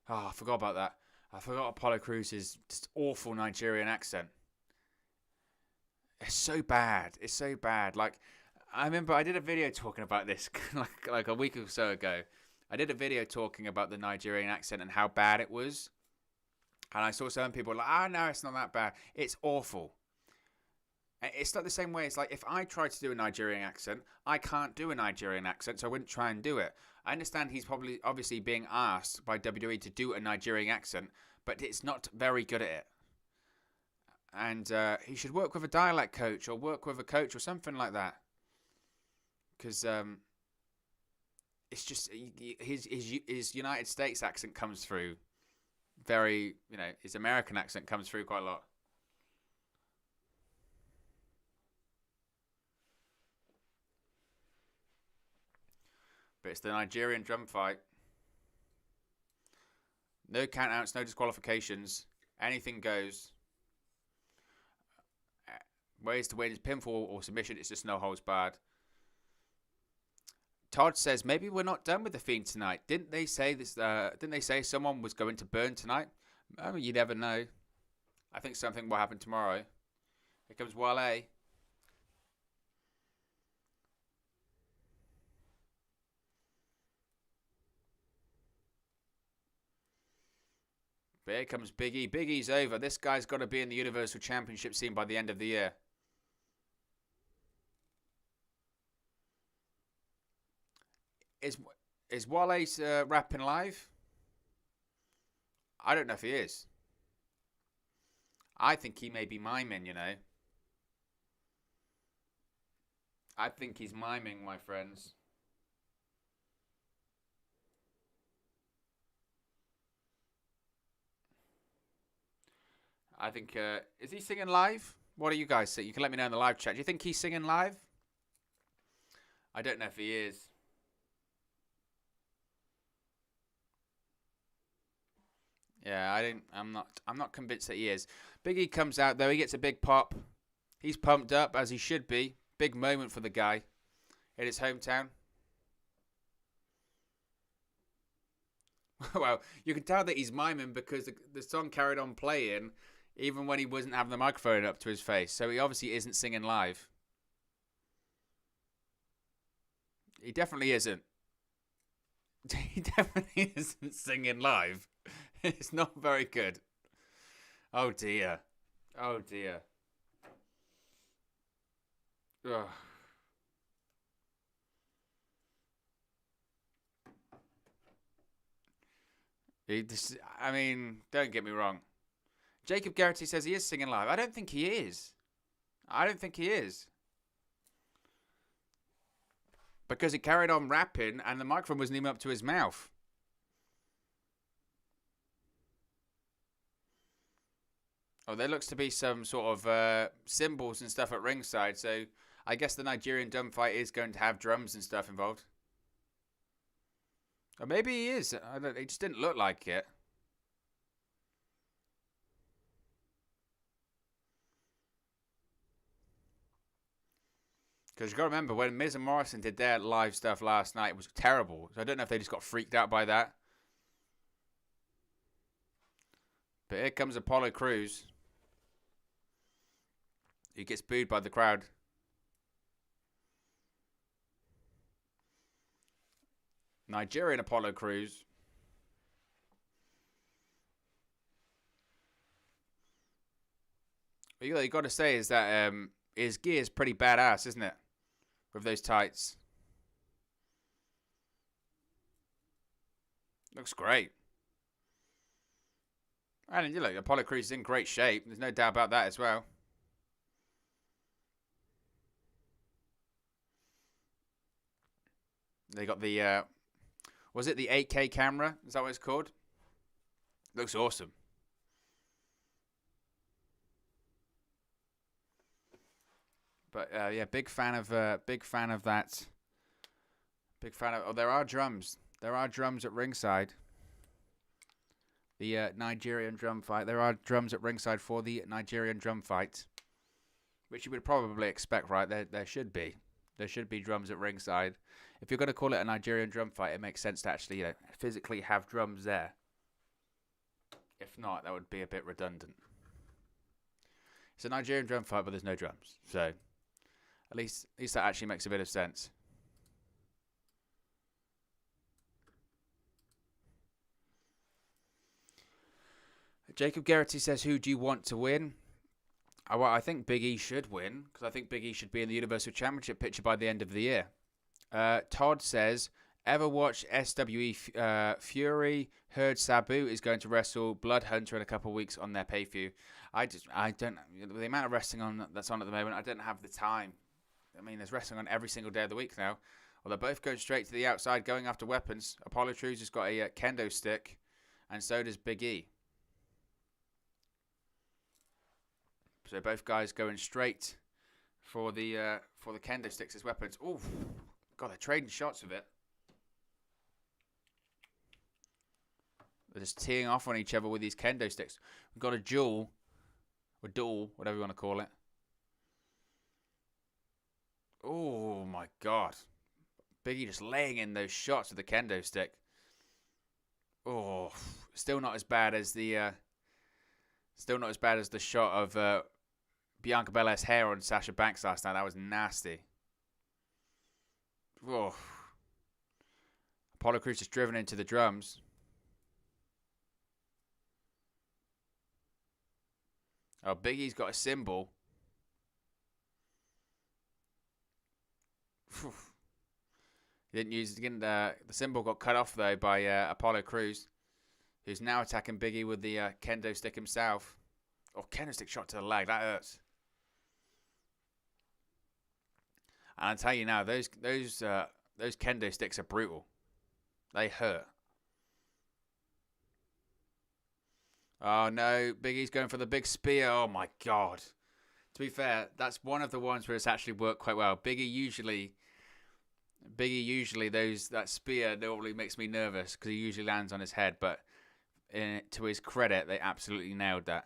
Speaker 1: Oh, I forgot about that. I forgot Apollo Crews' just awful Nigerian accent. It's so bad. It's so bad. Like, I remember I did a video talking about this like a week or so ago. I did a video talking about the Nigerian accent and how bad it was. And I saw some people like, no, it's not that bad. It's awful. It's not the same way. It's like if I tried to do a Nigerian accent, I can't do a Nigerian accent, so I wouldn't try and do it. I understand he's probably obviously being asked by WWE to do a Nigerian accent, but it's not very good at it. And he should work with a dialect coach or work with a coach or something like that. Because it's just his United States accent comes through very, his American accent comes through quite a lot. But it's the Nigerian drum fight. No countouts, no disqualifications. Anything goes. Ways to win is pinfall or submission. It's just no holds barred. Todd says maybe we're not done with the Fiend tonight. Didn't they say this? Didn't they say someone was going to burn tonight? I mean, you never know. I think something will happen tomorrow. Here comes Wale. But here comes Big E. Big E's over. This guy's got to be in the Universal Championship scene by the end of the year. Is Wale's rapping live? I don't know if he is. I think he may be miming, I think he's miming, my friends. I think, is he singing live? What do you guys think? You can let me know in the live chat. Do you think he's singing live? I don't know if he is. Yeah, I'm not convinced that he is. Big E comes out though. He gets a big pop. He's pumped up as he should be. Big moment for the guy in his hometown. Well, you can tell that he's miming because the song carried on playing even when he wasn't having the microphone up to his face. So he obviously isn't singing live. He definitely isn't. He definitely isn't singing live. It's not very good. Oh dear. Oh dear. Ugh. I mean, don't get me wrong. Jacob Garrity says he is singing live. I don't think he is. Because he carried on rapping and the microphone wasn't even up to his mouth. Oh, there looks to be some sort of cymbals and stuff at ringside, so I guess the Nigerian drum fight is going to have drums and stuff involved. Or maybe he is. It just didn't look like it. Because you've got to remember, when Miz and Morrison did their live stuff last night, it was terrible. So I don't know if they just got freaked out by that. But here comes Apollo Crews. He gets booed by the crowd. Nigerian Apollo Crews. What you got to say is that his gear is pretty badass, isn't it? With those tights. Looks great. And you look, Apollo Crews is in great shape. There's no doubt about that as well. They got the, was it the 8K camera? Is that what it's called? Looks awesome. But yeah, big fan of that. Big fan of. Oh, there are drums. There are drums at ringside. The Nigerian drum fight. There are drums at ringside for the Nigerian drum fight, which you would probably expect, right? There should be. There should be drums at ringside. If you're going to call it a Nigerian drum fight, it makes sense to actually, physically have drums there. If not, that would be a bit redundant. It's a Nigerian drum fight, but there's no drums. So, at least that actually makes a bit of sense. Jacob Garrity says, who do you want to win? Well, I think Big E should win, because I think Big E should be in the Universal Championship picture by the end of the year. Todd says, ever watch SWE Fury? Heard Sabu is going to wrestle Bloodhunter in a couple of weeks on their pay-per-view. I don't, the amount of wrestling that's on at the moment, I don't have the time. I mean, there's wrestling on every single day of the week now. Well, they're both going straight to the outside, going after weapons. Apollo Crews has got a kendo stick, and so does Big E. So both guys going straight for the kendo sticks as weapons. Oh, God, they're trading shots with it. They're just teeing off on each other with these kendo sticks. We've got a duel, whatever you want to call it. Oh my God, Big E just laying in those shots with the kendo stick. Oh, still not as bad as the shot of Bianca Belair's hair on Sasha Banks last night. That was nasty. Oh. Apollo Crews just driven into the drums. Oh, Big E's got a symbol. The symbol got cut off though by Apollo Crews, who's now attacking Big E with the kendo stick himself. Oh, kendo stick shot to the leg. That hurts. And I tell you now, those kendo sticks are brutal. They hurt. Oh no, Big E's going for the big spear. Oh my God. To be fair, that's one of the ones where it's actually worked quite well. Big E usually that spear normally makes me nervous because he usually lands on his head. But to his credit, they absolutely nailed that.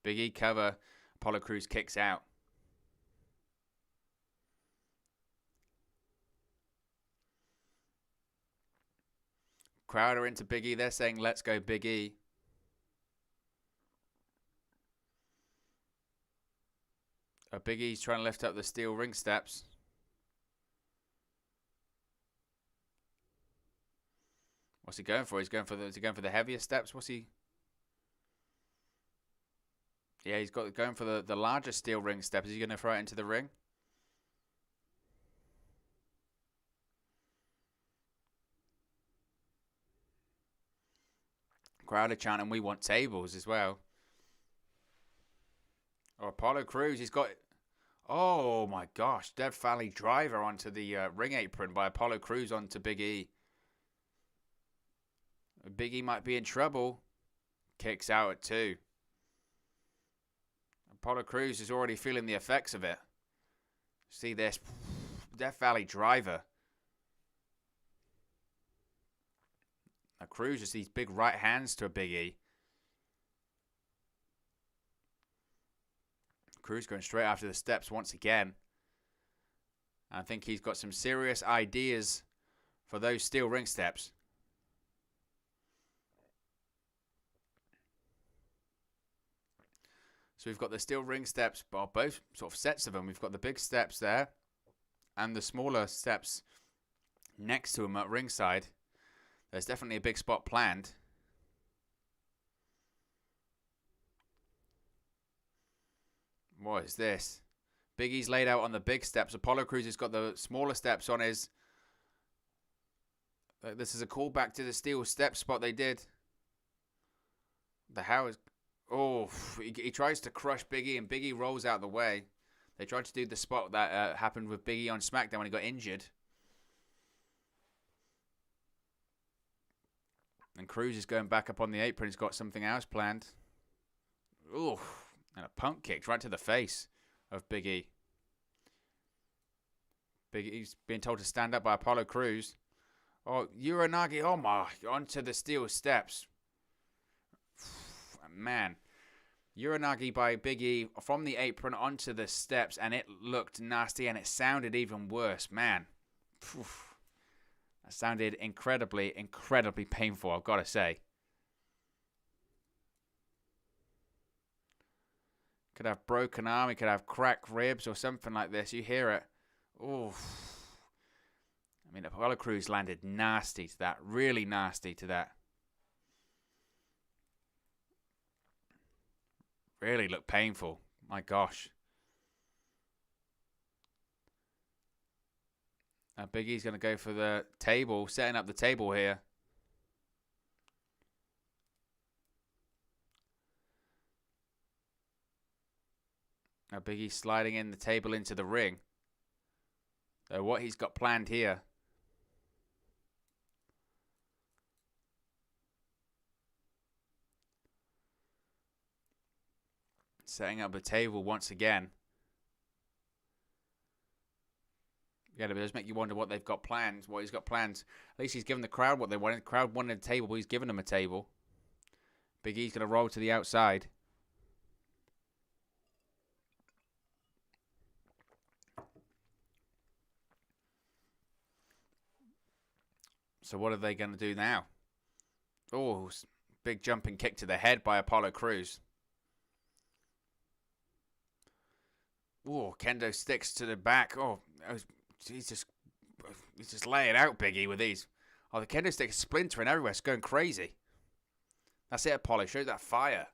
Speaker 1: Big E cover. Apollo Crews kicks out. Crowd are into Big E. They're saying, let's go Big E. Big E's trying to lift up the steel ring steps. What's he going for? Is he going for the heavier steps? What's he? Yeah, he's going for the larger steel ring steps. Is he going to throw it into the ring? Crowd are chanting, we want tables as well. Oh, Apollo Crews, he's got... Oh my gosh, Death Valley driver onto the ring apron by Apollo Crews onto Big E. Big E might be in trouble. Kicks out at 2. Apollo Crews is already feeling the effects of it. See this Death Valley driver. Now Crews just these big right hands to a Big E. Crews going straight after the steps once again. I think he's got some serious ideas for those steel ring steps. So we've got the steel ring steps, well, both sort of sets of them. We've got the big steps there and the smaller steps next to them at ringside. There's definitely a big spot planned. What is this? Big E's laid out on the big steps. Apollo Crews has got the smaller steps on his... This is a callback to the steel step spot they did. The how is... Oh, he tries to crush Big E and Big E rolls out the way. They tried to do the spot that happened with Big E on SmackDown when he got injured. And Crews is going back up on the apron. He's got something else planned. Ooh, and a pump kick right to the face of Big E. Big E's being told to stand up by Apollo Crews. Oh, Uranagi, oh my, onto the steel steps. Man, Uranagi by Big E from the apron onto the steps, and it looked nasty, and it sounded even worse. Man, that sounded incredibly, incredibly painful, I've got to say. Could have broken arm, he could have cracked ribs or something like this. You hear it. Oh, I mean, Apollo Crews landed nasty to that, really nasty to that. Really looked painful. My gosh. Now Big E's going to go for the table, setting up the table here. Now Big E sliding in the table into the ring. So what he's got planned here. Setting up the table once again. Yeah, it does make you wonder what they've got planned, what he's got planned. At least he's given the crowd what they wanted. The crowd wanted a table, but he's given them a table. Big E's going to roll to the outside. So what are they going to do now? Oh, big jumping kick to the head by Apollo Crews. Oh, kendo sticks to the back. Oh, he's just laying out Big E with these. Oh, the kendo stick is splintering everywhere. It's going crazy. That's it, Apollo. Show that fire.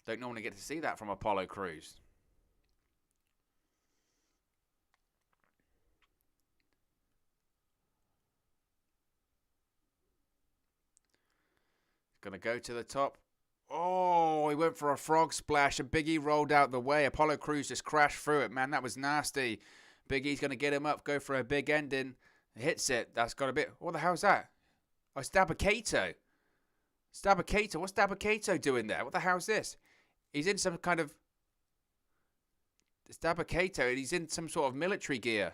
Speaker 1: Don't normally get to see that from Apollo Crews. Going to go to the top. Oh, he went for a frog splash and Big E rolled out the way. Apollo Crews just crashed through it. Man, that was nasty. Big E's going to get him up, go for a big ending. Hits it. That's got a bit... What the hell's that? Oh, Stabakato. Stabakato. What's Stabakato doing there? What the hell's this? He's in some kind of... Stabakato, and he's in some sort of military gear.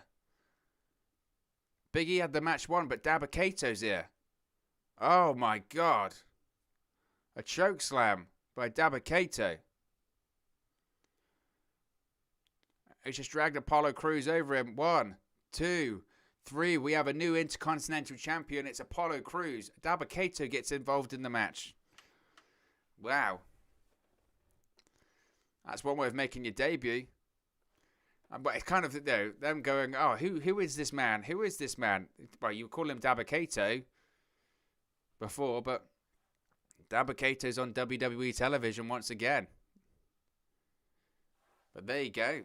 Speaker 1: Big E had the match won, but Dabakato's here. Oh, my God. A choke slam by Dabakato. He just dragged Apollo Crews over him. 1, 2, 3. We have a new Intercontinental Champion. It's Apollo Crews. Dabakato gets involved in the match. Wow. That's one way of making your debut. But it's kind of, you know, them going, oh, who is this man? Who is this man? Well, you call him Dabakato before, but Dabakato's on WWE television once again. But there you go.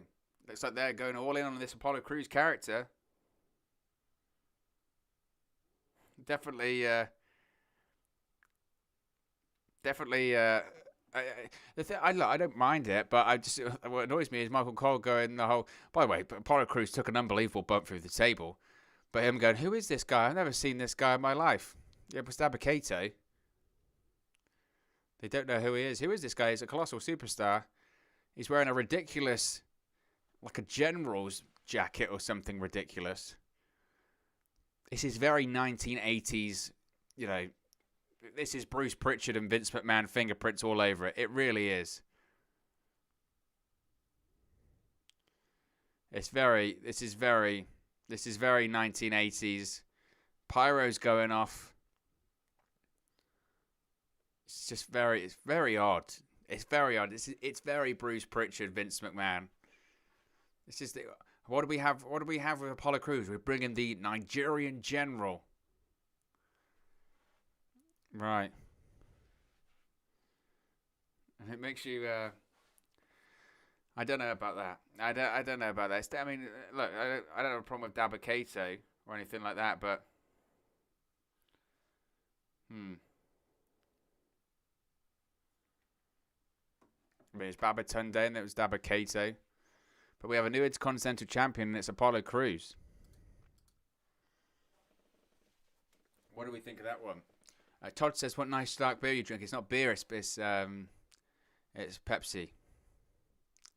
Speaker 1: Looks like they're going all in on this Apollo Crews character. Definitely, I don't mind it, but what annoys me is Michael Cole going the whole... By the way, Apollo Crews took an unbelievable bump through the table. But him going, who is this guy? I've never seen this guy in my life. Yeah, it was Dabakato. They don't know who he is. Who is this guy? He's a colossal superstar. He's wearing a ridiculous, like a general's jacket or something ridiculous. This is very 1980s, you know. This is Bruce Pritchard and Vince McMahon fingerprints all over it. It really is. This is very 1980s. Pyro's going off. It's very odd. It's very odd. It's very Bruce Pritchard, Vince McMahon. What do we have with Apollo Crews? We're bringing the Nigerian general. Right. And it makes you I don't know about that. I don't know about that. I mean, look, I don't have a problem with Dabba-Kato or anything like that, but I mean, it's Babatunde and it was Dabba-Kato. But we have a new Intercontinental champion and it's Apollo Crews. What do we think of that one? Todd says, what nice dark beer you drink. It's not beer, it's Pepsi.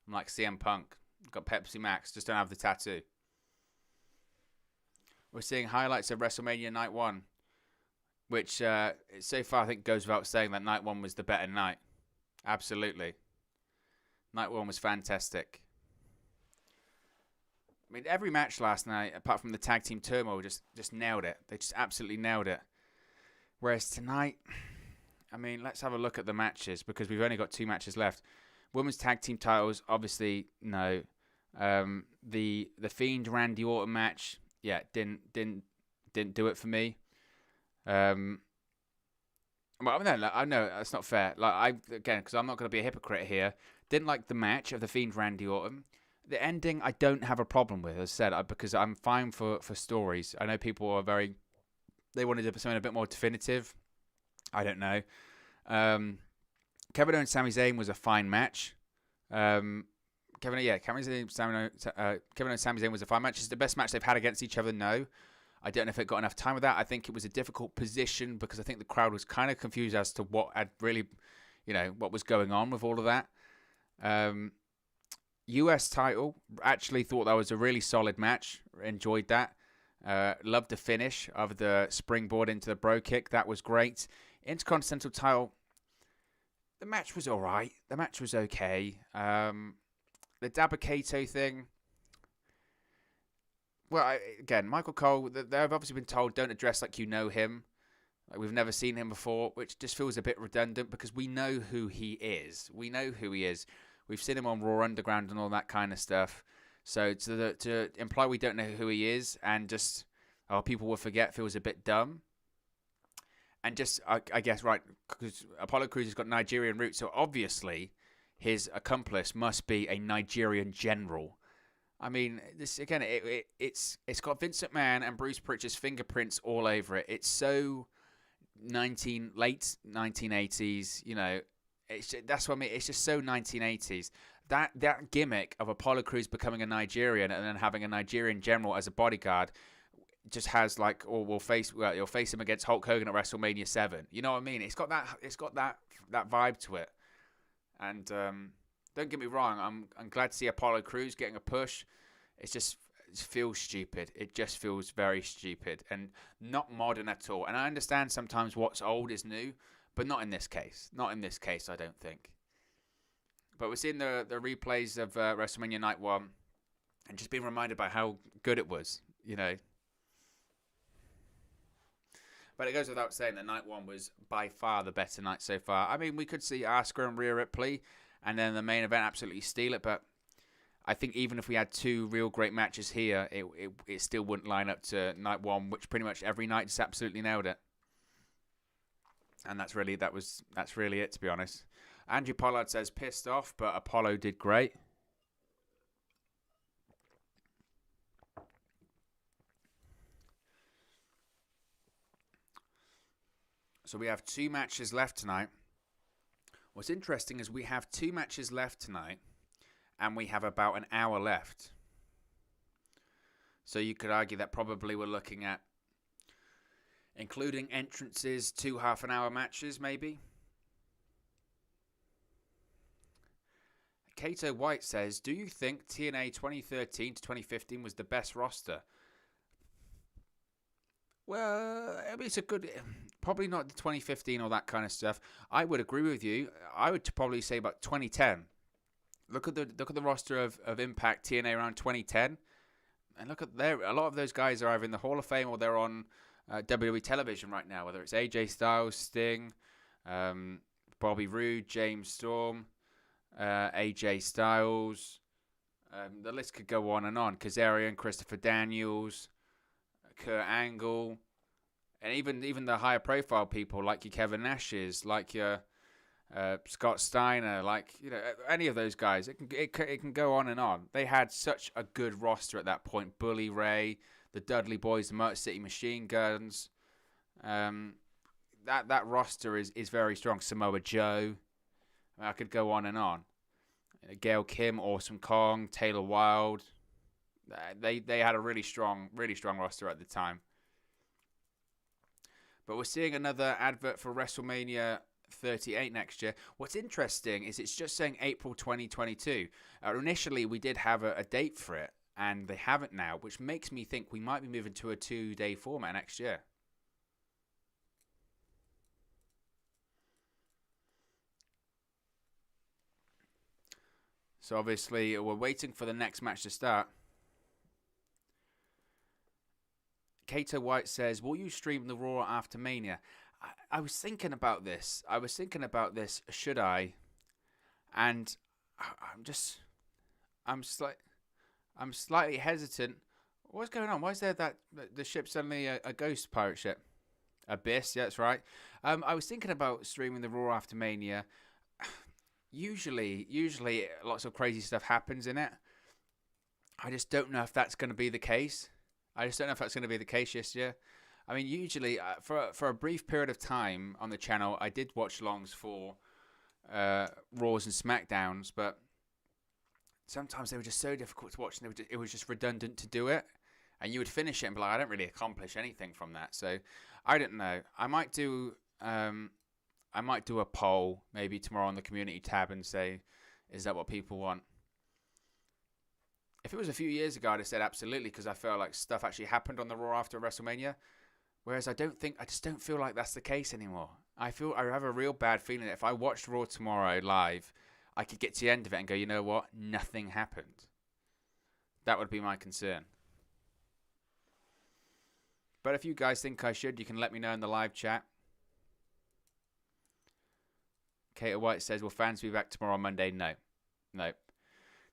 Speaker 1: I'm like CM Punk. Got Pepsi Max, just don't have the tattoo. We're seeing highlights of WrestleMania Night 1. Which, so far, I think goes without saying that Night 1 was the better night. Absolutely. Night 1 was fantastic. I mean, every match last night, apart from the tag team turmoil, just nailed it. They just absolutely nailed it. Whereas tonight, I mean, let's have a look at the matches because we've only got 2 matches left. Women's tag team titles, obviously, no. The Fiend Randy Orton match, yeah, didn't do it for me. Well, I know that's not fair. Because I'm not going to be a hypocrite here. Didn't like the match of the Fiend Randy Orton. The ending, I don't have a problem with, as I said, because I'm fine for stories. I know people are they wanted to do something a bit more definitive. I don't know. Kevin Owens Sami Zayn was a fine match. Kevin Owens Sami Zayn was a fine match. It's the best match they've had against each other. No, I don't know if it got enough time with that. I think it was a difficult position because I think the crowd was kind of confused as to what had really, what was going on with all of that. US title, actually thought that was a really solid match. Enjoyed that. Loved the finish of the springboard into the bro kick. That was great. Intercontinental title, the match was all right. The match was okay. The Dabba-Kato thing, well, again, Michael Cole, they've obviously been told don't address like you know him. Like we've never seen him before, which just feels a bit redundant because we know who he is. We know who he is. We've seen him on Raw Underground and all that kind of stuff. So to imply we don't know who he is and just, people will forget feels a bit dumb. And just, I guess, right, because Apollo Crews has got Nigerian roots, so obviously his accomplice must be a Nigerian general. I mean, this again, it's got Vince McMahon and Bruce Pritchard's fingerprints all over it. It's so late 1980s, that's what I mean. It's just so 1980s. That gimmick of Apollo Crews becoming a Nigerian and then having a Nigerian general as a bodyguard just has like, you'll face him against Hulk Hogan at WrestleMania 7. You know what I mean? It's got that vibe to it. And don't get me wrong, I'm glad to see Apollo Crews getting a push. It feels stupid. It just feels very stupid and not modern at all. And I understand sometimes what's old is new, but not in this case. Not in this case, I don't think. But we're seeing the replays of WrestleMania Night 1 and just being reminded by how good it was, But it goes without saying that Night 1 was by far the better night so far. I mean, we could see Asuka and Rhea Ripley and then the main event absolutely steal it, but I think even if we had 2 real great matches here, it still wouldn't line up to Night 1, which pretty much every night just absolutely nailed it. And that's really it, to be honest. Andrew Pollard says pissed off, but Apollo did great. So we have 2 matches left tonight. What's interesting is we have 2 matches left tonight, and we have about an hour left. So you could argue that probably we're looking at, including entrances, 2 half-an-hour matches, maybe. Kato White says, do you think TNA 2013 to 2015 was the best roster? Well, I mean, it's a good... Probably not the 2015 or that kind of stuff. I would agree with you. I would probably say about 2010. Look at the roster of Impact TNA around 2010. And look at a lot of those guys are either in the Hall of Fame or they're on WWE television right now. Whether it's AJ Styles, Sting, Bobby Roode, James Storm, AJ Styles. The list could go on and on. Kazarian, Christopher Daniels, Kurt Angle, and even the higher profile people like your Kevin Nash's, like your Scott Steiner, like any of those guys. It can go on and on. They had such a good roster at that point. Bully Ray, the Dudley Boys, the Motor City Machine Guns. That roster is very strong. Samoa Joe. I could go on and on. Gail Kim, Awesome Kong, Taylor Wilde. They had a really strong roster at the time. But we're seeing another advert for WrestleMania 38 next year. What's interesting is it's just saying April 2022. Initially, we did have a date for it, and they haven't now, which makes me think we might be moving to a 2-day format next year. So obviously, we're waiting for the next match to start. Kato White says, will you stream the Raw after Mania? I was thinking about this. Should I? And I'm slightly hesitant. What's going on? Why is there the ship suddenly a ghost pirate ship? Abyss, yeah, that's right. I was thinking about streaming the Raw after Mania. Usually lots of crazy stuff happens in it. I just don't know if that's going to be the case. This year. I mean, usually for a brief period of time on the channel, I did watch longs for Raws and SmackDowns, but sometimes they were just so difficult to watch, and it was just redundant to do it. And you would finish it and be like, I don't really accomplish anything from that. So I don't know. I might do a poll maybe tomorrow on the community tab and say, is that what people want? If it was a few years ago, I'd have said absolutely, because I felt like stuff actually happened on the Raw after WrestleMania. Whereas I just don't feel like that's the case anymore. I have a real bad feeling that if I watched Raw tomorrow live, I could get to the end of it and go, you know what? Nothing happened. That would be my concern. But if you guys think I should, you can let me know in the live chat. Kato White says, will fans be back tomorrow on Monday? No.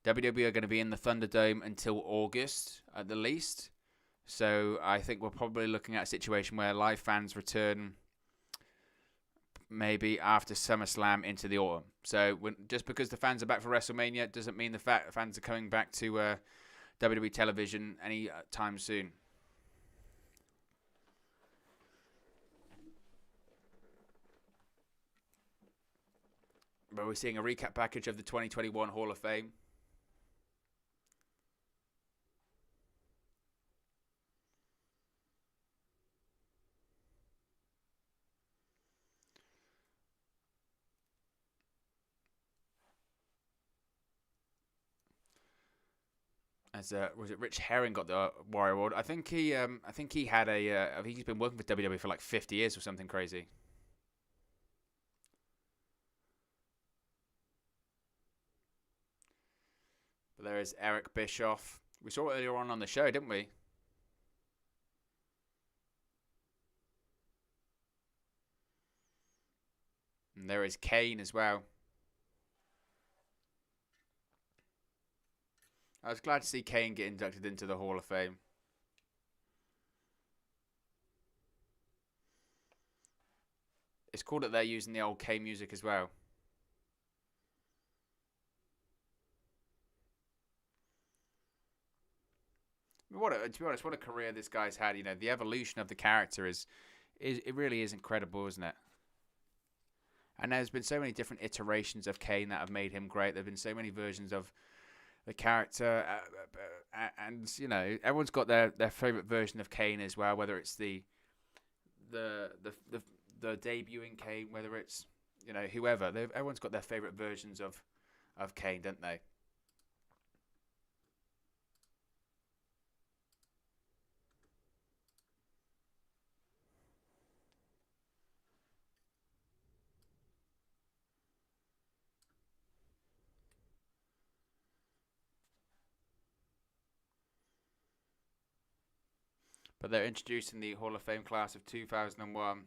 Speaker 1: WWE are going to be in the Thunderdome until August at the least. So I think we're probably looking at a situation where live fans return maybe after SummerSlam into the autumn. So just because the fans are back for WrestleMania doesn't mean the fans are coming back to WWE television any time soon. But we're seeing a recap package of the 2021 Hall of Fame. As was it Rich Herring got the Warrior Award? I think he had I think he's been working for WWE for like 50 years or something crazy. But there is Eric Bischoff. We saw it earlier on the show, didn't we? And there is Kane as well. I was glad to see Kane get inducted into the Hall of Fame. It's cool that they're using the old Kane music as well. To be honest, what a career this guy's had. You know, the evolution of the character is it really is incredible, isn't it? And there's been so many different iterations of Kane that have made him great. There've been so many versions of the character, and you know, everyone's got their favorite version of Kane as well. Whether it's the debuting Kane, whether it's whoever, everyone's got their favorite versions of of Kane, don't they? But they're introducing the Hall of Fame class of 2001.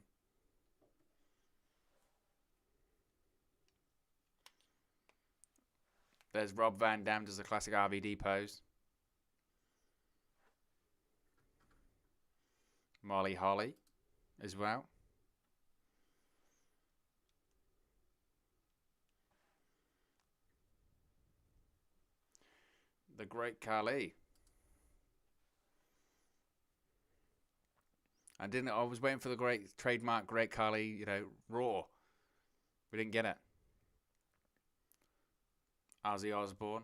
Speaker 1: There's Rob Van Dam does the classic RVD pose. Molly Holly as well. The Great Khali. I was waiting for the great trademark Great Khali, Raw. We didn't get it. Ozzy Osbourne.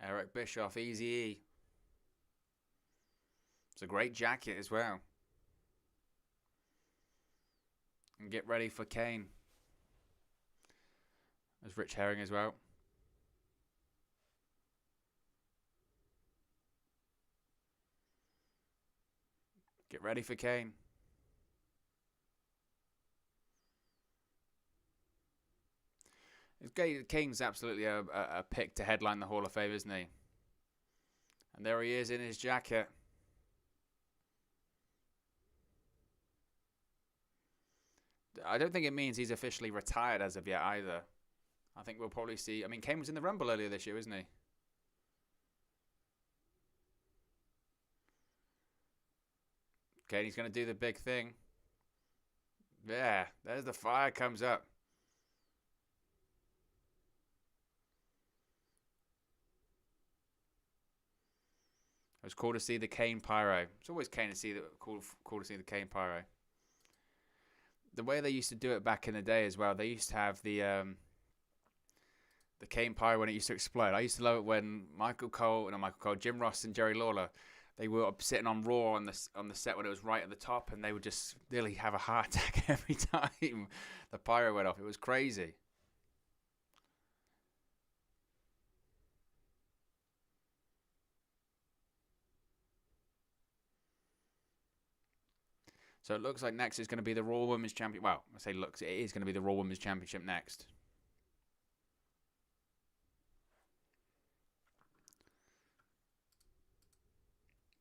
Speaker 1: Eric Bischoff, Eazy-E. It's a great jacket as well. And get ready for Kane. There's Rich Herring as well. Get ready for Kane. Kane's absolutely a pick to headline the Hall of Fame, isn't he? And there he is in his jacket. I don't think it means he's officially retired as of yet either. I think we'll probably see... I mean, Kane was in the Rumble earlier this year, isn't he? Okay, he's going to do the big thing. Yeah, there's the fire comes up. It was cool to see the Kane Pyro. It's always cool to see the Kane Pyro. The way they used to do it back in the day as well, they used to have the Kane Pyro when it used to explode. I used to love it when Jim Ross and Jerry Lawler, they were sitting on Raw on the set when it was right at the top, and they would just nearly have a heart attack every time the pyro went off. It was crazy. So it looks like next is going to be the Raw Women's Championship. Well, I say looks, it is going to be the Raw Women's Championship next.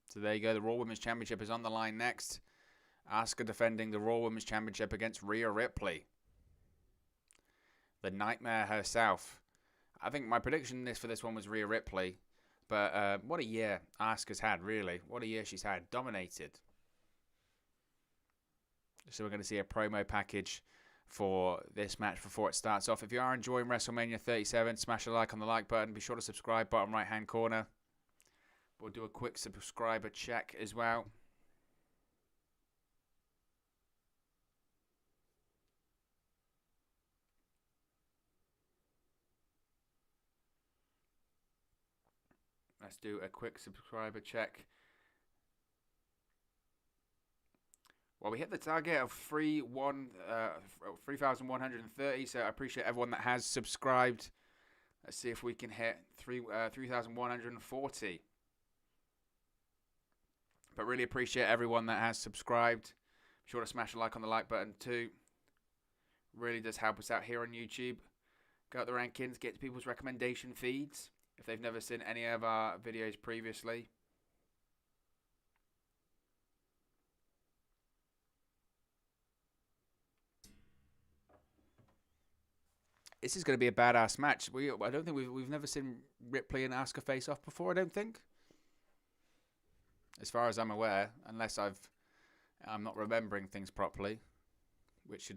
Speaker 1: So there you go. The Raw Women's Championship is on the line next. Asuka defending the Raw Women's Championship against Rhea Ripley. The Nightmare herself. I think my prediction for this one was Rhea Ripley. But what a year Asuka's had, really. What a year she's had. Dominated. So we're going to see a promo package for this match before it starts off. If you are enjoying WrestleMania 37, smash a like on the like button. Be sure to subscribe, bottom right hand corner. We'll do a quick subscriber check as well. Let's do a quick subscriber check. Well, we hit the target of 3,130, so I appreciate everyone that has subscribed. Let's see if we can hit 3,140. But really appreciate everyone that has subscribed. Be sure to smash a like on the like button too. Really does help us out here on YouTube. Go up the rankings, get to people's recommendation feeds if they've never seen any of our videos previously. This is going to be a badass match. I don't think we've never seen Ripley and Asuka face off before. I don't think, as far as I'm aware, unless I'm not remembering things properly, which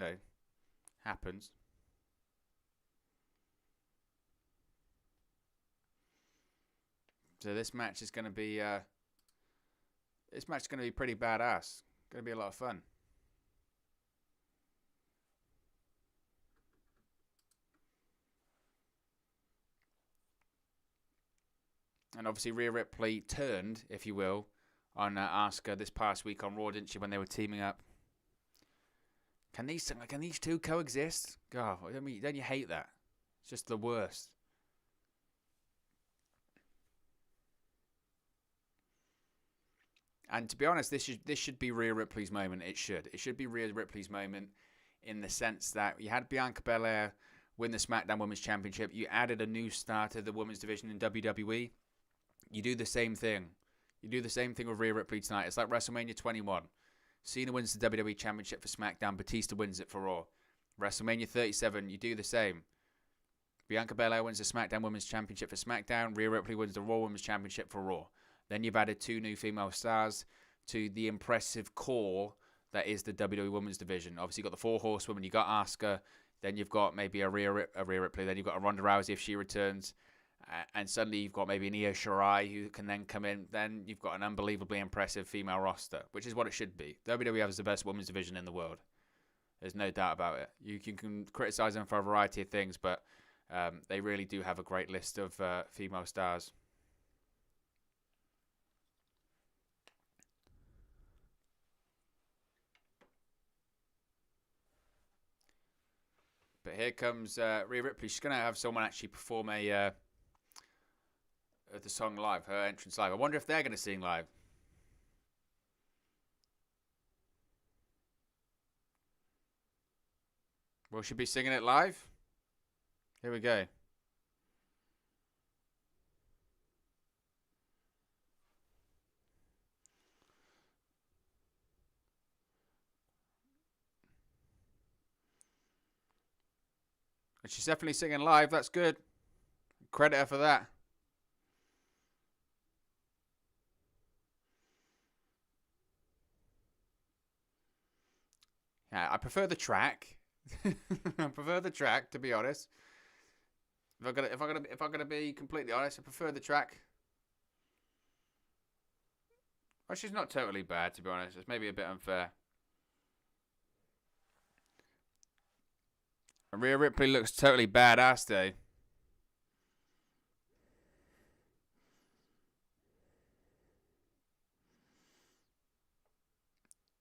Speaker 1: happens. So this match is going to be pretty badass. Going to be a lot of fun. And obviously Rhea Ripley turned, if you will, on Asuka this past week on Raw, didn't she, when they were teaming up? Can these two coexist? God, don't you hate that? It's just the worst. And to be honest, this should be Rhea Ripley's moment. It should be Rhea Ripley's moment in the sense that you had Bianca Belair win the SmackDown Women's Championship. You added a new star to the women's division in WWE. You do the same thing. You do the same thing with Rhea Ripley tonight. It's like WrestleMania 21. Cena wins the WWE Championship for SmackDown. Batista wins it for Raw. WrestleMania 37, you do the same. Bianca Belair wins the SmackDown Women's Championship for SmackDown. Rhea Ripley wins the Raw Women's Championship for Raw. Then you've added 2 new female stars to the impressive core that is the WWE Women's Division. Obviously, you've got the 4 horsewomen. You've got Asuka. Then you've got maybe a Rhea Ripley. Then you've got a Ronda Rousey if she returns. And suddenly you've got maybe an Io Shirai who can then come in. Then you've got an unbelievably impressive female roster, which is what it should be. WWE has the best women's division in the world. There's no doubt about it. You can criticize them for a variety of things, but they really do have a great list of female stars. But here comes Rhea Ripley. She's going to have someone actually perform the song live, her entrance live. I wonder if they're going to sing live. Will she be singing it live? Here we go. And she's definitely singing live. That's good. Credit her for that. Yeah, I prefer the track. I prefer the track, to be honest. If I'm gonna be completely honest, I prefer the track. Well, she's not totally bad, to be honest. It's maybe a bit unfair. And Rhea Ripley looks totally badass, though.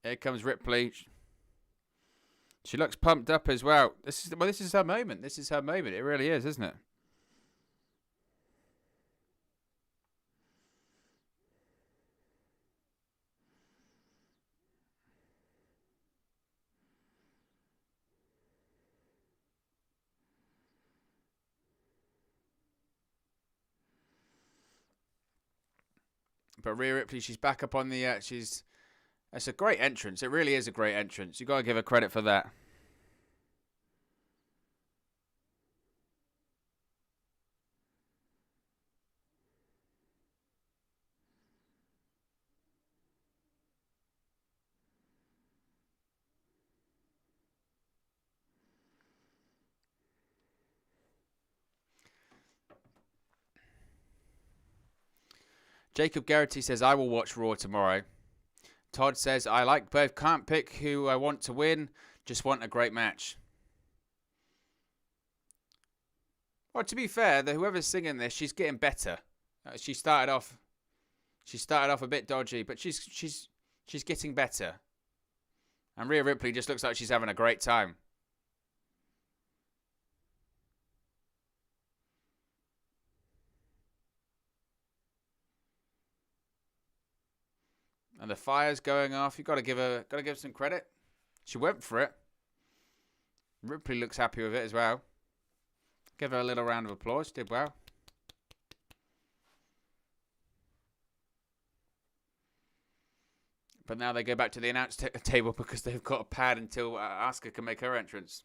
Speaker 1: Here comes Ripley. She looks pumped up as well. This is her moment. This is her moment. It really is, isn't it? But Rhea Ripley, she's back up on the. It's a great entrance. It really is a great entrance. You got to give her credit for that. Jacob Garrity says, I will watch Raw tomorrow. Todd says, I like both. Can't pick who I want to win. Just want a great match. Well, to be fair, whoever's singing this, she's getting better. She started off a bit dodgy, but she's getting better. And Rhea Ripley just looks like she's having a great time. And the fire's going off. You've got to give her some credit. She went for it. Ripley looks happy with it as well. Give her a little round of applause. She did well. But now they go back to the announce table because they've got a pad until Asuka can make her entrance.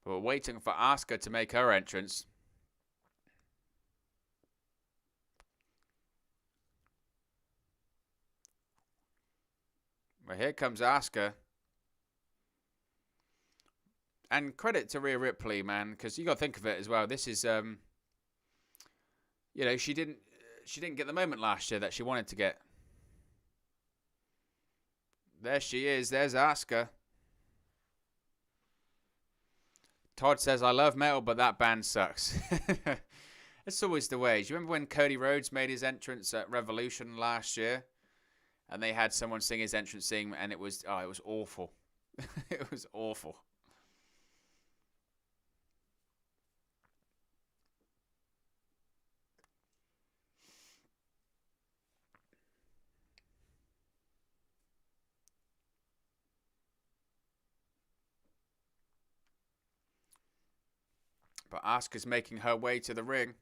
Speaker 1: But we're waiting for Asuka to make her entrance. Well, here comes Asuka. And credit to Rhea Ripley, man, because you got to think of it as well. This is, she didn't get the moment last year that she wanted to get. There she is. There's Asuka. Todd says, I love metal, but that band sucks. It's always the way. Do you remember when Cody Rhodes made his entrance at Revolution last year? And they had someone sing his entrance theme, and it was awful. It was awful. But Asuka's making her way to the ring.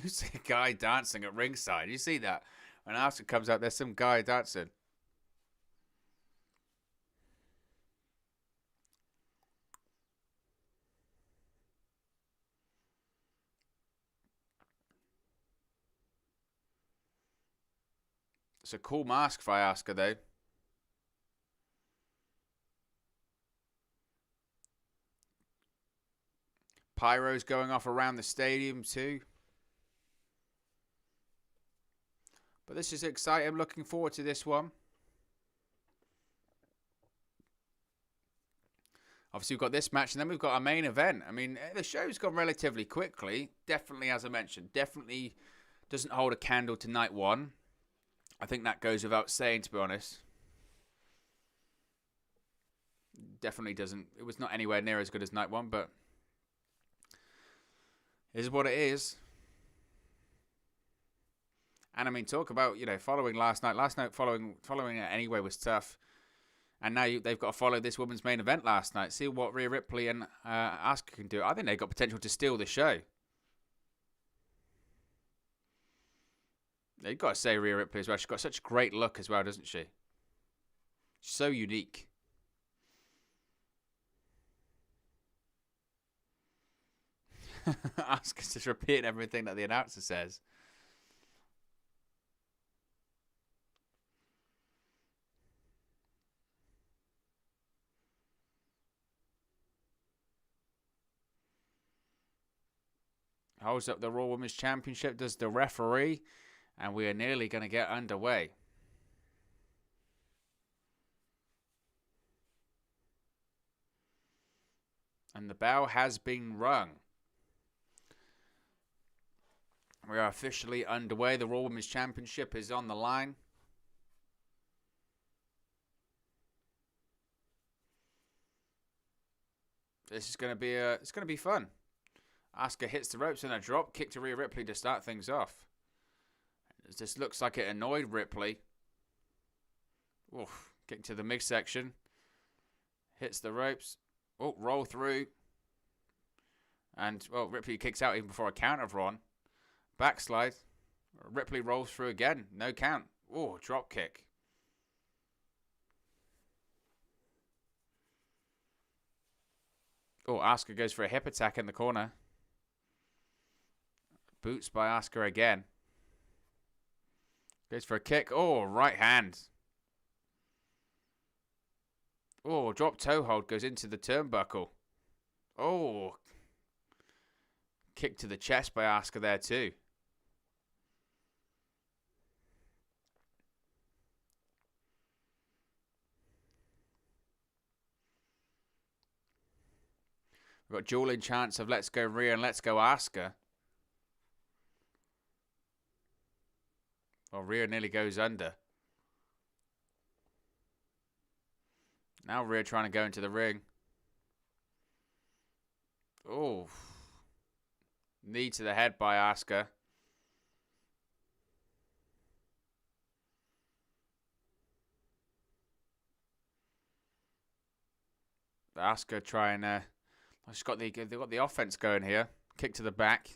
Speaker 1: Who's a guy dancing at ringside? You see that? When Asuka comes out, there's some guy dancing. It's a cool mask for Asuka, though. Pyro's going off around the stadium, too. But this is exciting. I'm looking forward to this one. Obviously, we've got this match, and then we've got our main event. I mean, the show's gone relatively quickly. Definitely, as I mentioned, definitely doesn't hold a candle to night one. I think that goes without saying, to be honest. Definitely doesn't. It was not anywhere near as good as night one, but it is what it is. And I mean, talk about, following last night. Last night, following it anyway was tough. And now they've got to follow this women's main event last night. See what Rhea Ripley and Asuka can do. I think they've got potential to steal the show. You've got to say Rhea Ripley as well. She's got such a great look as well, doesn't she? She's so unique. Asuka's just repeating everything that the announcer says. Holds up the Raw Women's Championship, does the referee, and we are nearly going to get underway. And the bell has been rung. We are officially underway. The Raw Women's Championship is on the line. This is going to be fun. Asuka hits the ropes and a drop kick to Rhea Ripley to start things off. This looks like it annoyed Ripley. Oof. Kick to the midsection. Hits the ropes. Oh, roll through. And, Ripley kicks out even before a counter on. Backslide. Ripley rolls through again. No count. Oh, drop kick. Oh, Asuka goes for a hip attack in the corner. Boots by Asuka again. Goes for a kick. Oh, right hand. Oh, drop toe hold goes into the turnbuckle. Oh. Kick to the chest by Asuka there too. We've got dueling chants of let's go Rhea and let's go Asuka. Oh, Rhea nearly goes under. Now Rhea trying to go into the ring. Oh. Knee to the head by Asuka. Asuka trying to... they've got the offense going here. Kick to the back.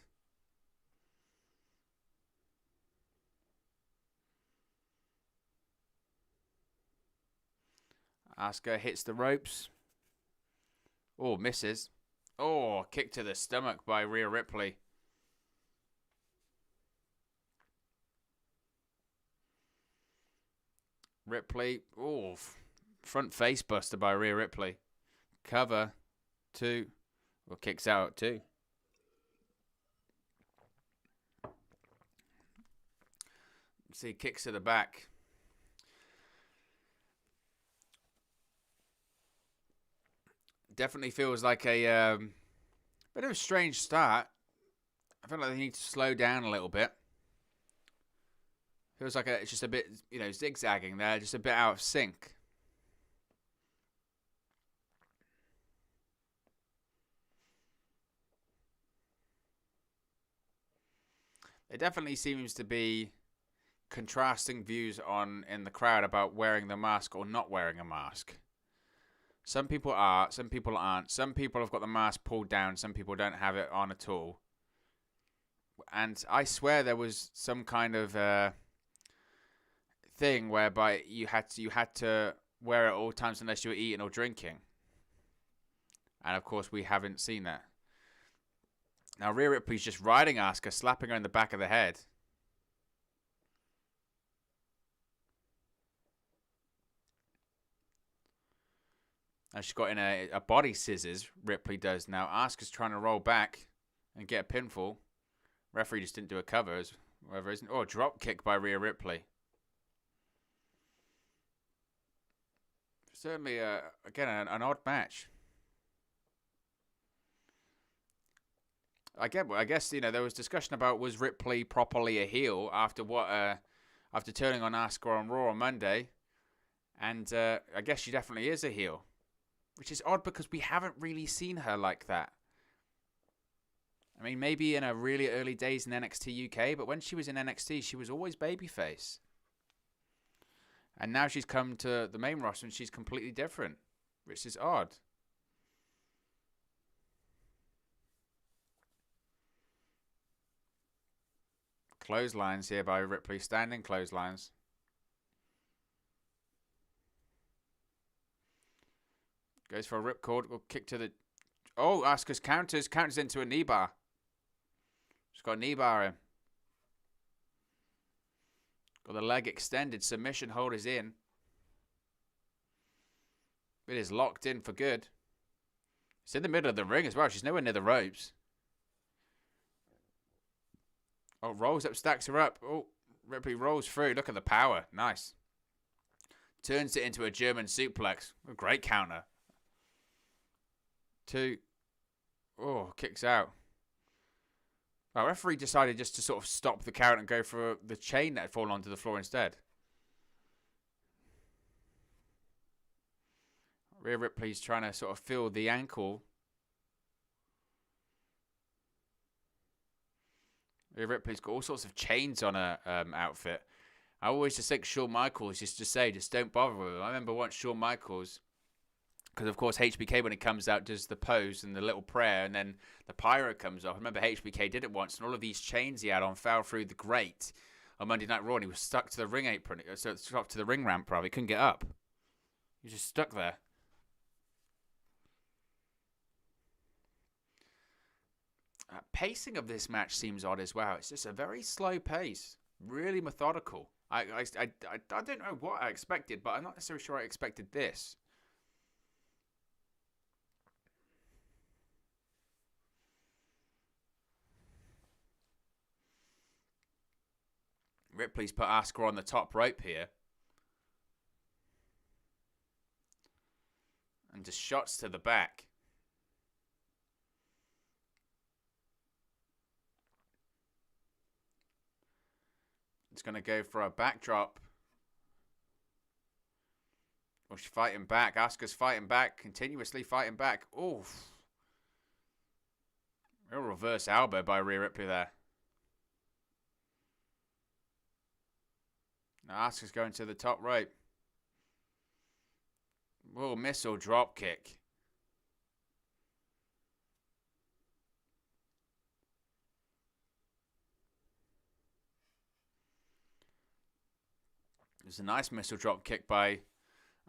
Speaker 1: Asuka hits the ropes. Oh, misses. Oh, kick to the stomach by Rhea Ripley. Ripley. Oh, front face buster by Rhea Ripley. Cover. 2. Well, kicks out 2. See, kicks to the back. Definitely feels like a bit of a strange start. I feel like they need to slow down a little bit. Feels like it's just a bit, zigzagging there, just a bit out of sync. There definitely seems to be contrasting views in the crowd about wearing the mask or not wearing a mask. Some people are, some people aren't. Some people have got the mask pulled down, some people don't have it on at all. And I swear there was some kind of thing whereby you had to wear it at all times unless you were eating or drinking. And of course we haven't seen that. Now Rhea Ripley's just riding Asuka, slapping her in the back of the head. Now she's got in a body scissors, Ripley does now. Asuka's trying to roll back and get a pinfall. Referee just didn't do a cover, whatever isn't. Oh, drop kick by Rhea Ripley. Certainly, again, an odd match. I guess there was discussion about was Ripley properly a heel after after turning on Asuka on Raw on Monday, and I guess she definitely is a heel, which is odd because we haven't really seen her like that. I mean, maybe in her really early days in NXT UK, but when she was in NXT, she was always babyface. And now she's come to the main roster and she's completely different, which is odd. Clotheslines here by Ripley, standing clotheslines. Goes for a ripcord, or kick to the... Oh, Asuka's counters into a knee bar. She's got a knee bar in. Got the leg extended. Submission hold is in. It is locked in for good. It's in the middle of the ring as well. She's nowhere near the ropes. Oh, rolls up, stacks her up. Oh, Ripley rolls through. Look at the power. Nice. Turns it into a German suplex. A great counter. 2. Oh, kicks out. Well, referee decided just to sort of stop the count and go for the chain that had fallen onto the floor instead. Rhea Ripley's trying to sort of feel the ankle. Rhea Ripley's got all sorts of chains on her outfit. I always just think Shawn Michaels used to say, just don't bother with him. I remember once Shawn Michaels... Because, of course, HBK, when it comes out, does the pose and the little prayer, and then the pyro comes off. I remember HBK did it once, and all of these chains he had on fell through the grate on Monday Night Raw, and he was stuck to the ring apron, so stuck to the ring ramp, probably. He couldn't get up. He was just stuck there. Pacing of this match seems odd as well. It's just a very slow pace, really methodical. I don't know what I expected, but I'm not necessarily sure I expected this. Ripley's put Asuka on the top rope here. And just shots to the back. It's going to go for a backdrop. Oh, she's fighting back. Asuka's fighting back. Continuously fighting back. Oof. Real reverse elbow by Rhea Ripley there. Now Asuka's going to the top rope. Oh, missile drop kick. There's a nice missile drop kick by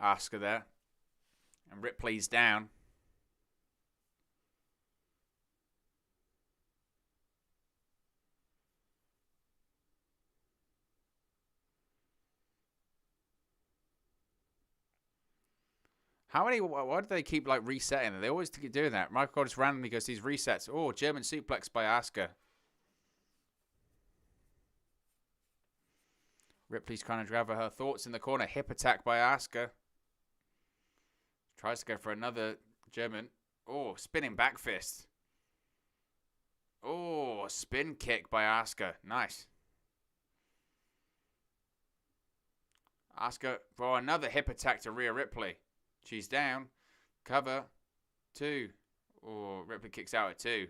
Speaker 1: Asuka there. And Ripley's down. Why do they keep resetting? They always keep doing that. Michael Cole just randomly goes these resets. Oh, German suplex by Asuka. Ripley's trying to gather her thoughts in the corner. Hip attack by Asuka. Tries to go for another German. Oh, spinning back fist. Oh, spin kick by Asuka. Nice. Asuka for another hip attack to Rhea Ripley. She's down. Cover. 2. Oh, Ripley kicks out at 2.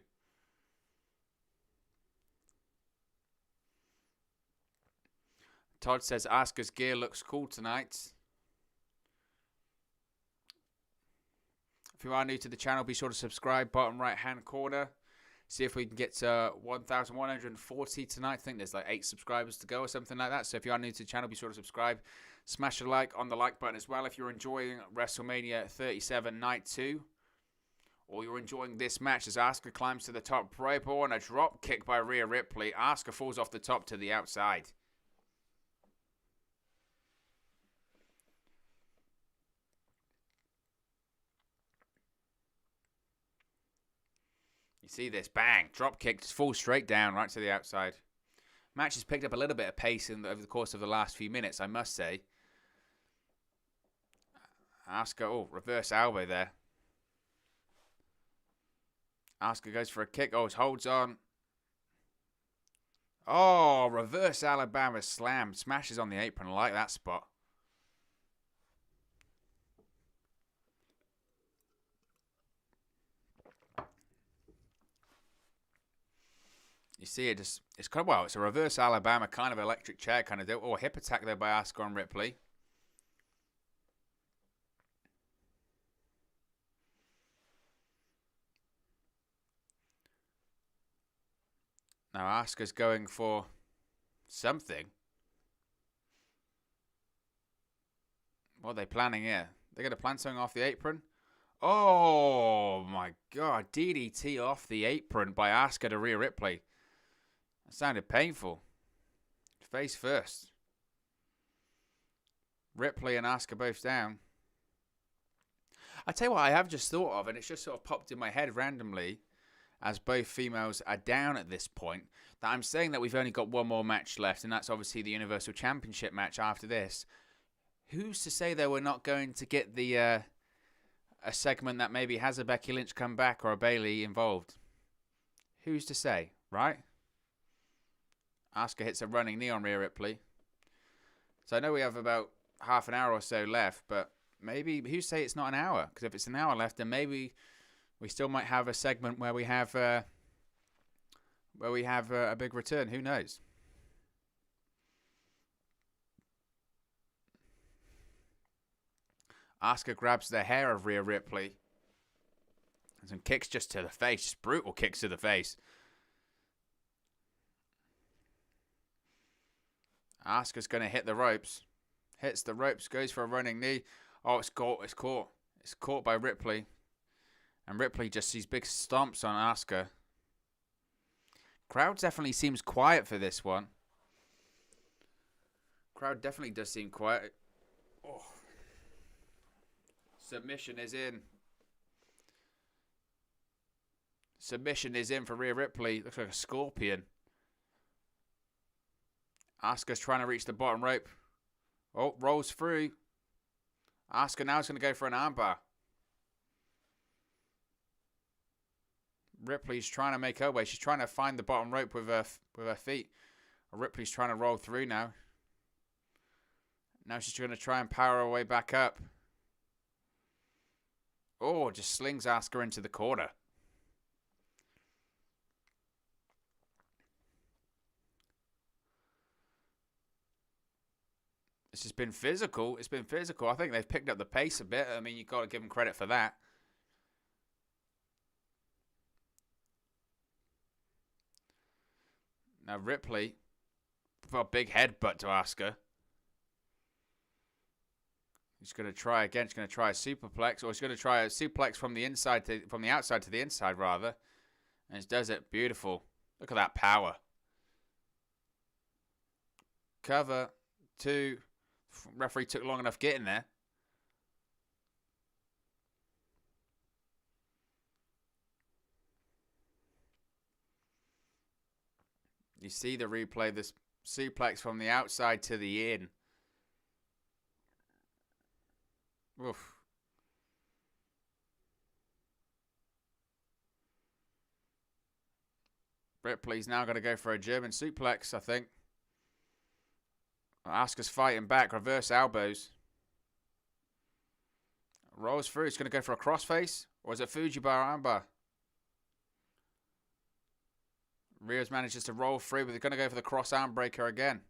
Speaker 1: Todd says Asuka's gear looks cool tonight. If you are new to the channel, be sure to subscribe. Bottom right hand corner. See if we can get to 1,140 tonight. I think there's like 8 subscribers to go or something like that. So if you are new to the channel, be sure to subscribe. Smash a like on the like button as well if you're enjoying WrestleMania 37 Night 2. Or you're enjoying this match as Asuka climbs to the top rope. And a drop kick by Rhea Ripley. Asuka falls off the top to the outside. You see this, bang, drop kick, just falls straight down right to the outside. Match has picked up a little bit of pace over the course of the last few minutes, I must say. Asuka, oh, reverse elbow there. Asuka goes for a kick, oh, holds on. Oh, reverse Alabama slam, smashes on the apron, I like that spot. You see it just, it's kind of, well, it's a reverse Alabama kind of electric chair kind of deal. Oh, hip attack there by Asuka on Ripley. Now Asuka's going for something. What are they planning here? They're going to plan something off the apron? Oh my god, DDT off the apron by Asuka to Rhea Ripley. That sounded painful. Face first. Ripley and Asuka both down. I tell you what I have just thought of, and it's just sort of popped in my head randomly, as both females are down at this point, that I'm saying that we've only got one more match left, and that's obviously the Universal Championship match after this. Who's to say that we're not going to get the a segment that maybe has a Becky Lynch come back or a Bayley involved? Who's to say, right? Asuka hits a running knee on Rhea Ripley. So I know we have about half an hour or so left, but maybe, who say it's not an hour? Because if it's an hour left, then maybe we still might have a segment where we have a big return. Who knows? Asuka grabs the hair of Rhea Ripley. And some kicks just to the face. Just brutal kicks to the face. Asuka's going to hit the ropes. Hits the ropes. Goes for a running knee. Oh, it's caught. It's caught. It's caught by Ripley. And Ripley just sees big stomps on Asuka. Crowd definitely seems quiet for this one. Crowd definitely does seem quiet. Oh. Submission is in. Submission is in for Rhea Ripley. Looks like a scorpion. Asuka's trying to reach the bottom rope. Oh, rolls through. Asuka now is going to go for an armbar. Ripley's trying to make her way. She's trying to find the bottom rope with her feet. Ripley's trying to roll through now. Now she's going to try and power her way back up. Oh, just slings Asuka into the corner. This has been physical. It's been physical. I think they've picked up the pace a bit. I mean, you've got to give them credit for that. Now Ripley, a big headbutt to Asuka. She's going to try again. She's going to try a superplex, or she's going to try a suplex from the inside to, from the outside to the inside rather, and she does it beautiful. Look at that power. Cover 2. Referee took long enough getting there. You see the replay. This Suplex from the outside to the in. Oof. Ripley's now going to go for a German suplex, I think. Asuka's fighting back. Reverse elbows. Rolls through. It's going to go for a crossface. Or is it Fujibar armbar? Rhea's manages to roll through, but they're going to go for the cross arm breaker again.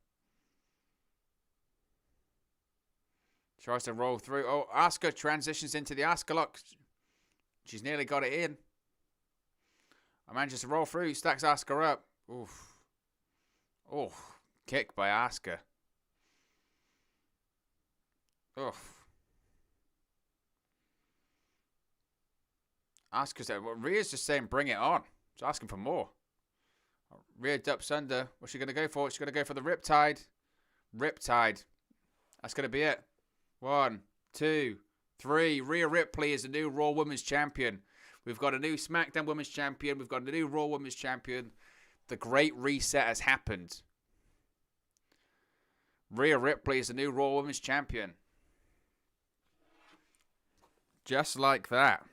Speaker 1: Tries to roll through. Oh, Asuka transitions into the Asuka lock. She's nearly got it in. I manages to roll through. Stacks Asuka up. Oof. Oh, kick by Asuka. Oof. Asuka's Rhea's just saying, bring it on. She's asking for more. Rhea ducks under. What's she going to go for? She's going to go for the Riptide. Riptide. That's going to be it. 1, 2, 3. Rhea Ripley is the new Raw Women's Champion. We've got a new SmackDown Women's Champion. We've got a new Raw Women's Champion. The great reset has happened. Rhea Ripley is the new Raw Women's Champion. Just like that.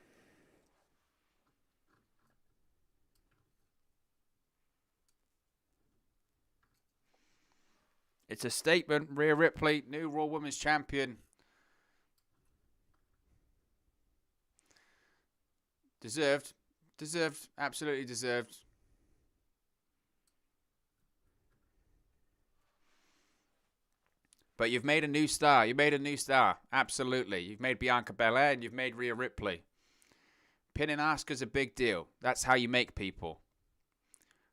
Speaker 1: It's a statement. Rhea Ripley, new Raw Women's Champion. Deserved. Deserved. Absolutely deserved. But you've made a new star. You made a new star. Absolutely. You've made Bianca Belair and you've made Rhea Ripley. Pinning Asuka's a big deal. That's how you make people.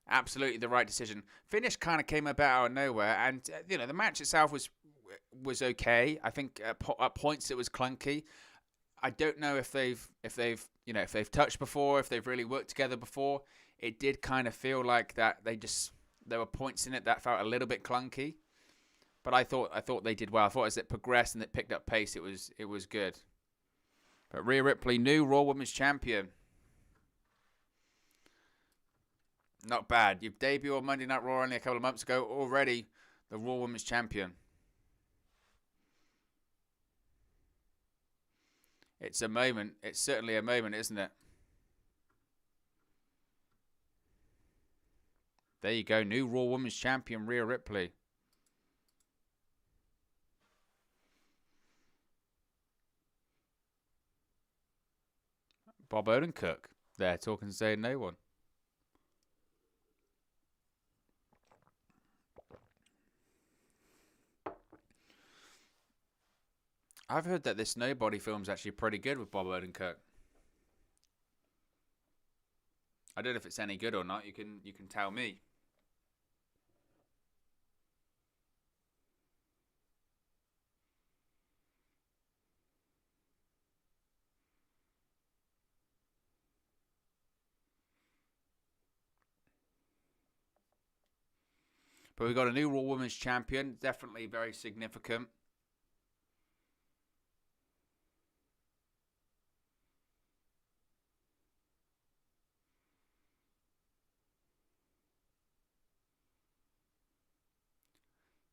Speaker 1: Absolutely the right decision. Finish kind of came about out of nowhere, and the match itself was okay. I think at points it was clunky. I don't know if they've touched before, if they've really worked together before. It did kind of feel like that there were points in it that felt a little bit clunky, but I thought they did well. I thought as it progressed and it picked up pace, it was good. But Rhea Ripley, new Raw Women's Champion. Not bad. You've debuted on Monday Night Raw only a couple of months ago. Already the Raw Women's Champion. It's a moment. It's certainly a moment, isn't it? There you go. New Raw Women's Champion, Rhea Ripley. Bob Odenkirk there talking to Zayn no one. I've heard that this Nobody film's actually pretty good with Bob Odenkirk. I don't know if it's any good or not. You can tell me. But we've got a new Raw Women's Champion. Definitely very significant.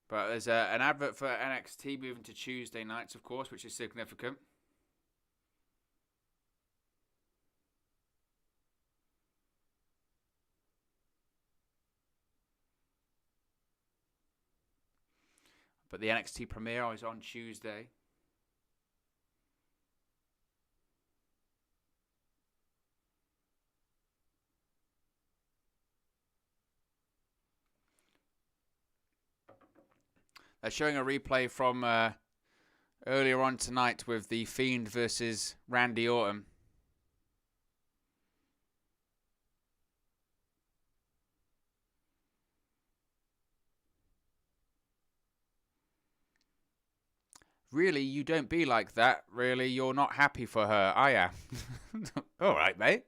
Speaker 1: But there's an advert for NXT moving to Tuesday nights, of course, which is significant. But the NXT premiere is on Tuesday. They're showing a replay from earlier on tonight with the Fiend versus Randy Orton. Really, you don't be like that. Really, you're not happy for her. I am. All right, mate.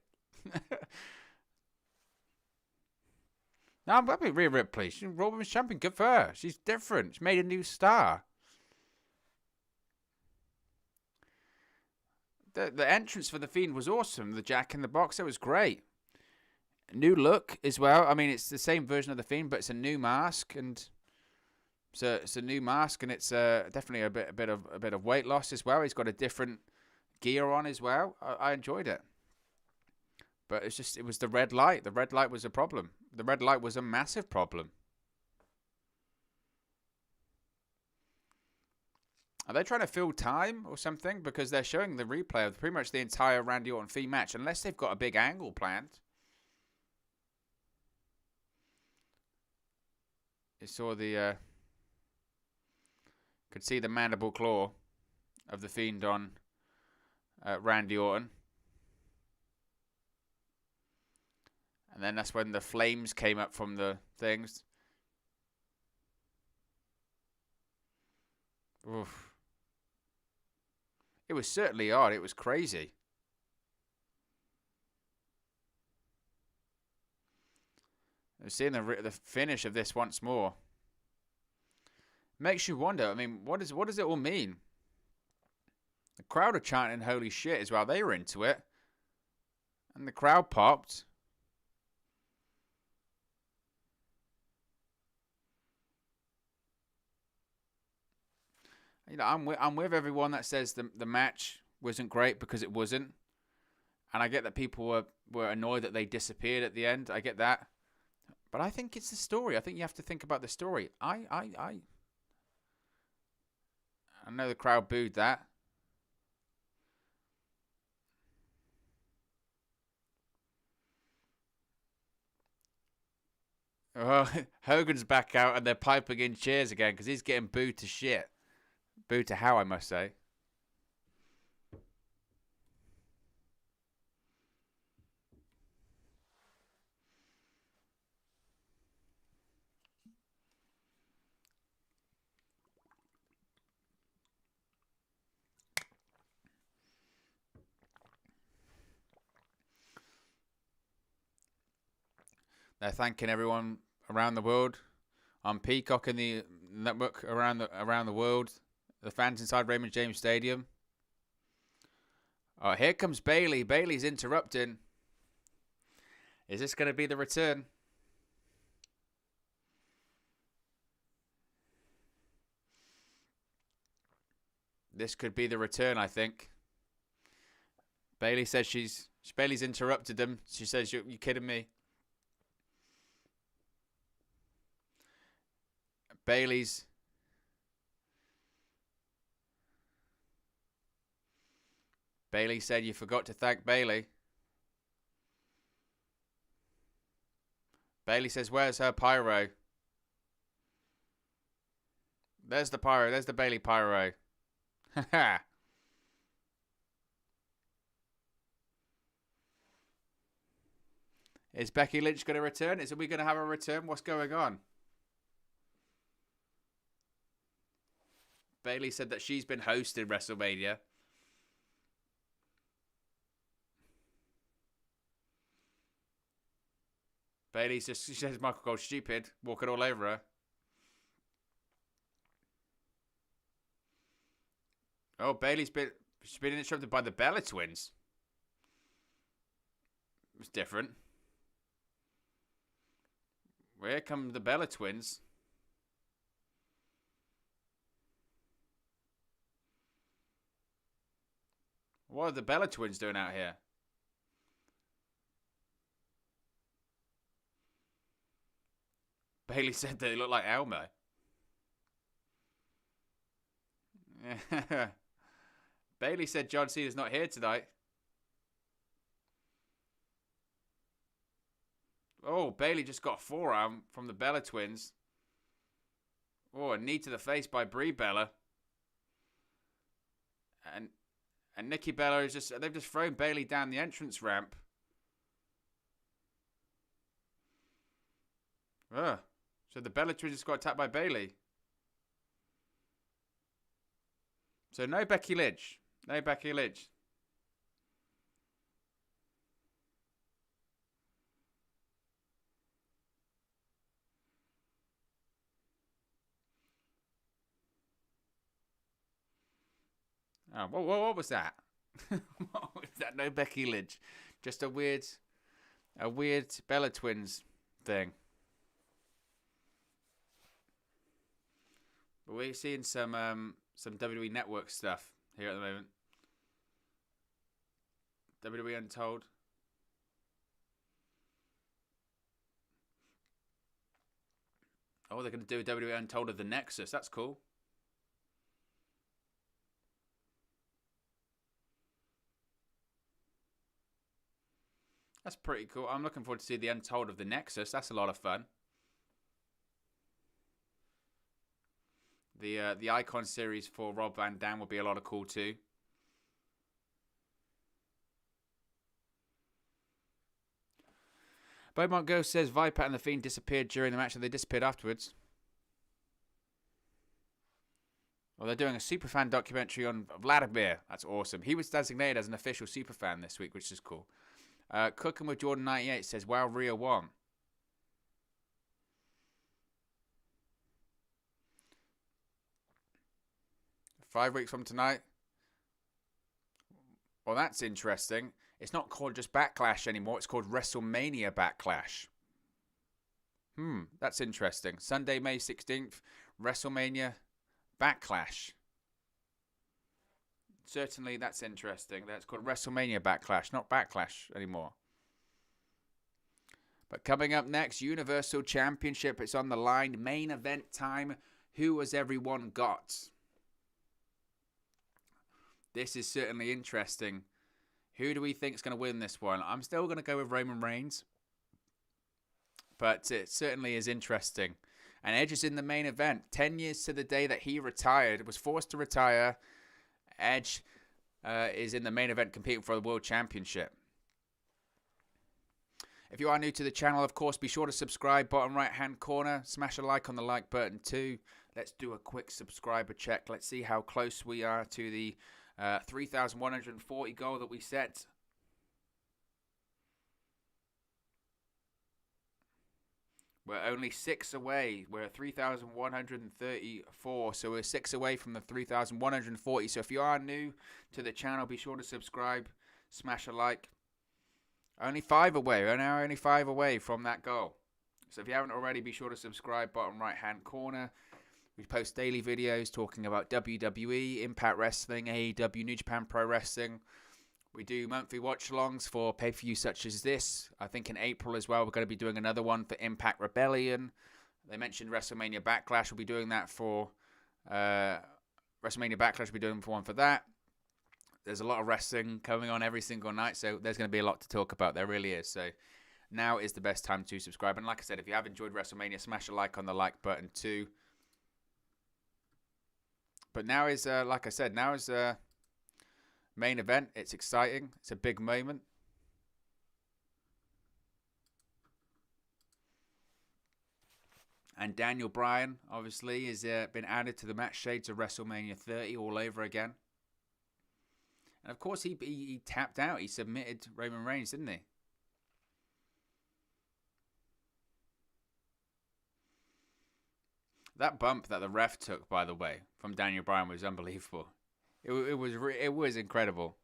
Speaker 1: No, I'm happy with Rhea Ripley. She's Raw Women's Champion. Good for her. She's different. She made a new star. The entrance for the Fiend was awesome. The Jack in the Box, that was great. New look as well. I mean, it's the same version of the Fiend, but it's a new mask. And it's a new mask, and it's definitely a bit of weight loss as well. He's got a different gear on as well. I enjoyed it, but it was the red light. The red light was a problem. The red light was a massive problem. Are they trying to fill time or something? Because they're showing the replay of pretty much the entire Randy Orton Fiend match, unless they've got a big angle planned. You saw the could see the mandible claw of the Fiend on Randy Orton. And then that's when the flames came up from the things. Oof. It was certainly odd. It was crazy. I've seen the finish of this once more. Makes you wonder. I mean, what does it all mean? The crowd are chanting "Holy shit" as well. They were into it, and the crowd popped. You know, I'm with everyone that says the match wasn't great because it wasn't, and I get that people were annoyed that they disappeared at the end. I get that, but I think it's the story. I think you have to think about the story. I know the crowd booed that. Oh, Hogan's back out and they're piping in cheers again because he's getting booed to shit. Booed to how, I must say. They're thanking everyone around the world on Peacock and the network around the world. The fans inside Raymond James Stadium. Oh, here comes Bayley. Bayley's interrupting. Is this going to be the return? This could be the return, I think. Bayley says Bayley's interrupted them. She says, "You kidding me?" Bayley said, "You forgot to thank Bayley." Bayley says, "Where's her pyro?" There's the pyro. There's the Bayley pyro. Haha. Is Becky Lynch going to return? Are we going to have a return? What's going on? Bayley said that she's been hosting WrestleMania. She says Michael Cole's stupid, walking all over her. Oh, she's been interrupted by the Bella twins. It was different. Here come the Bella twins. What are the Bella twins doing out here? Bayley said they look like Elmo. Bayley said John Cena's not here tonight. Oh, Bayley just got a forearm from the Bella twins. Oh, a knee to the face by Brie Bella. And Nikki Bella they've just thrown Bayley down the entrance ramp. Ugh. So the Bella twins just got attacked by Bayley. So no Becky Lynch. No Becky Lynch. Oh, what was that? What was that? No Becky Lynch. Just a weird Bella twins thing. But we're seeing some WWE Network stuff here at the moment. WWE Untold. Oh, they're going to do a WWE Untold of the Nexus. That's cool. That's pretty cool. I'm looking forward to see the Untold of the Nexus. That's a lot of fun. The Icon series for Rob Van Dam will be a lot of cool too. Beaumont Ghost says Viper and the Fiend disappeared during the match and they disappeared afterwards. Well, they're doing a superfan documentary on Vladimir. That's awesome. He was designated as an official superfan this week, which is cool. Cooking with Jordan 98 says, wow, Rhea won. Five weeks from tonight. Well, that's interesting. It's not called just Backlash anymore. It's called WrestleMania Backlash. That's interesting. Sunday, May 16th, WrestleMania Backlash. Certainly, that's interesting. That's called WrestleMania Backlash, not Backlash anymore. But coming up next, Universal Championship. It's on the line. Main event time. Who has everyone got? This is certainly interesting. Who do we think is going to win this one? I'm still going to go with Raymond Reigns. But it certainly is interesting. And Edge is in the main event. 10 years to the day that he retired, was forced to retire. Edge is in the main event competing for the World Championship. If you are new to the channel, of course, be sure to subscribe. Bottom right-hand corner. Smash a like on the like button too. Let's do a quick subscriber check. Let's see how close we are to the 3,140 goal that we set. We're only 6 away. We're at 3,134. So we're 6 away from the 3,140. So if you are new to the channel, be sure to subscribe. Smash a like. Only 5 away. We're now only 5 away from that goal. So if you haven't already, be sure to subscribe. Bottom right-hand corner. We post daily videos talking about WWE, Impact Wrestling, AEW, New Japan Pro Wrestling. We do monthly watch-alongs for pay-per-views such as this. I think in April as well, we're going to be doing another one for Impact Rebellion. They mentioned WrestleMania Backlash. We'll be doing that for WrestleMania Backlash. We'll be doing one for that. There's a lot of wrestling coming on every single night, so there's going to be a lot to talk about. There really is. So now is the best time to subscribe. And like I said, if you have enjoyed WrestleMania, smash a like on the like button too. But now is, like I said, now is main event. It's exciting. It's a big moment. And Daniel Bryan, obviously, has been added to the match shades of WrestleMania 30 all over again. And, of course, he tapped out. He submitted Raymond Reigns, didn't he? That bump that the ref took, by the way, from Daniel Bryan was unbelievable. It was incredible.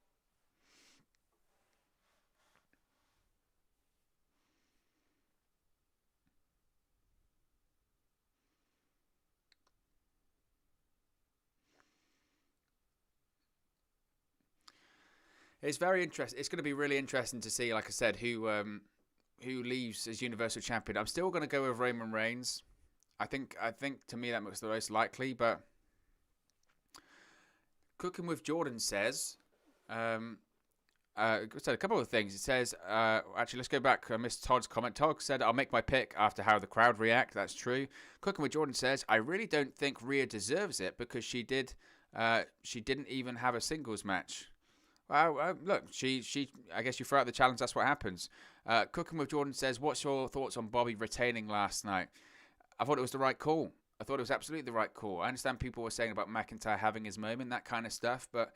Speaker 1: It's very interesting. It's going to be really interesting to see, like I said, who leaves as Universal Champion. I'm still going to go with Raymond Reigns. I think to me that looks the most likely, but Cooking with Jordan says, a couple of things. It says, actually, let's go back. I missed Todd's comment. Todd said, I'll make my pick after how the crowd react. That's true. Cooking with Jordan says, I really don't think Rhea deserves it because she didn't even have a singles match. Well, look, she. I guess you throw out the challenge. That's what happens. Cooking with Jordan says, what's your thoughts on Bobby retaining last night? I thought it was the right call. I thought it was absolutely the right call. I understand people were saying about McIntyre having his moment, that kind of stuff, but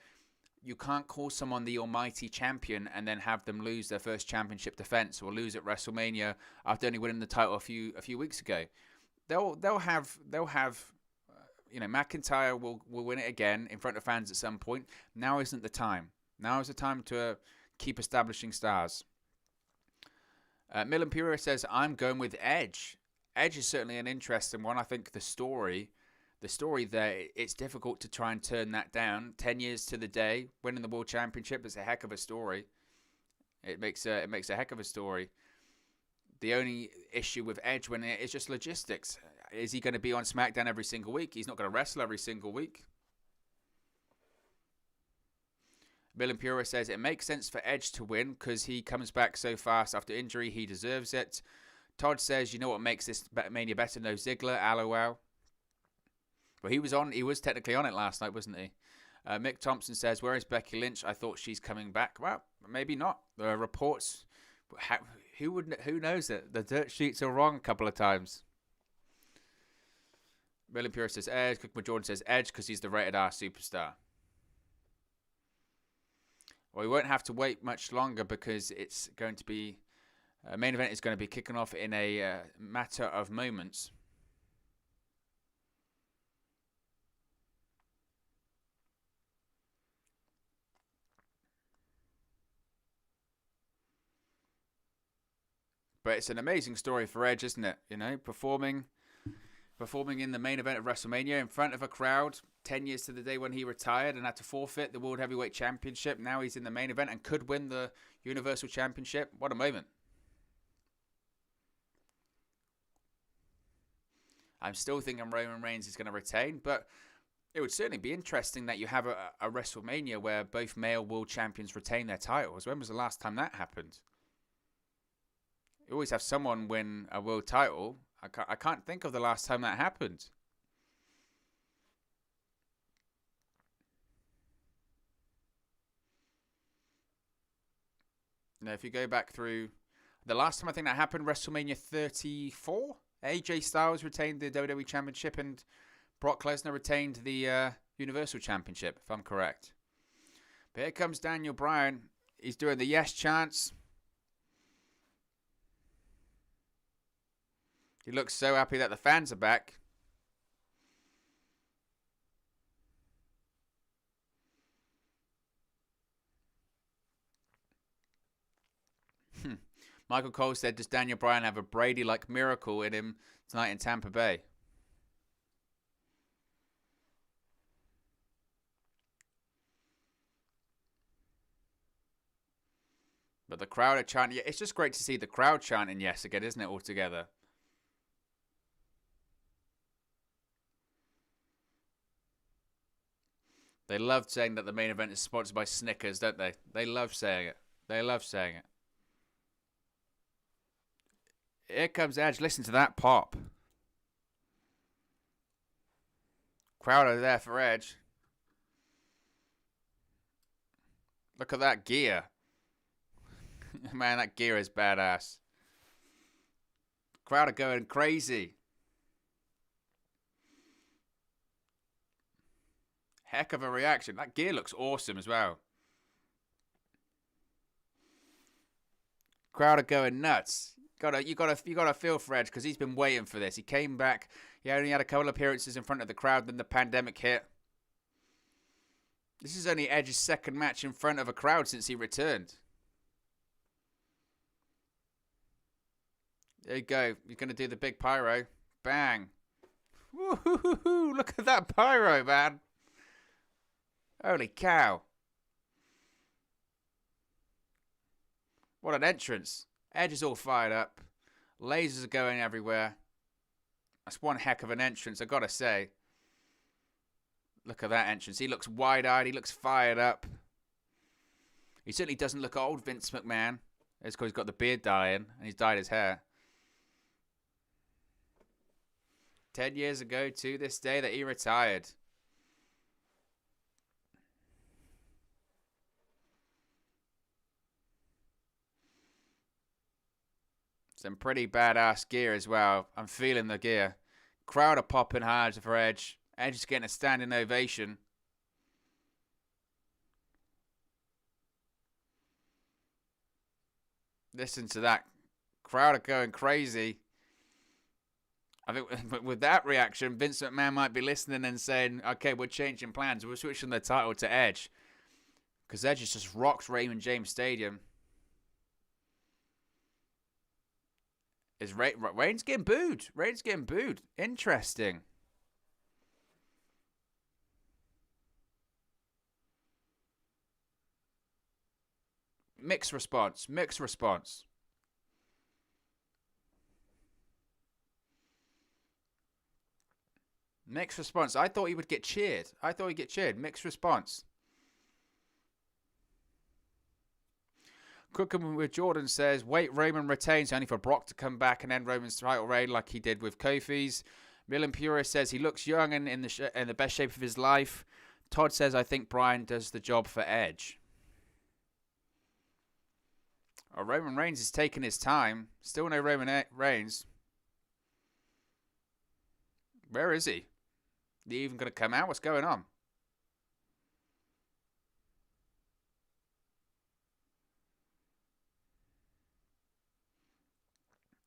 Speaker 1: you can't call someone the almighty champion and then have them lose their first championship defense or lose at WrestleMania after only winning the title a few weeks ago. They'll have McIntyre will win it again in front of fans at some point. Now isn't the time. Now is the time to keep establishing stars. Milan Pura says, I'm going with Edge. Edge is certainly an interesting one. I think the story the story there, it's difficult to try and turn that down. 10 years to the day, winning the World Championship is a heck of a story. It makes a heck of a story. The only issue with Edge winning it is just logistics. Is he going to be on SmackDown every single week? He's not going to wrestle every single week. Bill Impura says it makes sense for Edge to win because he comes back so fast after injury. He deserves it. Todd says, you know what makes this Mania better? No Ziggler, LOL. Well, he was technically on it last night, wasn't he? Mick Thompson says, where is Becky Lynch? I thought she's coming back. Well, maybe not. The reports, who knows it? The dirt sheets are wrong a couple of times. Bill Impura says Edge. Cook Jordan says Edge because he's the rated R superstar. Well, we won't have to wait much longer because it's going to be... main event is going to be kicking off in a matter of moments. But it's an amazing story for Edge, isn't it? You know, performing in the main event of WrestleMania in front of a crowd 10 years to the day when he retired and had to forfeit the World Heavyweight Championship. Now he's in the main event and could win the Universal Championship. What a moment. I'm still thinking Roman Reigns is going to retain, but it would certainly be interesting that you have a WrestleMania where both male world champions retain their titles. When was the last time that happened? You always have someone win a world title. I can't think of the last time that happened. Now, if you go back through the last time I think that happened, WrestleMania 34, AJ Styles retained the WWE Championship and Brock Lesnar retained the Universal Championship, if I'm correct. But here comes Daniel Bryan. He's doing the yes chants. He looks so happy that the fans are back. Michael Cole said, does Daniel Bryan have a Brady-like miracle in him tonight in Tampa Bay? But the crowd are chanting. Yeah, it's just great to see the crowd chanting yes again, isn't it, all together? They love saying that the main event is sponsored by Snickers, don't they? They love saying it. They love saying it. Here comes Edge. Listen to that pop. Crowd are there for Edge. Look at that gear. Man, that gear is badass. Crowd are going crazy. Heck of a reaction. That gear looks awesome as well. Crowd are going nuts. You gotta feel for Edge because he's been waiting for this. He came back. He only had a couple of appearances in front of the crowd. Then the pandemic hit. This is only Edge's second match in front of a crowd since he returned. There you go. You're gonna do the big pyro. Bang. Woo-hoo-hoo-hoo. Look at that pyro, man. Holy cow. What an entrance. Edge is all fired up. Lasers are going everywhere. That's one heck of an entrance, I've got to say. Look at that entrance. He looks wide-eyed. He looks fired up. He certainly doesn't look old, Vince McMahon. It's because he's got the beard dyeing and he's dyed his hair. 10 years ago to this day that he retired. Some pretty badass gear as well. I'm feeling the gear. Crowd are popping hard for Edge. Edge is getting a standing ovation. Listen to that. Crowd are going crazy. I think with that reaction, Vince McMahon might be listening and saying, okay, we're changing plans. We're switching the title to Edge. Because Edge has just rocked Raymond James Stadium. Reigns getting booed? Reigns getting booed. Interesting. Mixed response. Mixed response. Mixed response. I thought he would get cheered. Mixed response. Cooking with Jordan says, wait, Raymond retains only for Brock to come back and end Roman's title reign like he did with Kofi's. Milan Purist says he looks young and in the best shape of his life. Todd says, I think Bryan does the job for Edge. Oh, Roman Reigns is taking his time. Still no Roman Reigns. Where is he? Is he even going to come out? What's going on?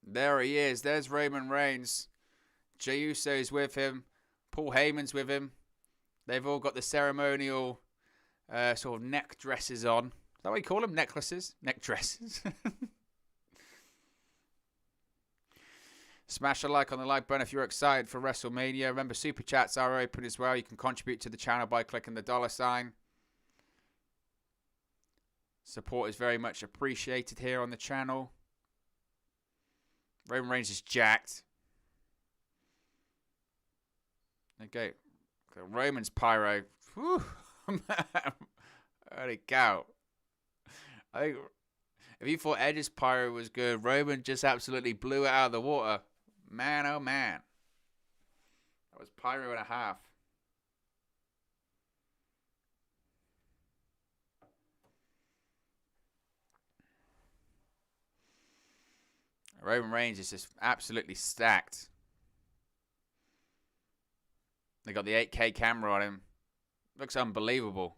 Speaker 1: There he is. There's Roman Reigns. Jey Uso's with him. Paul Heyman's with him. They've all got the ceremonial sort of neck dresses on. Is that what you call them? Necklaces? Neck dresses. Smash a like on the like button if you're excited for WrestleMania. Remember, Super Chats are open as well. You can contribute to the channel by clicking the $sign. Support is very much appreciated here on the channel. Roman Reigns is jacked. Okay. Roman's pyro. Whew. Holy cow. I think if you thought Edge's pyro was good, Roman just absolutely blew it out of the water. Man, oh man. That was pyro and a half. Roman Reigns is just absolutely stacked. They got the 8K camera on him. Looks unbelievable.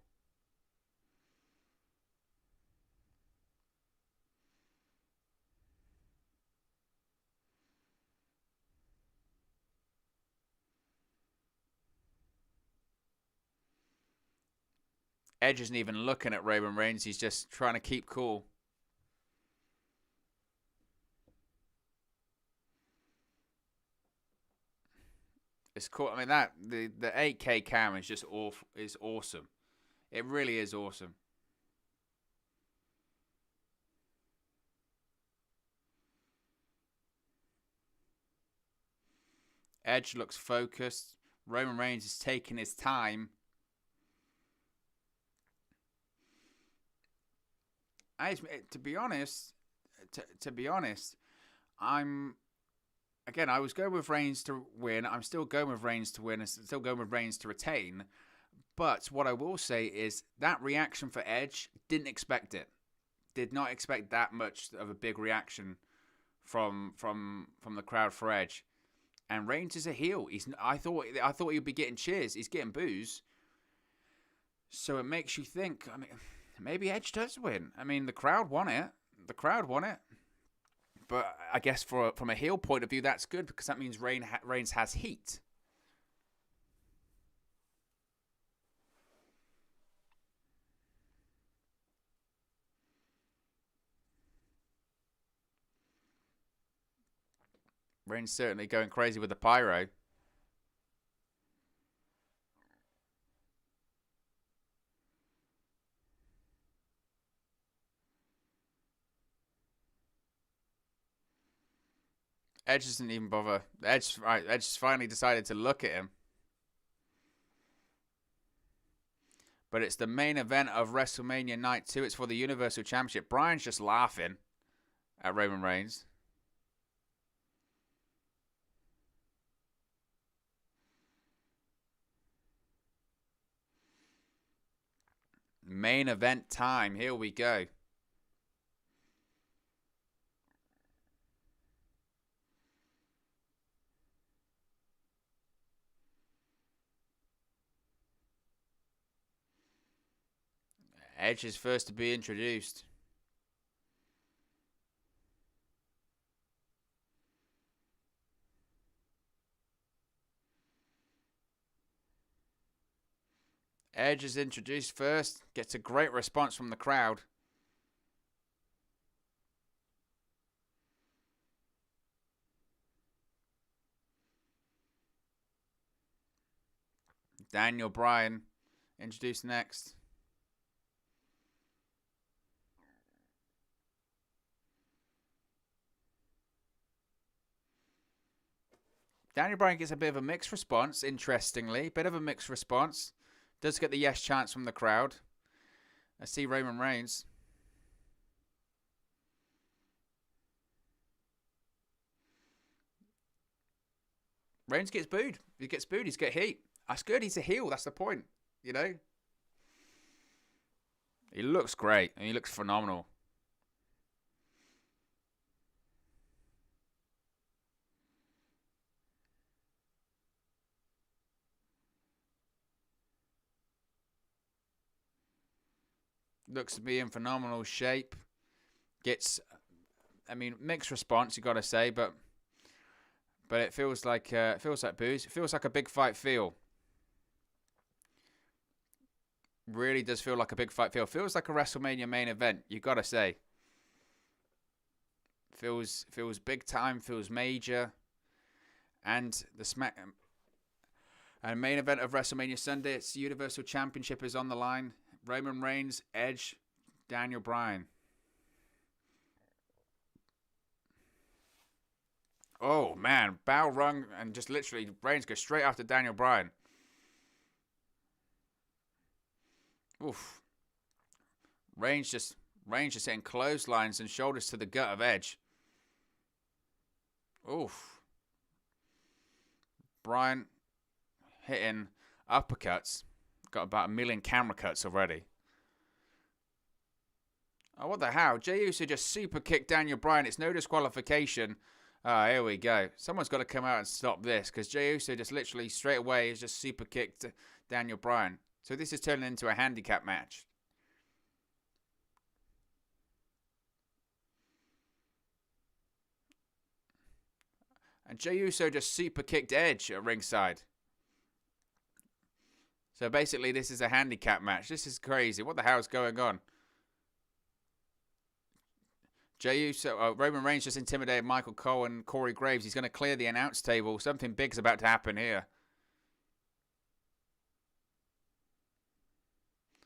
Speaker 1: Edge isn't even looking at Roman Reigns. He's just trying to keep cool. It's cool. I mean, that the 8K cam is just awesome. It really is awesome. Edge looks focused. Roman Reigns is taking his time. To be honest, I was going with Reigns to win. I'm still going with Reigns to win. I'm still going with Reigns to retain. But what I will say is that reaction for Edge, didn't expect it. Did not expect that much of a big reaction from the crowd for Edge. And Reigns is a heel. I thought he'd be getting cheers. He's getting boos. So it makes you think. I mean, maybe Edge does win. I mean, the crowd won it. But I guess from a heel point of view, that's good because that means Reigns has heat. Reigns certainly going crazy with the pyro. Edge doesn't even bother. Edge finally decided to look at him. But it's the main event of WrestleMania Night 2. It's for the Universal Championship. Bryan's just laughing at Roman Reigns. Main event time. Here we go. Edge is first to be introduced. Edge is introduced first. Gets a great response from the crowd. Daniel Bryan introduced next. Daniel Bryan gets a bit of a mixed response, interestingly. Bit of a mixed response. Does get the yes chance from the crowd. I see Raymond Reigns. Reigns gets booed. He gets booed. He's got heat. That's good. He's a heel. That's the point. You know? He looks great. And he looks phenomenal. Looks to be in phenomenal shape. Gets, mixed response, you got to say, but it feels like booze. It feels like a big fight feel. Really does feel like a big fight feel. Feels like a WrestleMania main event, you got to say. Feels big time, feels major. And and main event of WrestleMania Sunday, it's the Universal Championship is on the line. Raymond Reigns, Edge, Daniel Bryan. Oh, man. Bow rung and just literally Reigns goes straight after Daniel Bryan. Oof. Reigns just hitting clotheslines and shoulders to the gut of Edge. Oof. Bryan hitting uppercuts. Got about 1 million camera cuts already. Oh, what the hell? Jey Uso just super kicked Daniel Bryan. It's no disqualification. Ah, here we go. Someone's got to come out and stop this because Jey Uso just literally straight away has just super kicked Daniel Bryan. So this is turning into a handicap match. And Jey Uso just super kicked Edge at ringside. So basically, this is a handicap match. This is crazy. What the hell is going on? Jey Uso, Roman Reigns just intimidated Michael Cole and Corey Graves. He's going to clear the announce table. Something big is about to happen here.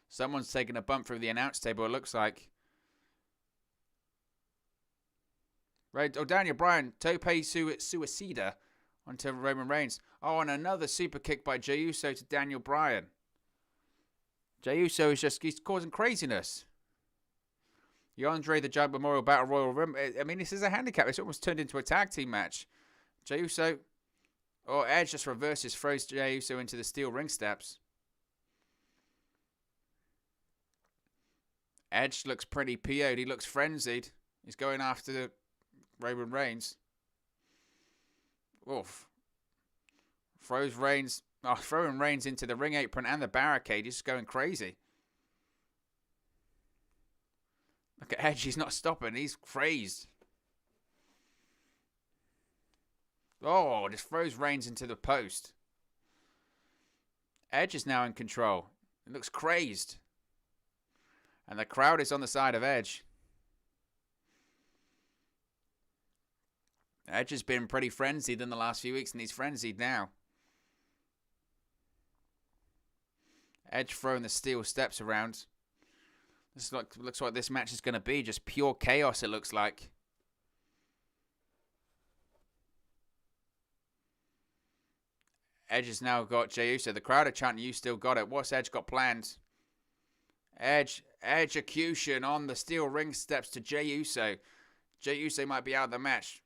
Speaker 1: Someone's taking a bump through the announce table, it looks like. Right. Oh, Daniel Bryan, tope suicida onto Roman Reigns. Oh, and another super kick by Jey Uso to Daniel Bryan. Jey Uso he's causing craziness. The Andre the Giant Memorial Battle Royal Room. This is a handicap. It's almost turned into a tag team match. Jey Uso. Oh, Edge just reverses, throws Jey Uso into the steel ring steps. Edge looks pretty PO'd. He looks frenzied. He's going after Roman Reigns. Oof. Throwing Reigns into the ring apron and the barricade. He's just going crazy. Look at Edge. He's not stopping. He's crazed. Oh, just throws Reigns into the post. Edge is now in control. It looks crazed. And the crowd is on the side of Edge. Edge has been pretty frenzied in the last few weeks, and he's frenzied now. Edge throwing the steel steps around. This looks like this match is going to be just pure chaos, it looks like. Edge has now got Jey Uso. The crowd are chanting, "You still got it." What's Edge got planned? Execution on the steel ring steps to Jey Uso. Jey Uso might be out of the match.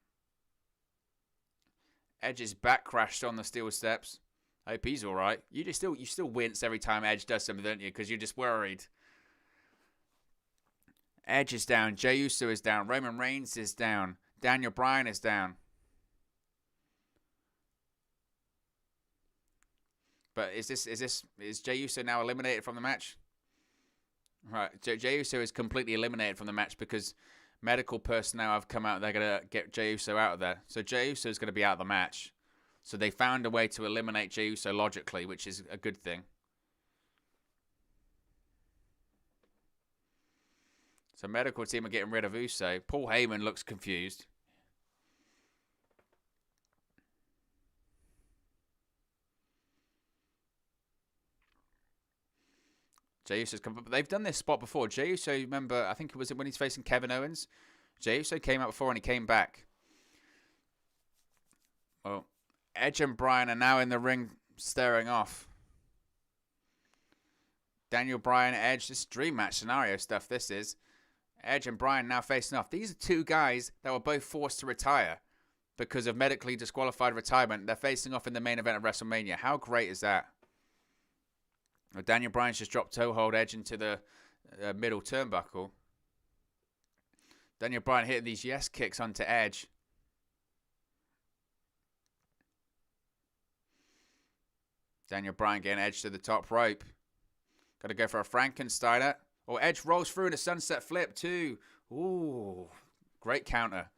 Speaker 1: Edge's back crashed on the steel steps. I hope he's all right. You still wince every time Edge does something, don't you? Because you're just worried. Edge is down. Jey Uso is down. Roman Reigns is down. Daniel Bryan is down. But is Jey Uso now eliminated from the match? Right, Jey Uso is completely eliminated from the match because medical personnel have come out. They're going to get Jey Uso out of there. So Jey Uso is going to be out of the match. So they found a way to eliminate Jey Uso logically, which is a good thing. So medical team are getting rid of Uso. Paul Heyman looks confused. Jey Uso's come, but they've done this spot before. Jey Uso, remember, I think it was when he's facing Kevin Owens. Jey Uso came out before and he came back. Well, Edge and Bryan are now in the ring staring off. Daniel Bryan, Edge. This is dream match scenario stuff, this is. Edge and Bryan now facing off. These are two guys that were both forced to retire because of medically disqualified retirement. They're facing off in the main event of WrestleMania. How great is that? Well, Daniel Bryan's just dropped toe hold Edge into the middle turnbuckle. Daniel Bryan hitting these yes kicks onto Edge. Daniel Bryan getting Edge to the top rope. Got to go for a Frankensteiner. Oh, Edge rolls through in a sunset flip too. Ooh, great counter.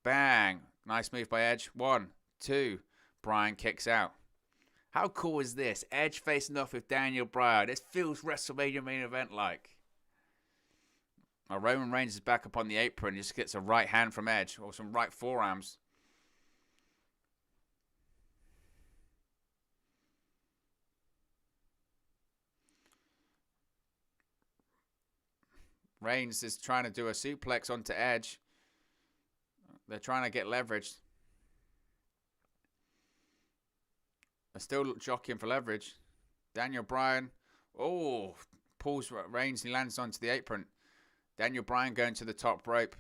Speaker 1: Bang. Nice move by Edge. 1, 2. Bryan kicks out. How cool is this? Edge facing off with Daniel Bryan. This feels WrestleMania main event like. Oh, Roman Reigns is back up on the apron. He just gets a right hand from Edge. Or some right forearms. Reigns is trying to do a suplex onto Edge. They're trying to get leverage. They're still jockeying for leverage. Daniel Bryan. Oh, pulls Reigns. He lands onto the apron. Daniel Bryan going to the top rope.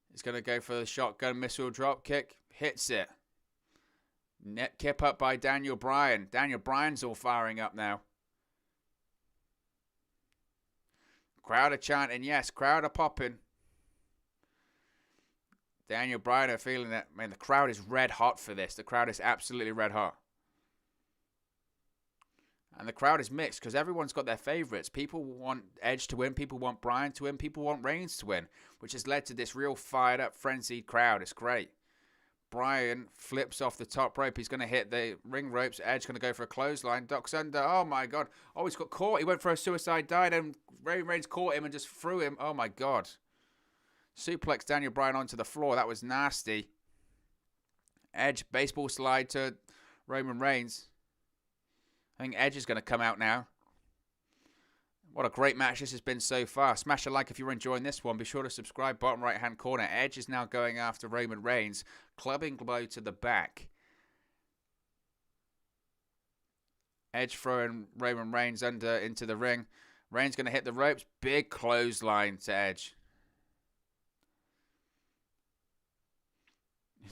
Speaker 1: He's going to go for the shotgun missile drop kick. Hits it. Net kip up by Daniel Bryan. Daniel Bryan's all firing up now. Crowd are chanting, yes. Crowd are popping. Daniel Bryan are feeling that. Man, the crowd is red hot for this. The crowd is absolutely red hot. And the crowd is mixed because everyone's got their favorites. People want Edge to win. People want Bryan to win. People want Reigns to win, which has led to this real fired up, frenzied crowd. It's great. Bryan flips off the top rope. He's going to hit the ring ropes. Edge going to go for a clothesline. Ducks under. Oh, my God. Oh, he's got caught. He went for a suicide dive, and Reigns caught him and just threw him. Oh, my God. Suplex Daniel Bryan onto the floor. That was nasty. Edge baseball slide to Roman Reigns. I think Edge is going to come out now. What a great match this has been so far. Smash a like if you're enjoying this one. Be sure to subscribe. Bottom right hand corner. Edge is now going after Roman Reigns. Clubbing blow to the back. Edge throwing Roman Reigns under into the ring. Reigns going to hit the ropes. Big clothesline to Edge.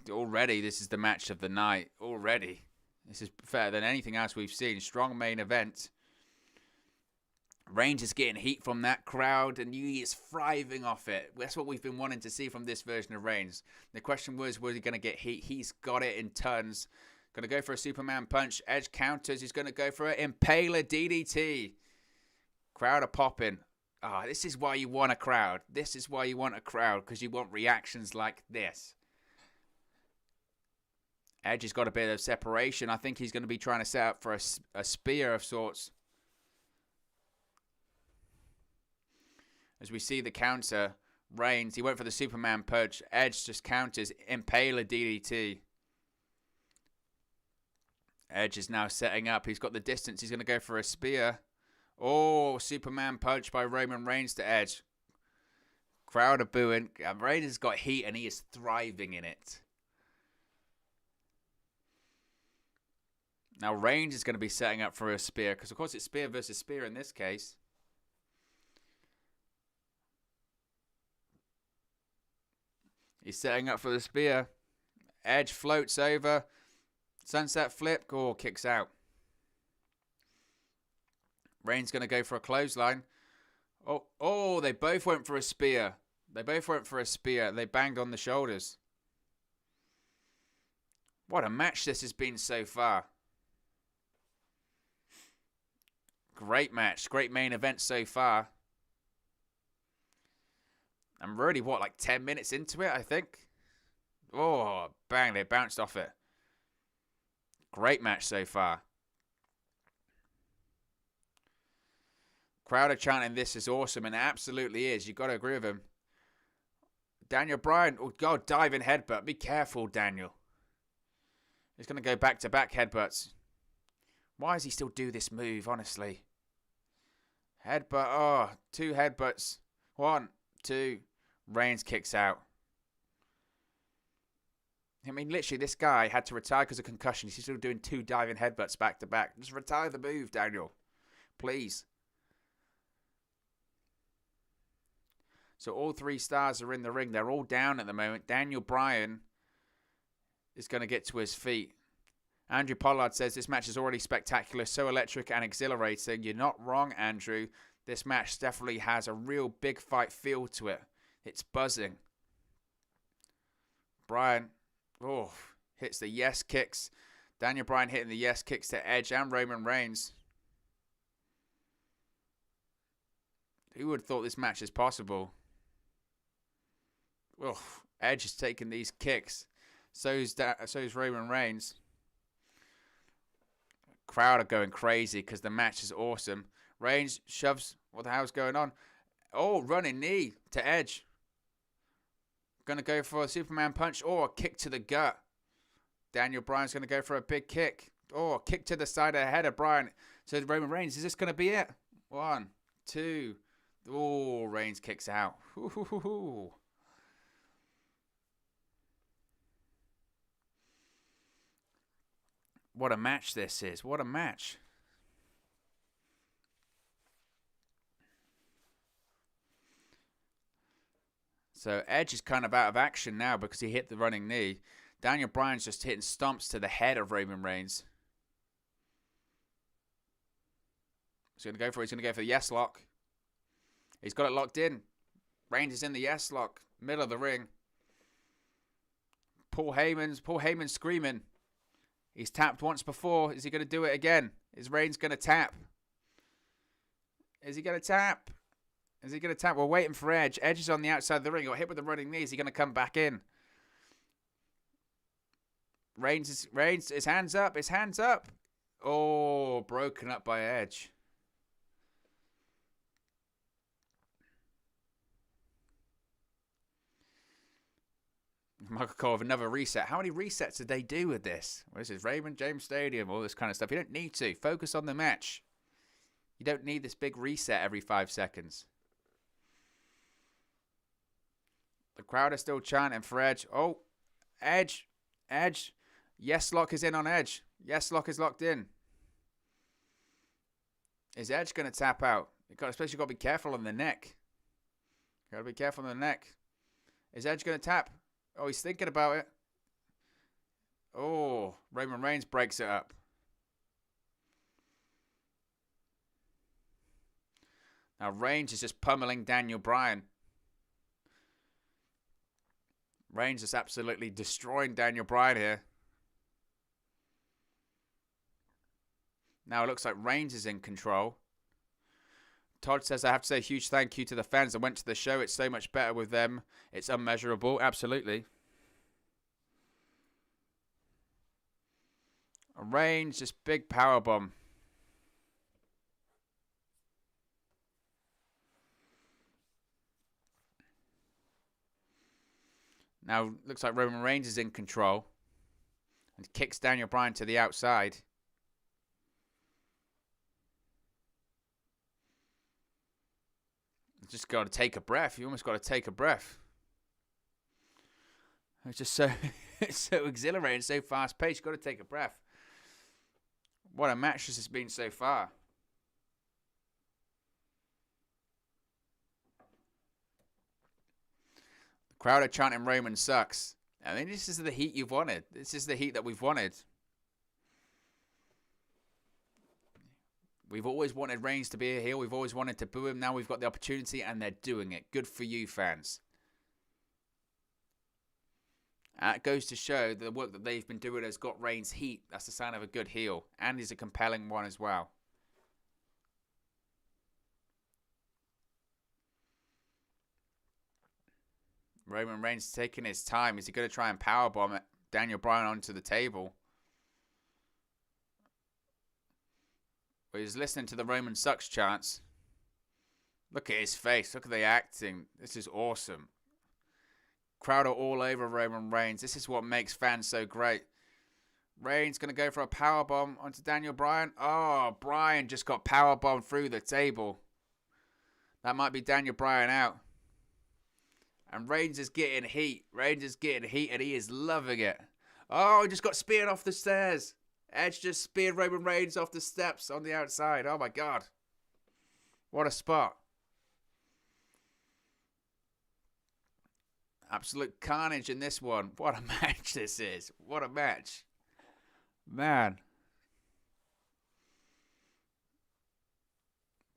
Speaker 1: Already, this is the match of the night. Already. This is better than anything else we've seen. Strong main event. Reigns is getting heat from that crowd, and he is thriving off it. That's what we've been wanting to see from this version of Reigns. The question was he going to get heat? He's got it in tons. Going to go for a Superman punch. Edge counters. He's going to go for an Impaler DDT. Crowd are popping. Ah, this is why you want a crowd. This is why you want a crowd, because you want reactions like this. Edge has got a bit of separation. I think he's going to be trying to set up for a spear of sorts. As we see the counter, Reigns, he went for the Superman punch. Edge just counters, Impaler DDT. Edge is now setting up. He's got the distance. He's going to go for a spear. Oh, Superman punch by Roman Reigns to Edge. Crowd are booing. Reigns has got heat and he is thriving in it. Now Reigns is going to be setting up for a spear because, of course, it's spear versus spear in this case. He's setting up for the spear. Edge floats over. Sunset flip. Oh, kicks out. Reigns going to go for a clothesline. Oh, they both went for a spear. They banged on the shoulders. What a match this has been so far. Great match. Great main event so far. I'm really, like 10 minutes into it, I think. Oh, bang, they bounced off it. Great match so far. Crowd are chanting, this is awesome, and it absolutely is. You've got to agree with him. Daniel Bryan, oh God, diving headbutt. Be careful, Daniel. He's going to go back-to-back headbutts. Why does he still do this move, honestly? Headbutt, oh, 2 headbutts. 1, 2, Reigns kicks out. I mean, literally, this guy had to retire because of concussion. He's still doing 2 diving headbutts back to back. Just retire the move, Daniel. Please. So all 3 stars are in the ring. They're all down at the moment. Daniel Bryan is going to get to his feet. Andrew Pollard says this match is already spectacular, so electric and exhilarating. You're not wrong, Andrew. This match definitely has a real big fight feel to it. It's buzzing. Bryan, hits the yes kicks. Daniel Bryan hitting the yes kicks to Edge and Roman Reigns. Who would have thought this match is possible? Edge is taking these kicks. So's Roman Reigns. Crowd are going crazy because the match is awesome. Reigns shoves. What the hell's going on? Running knee to Edge. Going to go for a Superman punch or a kick to the gut. Daniel Bryan's going to go for a big kick. Kick to the side of the head of Bryan. So Roman Reigns, is this going to be it? 1, 2. Reigns kicks out. What a match this is. What a match. So Edge is kind of out of action now because he hit the running knee. Daniel Bryan's just hitting stomps to the head of Roman Reigns. He's going to go for the yes lock. He's got it locked in. Reigns is in the yes lock. Middle of the ring. Paul Heyman's screaming. He's tapped once before. Is he going to do it again? Is Reigns going to tap? Is he going to tap? We're waiting for Edge. Edge is on the outside of the ring. Got hit with the running knee. Is he going to come back in? Reigns, his hands up. Broken up by Edge. Michael Cole, another reset. How many resets did they do with this? This is Raymond James Stadium, all this kind of stuff. You don't need to. Focus on the match. You don't need this big reset every 5 seconds. The crowd are still chanting for Edge. Edge. Yes lock is in on Edge. Yes lock is locked in. Is Edge going to tap out? Especially got to be careful on the neck. Got to be careful on the neck. Is Edge going to tap? He's thinking about it. Roman Reigns breaks it up. Now Reigns is just pummeling Daniel Bryan. Reigns is absolutely destroying Daniel Bryan here. Now it looks like Reigns is in control. Todd says, I have to say a huge thank you to the fans that went to the show. It's so much better with them. It's unmeasurable. Absolutely. Reigns, just big powerbomb. Now, looks like Roman Reigns is in control. And kicks Daniel Bryan to the outside. Just got to take a breath. You almost got to take a breath. It's just so exhilarating, so fast paced. You've got to take a breath. What a match this has been so far. The crowd are chanting Roman sucks. I mean, this is the heat you've wanted. This is the heat that we've wanted. We've always wanted Reigns to be a heel. We've always wanted to boo him. Now we've got the opportunity, and they're doing it. Good for you, fans. That goes to show the work that they've been doing has got Reigns heat. That's the sign of a good heel. And he's a compelling one as well. Roman Reigns taking his time. Is he going to try and powerbomb Daniel Bryan onto the table? Well, he's listening to the Roman sucks chants. Look at his face. Look at the acting. This is awesome. Crowd are all over Roman Reigns. This is what makes fans so great. Reigns going to go for a powerbomb onto Daniel Bryan. Bryan just got powerbombed through the table. That might be Daniel Bryan out. And Reigns is getting heat. And he is loving it. Oh, he just got speared off the stairs. Edge just speared Roman Reigns off the steps on the outside. Oh, my God. What a spot. Absolute carnage in this one. What a match this is. What a match. Man.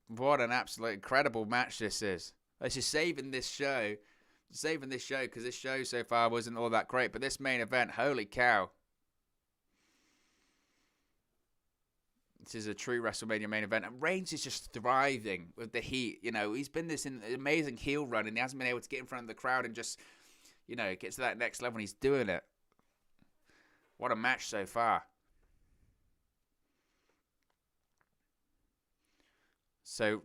Speaker 1: What an absolute incredible match this is. They're just saving this show. Saving this show because this show so far wasn't all that great. But this main event, holy cow. This is a true WrestleMania main event. And Reigns is just thriving with the heat. You know, he's been this amazing heel run and he hasn't been able to get in front of the crowd and just, you know, get to that next level and he's doing it. What a match so far. So,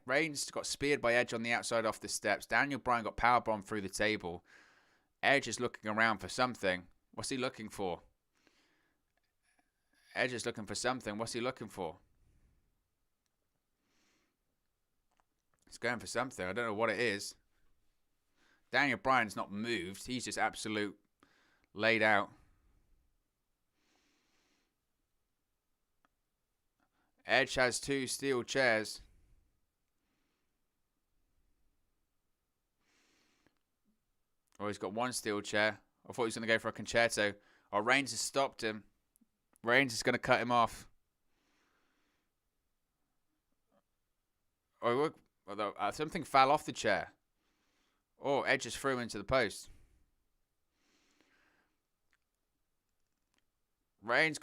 Speaker 1: Reigns got speared by Edge on the outside off the steps. Daniel Bryan got powerbombed through the table. Edge is looking around for something. What's he looking for? Edge is looking for something. What's he looking for? He's going for something. I don't know what it is. Daniel Bryan's not moved. He's just absolute laid out. Edge has 2 steel chairs. Oh, he's got 1 steel chair. I thought he was going to go for a concerto. Oh, Reigns has stopped him. Reigns is going to cut him off. Oh, look. Something fell off the chair. Oh, Edge just threw him into the post. Edge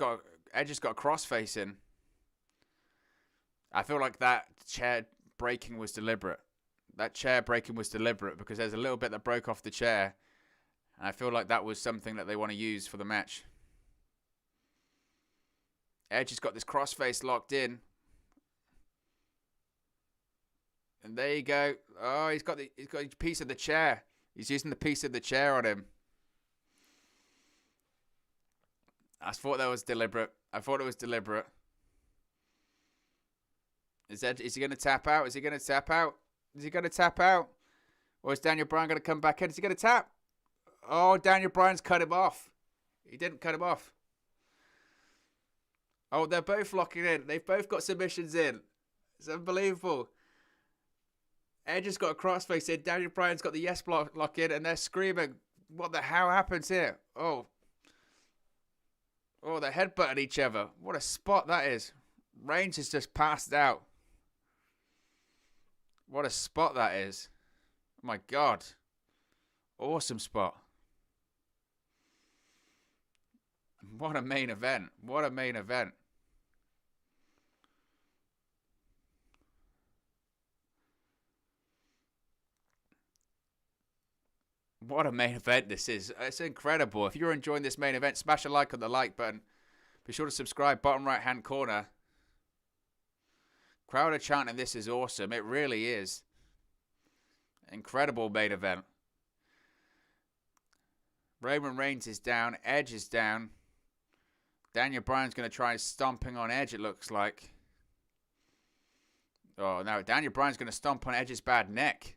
Speaker 1: has got a crossface in. I feel like that chair breaking was deliberate. That chair breaking was deliberate because there's a little bit that broke off the chair. And I feel like that was something that they want to use for the match. Edge has got this crossface locked in. And there you go. Oh, he's got a piece of the chair. He's using the piece of the chair on him. I thought that was deliberate. I thought it was deliberate. Is he going to tap out? Is he going to tap out? Is he going to tap out? Or is Daniel Bryan going to come back in? Is he going to tap? Oh, Daniel Bryan's cut him off. He didn't cut him off. Oh, they're both locking in. They've both got submissions in. It's unbelievable. Edge has got a crossface in. Daniel Bryan's got the yes block lock in, and they're screaming. What the hell happens here? Oh, they're headbutting each other. What a spot that is. Reigns has just passed out. What a spot that is. Oh my God. Awesome spot. What a main event. What a main event. What a main event this is. It's incredible. If you're enjoying this main event, smash a like on the like button. Be sure to subscribe, bottom right hand corner. Crowd are chanting, this is awesome. It really is. Incredible main event. Roman Reigns is down. Edge is down. Daniel Bryan's going to try stomping on Edge, it looks like. Oh, no. Daniel Bryan's going to stomp on Edge's bad neck.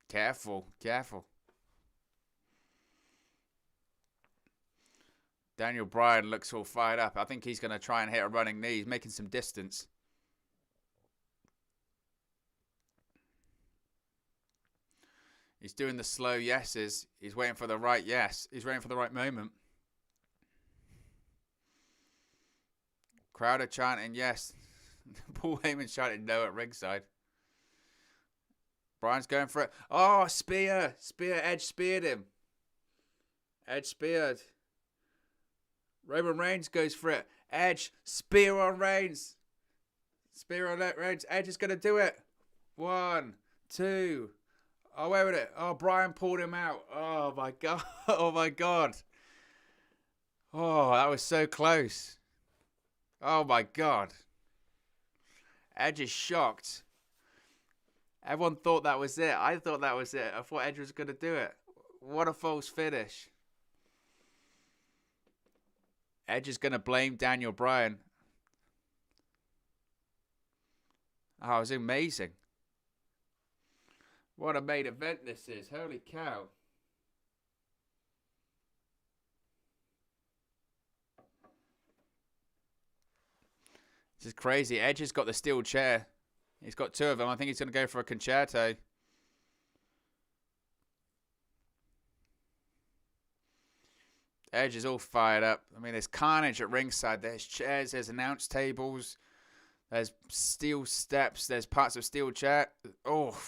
Speaker 1: Careful. Careful. Daniel Bryan looks all fired up. I think he's going to try and hit a running knee. He's making some distance. He's doing the slow yeses. He's waiting for the right yes. He's waiting for the right moment. Crowd are chanting yes. Paul Heyman chanting no at ringside. Bryan's going for it. Oh, spear. Spear. Edge speared him. Edge speared. Roman Reigns goes for it. Edge. Spear on Reigns. Spear on Reigns. Edge is going to do it. 1, 2. Oh, wait a minute. Oh, Bryan pulled him out. Oh, my God. Oh, my God. Oh, that was so close. Oh, my God. Edge is shocked. Everyone thought that was it. I thought that was it. I thought Edge was going to do it. What a false finish. Edge is going to blame Daniel Bryan. Oh, it was amazing. What a main event this is. Holy cow. This is crazy. Edge has got the steel chair. He's got 2 of them. I think he's going to go for a concerto. Edge is all fired up. I mean, there's carnage at ringside. There's chairs. There's announce tables. There's steel steps. There's parts of steel chair. Oh,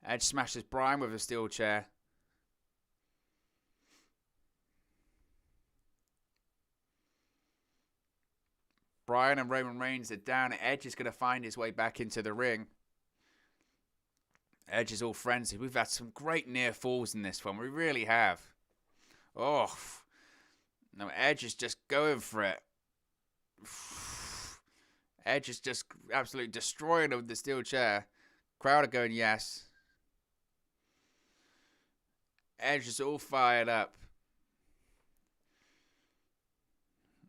Speaker 1: Edge smashes Bryan with a steel chair. Bryan and Roman Reigns are down. Edge is going to find his way back into the ring. Edge is all frenzied. We've had some great near falls in this one. We really have. Oh, no, Edge is just going for it. Edge is just absolutely destroying him with the steel chair. Crowd are going yes. Edge is all fired up.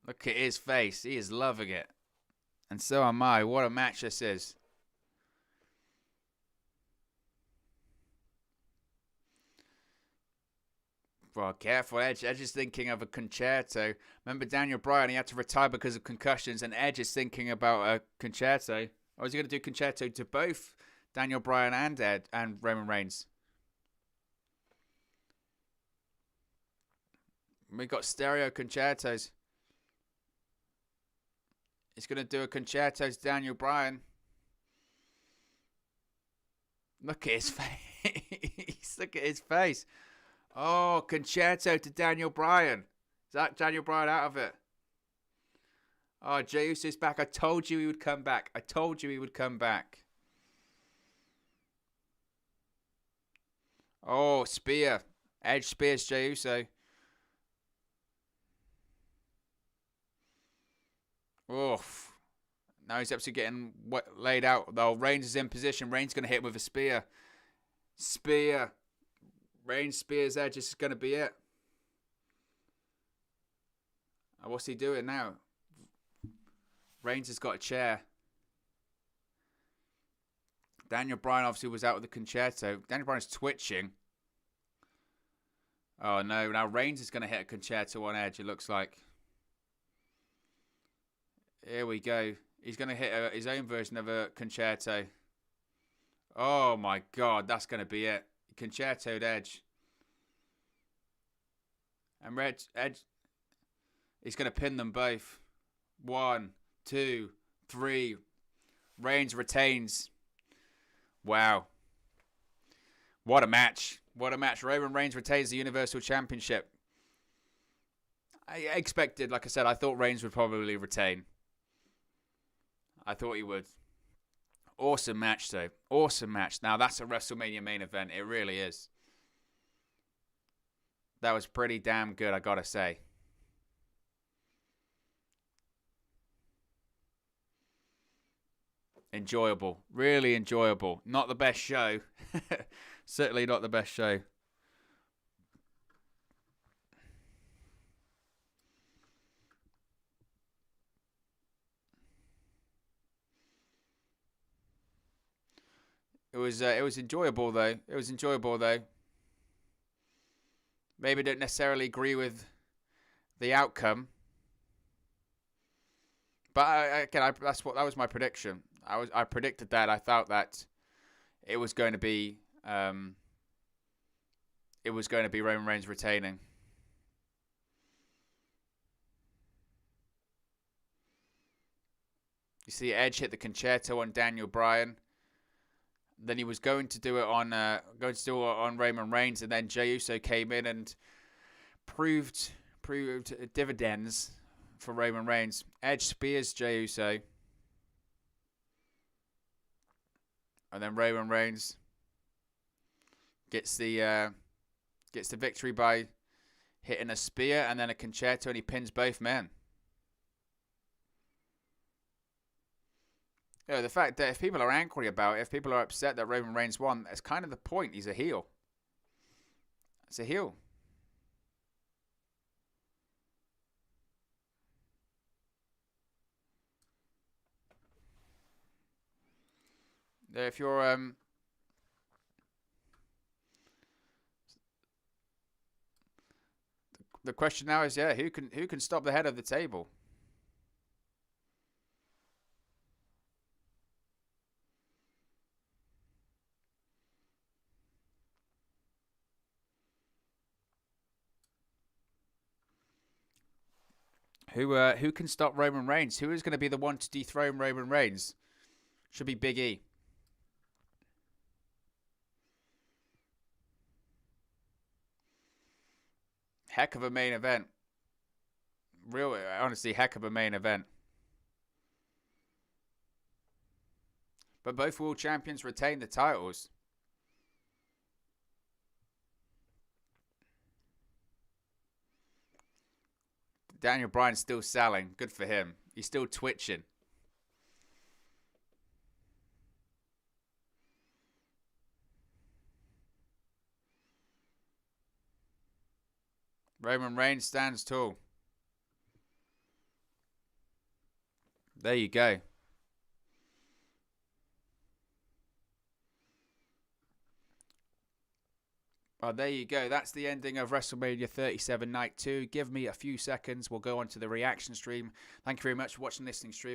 Speaker 1: Look at his face. He is loving it. And so am I. What a match this is. Well, careful, Edge. Edge is thinking of a concerto. Remember Daniel Bryan, he had to retire because of concussions, and Edge is thinking about a concerto. Or is he going to do concerto to both Daniel Bryan and Roman Reigns? We got stereo concertos. He's going to do a concerto to Daniel Bryan. Look at his face. Look at his face. Oh, concerto to Daniel Bryan. Is that Daniel Bryan out of it? Oh, Jey Uso's back. I told you he would come back. I told you he would come back. Oh, spear. Edge spears Jey Uso. Oof. Now he's absolutely getting laid out, though. Reigns is in position. Reigns going to hit him with a spear. Spear. Reigns spears Edge. This is going to be it. What's he doing now? Reigns has got a chair. Daniel Bryan obviously was out with the concerto. Daniel Bryan's twitching. Oh, no. Now Reigns is going to hit a concerto on Edge, it looks like. Here we go. He's going to hit his own version of a concerto. Oh, my God. That's going to be it. Concertoed Edge. And Edge, he's going to pin them both. 1, 2, 3. Reigns retains. Wow. What a match. What a match. Roman Reigns retains the Universal Championship. I expected, like I said, I thought Reigns would probably retain. I thought he would. Awesome match, though. Awesome match. Now, that's a WrestleMania main event. It really is. That was pretty damn good, I gotta say. Enjoyable. Really enjoyable. Not the best show. Certainly not the best show. It was enjoyable though. It was enjoyable though. Maybe don't necessarily agree with the outcome, but that was my prediction. I predicted that. I thought that it was going to be Roman Reigns retaining. You see Edge hit the concerto on Daniel Bryan. Then he was going to do it on Roman Reigns, and then Jey Uso came in and proved dividends for Roman Reigns. Edge spears Jey Uso, and then Roman Reigns gets the victory by hitting a spear and then a concerto, and he pins both men. You know, the fact that if people are angry about it, if people are upset that Roman Reigns won, that's kind of the point. He's a heel. It's a heel. If you're the question now is, who can stop the head of the table? Who can stop Roman Reigns? Who is going to be the one to dethrone Roman Reigns? Should be Big E. Heck of a main event. Honestly, heck of a main event. But both world champions retain the titles. Daniel Bryan's still selling. Good for him. He's still twitching. Roman Reigns stands tall. There you go. Well, there you go. That's the ending of WrestleMania 37 Night 2. Give me a few seconds. We'll go on to the reaction stream. Thank you very much for watching, listening stream.